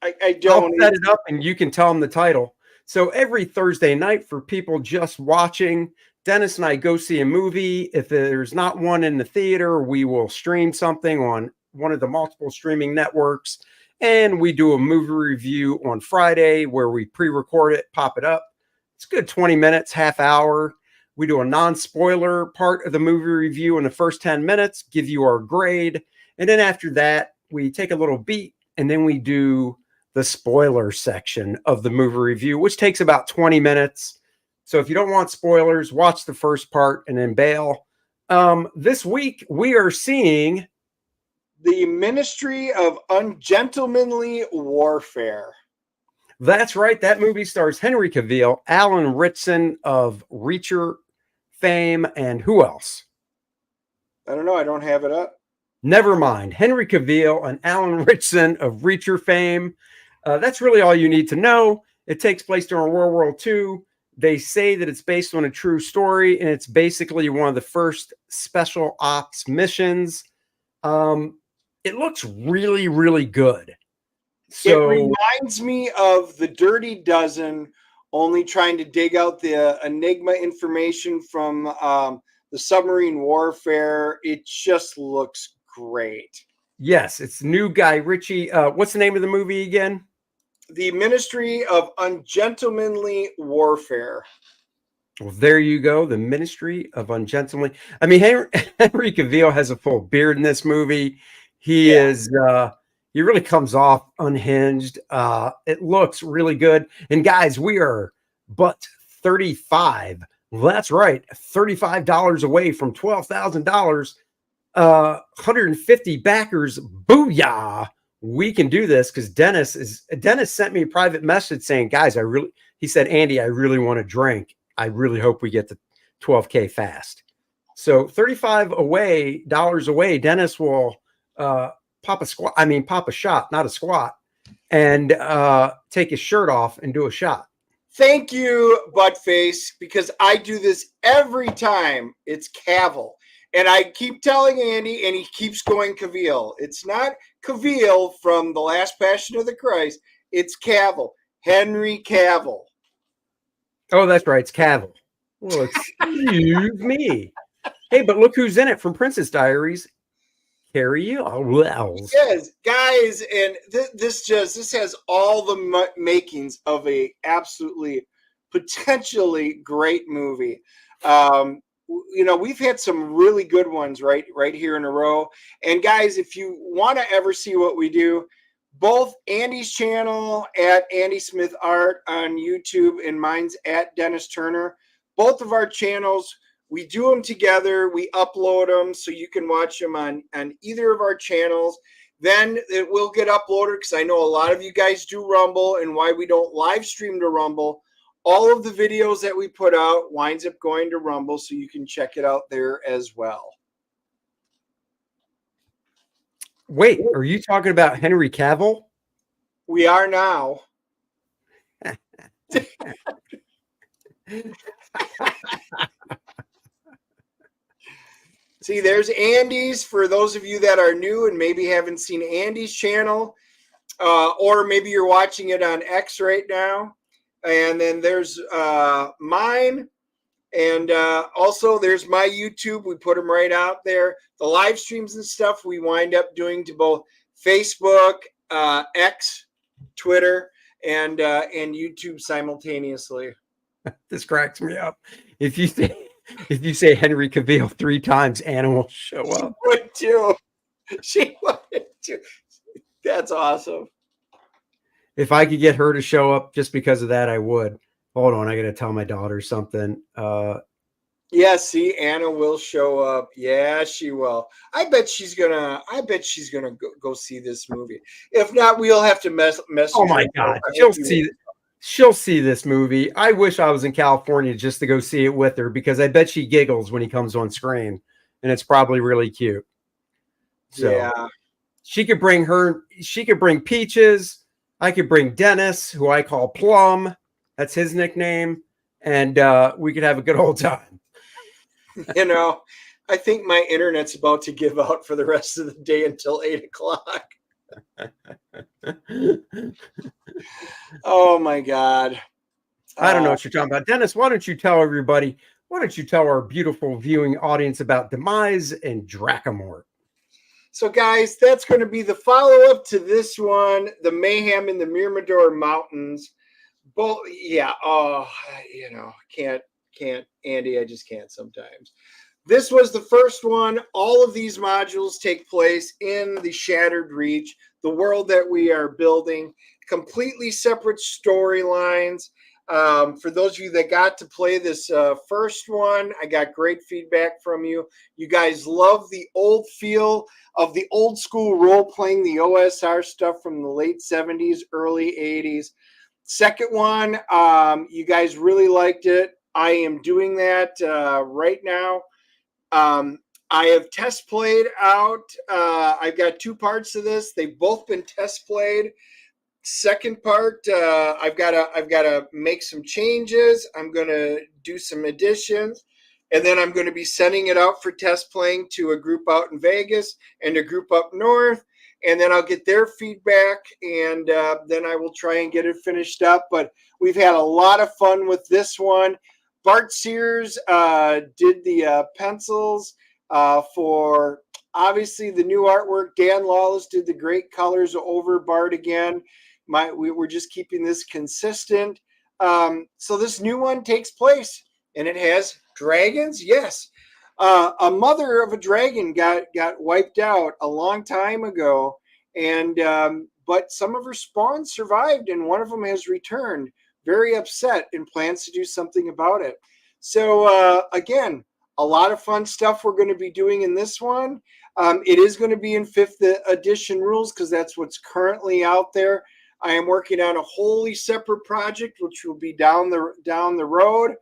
B: I don't.
A: I'll set it up and you can tell them the title. So every Thursday night for people just watching, Dennis and I go see a movie. If there's not one in the theater, we will stream something on one of the multiple streaming networks. And we do a movie review on Friday where we pre-record it, pop it up. It's a good 20 minutes, half hour. We do a non-spoiler part of the movie review in the first 10 minutes, give you our grade. And then after that, we take a little beat and then we do the spoiler section of the movie review, which takes about 20 minutes. So if you don't want spoilers, watch the first part and then bail. This week we are seeing
B: The Ministry of Ungentlemanly Warfare.
A: That's right. That movie stars Henry Cavill, Alan Ritson of Reacher fame, and who else?
B: I don't know. I don't have it up.
A: Never mind. Henry Cavill and Alan Ritson of Reacher fame. That's really all you need to know. It takes place during World War II. They say that it's based on a true story, and it's basically one of the first special ops missions. It looks really, really good. So
B: it reminds me of The Dirty Dozen, only trying to dig out the Enigma information from the submarine warfare. It just looks great.
A: yes, it's new Guy Ritchie. What's the name of the movie again?
B: The Ministry of Ungentlemanly Warfare.
A: Well, there you go. The Ministry of Ungentlemanly. I mean, Henry Cavill has a full beard in this movie. He is. He really comes off unhinged. It looks really good. And guys, we are but $35. That's right, $35 away from $12,000. 150 backers. Booyah! We can do this because Dennis sent me a private message saying, guys, he said, Andy, I really want to drink. I really hope we get to 12K fast. So $35 away, Dennis will pop a shot, not a squat, and take his shirt off and do a shot.
B: Thank you, Buttface, because I do this every time. It's Cavill. And I keep telling Andy, and he keeps going Cavill. It's not Cavill from The Last Passion of the Christ. It's Cavill. Henry Cavill.
A: Oh, that's right. It's Cavill. Well, excuse me. Hey, but look who's in it from Princess Diaries. Carrie Wells.
B: Yes, guys, and this has all the makings of a absolutely potentially great movie. We've had some really good ones right here in a row. And guys, if you want to ever see what we do, both Andy's channel at Andy Smith Art on YouTube and mine's at Dennis Turner, both of our channels, we do them together. We upload them so you can watch them on either of our channels. Then it will get uploaded because I know a lot of you guys do Rumble, and why we don't live stream to Rumble. All of the videos that we put out winds up going to Rumble, so you can check it out there as well.
A: Wait, are you talking about Henry Cavill?
B: We are now. See, there's Andy's for those of you that are new and maybe haven't seen Andy's channel, or maybe you're watching it on X right now. And then there's mine, and also there's my YouTube. We put them right out there. The live streams and stuff we wind up doing to both Facebook, X, Twitter, and YouTube simultaneously.
A: This cracks me up. If you say Henry Cavill 3 times, Anna will show up.
B: She would too. She would too. That's awesome.
A: If I could get her to show up just because of that, I would. Hold on, I got to tell my daughter something.
B: Yeah, see, Anna will show up. Yeah, she will. I bet she's gonna go see this movie. If not, we'll have to message.
A: Oh my God, she'll see this movie. I wish I was in California just to go see it with her, because I bet she giggles when he comes on screen, and it's probably really cute. So
B: yeah,
A: she could bring Peaches. I could bring Dennis, who I call Plum. That's his nickname. And we could have a good old time.
B: I think my internet's about to give out for the rest of the day until 8 o'clock. Oh, my God.
A: I don't know what you're talking about. Dennis, why don't you tell our beautiful viewing audience about Demise and Dracomort?
B: So, guys, that's going to be the follow-up to this one, The Mayhem in the Mirador Mountains. Both, yeah, can't, Andy, I just can't sometimes. This was the first one. All of these modules take place in the Shattered Reach, the world that we are building, completely separate storylines. For those of you that got to play this first one, I got great feedback from you. You guys love the old feel of the old school role playing, the OSR stuff from the late 70s, early 80s. Second one, you guys really liked it. I am doing that right now. I have test played out. I've got 2 parts of this. They've both been test played. Second part, I've got to make some changes. I'm going to do some additions, and then I'm going to be sending it out for test playing to a group out in Vegas and a group up north, and then I'll get their feedback, and then I will try and get it finished up. But we've had a lot of fun with this one. Bart Sears did the pencils for obviously the new artwork. Dan Lawless did the great colors over Bart again. We're just keeping this consistent. So this new one takes place, and it has dragons. Yes, a mother of a dragon got wiped out a long time ago, and but some of her spawns survived, and one of them has returned, very upset, and plans to do something about it. So again, a lot of fun stuff we're going to be doing in this one. It is going to be in 5th edition rules because that's what's currently out there. I am working on a wholly separate project, which will be down the road.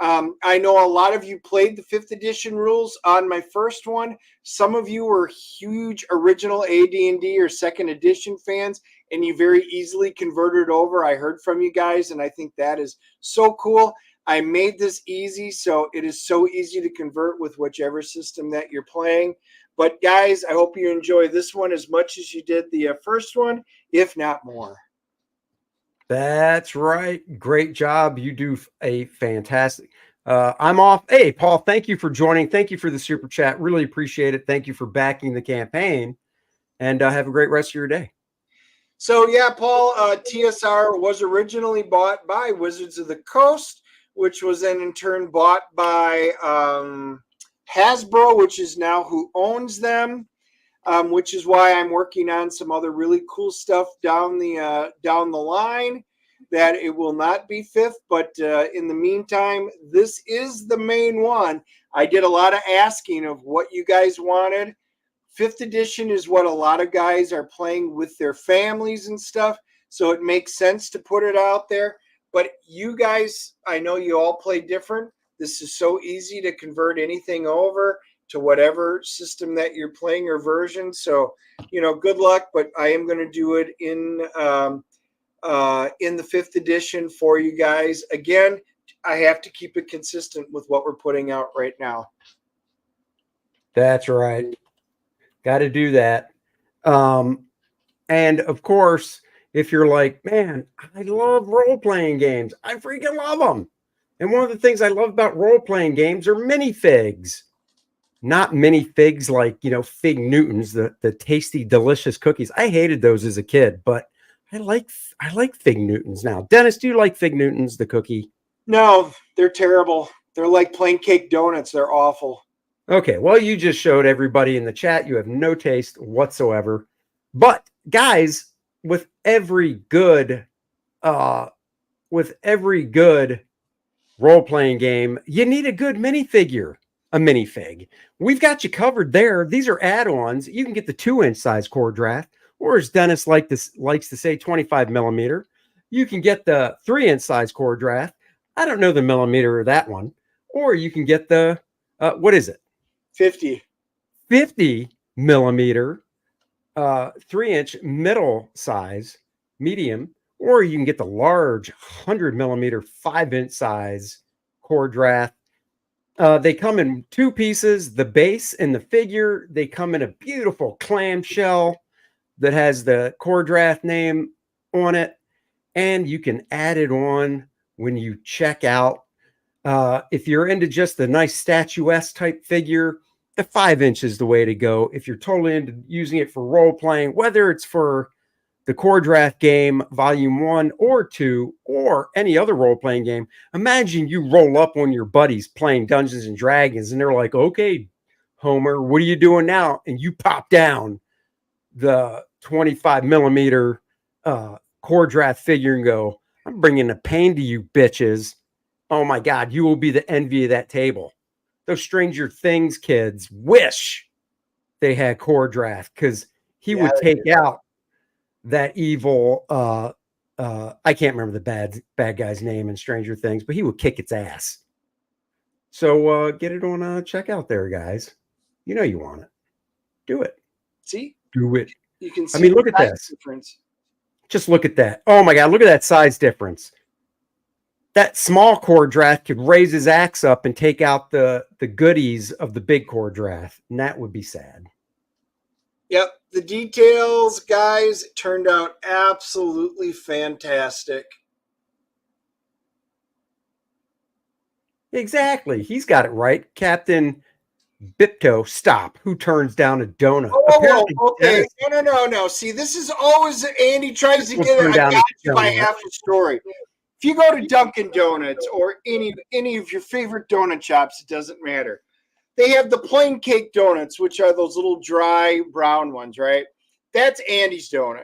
B: I know a lot of you played the 5th edition rules on my first one. Some of you were huge original AD&D or 2nd edition fans, and you very easily converted over. I heard from you guys, and I think that is so cool. I made this easy, so it is so easy to convert with whichever system that you're playing. But guys, I hope you enjoy this one as much as you did the first one, if not more.
A: That's right. Great job. You do a fantastic. I'm off. Hey, Paul, thank you for joining. Thank you for the super chat. Really appreciate it. Thank you for backing the campaign, and have a great rest of your day.
B: So yeah, Paul, TSR was originally bought by Wizards of the Coast, which was then in turn bought by Hasbro, which is now who owns them, which is why I'm working on some other really cool stuff down the line. That it will not be 5th, but in the meantime, this is the main one. I did a lot of asking of what you guys wanted. 5th edition is what a lot of guys are playing with their families and stuff, so it makes sense to put it out there. But you guys, I know you all play different. This is so easy to convert anything over to whatever system that you're playing or version. So, good luck, but I am going to do it in the 5th edition for you guys. Again, I have to keep it consistent with what we're putting out right now.
A: That's right. Got to do that. And of course, if you're like, man, I love role-playing games. I freaking love them. And one of the things I love about role-playing games are minifigs. Not minifigs like, Fig Newtons, the tasty, delicious cookies. I hated those as a kid, but I like Fig Newtons now. Dennis, do you like Fig Newtons, the cookie?
B: No, they're terrible. They're like plain cake donuts. They're awful.
A: Okay, well, you just showed everybody in the chat you have no taste whatsoever. But guys, with every good role-playing game, you need a good minifigure, a minifig. We've got you covered there. These are add-ons. You can get the 2-inch size Kor-Drath, or as Dennis likes to say, 25 millimeter. You can get the 3-inch size Kor-Drath. I don't know the millimeter of that one. Or you can get the, what is it?
B: 50
A: millimeter 3-inch middle size medium, or you can get the large 100 millimeter 5-inch size Kor-Drath. They come in 2 pieces, the base and the figure. They come in a beautiful clamshell that has the Kor-Drath name on it, and you can add it on when you check out. If you're into just the nice statuesque type figure, the 5-inch is the way to go. If you're totally into using it for role playing, whether it's for the Kor-Drath game, volume 1 or 2, or any other role playing game, imagine you roll up on your buddies playing Dungeons and Dragons, and they're like, okay, Homer, what are you doing now? And you pop down the 25 millimeter Kor-Drath figure and go, I'm bringing the pain to you bitches. Oh my God, you will be the envy of that table. Those Stranger Things kids wish they had Kor-Drath because he would take out that evil. I can't remember the bad guy's name in Stranger Things, but he would kick its ass. So get it on checkout there, guys. You know you want it. Do it.
B: See,
A: do it.
B: You can see.
A: I mean, look at this.
B: Difference.
A: Just look at that. Oh my God, look at that size difference. That small Kor-Drath could raise his axe up and take out the goodies of the big Kor-Drath, and that would be sad.
B: Yep, the details, guys, turned out absolutely fantastic.
A: Exactly. He's got it right. Captain Bipto, stop. Who turns down a donut?
B: Oh, okay. No. See, this is always Andy tries to get it. I got you by half a story. If you go to Dunkin' Donuts or any of your favorite donut shops, it doesn't matter. They have the plain cake donuts, which are those little dry brown ones, right? That's Andy's donut.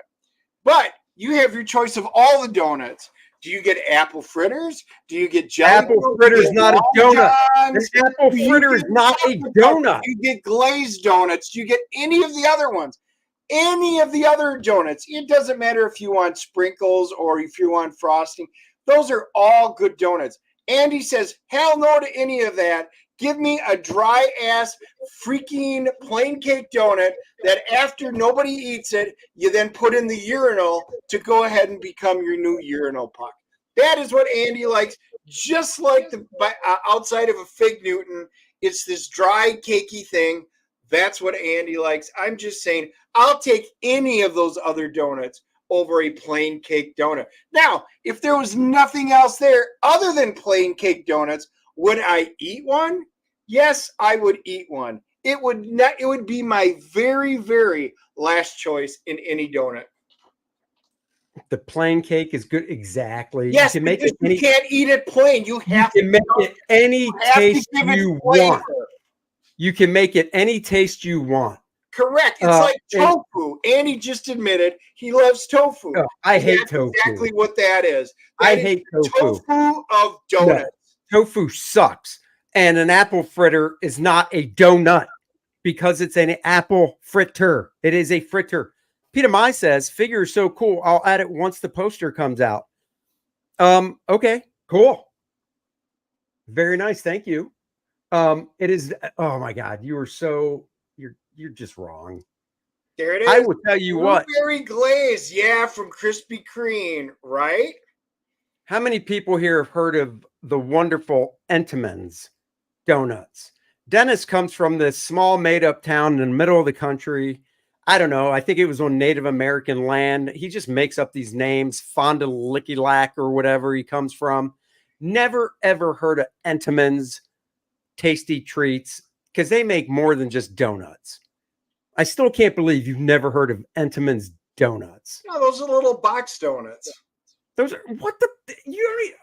B: But you have your choice of all the donuts. Do you get apple fritters? Do you get jelly?
A: Apple fritter is not a donut. An apple fritter is not a donut.
B: Do you get glazed donuts? Do you get any of the other ones? Any of the other donuts. It doesn't matter if you want sprinkles or if you want frosting. Those are all good donuts. Andy says, hell no to any of that. Give me a dry-ass freaking plain cake donut that after nobody eats it, you then put in the urinal to go ahead and become your new urinal puck. That is what Andy likes. Just like the outside of a Fig Newton, it's this dry, cakey thing. That's what Andy likes. I'm just saying, I'll take any of those other donuts over a plain cake donut. Now, if there was nothing else there other than plain cake donuts, would I eat one? Yes, I would eat one. It would be my very, very last choice in any donut.
A: The plain cake is good. Exactly.
B: Yes,
A: you can make it
B: you can't eat it plain. You have
A: to make it any taste you want. You can make it any taste you want.
B: Correct. It's like tofu. Andy just admitted he loves tofu.
A: Oh, I hate tofu.
B: Exactly what that is.
A: I hate tofu.
B: Tofu of donuts.
A: No, tofu sucks. And an apple fritter is not a donut because it's an apple fritter. It is a fritter. Peter Mai says, figure is so cool. I'll add it once the poster comes out. Okay, cool. Very nice. Thank you. It is. Oh my God. You are so, you're just wrong.
B: There it is.
A: I will tell you what.
B: Blueberry glaze. Yeah. From Krispy Kreme, right?
A: How many people here have heard of the wonderful Entenmann's donuts? Dennis comes from this small made-up town in the middle of the country. I don't know. I think it was on Native American land. He just makes up these names. Fond du Lac or whatever he comes from. Never, ever heard of Entenmann's Tasty Treats because they make more than just donuts. I still can't believe you've never heard of Entenmann's donuts.
B: No, those are little box donuts.
A: Those are what the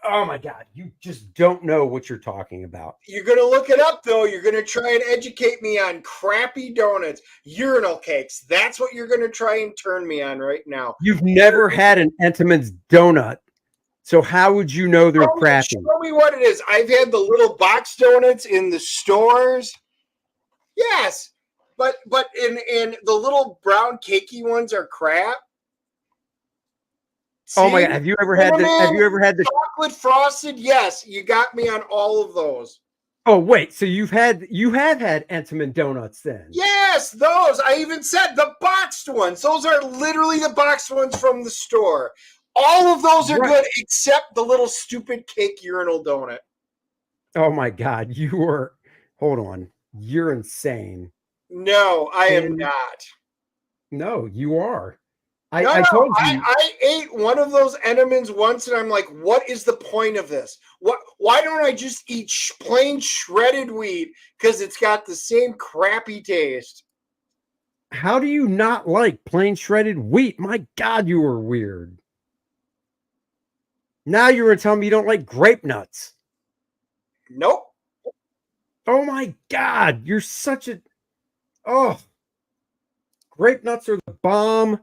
A: oh my God, you just don't know what you're talking about.
B: You're gonna look it up though. You're gonna try and educate me on crappy donuts, urinal cakes. That's what you're gonna try and turn me on right now.
A: You've never had an Entenmann's donut, so how would you know they're crappy?
B: Show me what it is. I've had the little box donuts in the stores. Yes, but in the little brown cakey ones are crap. See?
A: Oh my God! Have you ever had the
B: chocolate frosted? Yes, you got me on all of those.
A: Oh wait, so you have had Entenmann donuts then?
B: Yes, those. I even said the boxed ones. Those are literally the boxed ones from the store. All of those are good except the little stupid cake urinal donut.
A: Oh my God, hold on. You're insane.
B: No, I am not.
A: No, you are.
B: I told you. I ate one of those Entenmann's once, and I'm like, what is the point of this? Why don't I just eat plain shredded wheat? Because it's got the same crappy taste.
A: How do you not like plain shredded wheat? My God, you are weird. Now you're going to tell me you don't like grape nuts.
B: Nope.
A: Oh my God, you're such a... Oh. Grape nuts are the bomb.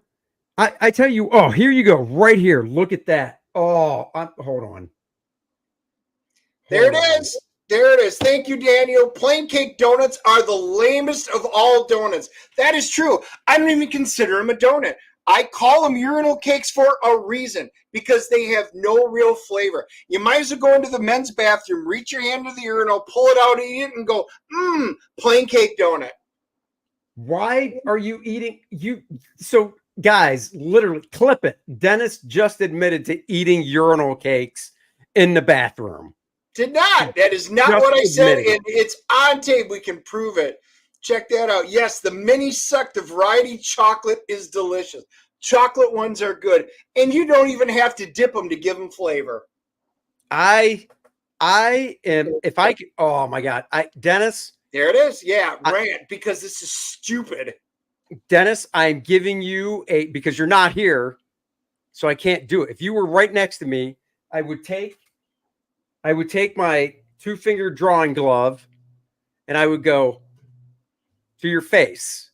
A: I tell you, here you go, right here. Look at that. Hold on.
B: There it
A: Hold on.
B: is. There it is. Thank you, Daniel. Plain cake donuts are the lamest of all donuts. That is true. I don't even consider them a donut. I call them urinal cakes for a reason, because they have no real flavor. You might as well go into the men's bathroom, reach your hand to the urinal, pull it out, eat it, and go, plain cake donut.
A: Why are you eating so guys, literally clip it. Dennis just admitted to eating urinal cakes in the bathroom.
B: Did not. That is not what I said, and it's on tape. We can prove it. Check that out. Yes, the mini suck, the variety chocolate is delicious. Chocolate ones are good, and you don't even have to dip them to give them flavor.
A: I am, if I could, oh my God. Dennis.
B: There it is. Yeah, rant, because this is stupid.
A: Dennis, I'm giving you because you're not here, so I can't do it. If you were right next to me, I would take my 2-finger drawing glove and I would go to your face.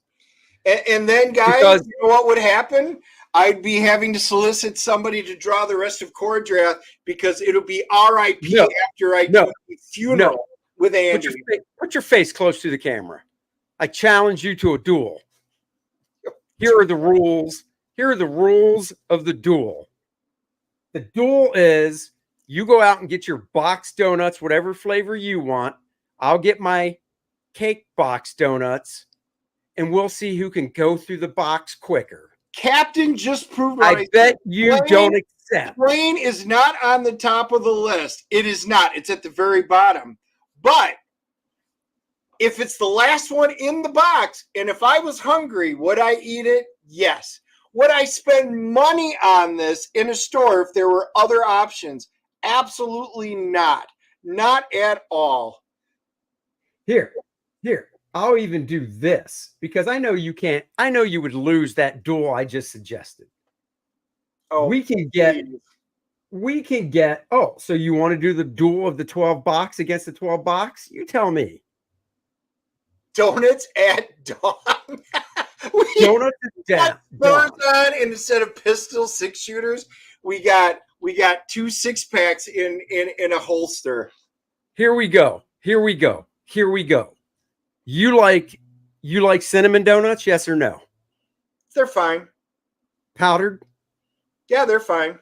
B: And then, guys, you know what would happen? I'd be having to solicit somebody to draw the rest of Kor-Drath, because it'll be RIP after I do the funeral with Andy.
A: Put your face close to the camera. I challenge you to a duel. Here are the rules. Here are the rules of the duel. The duel is you go out and get your box donuts, whatever flavor you want. I'll get my cake box donuts, and we'll see who can go through the box quicker.
B: Captain just proved
A: I bet you don't accept.
B: Plain is not on the top of the list. It is not. It's at the very bottom. But if it's the last one in the box, and if I was hungry, would I eat it? Yes. Would I spend money on this in a store if there were other options? Absolutely not. Not at all.
A: Here. I'll even do this, because I know you can't. I know you would lose that duel I just suggested.
B: Oh,
A: we can get. Oh, so you want to do the duel of the 12 box against the 12 box? You tell me.
B: Donuts at dawn.
A: Donuts at dawn.
B: And instead of pistol 6-shooters, we got 2 6-packs in a holster.
A: Here we go. You like cinnamon donuts? Yes or no?
B: They're fine.
A: Powdered?
B: Yeah, they're fine.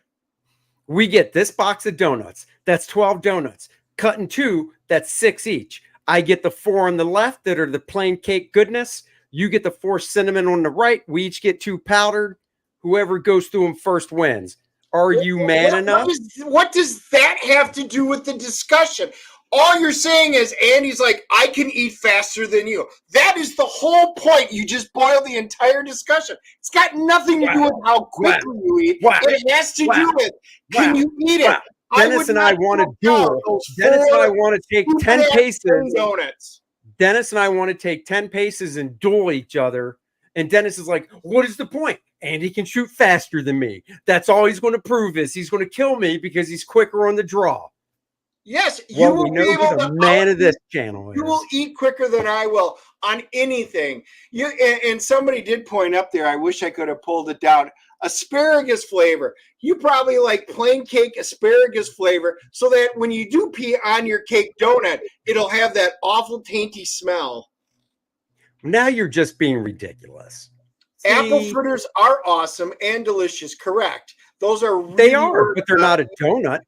A: We get this box of donuts. That's 12 donuts. Cut in 2, that's 6 each. I get the 4 on the left that are the plain cake goodness. You get the 4 cinnamon on the right. We each get 2 powdered. Whoever goes through them first wins. Are you man enough?
B: What does that have to do with the discussion? All you're saying is Andy's like, I can eat faster than you. That is the whole point. You just boil the entire discussion. It's got nothing to do with how quickly you eat. It has to do with, can you eat it?
A: Dennis and I want to duel. Dennis and I want to take 10 paces.
B: Donuts.
A: Dennis and I want to take 10 paces and duel each other. And Dennis is like, what is the point? Andy can shoot faster than me. That's all he's going to prove is he's going to kill me because he's quicker on the draw.
B: Yes, you will be able
A: to. Man of this channel.
B: You will eat quicker than I will on anything. And somebody did point up there. I wish I could have pulled it down. Asparagus flavor. You probably like plain cake asparagus flavor, so that when you do pee on your cake donut, it'll have that awful tainty smell.
A: Now you're just being ridiculous.
B: Apple fritters are awesome and delicious. Correct. Those are really
A: they are, but they're not a donut.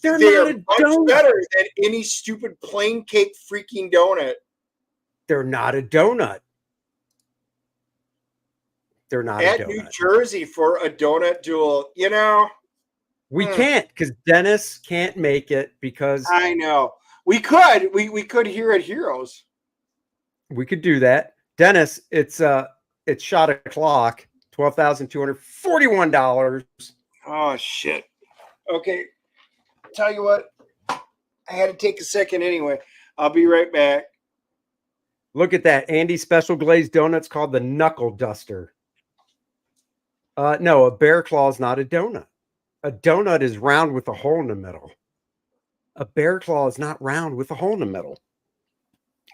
A: They're not a donut.
B: Better than any stupid plain cake freaking donut.
A: They're not a donut. They're not
B: at
A: a donut.
B: New Jersey for a donut duel. You know,
A: we can't because Dennis can't make it because
B: I know we could. We could here at Heroes.
A: We could do that, Dennis. It's shot o'clock. $12,241.
B: Oh shit. Okay. Tell you what, I had to take a second anyway. I'll be right back.
A: Look at that. Andy Special Glazed Donuts called the Knuckle Duster. No, a bear claw is not a donut. A donut is round with a hole in the middle. A bear claw is not round with a hole in the middle.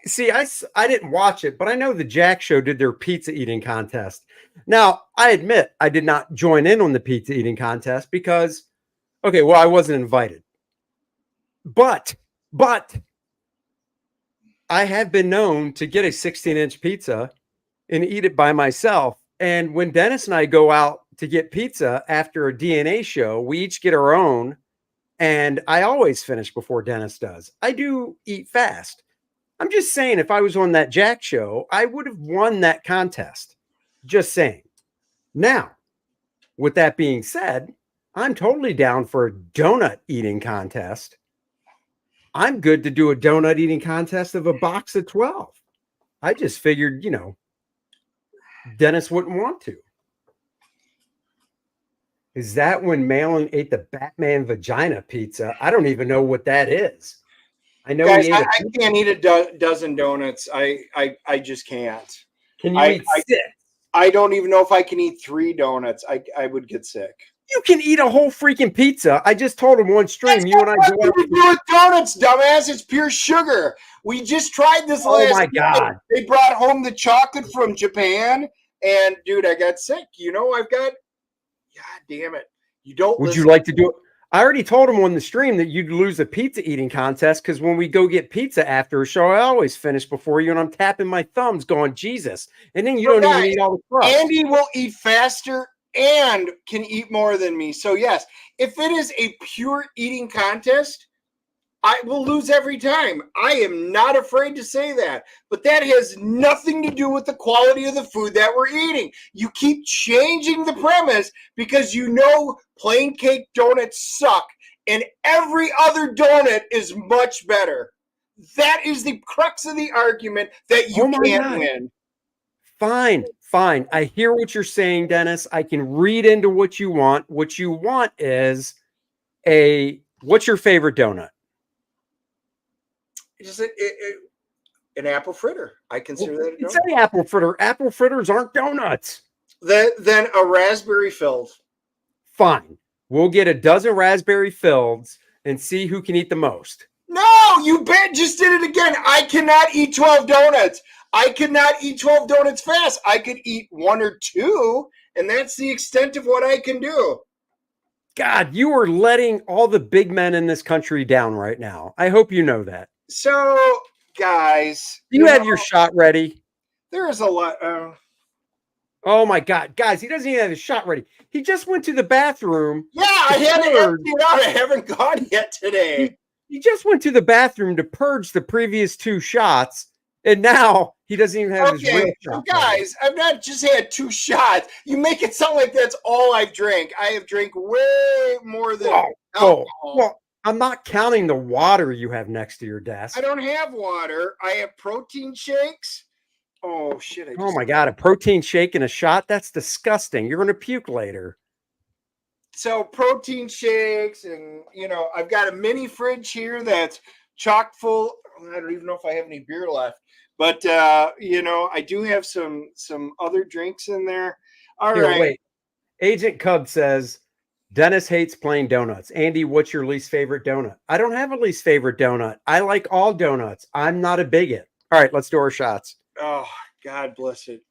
A: See, I didn't watch it, but I know the Jack Show did their pizza eating contest. Now, I admit I did not join in on the pizza eating contest because Okay, well, I wasn't invited. But I have been known to get a 16-inch pizza and eat it by myself. And when Dennis and I go out to get pizza after a DNA show, we each get our own. And I always finish before Dennis does. I do eat fast. I'm just saying, if I was on that Jack show, I would have won that contest. Just saying. Now, with that being said, I'm totally down for a donut eating contest. I'm good to do a donut eating contest of a box of 12. I just figured, Dennis wouldn't want to. Is that when Malin ate the Batman vagina pizza? I don't even know what that is. I know
B: Guys,
A: he ate
B: I can't eat a dozen donuts. I just can't.
A: Can you eat 6?
B: I don't even know if I can eat 3 donuts. I would get sick.
A: You can eat a whole freaking pizza. I just told him one stream.
B: That's
A: You and I go
B: what
A: out.
B: we do with donuts, dumbass. It's pure sugar. We just tried this last
A: Oh my
B: night.
A: God.
B: They brought home the chocolate from Japan, and dude, I got sick. God damn it. You don't
A: Would
B: listen.
A: you like to do it? I already told him on the stream that you'd lose a pizza eating contest because when we go get pizza after a show, I always finish before you, and I'm tapping my thumbs going, Jesus. And then you don't even eat all the crust.
B: Andy will eat faster and can eat more than me. So yes, if it is a pure eating contest, I will lose every time. I am not afraid to say that. But that has nothing to do with the quality of the food that we're eating. You keep changing the premise because plain cake donuts suck and every other donut is much better. That is the crux of the argument that you can't win.
A: Fine. I hear what you're saying, Dennis. I can read into what you want. What you want is what's your favorite donut?
B: Just an apple fritter. I consider that a donut.
A: It's an apple fritter. Apple fritters aren't donuts.
B: Then a raspberry filled.
A: Fine. We'll get a dozen raspberry filleds and see who can eat the most.
B: No, you just did it again. I cannot eat 12 donuts. I cannot eat 12 donuts fast. I could eat 1 or 2, and that's the extent of what I can do.
A: God, you are letting all the big men in this country down right now. I hope you know that.
B: So, guys.
A: Do you have your shot ready?
B: There is a lot.
A: Oh, my God. Guys, he doesn't even have his shot ready. He just went to the bathroom.
B: Yeah, I had to empty it out. I haven't gone yet today.
A: He just went to the bathroom to purge the previous 2 shots, and now he doesn't even have his real shot.
B: Guys, I've not just had 2 shots. You make it sound like that's all I've drank. I have drank way more than alcohol.
A: Well, I'm not counting the water you have next to your desk.
B: I don't have water. I have protein shakes. Oh, shit.
A: Oh, my God. A protein shake and a shot? That's disgusting. You're going to puke later.
B: So protein shakes and, I've got a mini fridge here that's chock full. I don't even know if I have any beer left. But, I do have some other drinks in there. All right.
A: Wait. Agent Cub says, Dennis hates plain donuts. Andy, what's your least favorite donut? I don't have a least favorite donut. I like all donuts. I'm not a bigot. All right, let's do our shots.
B: Oh, God bless it.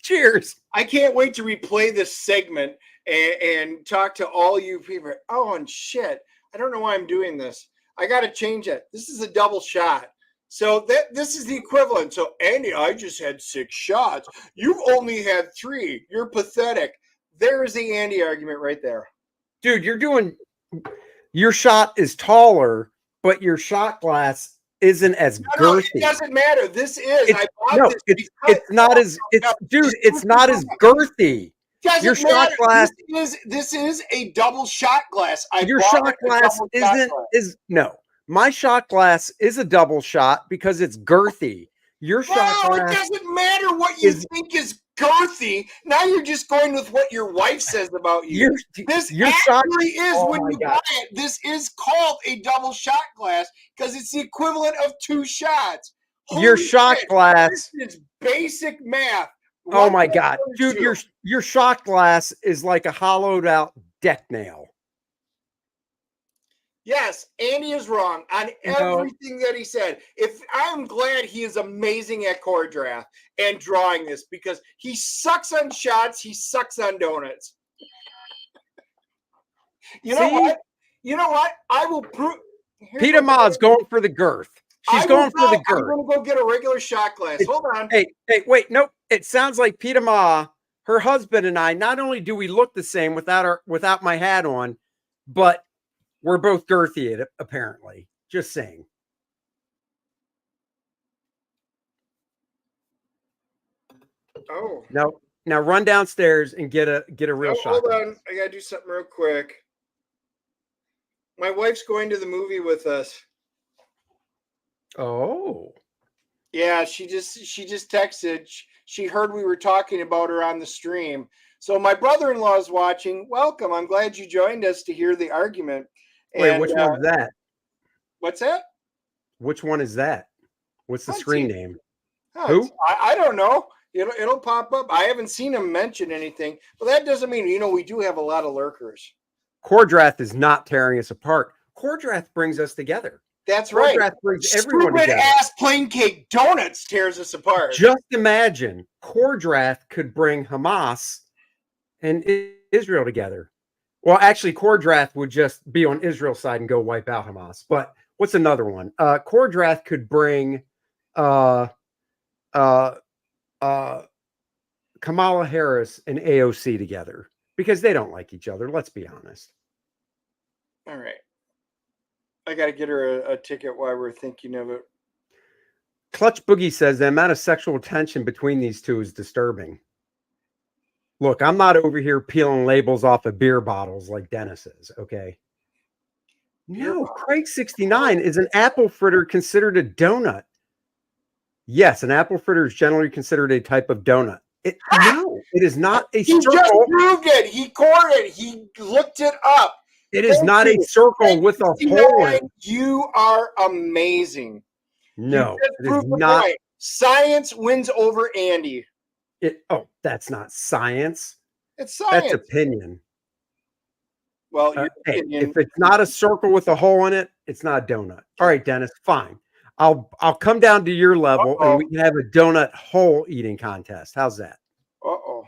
A: Cheers.
B: I can't wait to replay this segment and talk to all you people. Oh, and shit. I don't know why I'm doing this. I got to change it. This is a double shot. So this is the equivalent. So, Andy, I just had 6 shots. You've only had 3. You're pathetic. There is the Andy argument right there.
A: Dude, your shot is taller, but your shot glass isn't as girthy.
B: No, it doesn't matter. This is.
A: It's not as girthy. Your shot glass
B: this is a double shot glass.
A: Your shot glass my shot glass is a double shot because it's girthy. Your shot glass.
B: It doesn't matter what you think is girthy. Now you're just going with what your wife says about you. This actually is when you buy it. This is called a double shot glass because it's the equivalent of 2 shots.
A: Your shot glass.
B: This is basic math.
A: Oh my God, dude! Your shot glass is like a hollowed out deck nail.
B: Yes, Andy is wrong on everything that he said. I'm glad he is amazing at Kor-Drath and drawing this because he sucks on shots, he sucks on donuts. You know
A: See?
B: what? You know what? I will prove.
A: Peter Ma's going for the girth. She's going for the girth.
B: I'm going to go get a regular shot glass. Hold on.
A: Hey, wait, nope. It sounds like Peter Ma, her husband, and I. Not only do we look the same without my hat on, but we're both girthy. Apparently, just saying.
B: Oh.
A: Now run downstairs and get a real shot.
B: Hold on. I got to do something real quick. My wife's going to the movie with us.
A: Oh.
B: Yeah, she just texted. She heard we were talking about her on the stream. So my brother-in-law is watching. Welcome. I'm glad you joined us to hear the argument.
A: Wait, which one's that?
B: What's that?
A: Which one is that? What's the screen name?
B: Who? I don't know. It'll pop up. I haven't seen him mention anything, but that doesn't mean, we do have a lot of lurkers.
A: Kor-Drath is not tearing us apart. Kor-Drath brings us together.
B: That's right.
A: Kor-Drath brings everyone together.
B: Stupid ass plain cake donuts tears us apart.
A: Just imagine Kor-Drath could bring Hamas and Israel together. Well, actually, Kor-Drath would just be on Israel's side and go wipe out Hamas. But what's another one? Kor-Drath could bring Kamala Harris and AOC together because they don't like each other. Let's be honest.
B: All right. I got to get her a ticket while we're thinking of it.
A: Clutch Boogie says the amount of sexual tension between these two is disturbing. Look, I'm not over here peeling labels off of beer bottles like Dennis is, okay? No, Craig69, is an apple fritter considered a donut? Yes, an apple fritter is generally considered a type of donut. No, it is not a circle.
B: He just proved it. He cored it. He looked it up.
A: It is not a circle with a hole in it.
B: You are amazing.
A: No, it is not.
B: Point. Science wins over Andy.
A: That's not science.
B: It's science.
A: That's opinion.
B: Well,
A: if it's not a circle with a hole in it, it's not a donut. All right, Dennis, fine. I'll come down to your level and we can have a donut hole eating contest. How's that?
B: Oh,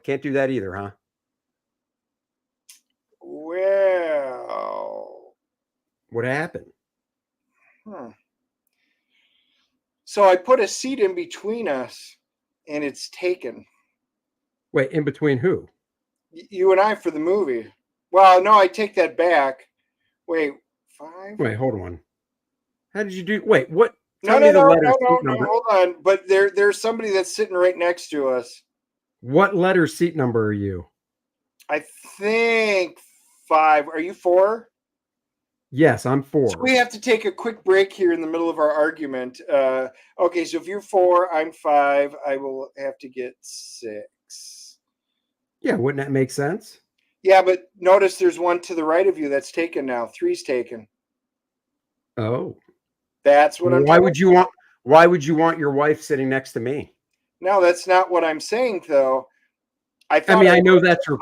A: can't do that either, huh?
B: Well,
A: what happened?
B: So I put a seat in between us and it's taken.
A: Wait, in between who?
B: You and I for the movie. Well, no, I take that back. Wait, 5?
A: Wait, hold on. How did you do? Wait, what?
B: No, hold on. But there's somebody that's sitting right next to us.
A: What letter seat number are you?
B: I think 5. Are you 4?
A: Yes, I'm 4.
B: So we have to take a quick break here in the middle of our argument. Okay, so if you're 4, I'm 5. I will have to get 6.
A: Yeah, wouldn't that make sense?
B: Yeah, but notice there's one to the right of you that's taken now. 3's taken.
A: Oh.
B: That's what I'm
A: Why would you want your wife sitting next to me?
B: No, that's not what I'm saying though.
A: I know that's her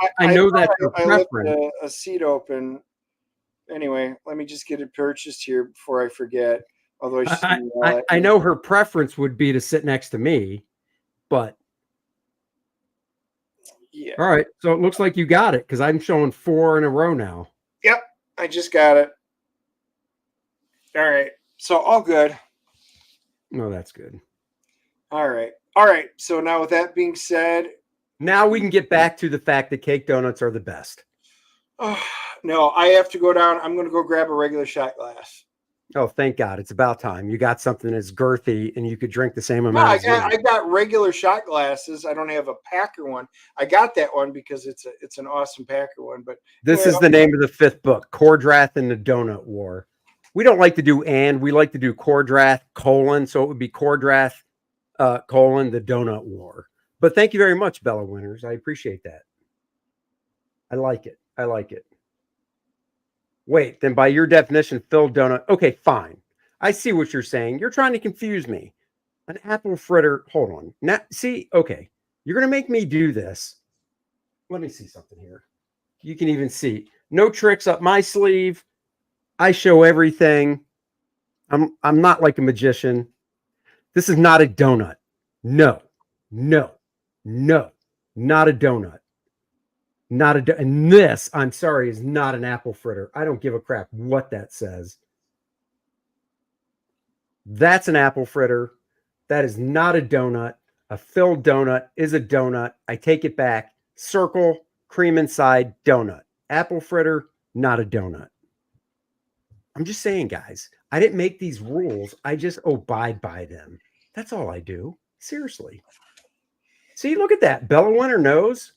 A: preference.
B: Left a seat open. Anyway, let me just get it purchased here before I forget. Although
A: I know her preference would be to sit next to me, but
B: yeah.
A: All right, so it looks like you got it because I'm showing 4 in a row now.
B: Yep, I just got it. All right, so all good.
A: No, that's good.
B: All right. So now with that being said,
A: now we can get back to the fact that cake donuts are the best.
B: No, I have to go down. I'm going to go grab a regular shot glass.
A: Oh, thank God. It's about time. You got something that's girthy and you could drink the same amount.
B: I got regular shot glasses. I don't have a Packer one. I got that one because it's an awesome Packer one. But
A: this is the name of the 5th book, Kor-Drath and the Donut War. We don't like to do we like to do Kor-Drath : so it would be Kor-Drath : the Donut War. But thank you very much, Bella Winters. I appreciate that. I like it. Wait, then by your definition, filled donut. Okay, fine. I see what you're saying. You're trying to confuse me. An apple fritter. Hold on. Now, see, okay. You're going to make me do this. Let me see something here. You can even see. No tricks up my sleeve. I show everything. I'm not like a magician. This is not a donut. No, not a donut. Not a and this, I'm sorry, is not an apple fritter. I don't give a crap what that says. That's an apple fritter. That is not a donut. A filled donut is a donut. I take it back. Circle, cream inside, donut. Apple fritter, not a donut. I'm just saying, guys, I didn't make these rules. I just abide by them. That's all I do. Seriously. See, look at that. Bella Winter knows.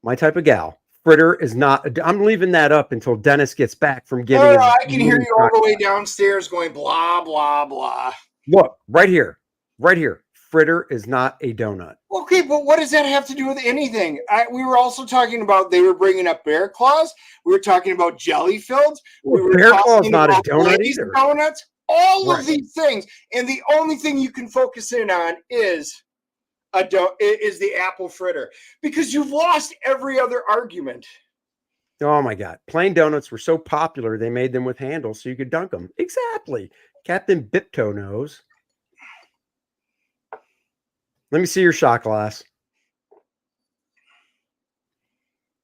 A: My type of gal. Fritter is not. I'm leaving that up until Dennis gets back from giving.
B: Oh, I can hear you all the way downstairs going blah, blah, blah.
A: Look, right here. Right here. Fritter is not a donut.
B: Okay, but what does that have to do with anything? We were also talking about, they were bringing up bear claws. We were talking about jelly filled.
A: Bear claw is not a donut either.
B: Donuts, all of these things. And the only thing you can focus in on is the apple fritter, because you've lost every other argument.
A: Oh my God. Plain donuts were so popular, they made them with handles so you could dunk them. Exactly. Captain Bipto knows. Let me see your shot glass.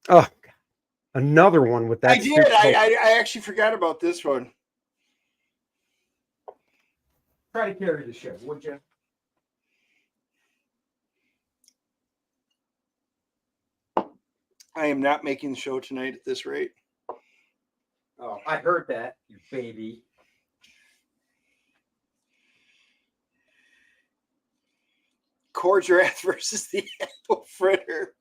A: Oh, another one with that.
B: I did. I actually forgot about this one.
A: Try to carry the show, would you?
B: I am not making the show tonight at this rate.
A: Oh, I heard that, you baby.
B: Kor-Drath versus the apple fritter.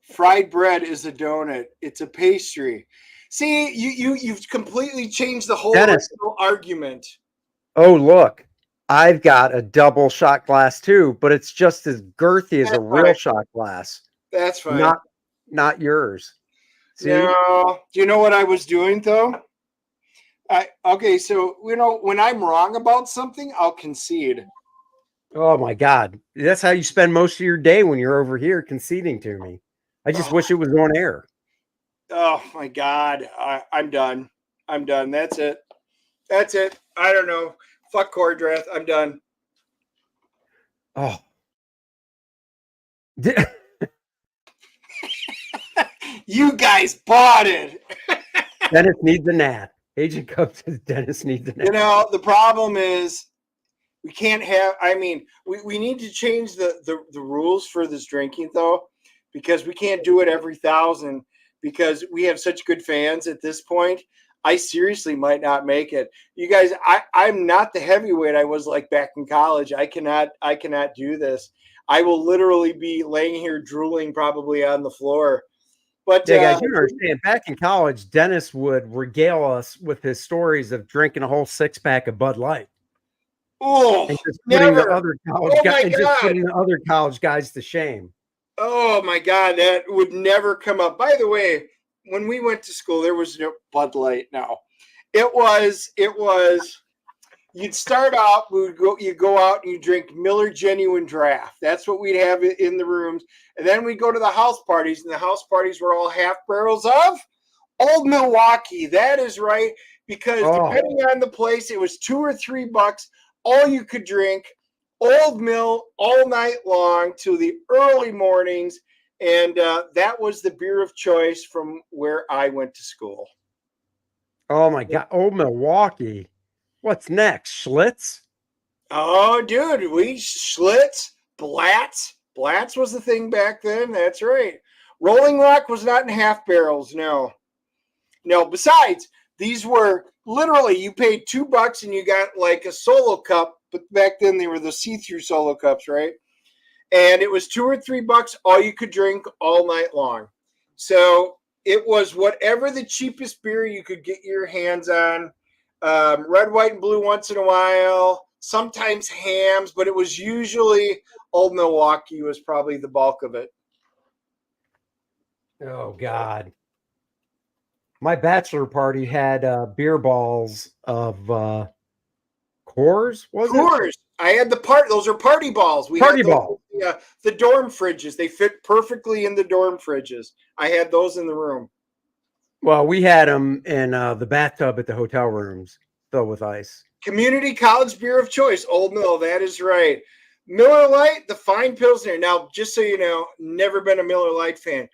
B: Fried bread is a donut. It's a pastry. See, you've completely changed the whole argument.
A: Oh, look. I've got a double shot glass too, but it's just as girthy as a real shot glass.
B: That's fine.
A: Not yours. See?
B: No. Do you know what I was doing though? Okay, so when I'm wrong about something, I'll concede.
A: Oh my God. That's how you spend most of your day when you're over here conceding to me. I just wish it was on air.
B: Oh my God. I'm done. I'm done. That's it. That's it. I don't know. Fuck Kor-Drath. I'm done.
A: Oh.
B: You guys bought it.
A: Dennis needs a nap. Agent Cub says Dennis needs a nap.
B: The problem is we can't have, we need to change the rules for this drinking though, because we can't do it every 1,000 because we have such good fans at this point. I seriously might not make it. You guys, I'm not the heavyweight I was like back in college. I cannot do this. I will literally be laying here drooling probably on the floor. But
A: yeah, guys, you understand, back in college, Dennis would regale us with his stories of drinking a whole 6-pack of Bud Light.
B: Oh,
A: and just putting the other college guys, and just putting the other college guys to shame.
B: Oh my God, that would never come up. By the way, when we went to school, there was no Bud Light. No, it was. You'd start out. You go out and you drink Miller Genuine Draft. That's what we'd have in the rooms, and then we'd go to the house parties, and the house parties were all half barrels of Old Milwaukee. That is right, because depending on the place, it was $2 or $3. All you could drink, Old Mill, all night long till the early mornings. And that was the beer of choice from where I went to school.
A: Oh, my God. Old Milwaukee. What's next? Schlitz?
B: Oh, dude. Schlitz, Blatz. Blatz was the thing back then. That's right. Rolling Rock was not in half barrels. No. Besides, these were literally, you paid $2 and you got like a solo cup, but back then they were the see-through solo cups, right? And it was $2 or $3 all you could drink all night long. So it was whatever the cheapest beer you could get your hands on. Red, white, and blue once in a while. Sometimes hams, but it was usually Old Milwaukee was probably the bulk of it.
A: Oh, God. My bachelor party had beer balls of Coors, was
B: Coors.
A: it?
B: I had those are party balls.
A: Party balls.
B: The dorm fridges. They fit perfectly in the dorm fridges. I had those in the room.
A: Well, we had them in the bathtub at the hotel rooms filled with ice.
B: Community college beer of choice, Old Mill. That is right. Miller Lite, the fine Pilsner. Now, just so you know, never been a Miller Lite fan.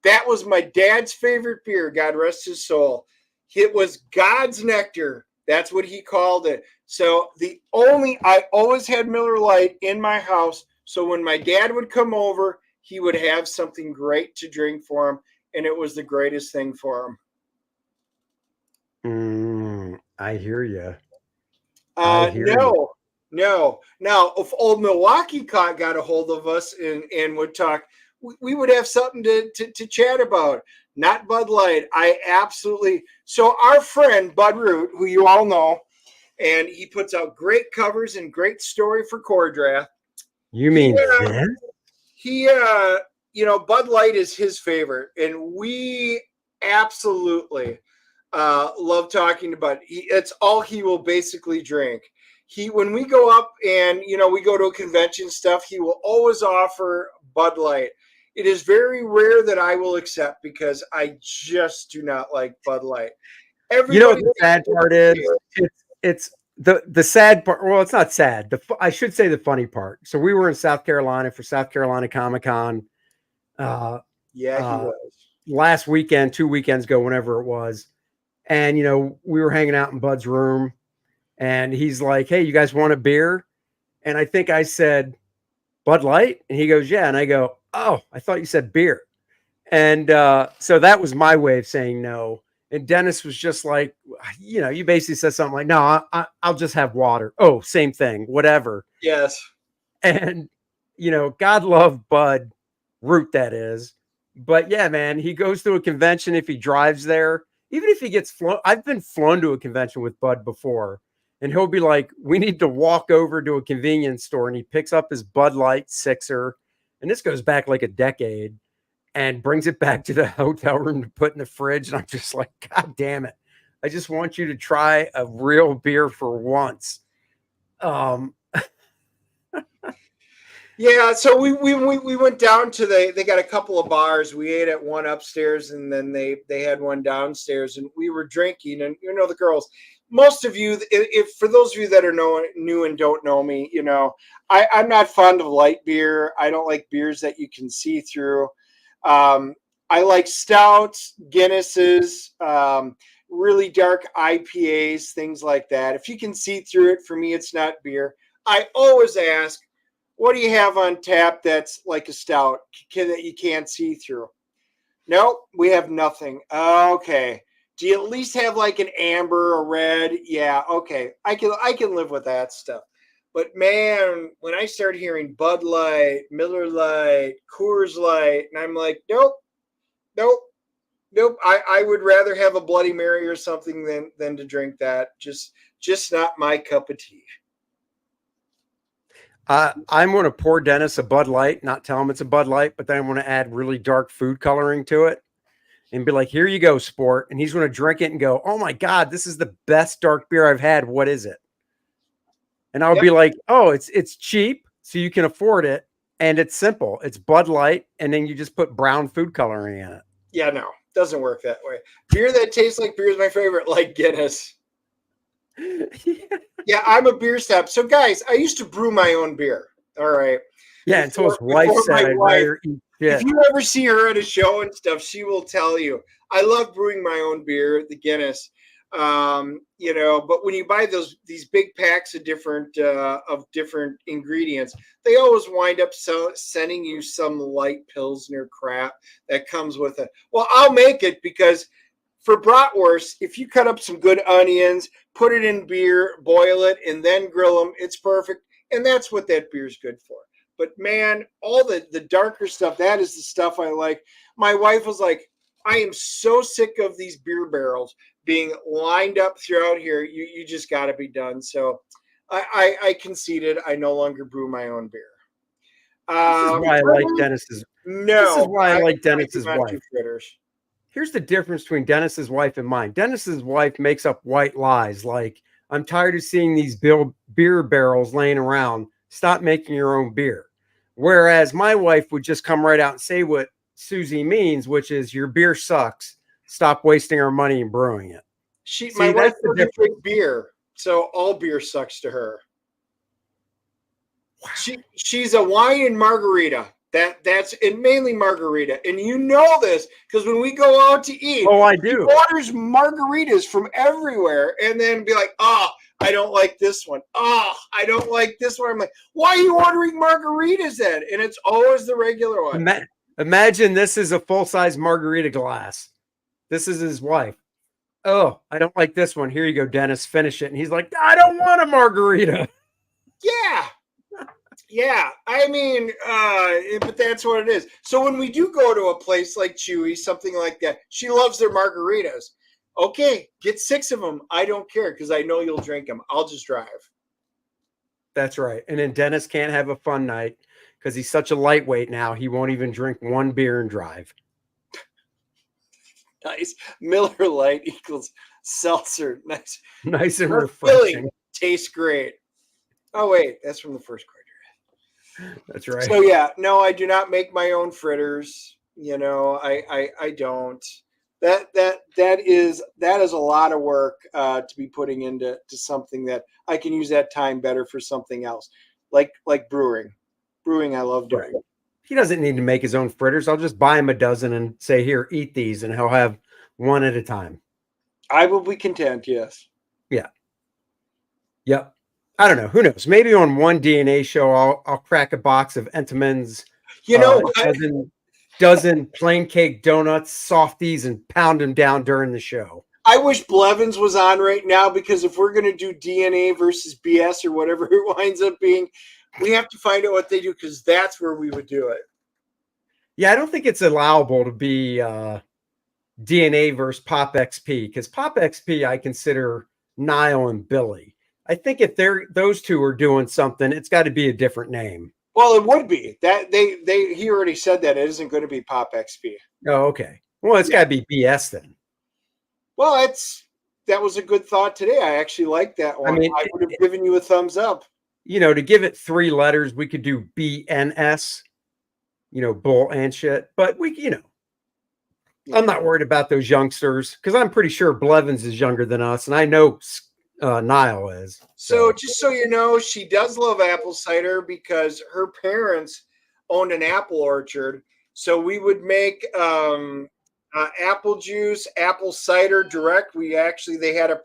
B: That was my dad's favorite beer, God rest his soul. It was God's Nectar. That's what he called it. So I always had Miller Lite in my house. So when my dad would come over, he would have something great to drink for him. And it was the greatest thing for him.
A: I hear you. You.
B: No. Now, if old Milwaukee got a hold of us and would talk, we would have something to chat about. Not Bud Light. So our friend Bud Root, who you all know, and he puts out great covers and great story for Kor-Drath.
A: You mean
B: Bud Light is his favorite, and we absolutely love talking about it. It's all he will basically drink. When we go up and we go to a convention stuff, he will always offer Bud Light. It is very rare that I will accept because I just do not like Bud Light.
A: The sad part is it's the sad part. Well, it's not sad. I should say the funny part. So we were in South Carolina for South Carolina Comic-Con.
B: He was.
A: Last weekend, 2 weekends ago, whenever it was. And, we were hanging out in Bud's room and he's like, hey, you guys want a beer? And I think I said Bud Light. And he goes, yeah. And I go, oh, I thought you said beer. And so that was my way of saying no. And Dennis was just like, you basically said something like, no, I'll just have water. Oh, same thing, whatever.
B: Yes.
A: And, God love Bud Root, that is. But yeah, man, he goes to a convention if he drives there, even if he gets flown. I've been flown to a convention with Bud before, and he'll be like, we need to walk over to a convenience store. And he picks up his Bud Light Sixer. And this goes back like a decade. And brings it back to the hotel room to put in the fridge. And I'm just like, God damn it. I just want you to try a real beer for once.
B: Yeah, so we went down to they got a couple of bars. We ate at one upstairs and then they had one downstairs and we were drinking. And the girls, most of you, if for those of you that are new and don't know me, I'm not fond of light beer. I don't like beers that you can see through. I like stouts, Guinnesses, really dark IPAs, things like that. If you can see through it, for me, it's not beer. I always ask, what do you have on tap that's like a stout that you can't see through? Nope, we have nothing. Okay. Do you at least have like an amber or red? Yeah, okay. I can live with that stuff. But man, when I start hearing Bud Light, Miller Lite, Coors Light, and I'm like, nope. I would rather have a Bloody Mary or something than to drink that. Just not my cup of tea.
A: I'm going to pour Dennis a Bud Light, not tell him it's a Bud Light, but then I'm going to add really dark food coloring to it and be like, here you go, sport. And he's going to drink it and go, oh my God, this is the best dark beer I've had. What is it? And I'll be like, oh, it's cheap, so you can afford it, and it's simple. It's Bud Light, and then you just put brown food coloring in it.
B: Yeah, no, doesn't work that way. Beer that tastes like beer is my favorite, like Guinness. Yeah, I'm a beer snob. So, guys, I used to brew my own beer. All right.
A: Yeah, until his wife said I'd rather eat shit.
B: If you ever see her at a show and stuff, she will tell you. I love brewing my own beer, the Guinness. But when you buy these big packs of different ingredients, they always wind up sending you some light Pilsner crap that comes with it. Well, I'll make it because for bratwurst, if you cut up some good onions, put it in beer, boil it, and then grill them, it's perfect. And that's what that beer is good for. But man, all the darker stuff, that is the stuff I like. My wife was like, I am so sick of these beer barrels being lined up throughout here. You just got to be done. So I conceded. I no longer brew my own beer.
A: This is why I like Dennis's. This is why I like Dennis's wife. Here's the difference between Dennis's wife and mine. Dennis's wife makes up white lies. Like, I'm tired of seeing these beer barrels laying around. Stop making your own beer. Whereas my wife would just come right out and say what Susie means, which is your beer sucks. Stop wasting our money and brewing it.
B: My wife doesn't drink beer, so all beer sucks to her. Wow. She's a wine and margarita. That's and mainly margarita. And you know this because when we go out to eat,
A: Oh, I
B: he
A: do.
B: orders margaritas from everywhere and then be like, oh, I don't like this one. Oh, I don't like this one. I'm like, why are you ordering margaritas then? And it's always the regular one.
A: Imagine this is a full-size margarita glass. This is his wife. Oh, I don't like this one. Here you go, Dennis. Finish it. And he's like, I don't want a margarita.
B: Yeah. Yeah. I mean, but that's what it is. So when we do go to a place like Chewy, something like that, she loves their margaritas. Okay, get 6 of them. I don't care because I know you'll drink them. I'll just drive.
A: That's right. And then Dennis can't have a fun night because he's such a lightweight now. He won't even drink 1 beer and drive.
B: Nice. Miller Lite equals seltzer. Nice.
A: Nice and
B: Refilling.
A: refreshing.
B: Tastes great. Oh, wait. That's from the first quarter.
A: That's right.
B: So, yeah. No, I do not make my own fritters. You know, I don't. That is a lot of work to be putting into something that I can use that time better for something else, like brewing. Brewing, I love doing.
A: Right. He doesn't need to make his own fritters. I'll just buy him a dozen and say, here, eat these, and he'll have one at a time.
B: I will be content, yes.
A: Yeah. Yep. I don't know. Who knows? Maybe on one DNA show, I'll crack a box of Entenmann's, dozen plain cake donuts, softies, and pound them down during the show.
B: I wish Blevins was on right now because if we're going to do DNA versus BS or whatever it winds up being, we have to find out what they do because that's where we would do it.
A: Yeah, I don't think it's allowable to be DNA versus Pop XP because Pop XP I consider Niall and Billy. I think if those two are doing something, it's got to be a different name.
B: Well, it would be that he already said that it isn't going to be Pop XP.
A: Oh, okay. Well, it's got to be BS then.
B: Well, that was a good thought today. I actually like that one. I mean, I would have given you a thumbs up.
A: You know, to give it 3 letters, we could do BNS, you know, bull and shit. But I'm not worried about those youngsters because I'm pretty sure Blevins is younger than us. And I know Niall is.
B: So just so you know, she does love apple cider because her parents owned an apple orchard. So we would make apple juice, apple cider direct. They had a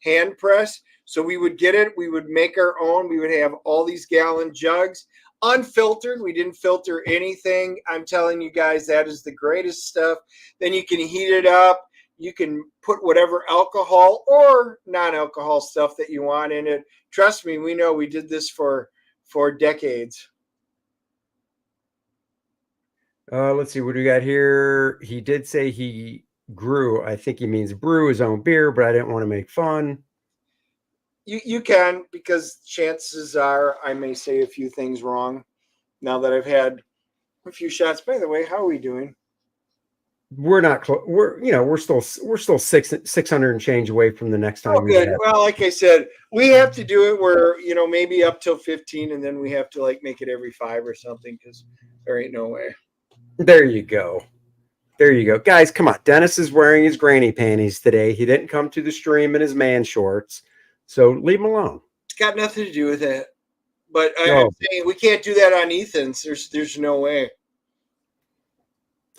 B: hand press. So we would get it. We would make our own. We would have all these gallon jugs, unfiltered. We didn't filter anything. I'm telling you guys, that is the greatest stuff. Then you can heat it up. You can put whatever alcohol or non-alcohol stuff that you want in it. Trust me, we know we did this for decades.
A: Let's see what we got here. He did say he grew. I think he means brew his own beer, but I didn't want to make fun.
B: You can, because chances are I may say a few things wrong now that I've had a few shots. By the way, how are we doing?
A: We're not close. We're still 600 and change away from the next time.
B: Oh, good. Well, like I said, we have to do it where maybe up till 15, and then we have to make it every 5 or something because there ain't no way.
A: There you go. There you go, guys. Come on. Dennis is wearing his granny panties today. He didn't come to the stream in his man shorts. So leave him alone.
B: It's got nothing to do with it. But I'm saying we can't do that on Ethan's. There's no way.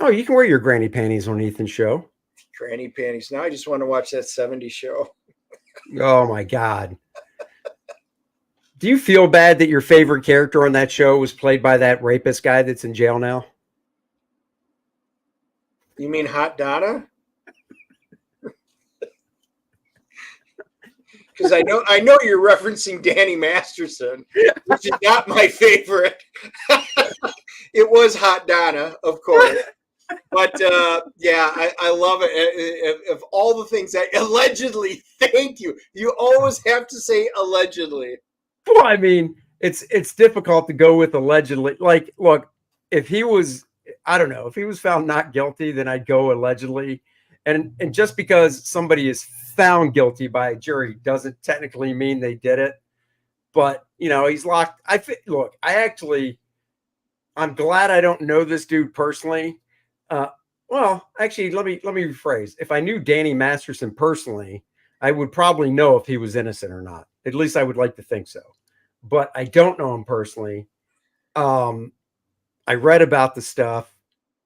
A: Oh, you can wear your granny panties on Ethan's show.
B: Granny panties. Now I just want to watch that 70s show.
A: Oh, my God. Do you feel bad that your favorite character on that show was played by that rapist guy that's in jail now?
B: You mean Hot Donna? Because I know you're referencing Danny Masterson, which is not my favorite. It was Hot Donna, of course. But yeah, I love it. Of all the things that allegedly, thank you. You always have to say allegedly.
A: Well, I mean, it's difficult to go with allegedly. Like, look, if he was, I don't know, if he was found not guilty, then I'd go allegedly. And just because somebody is found guilty by a jury doesn't technically mean they did it. But he's locked. I'm glad I don't know this dude personally. Well, actually, let me rephrase. If I knew Danny Masterson personally, I would probably know if he was innocent or not. At least I would like to think so. But I don't know him personally. I I read about the stuff.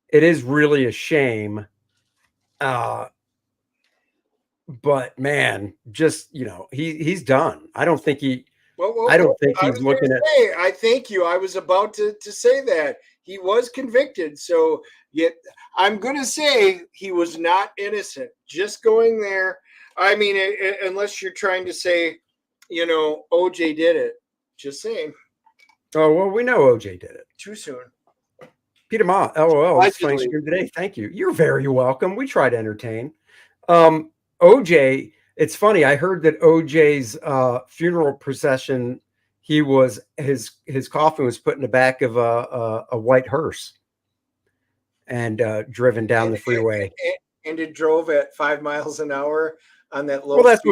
A: It is really a shame. But man, just he's done. I don't think he. I don't think he's looking at.
B: I thank you. I was about to say that he was convicted. So yet I'm going to say he was not innocent. Just going there. I mean, unless you're trying to say, OJ did it. Just saying.
A: Oh well, we know OJ did it.
B: Too soon.
A: Peter Ma, LOL. It's funny stream today. Thank you. You're very welcome. We try to entertain. OJ. It's funny. I heard that OJ's funeral procession. His coffin was put in the back of a white hearse and driven down the freeway.
B: And it drove at 5 miles an hour on that low.
A: Well, that's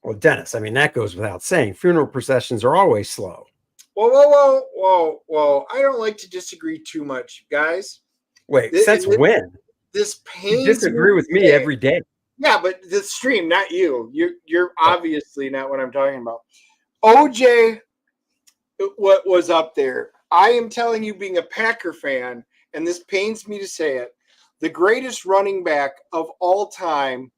A: well, Dennis. I mean, that goes without saying. Funeral processions are always slow.
B: Whoa! I don't like to disagree too much, guys.
A: Wait, since when?
B: This pains.
A: You disagree with me every day.
B: Yeah, but the stream, not you. You're obviously not what I'm talking about. OJ, what was up there? I am telling you, being a Packer fan, and this pains me to say it, the greatest running back of all time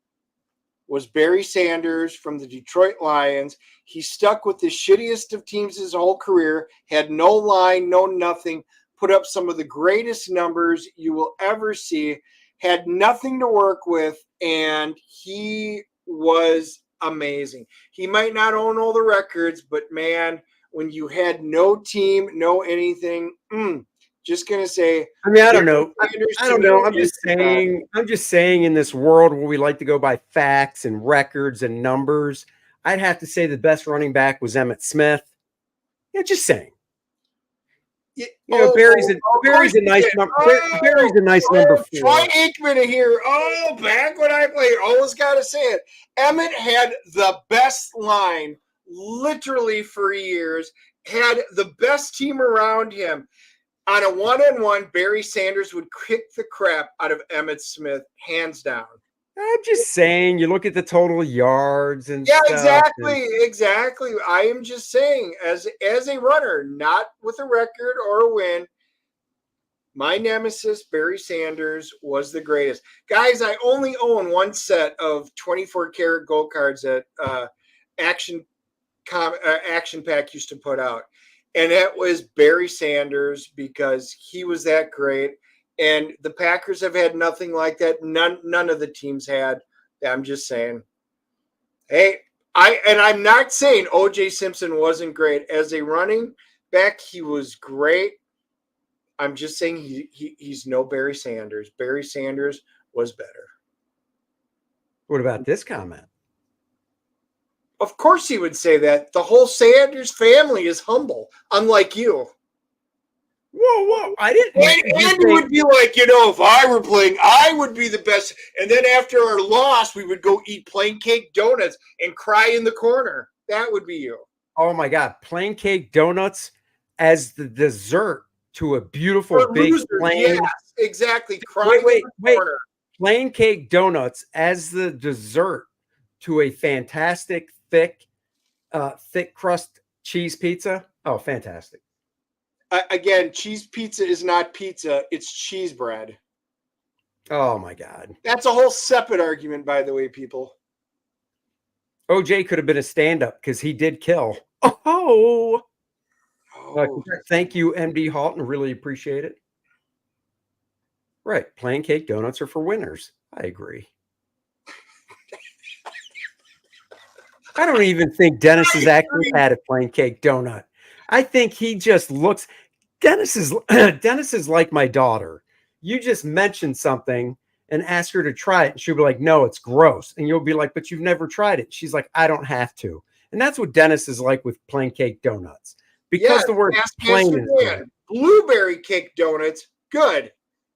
B: was Barry Sanders from the Detroit Lions. He stuck with the shittiest of teams his whole career, had no line, no nothing, put up some of the greatest numbers you will ever see, had nothing to work with, and he was amazing. He might not own all the records, but man, when you had no team, no anything, just gonna say.
A: I mean, I don't know. I don't know. I'm just saying. In this world where we like to go by facts and records and numbers, I'd have to say the best running back was Emmitt Smith. Yeah, just saying. Barry's a nice number. Barry's a nice number 4.
B: Troy Aikman here. Back when I played, always got to say it. Emmitt had the best line, literally for years. Had the best team around him. On a one-on-one, Barry Sanders would kick the crap out of Emmitt Smith, hands down.
A: I'm just saying, you look at the total yards and
B: stuff. Exactly. I am just saying, as a runner, not with a record or a win, my nemesis, Barry Sanders, was the greatest. Guys, I only own one set of 24-karat gold cards that Action Pack used to put out. And that was Barry Sanders, because he was that great. And the Packers have had nothing like that. None of the teams had. I'm just saying. Hey, I'm not saying O.J. Simpson wasn't great. As a running back, he was great. I'm just saying he's no Barry Sanders. Barry Sanders was better.
A: What about this comment?
B: Of course he would say that. The whole Sanders family is humble, unlike you.
A: Whoa. I didn't.
B: Andy would be like, if I were playing, I would be the best. And then after our loss, we would go eat plain cake donuts and cry in the corner. That would be you.
A: Oh, my God. Plain cake donuts as the dessert to a beautiful big plain.
B: Yes, exactly. Crying in the corner.
A: Plain cake donuts as the dessert to a fantastic thick crust cheese pizza. Oh, fantastic.
B: Again, cheese pizza is not pizza. It's cheese bread.
A: Oh, my God.
B: That's a whole separate argument, by the way, people.
A: OJ could have been a stand-up because he did kill. Oh. Thank you, MD Halton. Really appreciate it. Right. Plain cake donuts are for winners. I agree. I don't even think Dennis has actually had a plain cake donut. I think he just looks. Dennis is like my daughter. You just mention something and ask her to try it, and she'll be like, "No, it's gross." And you'll be like, "But you've never tried it." She's like, "I don't have to." And that's what Dennis is like with plain cake donuts, because the word plain is good.
B: Blueberry cake donuts, good,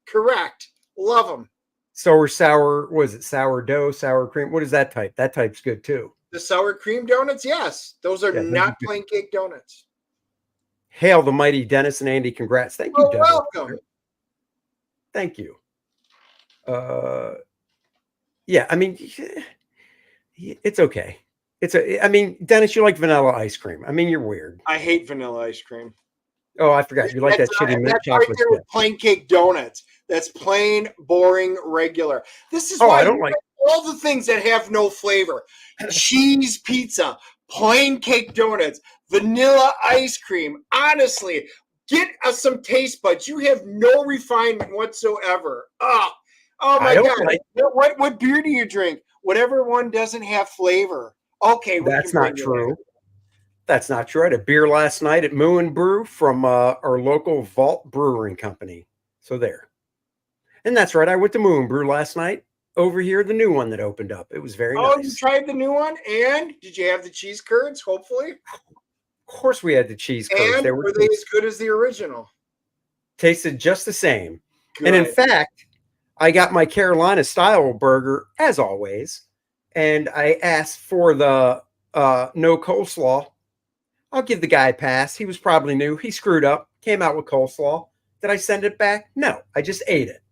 B: correct, love them.
A: So are sour. Was it sourdough, sour cream? What is that type? That type's good too.
B: The sour cream donuts, yes, those are not plain cake donuts.
A: Hail the mighty Dennis and Andy. Congrats. Thank you, Dennis.
B: Welcome.
A: Thank you. Yeah, I mean, it's okay. I mean, Dennis, you like vanilla ice cream. I mean, you're weird.
B: I hate vanilla ice cream.
A: Oh, I forgot. You like that shitty mint
B: that's right
A: chocolate
B: there
A: chip.
B: with plain cake donuts. That's plain, boring, regular. This is
A: Oh,
B: why
A: I don't
B: you
A: like.
B: get all the things that have no flavor. Cheese pizza, plain cake donuts, vanilla ice cream. Honestly, get us some taste buds. You have no refinement whatsoever. Oh
A: I
B: my
A: don't
B: God.
A: like.
B: What beer do you drink? Whatever one doesn't have flavor. Okay, we
A: That's
B: can bring
A: not
B: you
A: true. That's not true. I had a beer last night at Moo and Brew from our local Vault Brewing Company. So there. And that's right. I went to Moo and Brew last night over here, the new one that opened up. It was very
B: Oh, you
A: nice.
B: tried the new one? And did you have the cheese curds, hopefully?
A: Of course, we had the cheese curds.
B: And
A: They
B: were they as good as the original?
A: tasted just the same.
B: Good.
A: And in fact, I got my Carolina style burger as always. And I asked for the no coleslaw. I'll give the guy a pass. He was probably new. He screwed up, came out with coleslaw. Did I send it back? No, I just ate it.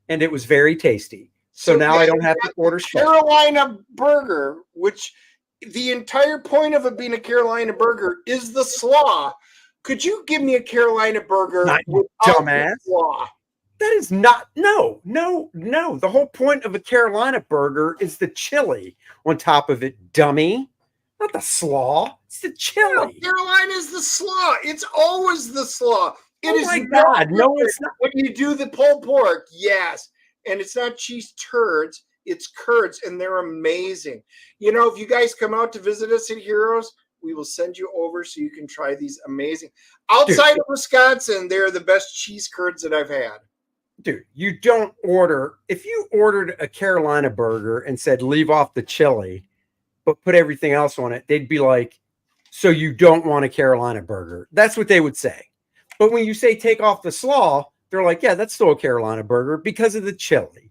A: And it was very tasty. So now
B: yeah,
A: I don't have to order special.
B: Carolina burger, which the entire point of it being a Carolina burger is the slaw. Could you give me a Carolina burger
A: Not you
B: without
A: dumbass.
B: the slaw?
A: That is not, no. The whole point of a Carolina burger is the chili on top of it, dummy. Not the slaw. It's the
B: No,
A: chili.
B: Carolina is the slaw. It's always the slaw. It
A: Oh
B: is
A: my
B: no
A: God. No,
B: different
A: it's not.
B: when you do the pulled pork, yes. And it's not cheese turds, it's curds, and they're amazing. You know, if you guys come out to visit us at Heroes, we will send you over so you can try these amazing. Outside of Wisconsin, they're the best cheese curds that I've had.
A: Dude, you don't order. If you ordered a Carolina burger and said leave off the chili, but put everything else on it, they'd be like, so you don't want a Carolina burger. That's what they would say. But when you say take off the slaw, they're like, yeah, that's still a Carolina burger because of the chili.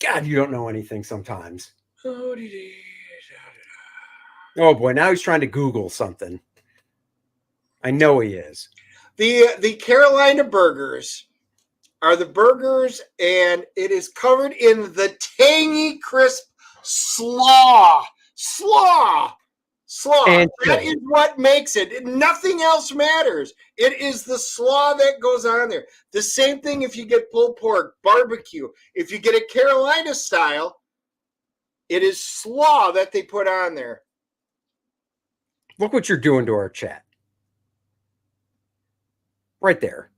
A: God, you don't know anything sometimes. Oh boy, now he's trying to Google something. I know he is.
B: The Carolina burgers are the burgers, and it is covered in the tangy, crisp slaw.
A: And
B: That
A: chili.
B: is what makes it. Nothing else matters. It is the slaw that goes on there. The same thing if you get pulled pork, barbecue. If you get a Carolina style, it is slaw that they put on there.
A: Look what you're doing to our chat. Right there.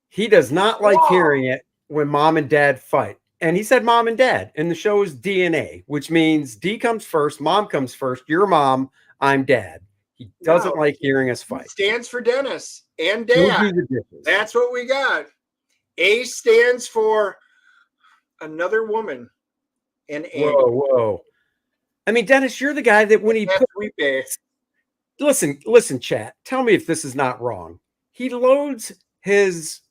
A: He does not like hearing it when mom and dad fight. And he said mom and dad. And the show is DNA, which means D comes first, mom comes first. You're mom, I'm dad. He doesn't like hearing us fight.
B: It stands for Dennis and
A: Go
B: Dad.
A: do the dishes.
B: That's what we got. A stands for another woman. And Andy.
A: Whoa. I mean, Dennis, you're the guy that when he put listen, chat. Tell me if this is not wrong. He loads his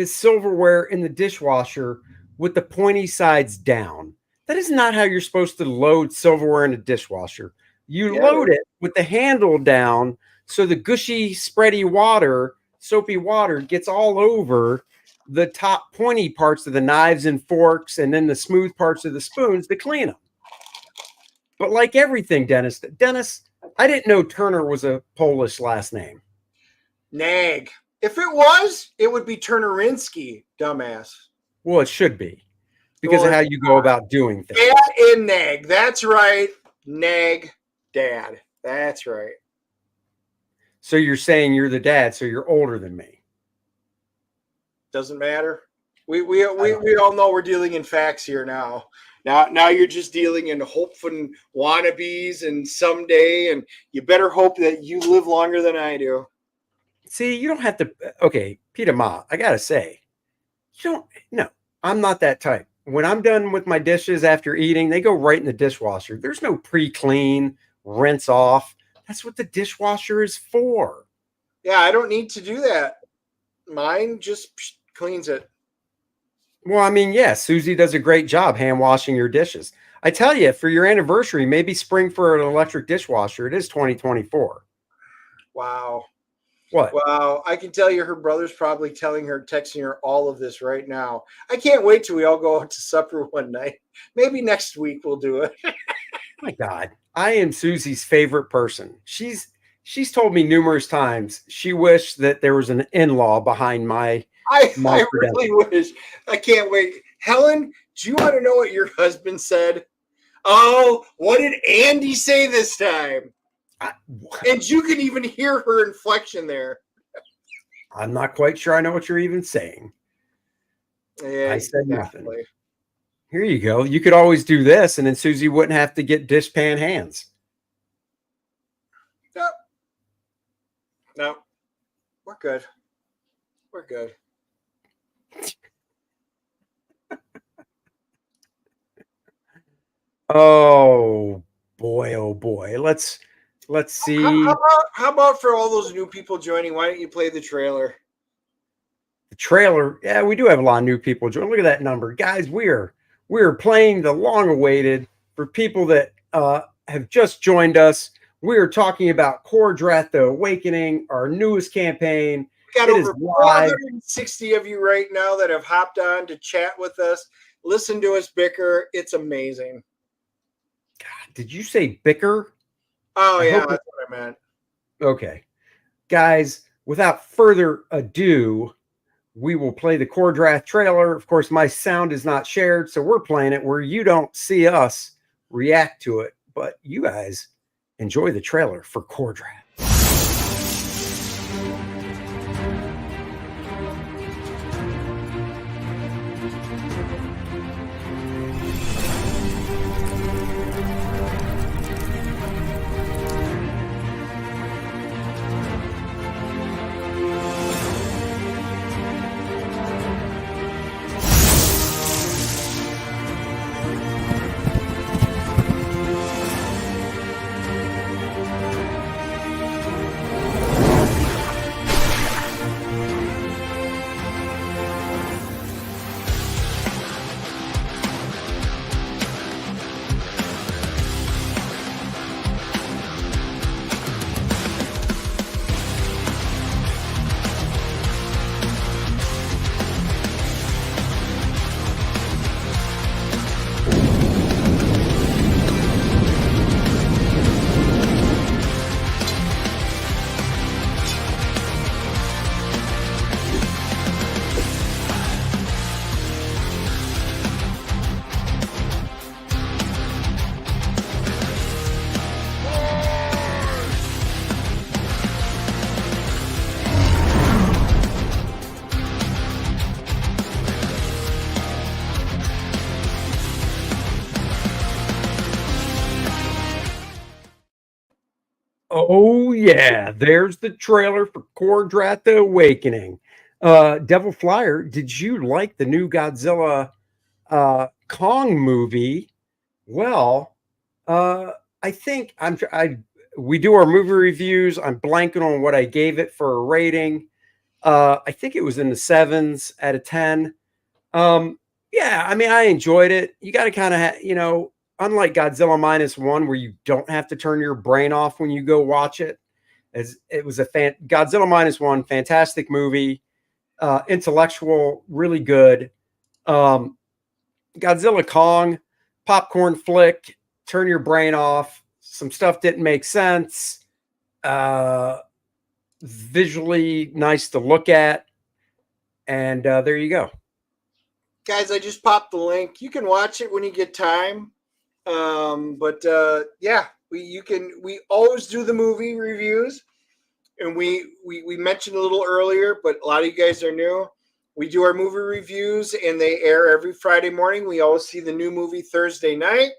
A: silverware in the dishwasher with the pointy sides down. That is not how you're supposed to load silverware in a dishwasher. You load it with the handle down so the gushy, spready water, soapy water gets all over the top pointy parts of the knives and forks and then the smooth parts of the spoons to clean them. But like everything, Dennis, I didn't know Turner was a Polish last name.
B: Nag. If it was, it would be Turnerinsky, dumbass.
A: Well, it should be because of how you go about doing things.
B: Dad and Nag. That's right. Nag, Dad. That's right.
A: So you're saying you're the dad, so you're older than me.
B: Doesn't matter. We all know we're dealing in facts here now. Now you're just dealing in hope and wannabes and someday, and you better hope that you live longer than I do.
A: See, you don't have to. Okay, Peter Ma, I gotta say, I'm not that type. When I'm done with my dishes after eating, they go right in the dishwasher. There's no pre-clean, rinse off. That's what the dishwasher is for.
B: Yeah, I don't need to do that. Mine just cleans it.
A: Well, I mean, yes, Susie does a great job hand washing your dishes. I tell you, for your anniversary, maybe spring for an electric dishwasher. It is 2024.
B: Wow.
A: What?
B: Wow. I can tell you her brother's probably texting her all of this right now. I can't wait till we all go out to supper one night. Maybe next week we'll do it.
A: My God, I am Susie's favorite person. She's told me numerous times she wished that there was an in-law behind my
B: I
A: credentials.
B: really wish. I can't wait. Helen, do you want to know what your husband said? Oh, what did Andy say this time? And you can even hear her inflection there.
A: I'm not quite sure I know what you're even saying.
B: Yeah,
A: I said
B: exactly.
A: nothing. Here you go. You could always do this, and then Susie wouldn't have to get dishpan hands.
B: No. No. We're good. We're good.
A: Oh boy. Let's see.
B: How about for all those new people joining, why don't you play the trailer?
A: The trailer. Yeah, we do have a lot of new people join. Look at that number. Guys, we're playing the long-awaited, for people that have just joined us. We are talking about Kor-Drath, The Awakening, our newest campaign.
B: We got
A: It is
B: over
A: live.
B: 460 of you right now that have hopped on to chat with us, listen to us bicker. It's amazing.
A: God, did you say bicker?
B: Oh,
A: I
B: yeah,
A: hope
B: that's what I meant.
A: Okay. Guys, without further ado, we will play the Kor-Drath trailer. Of course, my sound is not shared, so we're playing it where you don't see us react to it, but you guys enjoy the trailer for Kor-Drath. Oh yeah, there's the trailer for Kor-Drath, The Awakening. Devil Flyer, did you like the new Godzilla Kong movie? Well, I think we do our movie reviews. I'm blanking on what I gave it for a rating. I think it was in the 7s out of 10. Yeah, I mean, I enjoyed it. You got to kind of, unlike Godzilla -1, where you don't have to turn your brain off when you go watch it. As it was Godzilla -1, fantastic movie, intellectual, really good. Godzilla Kong, popcorn flick, turn your brain off. Some stuff didn't make sense. Visually nice to look at. And there you go.
B: Guys, I just popped the link. You can watch it when you get time. Yeah, we always do the movie reviews, and we mentioned a little earlier, but a lot of you guys are new. We do our movie reviews, and they air every Friday morning. We always see the new movie Thursday night.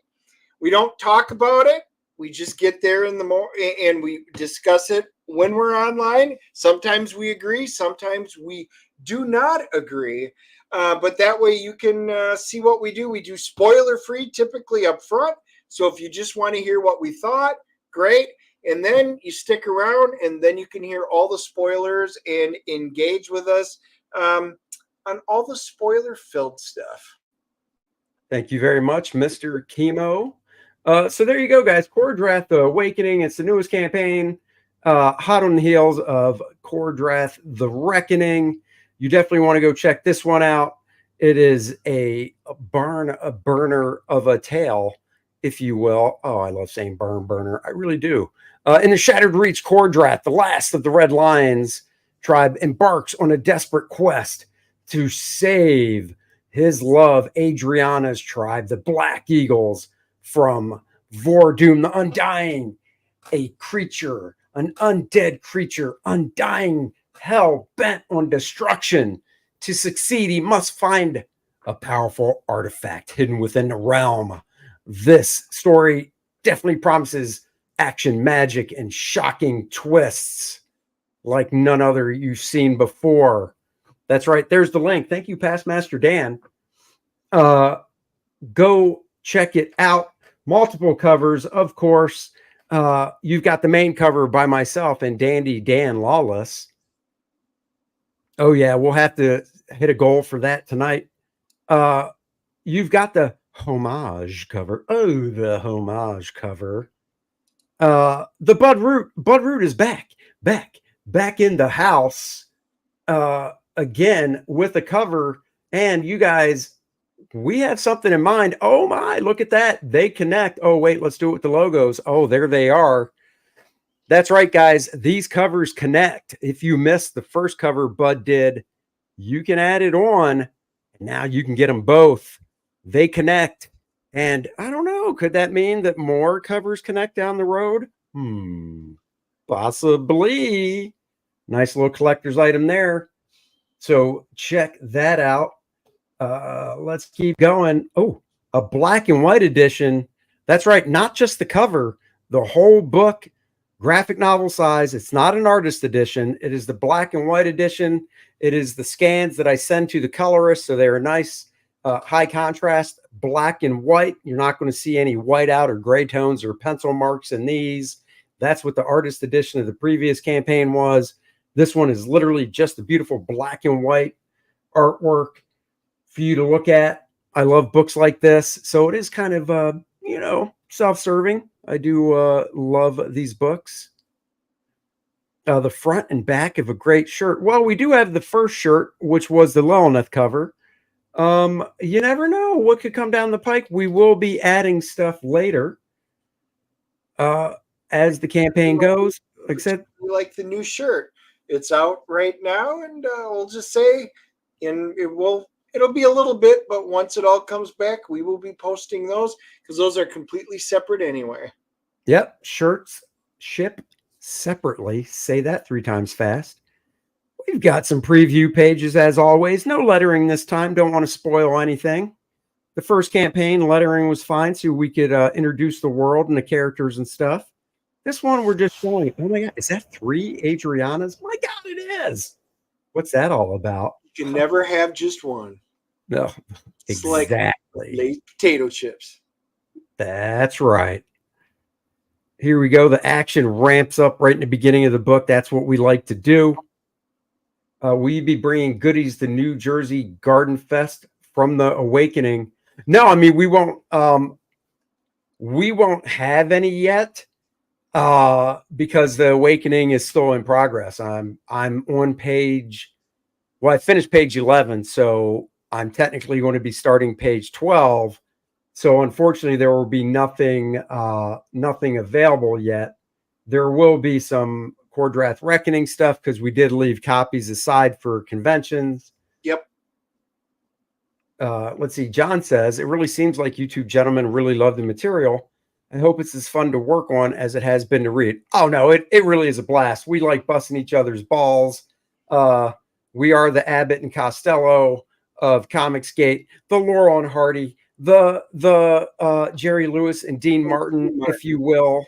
B: We don't talk about it. We just get there in the and we discuss it when we're online. Sometimes we agree, sometimes we do not agree. But that way you can see what we do. We do spoiler free, typically up front. So if you just want to hear what we thought, great. And then you stick around, and then you can hear all the spoilers and engage with us on all the spoiler filled stuff.
A: Thank you very much, Mr. Chemo. So there you go, guys. Kor-Drath, The Awakening. It's the newest campaign, hot on the heels of Kor-Drath, The Reckoning. You definitely want to go check this one out. It is a burner of a tale, if you will. Oh, I love saying burn burner. I really do. In the Shattered Reach, Kor-Drath, the last of the Red Lions tribe, embarks on a desperate quest to save his love, Adriana's tribe, the Black Eagles, from Vordoom, the Undying, a creature, an undead creature, undying, hell bent on destruction. To succeed, he must find a powerful artifact hidden within the realm. This story definitely promises action, magic, and shocking twists like none other you've seen before. That's right. There's the link. Thank you, Past Master Dan. Go check it out. Multiple covers, of course. You've got the main cover by myself and Dandy Dan Lawless. Oh, yeah, we'll have to hit a goal for that tonight. You've got the homage cover. Oh, the homage cover. The Bud Root is back in the house again with a cover. And you guys, we have something in mind. Oh my, look at that. They connect. Oh, wait, let's do it with the logos. Oh, there they are. That's right, guys. These covers connect. If you missed the first cover Bud did, you can add it on. Now you can get them both. They connect. And I don't know, could that mean that more covers connect down the road? Possibly. Nice little collector's item there. So check that out. Let's keep going. Oh, a black and white edition. That's right. Not just the cover, the whole book, graphic novel size. It's not an artist edition. It is the black and white edition. It is the scans that I send to the colorist. So they're a nice high contrast, black and white. You're not going to see any whiteout or gray tones or pencil marks in these. That's what the artist edition of the previous campaign was. This one is literally just a beautiful black and white artwork for you to look at. I love books like this. So it is kind of, self-serving. I do love these books. The front and back of a great shirt. Well, we do have the first shirt, which was the Lilith cover. You never know what could come down the pike. We will be adding stuff later as the campaign goes. Except
B: like the new shirt. It's out right now, and we'll just say it'll be a little bit, but once it all comes back, we will be posting those because those are completely separate anyway.
A: Yep, shirts ship separately. Say that 3 times fast. We've got some preview pages as always. No lettering this time. Don't want to spoil anything. The first campaign lettering was fine, so we could introduce the world and the characters and stuff. This one we're just showing. Oh my God, is that 3 Adrianas? My God, it is. What's that all about?
B: You can never have just one.
A: No,
B: It's
A: exactly.
B: like late potato chips.
A: That's right. Here we go. The action ramps up right in the beginning of the book. That's what we like to do. We'll be bringing goodies to New Jersey Garden Fest from the Awakening. No, I mean, we won't have any yet because the Awakening is still in progress. I'm on page, well, I finished page 11, so I'm technically going to be starting page 12. So unfortunately, there will be nothing available yet. There will be some Kor-Drath Reckoning stuff because we did leave copies aside for conventions.
B: Yep.
A: Let's see. John says, it really seems like you two gentlemen really love the material. I hope it's as fun to work on as it has been to read. Oh, no, it really is a blast. We like busting each other's balls. We are the Abbott and Costello of Comicsgate, the Laurel and Hardy, the Jerry Lewis and Dean Martin, if you will,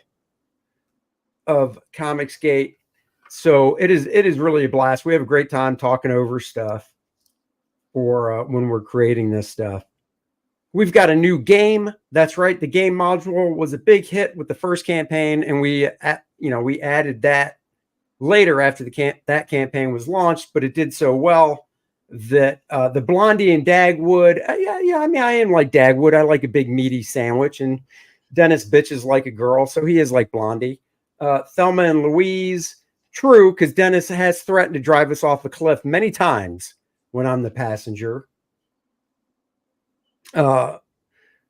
A: of Comicsgate. So it is really a blast. We have a great time talking over stuff for when we're creating this stuff. We've got a new game. That's right. The game module was a big hit with the first campaign, and we added that later after that campaign was launched, but it did so well that the Blondie and Dagwood, I mean, I am like Dagwood. I like a big meaty sandwich, and Dennis bitches like a girl, so he is like Blondie. Thelma and Louise, true, because Dennis has threatened to drive us off a cliff many times when I'm the passenger.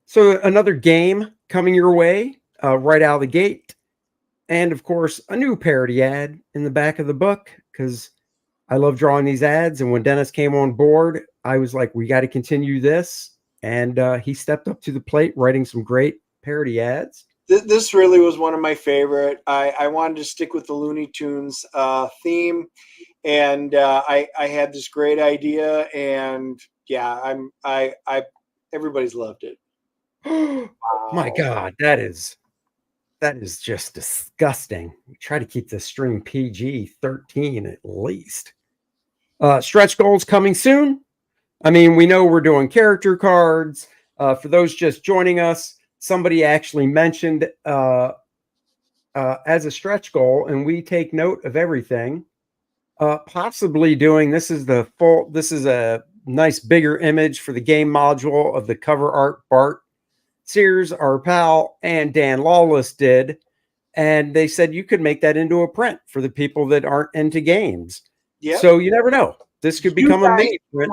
A: So another game coming your way right out of the gate. And of course, a new parody ad in the back of the book because I love drawing these ads. And when Dennis came on board, I was like, we got to continue this. And he stepped up to the plate, writing some great parody ads.
B: This really was one of my favorite. I wanted to stick with the Looney Tunes theme, and I had this great idea, and yeah, everybody's loved it.
A: My God, that is just disgusting. We try to keep the stream PG-13 at least. Stretch goals coming soon. I mean, we know we're doing character cards. For those just joining us, somebody actually mentioned as a stretch goal, and we take note of everything. Possibly doing this is a nice bigger image for the game module of the cover art Bart Sears, our pal, and Dan Lawless did. And they said you could make that into a print for the people that aren't into games. Yep. So you never know. This could become a main print.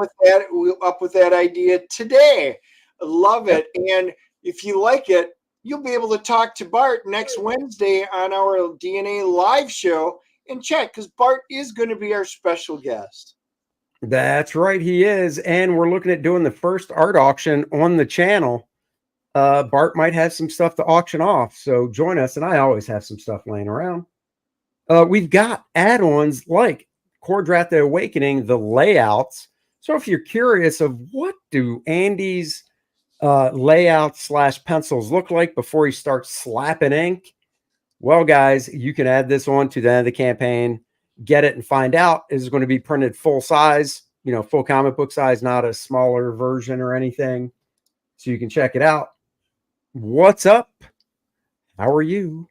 B: Up with that idea today. Love it. And if you like it, you'll be able to talk to Bart next Wednesday on our DNA live show and chat, because Bart is going to be our special guest.
A: That's right, he is. And we're looking at doing the first art auction on the channel. Bart might have some stuff to auction off, so join us. And I always have some stuff laying around. We've got add-ons like Kor-Drath the Awakening, the layouts. So if you're curious of what do Andy's layouts / pencils look like before he starts slapping ink, well, guys, you can add this on to the end of the campaign, get it and find out. It's going to be printed full size, full comic book size, not a smaller version or anything. So you can check it out. What's up? How are you?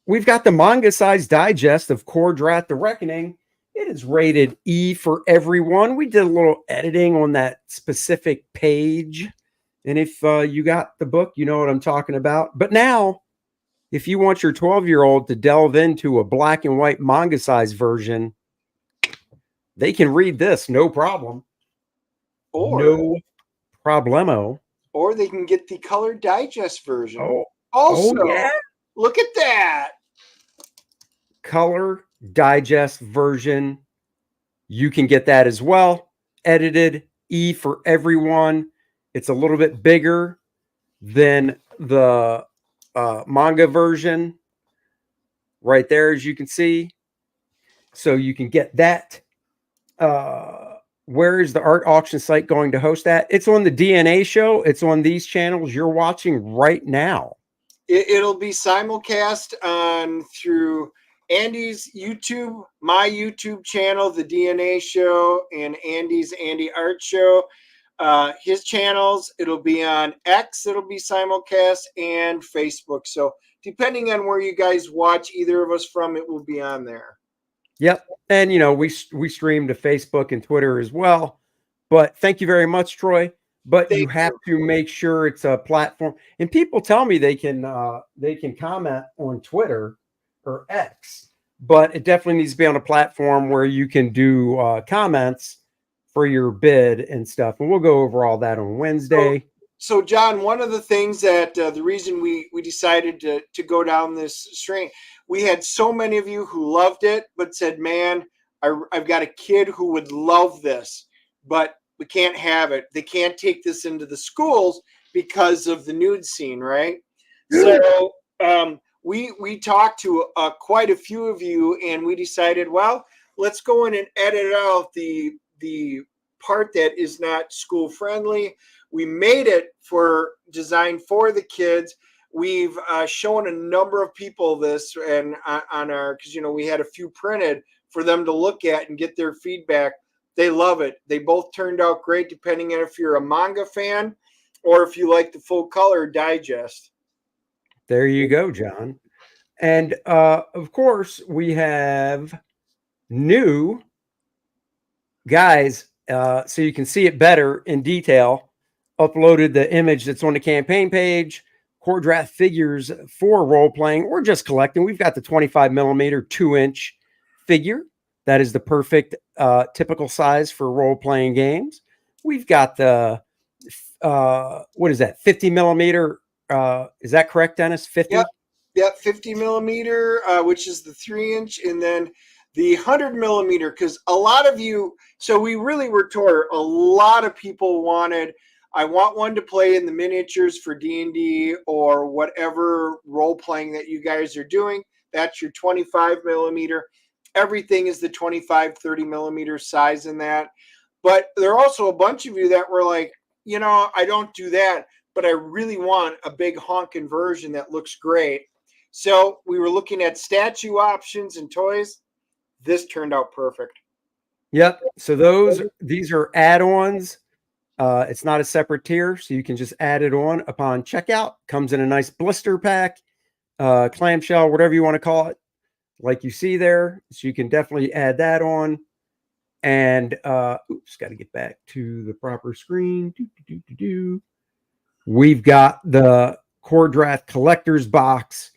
A: We've got the manga size digest of Kor-Drath the Reckoning. It is rated E for everyone. We did a little editing on that specific page. And if you got the book, you know what I'm talking about. But now, if you want your 12-year-old to delve into a black and white manga size version, they can read this, no problem. No problemo.
B: Or they can get the color digest version.
A: Yeah.
B: Look at that.
A: Color digest version. You can get that as well. Edited E for everyone. It's a little bit bigger than the manga version right there, as you can see. So you can get that. Where is the art auction site going to host that? It's on the DNA show. It's on these channels you're watching right now.
B: It'll be simulcast on through Andy's YouTube, my YouTube channel, the DNA show, and Andy's Andy Art Show. His channels, it'll be on X, it'll be simulcast, and Facebook. So depending on where you guys watch either of us from, it will be on there.
A: Yep. And, we stream to Facebook and Twitter as well. But thank you very much, Troy. But you have to make sure it's a platform. And people tell me they can comment on Twitter or X, but it definitely needs to be on a platform where you can do comments for your bid and stuff. And we'll go over all that on Wednesday.
B: So John, one of the things that the reason we decided to go down this string, we had so many of you who loved it, but said, man, I've got a kid who would love this, but we can't have it. They can't take this into the schools because of the nude scene, right? So we talked to quite a few of you, and we decided, well, let's go in and edit out the part that is not school friendly. We made it designed for the kids. We've shown a number of people this, and on our, because we had a few printed for them to look at and get their feedback. They love it. They both turned out great, depending on if you're a manga fan or if you like the full color digest.
A: There you go, John. And of course, we have new guys, so you can see it better in detail. Uploaded the image that's on the campaign page. Kor-Drath figures for role playing or just collecting. We've got the 25 millimeter 2-inch figure. That is the perfect typical size for role playing games. We've got the what is that? 50 millimeter. Is that correct, Dennis? 50.
B: Yep, 50 millimeter, which is the 3-inch, and then the 100 millimeter. Because a lot of you, so we really were told. A lot of people wanted. I want one to play in the miniatures for D&D or whatever role playing that you guys are doing. That's your 25 millimeter. Everything is the 25, 30 millimeter size in that. But there are also a bunch of you that were like, I don't do that, but I really want a big honking version that looks great. So we were looking at statue options and toys. This turned out perfect.
A: Yep. So these are add-ons. It's not a separate tier, so you can just add it on upon checkout. Comes in a nice blister pack, clamshell, whatever you want to call it, like you see there. So you can definitely add that on. And oops, got to get back to the proper screen. We've got the Kor-Drath collector's box,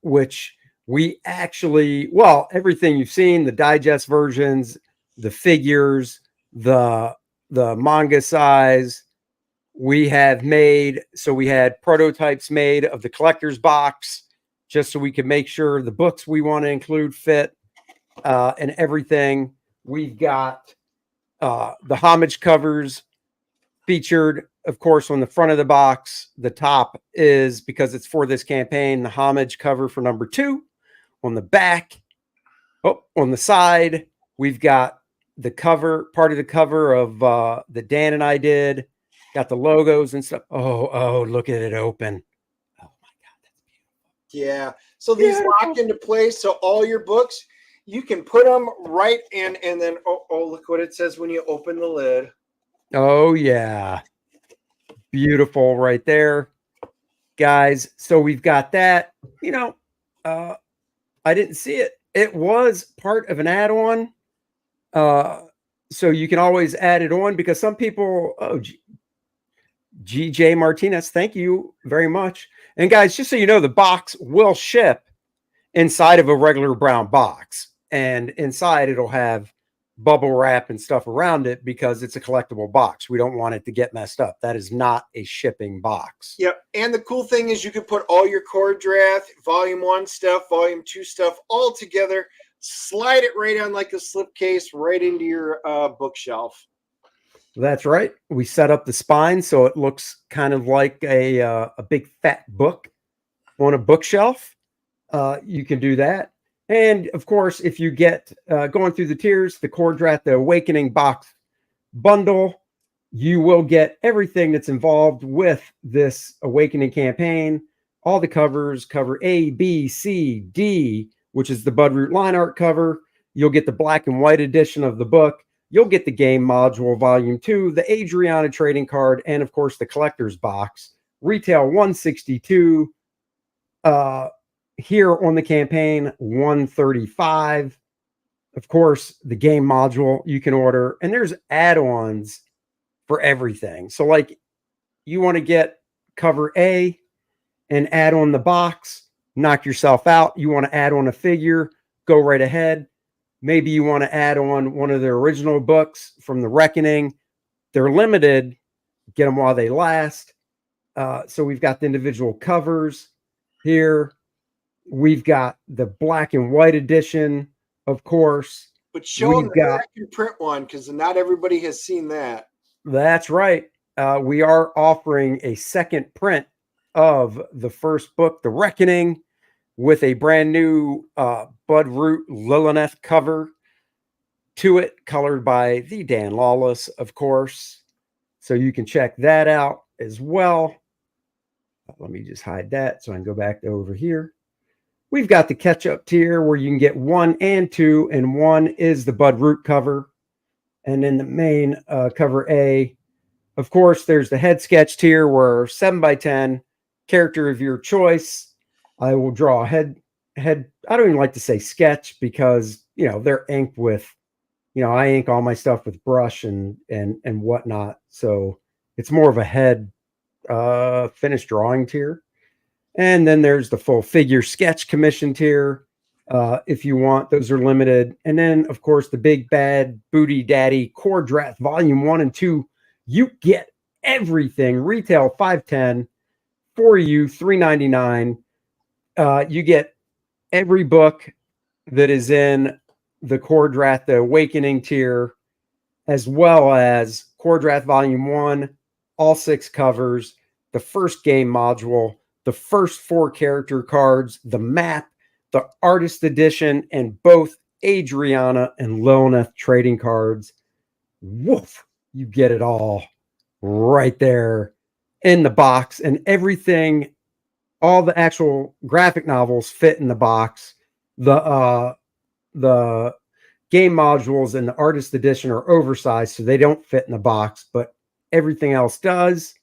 A: which we actually, well, everything you've seen, the digest versions, the figures, the manga size, we have made. So we had prototypes made of the collector's box just so we could make sure the books we want to include fit and everything. We've got the homage covers featured, of course, on the front of the box. The top is, because it's for this campaign, the homage cover for number 2. On the back, on the side, we've got the cover, part of the cover of that Dan and I did. Got the logos and stuff. Oh, look at it open. Oh my God, that's beautiful.
B: Yeah. So these lock into place. So all your books, you can put them right in, and then look what it says when you open the lid.
A: Oh yeah, beautiful right there, guys. So we've got that. I didn't see it. It was part of an add-on. So you can always add it on, because some people, GJ Martinez, thank you very much. And guys, just so you know, the box will ship inside of a regular brown box, and inside it'll have bubble wrap and stuff around it because it's a collectible box. We don't want it to get messed up. That is not a shipping box.
B: Yep. And the cool thing is you can put all your Kor-Drath Volume 1 stuff, Volume 2 stuff all together, slide it right on like a slipcase right into your bookshelf.
A: That's right. We set up the spine so it looks kind of like a big fat book on a bookshelf. You can do that. And of course, if you get going through the tiers, the Kor-Drath, the Awakening box bundle, you will get everything that's involved with this Awakening campaign. All the covers, cover A, B, C, D, which is the Budroot line art cover. You'll get the black and white edition of the book. You'll get the game module volume 2, the Adriana trading card, and of course the collector's box. Retail $162. Here on the campaign, $135. Of course, the game module you can order, and there's add-ons for everything. So like, you want to get cover A and add on the box, knock yourself out. You want to add on a figure, go right ahead. Maybe you want to add on one of the original books from the Reckoning. They're limited. Get them while they last. So we've got the individual covers here. We've got the black and white edition, of course.
B: But show them the second print one, because not everybody has seen that. That's
A: right. We are offering a second print of the first book, The Reckoning, with a brand new Budroot Lilith cover to it, colored by the Dan Lawless, of course. So you can check that out as well. Let me just hide that so I can go back over here. We've got the catch-up tier where you can get 1 and 2, and 1 is the Budroot cover. And then the main cover A. Of course, there's the head sketch tier where 7x10, character of your choice. I will draw a head. I don't even like to say sketch because, they're inked with, I ink all my stuff with brush and whatnot. So it's more of a head finished drawing tier. And then there's the full figure sketch commission tier. If you want, those are limited. And then, of course, the big bad booty daddy Kor-Drath volume 1 and 2. You get everything. Retail $5.10, for you $3.99. You get every book that is in the Kor-Drath, the Awakening tier, as well as Kor-Drath Volume 1, all 6 covers, the first game module, the first 4 character cards, the map, the artist edition, and both Adriana and Lilith trading cards. Woof! You get it all right there in the box, and everything, all the actual graphic novels fit in the box. The game modules and the artist edition are oversized, so they don't fit in the box, but everything else does,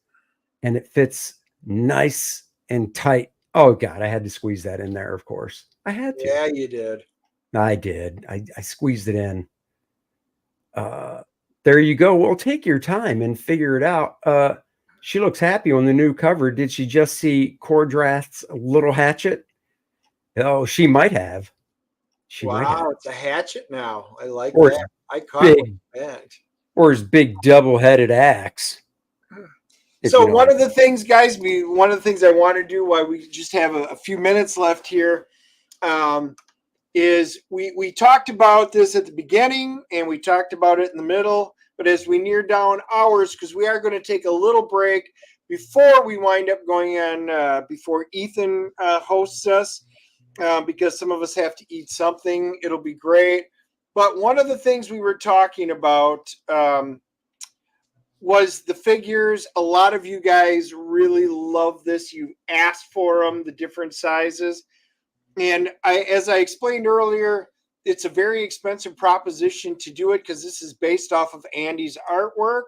A: and it fits nice and tight. Oh God, I had to squeeze that in there. Of course, I had to.
B: Yeah, you did.
A: I did. I squeezed it in. There you go. Well, take your time and figure it out. She looks happy on the new cover. Did she just see Kor-Drath's little hatchet? Oh, she might have. She might have.
B: Wow, it's a hatchet now. I like
A: Or
B: that. I caught that.
A: Or his big double-headed axe.
B: So one of the things, guys, one of the things I want to do while we just have a few minutes left here, is we talked about this at the beginning and we talked about it in the middle, but as we near down hours, because we are going to take a little break before we wind up going on, before Ethan hosts us, because some of us have to eat something. It'll be great. But one of the things we were talking about was the figures. A lot of you guys really love this. You asked for them, the different sizes. And as I explained earlier, it's a very expensive proposition to do it because this is based off of Andy's artwork.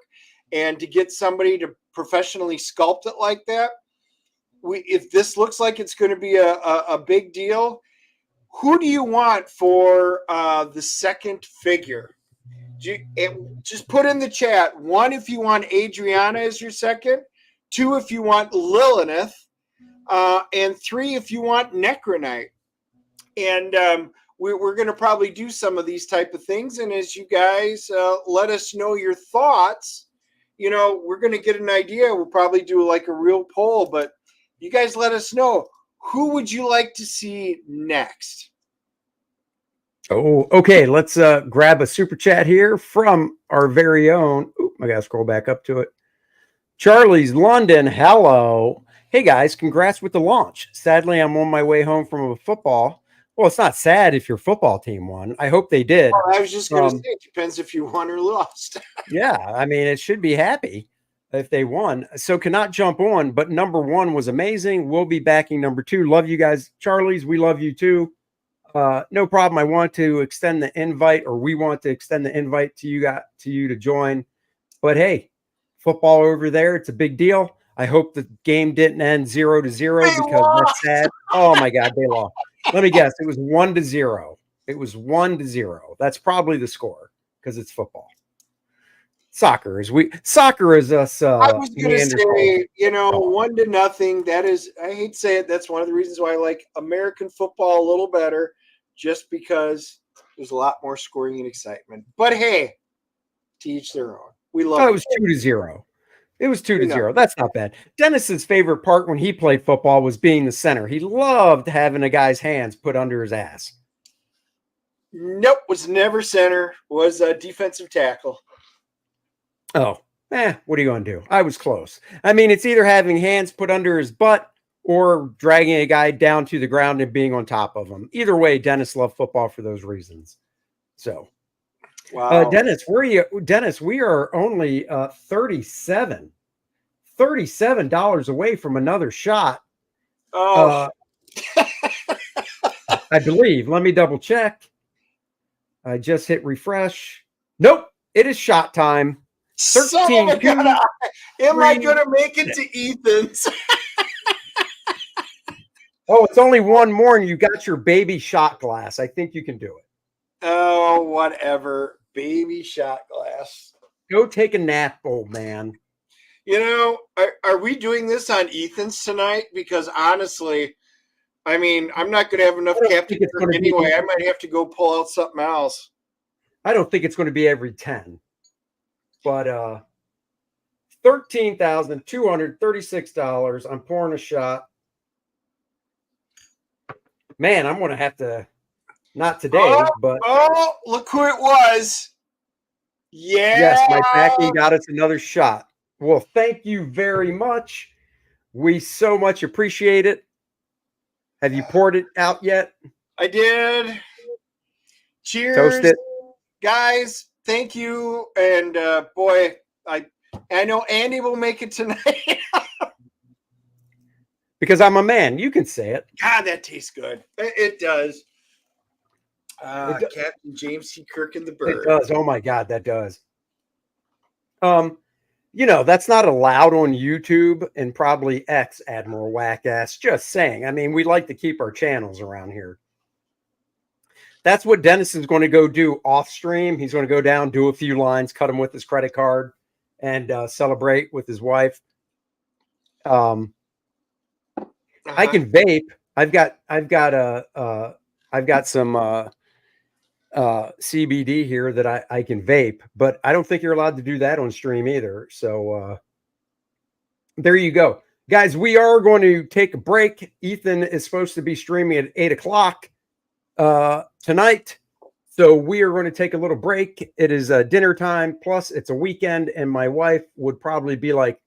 B: And to get somebody to professionally sculpt it like that, if this looks like it's going to be a big deal, who do you want for the second figure? Just put in the chat. 1, if you want Adriana as your second. 2, if you want Lilith. And 3, if you want Necronite. And we're going to probably do some of these type of things. And as you guys let us know your thoughts, we're going to get an idea. We'll probably do like a real poll. But you guys let us know. Who would you like to see next?
A: Oh, okay. Let's grab a super chat here from our very own. Oop, I gotta scroll back up to it. Charlie's London. Hello. Hey guys, congrats with the launch. Sadly, I'm on my way home from a football. Well, it's not sad if your football team won. I hope they did.
B: Well, I was just going to say, it depends if you won or lost.
A: Yeah, I mean, it should be happy if they won. So cannot jump on, but number 1 was amazing. We'll be backing number 2. Love you guys. Charlie's, we love you too. No problem. I want to extend the invite, or we want to extend the invite to you to join. But hey, football over there, it's a big deal. I hope the game didn't end 0-0 because that's sad. Oh my God, they lost. Let me guess. It was 1-0. It was 1-0. That's probably the score because it's football. Soccer is us.
B: I was going to say, 1-0. That is, I hate to say it. That's one of the reasons why I like American football a little better, just because there's a lot more scoring and excitement. But hey, to each their own. We love.
A: It was 2-0. It was 2-0. That's not bad. Dennis's favorite part when he played football was being the center. He loved having a guy's hands put under his ass.
B: Nope, was never center. Was a defensive tackle.
A: Oh, what are you going to do? I was close. I mean, it's either having hands put under his butt or dragging a guy down to the ground and being on top of him. Either way, Dennis loved football for those reasons. So,
B: wow.
A: Dennis, where are you? Dennis, we are only $37 away from another shot.
B: Oh,
A: I believe. Let me double check. I just hit refresh. Nope, it is shot time. 13.
B: Am I going to make it to Ethan's?
A: Oh, it's only one more, and you got your baby shot glass. I think you can do it.
B: Oh, whatever. Baby shot glass.
A: Go take a nap, old man.
B: Are we doing this on Ethan's tonight? Because honestly, I mean, I'm not going to have enough Captain Kirk anyway. I might have to go pull out something else.
A: I don't think it's going to be every 10. But $13,236. I'm pouring a shot. Man, I'm going to have to, not today, but
B: Oh, look who it was. Yeah.
A: yes, my backing got us another shot. Well, thank you very much. We so much appreciate it. Have you poured it out yet?
B: I did. Cheers,
A: Toast it.
B: guys. Thank you. And boy, I know Andy will make it tonight.
A: Because I'm a man. You can say it.
B: God, that tastes good. It does.
A: It do-
B: Captain James C. Kirk and the
A: It
B: Bird.
A: does. Oh my God, that does. That's not allowed on YouTube and probably X, Admiral Wackass. Just saying. I mean, we like to keep our channels around here. That's what Dennis is going to go do off stream. He's going to go down, do a few lines, cut them with his credit card, and celebrate with his wife. I can vape. I've got some CBD here that I can vape, but I don't think you're allowed to do that on stream either. So there you go, guys. We are going to take a break. Ethan is supposed to be streaming at 8 o'clock tonight, so we are going to take a little break. It is dinner time, plus it's a weekend, and my wife would probably be like,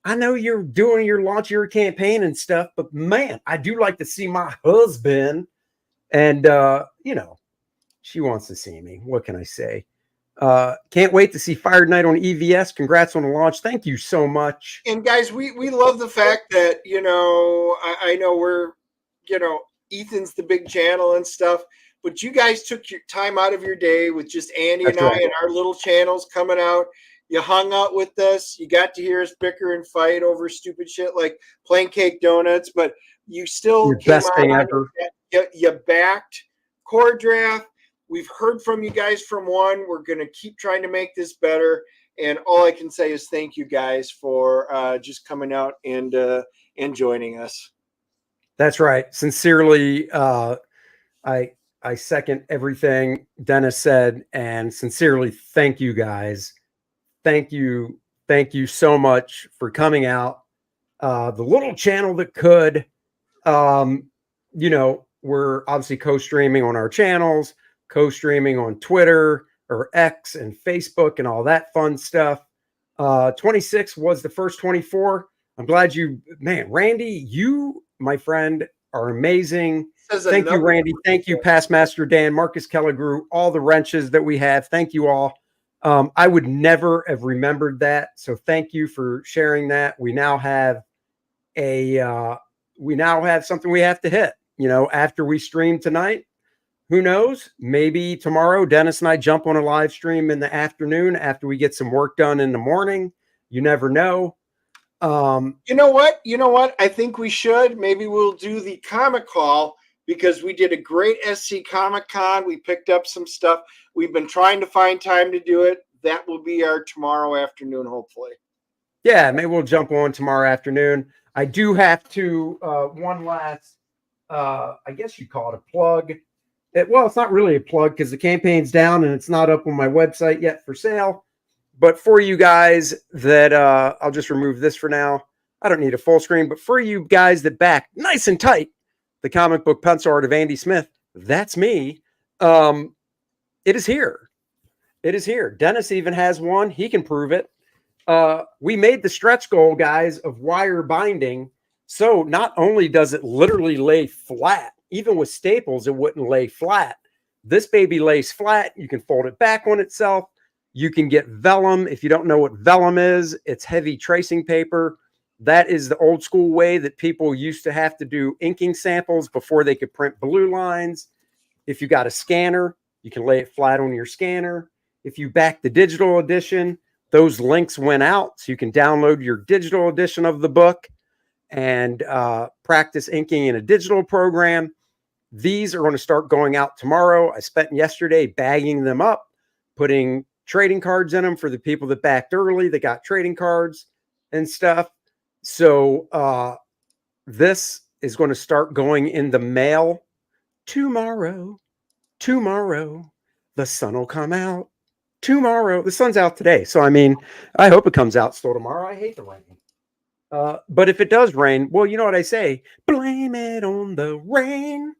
A: I know you're doing your launch of your campaign and stuff, but man, I do like to see my husband. And, she wants to see me. What can I say? Can't wait to see Fire Night on EVS. Congrats on the launch. Thank you so much.
B: And guys, we love the fact that, I know we're, Ethan's the big channel and stuff, but you guys took your time out of your day with just Andy and I and our little channels coming out. You hung out with us. You got to hear us bicker and fight over stupid shit like plain cake donuts, but you still came
A: best thing ever.
B: You backed Kor-Drath. We've heard from you guys from one. We're going to keep trying to make this better. And all I can say is thank you guys for just coming out and joining us.
A: That's right. Sincerely, I second everything Dennis said, and sincerely thank you guys. Thank you so much for coming out. The little channel that could, we're obviously co-streaming on our channels, co-streaming on Twitter or X and Facebook and all that fun stuff. 26 was the first 24. I'm glad Randy, you, my friend, are amazing. Thank you, Randy. Thank you, Past Master Dan, Marcus Kelligrew, all the wrenches that we have. Thank you all. I would never have remembered that. So thank you for sharing that. We now have something we have to hit, after we stream tonight. Who knows? Maybe tomorrow, Dennis and I jump on a live stream in the afternoon after we get some work done in the morning. You never know.
B: You know what? I think we should. Maybe we'll do the comic call because we did a great SC Comic Con. We picked up some stuff. We've been trying to find time to do it. That will be our tomorrow afternoon, hopefully.
A: Yeah, maybe we'll jump on tomorrow afternoon. I do have to one last, I guess you'd call it a plug. It's not really a plug because the campaign's down and it's not up on my website yet for sale. But for you guys that, I'll just remove this for now. I don't need a full screen. But for you guys that back nice and tight the comic book pencil art of Andy Smith, that's me. It is here. It is here. Dennis even has one. He can prove it. We made the stretch goal, guys, of wire binding. So not only does it literally lay flat, even with staples, it wouldn't lay flat. This baby lays flat. You can fold it back on itself. You can get vellum. If you don't know what vellum is, it's heavy tracing paper. That is the old school way that people used to have to do inking samples before they could print blue lines. If you got a scanner, you can lay it flat on your scanner. If you back the digital edition, those links went out, so you can download your digital edition of the book and practice inking in a digital program. These are going to start going out tomorrow. I spent yesterday bagging them up, putting trading cards in them for the people that backed early, that got trading cards and stuff. So this is going to start going in the mail tomorrow. The sun will come out. tomorrow. The sun's out today. So, I mean, I hope it comes out still tomorrow. I hate the rain. But if it does rain, well, you know what I say? Blame it on the rain.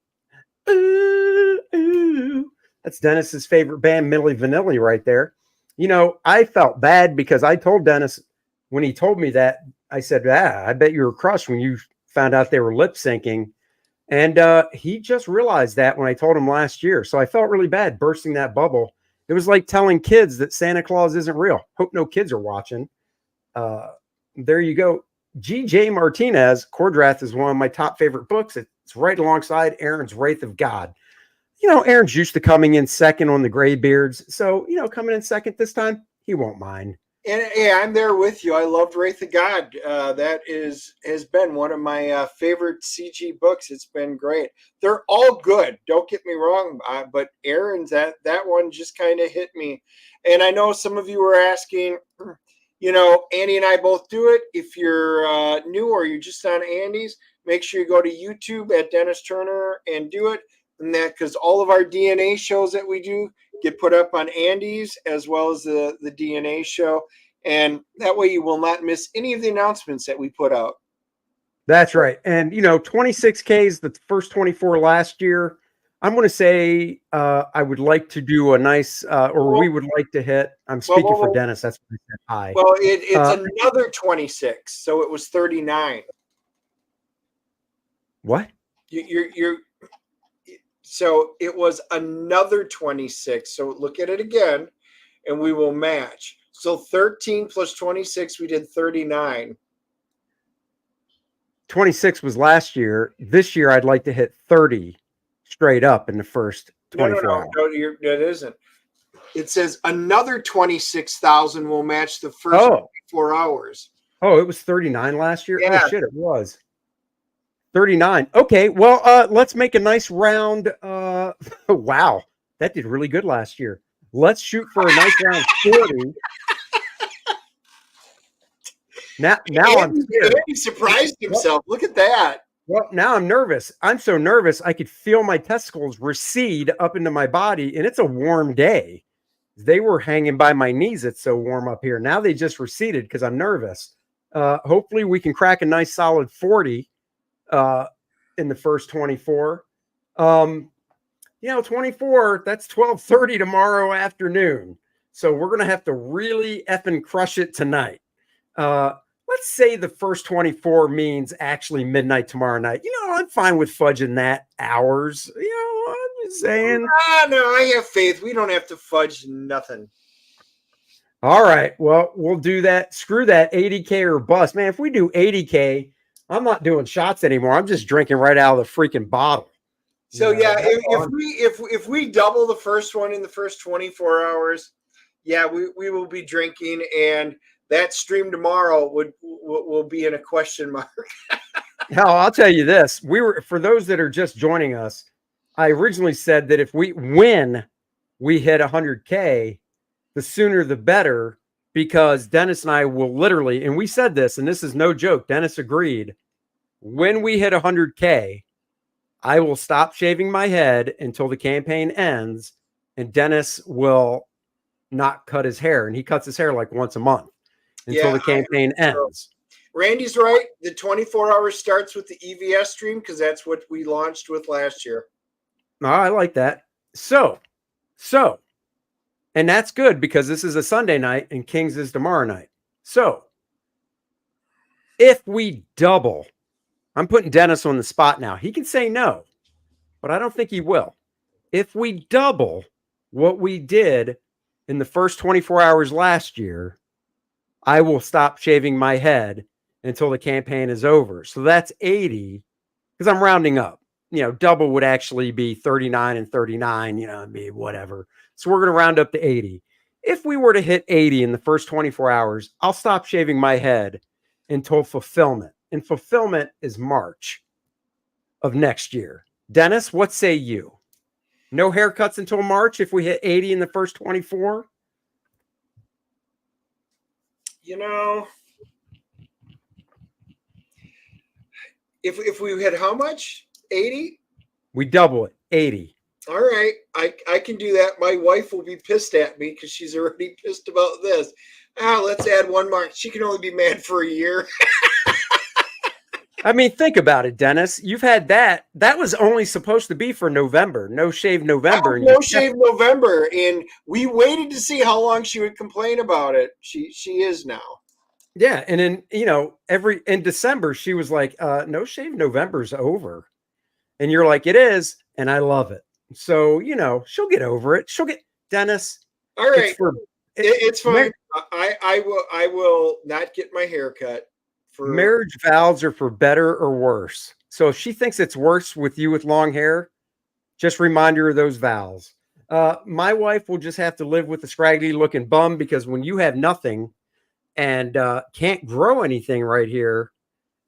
A: Ooh, ooh. That's Dennis's favorite band, Milli Vanilli, right there. You know, I felt bad because I told Dennis when he told me that, I said, I bet you were crushed when you found out they were lip syncing. And he just realized that when I told him last year. So I felt really bad bursting that bubble. It was like telling kids that Santa Claus isn't real. Hope no kids are watching. There you go. G.J. Martinez, Kor-Drath is one of my top favorite books. It's right alongside Aaron's Wraith of God. You know, Aaron's used to coming in second on the Graybeards. So, you know, coming in second this time, he won't mind.
B: And yeah, I'm there with you. I loved Wraith of God. That has been one of my favorite CG books. It's been great. They're all good. Don't get me wrong, but Aaron's that one just kind of hit me. And I know some of you were asking. You know, Andy and I both do it. If you're new or you're just on Andy's, make sure you go to YouTube at Dennis Turner and do it. And that because all of our DNA shows that we do get put up on Andy's as well as the DNA show. And that way you will not miss any of the announcements that we put out.
A: That's right. And, you know, 26K is the first 24 last year. I'm going to say I would like to do a nice, we would like to hit. I'm speaking for Dennis. That's what I said. Hi.
B: Well, it's another 26, so it was 39.
A: What?
B: You're. So it was another 26. So look at it again, and we will match. So 13 plus 26, we did 39.
A: 26 was last year. This year, I'd like to hit 30. Straight up in the first 24 hours.
B: No, that isn't. It says another 26,000 will match the first 24 hours.
A: Oh, it was 39 last year?
B: Yeah.
A: Oh, shit, it was. 39. Okay, well, let's make a nice round. Wow, that did really good last year. Let's shoot for a nice round 40. Now I'm scared.
B: He surprised himself. Look at that.
A: Well, now I'm nervous. I'm so nervous I could feel my testicles recede up into my body, and it's a warm day. They were hanging by my knees. It's so warm up here. Now they just receded because I'm nervous. Hopefully we can crack a nice solid 40 in the first 24. You know, 24, that's 12:30 tomorrow afternoon. So we're going to have to really effing crush it tonight. Let's say the first 24 means actually midnight tomorrow night. You know, I'm fine with fudging that hours. You know, I'm just saying.
B: No, I have faith. We don't have to fudge nothing.
A: All right. Well, we'll do that. Screw that 80K or bust. Man, if we do 80K, I'm not doing shots anymore. I'm just drinking right out of the freaking bottle.
B: So, yeah, if we double the first one in the first 24 hours, yeah, we will be drinking, and that stream tomorrow will be in a question mark.
A: Hell, I'll tell you this. For those that are just joining us, I originally said that if we hit 100K, the sooner the better, because Dennis and I will literally, and we said this, and this is no joke, Dennis agreed, when we hit 100K, I will stop shaving my head until the campaign ends, and Dennis will not cut his hair, and he cuts his hair like once a month until the campaign ends.
B: Randy's right. The 24 hours starts with the EVS stream because that's what we launched with last year.
A: Oh, I like that. So, and that's good because this is a Sunday night and Kings is tomorrow night. So, if we double, I'm putting Dennis on the spot now. He can say no, but I don't think he will. If we double what we did in the first 24 hours last year, I will stop shaving my head until the campaign is over. So that's 80 because I'm rounding up. You know, double would actually be 39 and 39, you know, it'd be whatever. So we're going to round up to 80. If we were to hit 80 in the first 24 hours, I'll stop shaving my head until fulfillment. And fulfillment is March of next year. Dennis, what say you? No haircuts until March if we hit 80 in the first 24?
B: You know, if we hit how much? 80?
A: We double it, 80.
B: All right, I can do that. My wife will be pissed at me because she's already pissed about this. Let's add one more. She can only be mad for a year.
A: I mean, think about it, Dennis. You've had that. That was only supposed to be for November, No Shave November. And
B: No Shave November, and we waited to see how long she would complain about it. She is now.
A: Yeah, and then in December she was like, No Shave November's over, and you're like, it is, and I love it. So she'll get over it. She'll get Dennis.
B: All right, it's fine.
A: Mar-
B: I will not get my hair cut.
A: Marriage vows are for better or worse. So if she thinks it's worse with you with long hair, just remind her of those vows. My wife will just have to live with the scraggly looking bum, because when you have nothing and can't grow anything right here,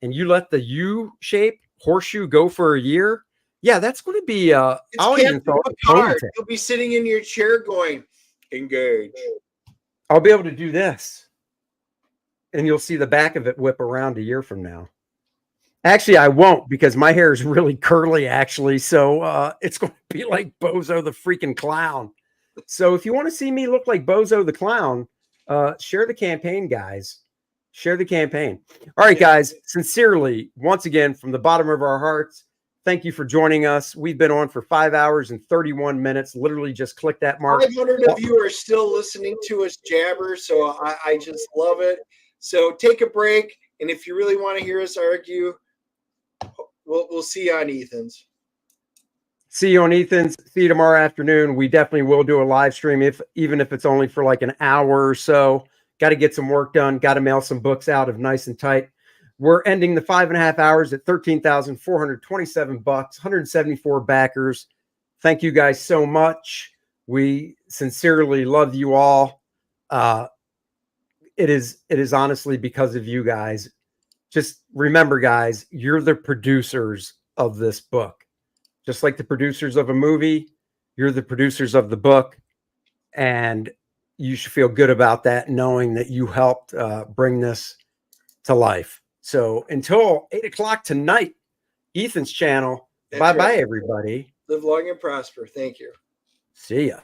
A: and you let the U shape horseshoe go for a year, yeah, that's going to be I'll even throw a ponytail.
B: You'll be sitting in your chair going, engage.
A: I'll be able to do this, and you'll see the back of it whip around a year from now. Actually, I won't, because my hair is really curly, actually. So it's going to be like Bozo the freaking clown. So if you want to see me look like Bozo the clown, share the campaign, guys. Share the campaign. All right, guys. Sincerely, once again, from the bottom of our hearts, thank you for joining us. We've been on for 5 hours and 31 minutes. Literally just click that mark.
B: 500 of you are still listening to us jabber, so I just love it. So take a break, and if you really want to hear us argue, we'll see you on Ethan's.
A: See you on Ethan's. See you tomorrow afternoon. We definitely will do a live stream, even if it's only for like an hour or so. Got to get some work done. Got to mail some books out of Nice and Tight. We're ending the 5.5 hours at $13,427, 174 backers. Thank you guys so much. We sincerely love you all. It is honestly because of you guys. Just remember, guys, you're the producers of this book. Just like the producers of a movie, you're the producers of the book. And you should feel good about that, knowing that you helped bring this to life. So until 8 o'clock tonight, Ethan's channel. Bye-bye, everybody.
B: Live long and prosper. Thank you.
A: See ya.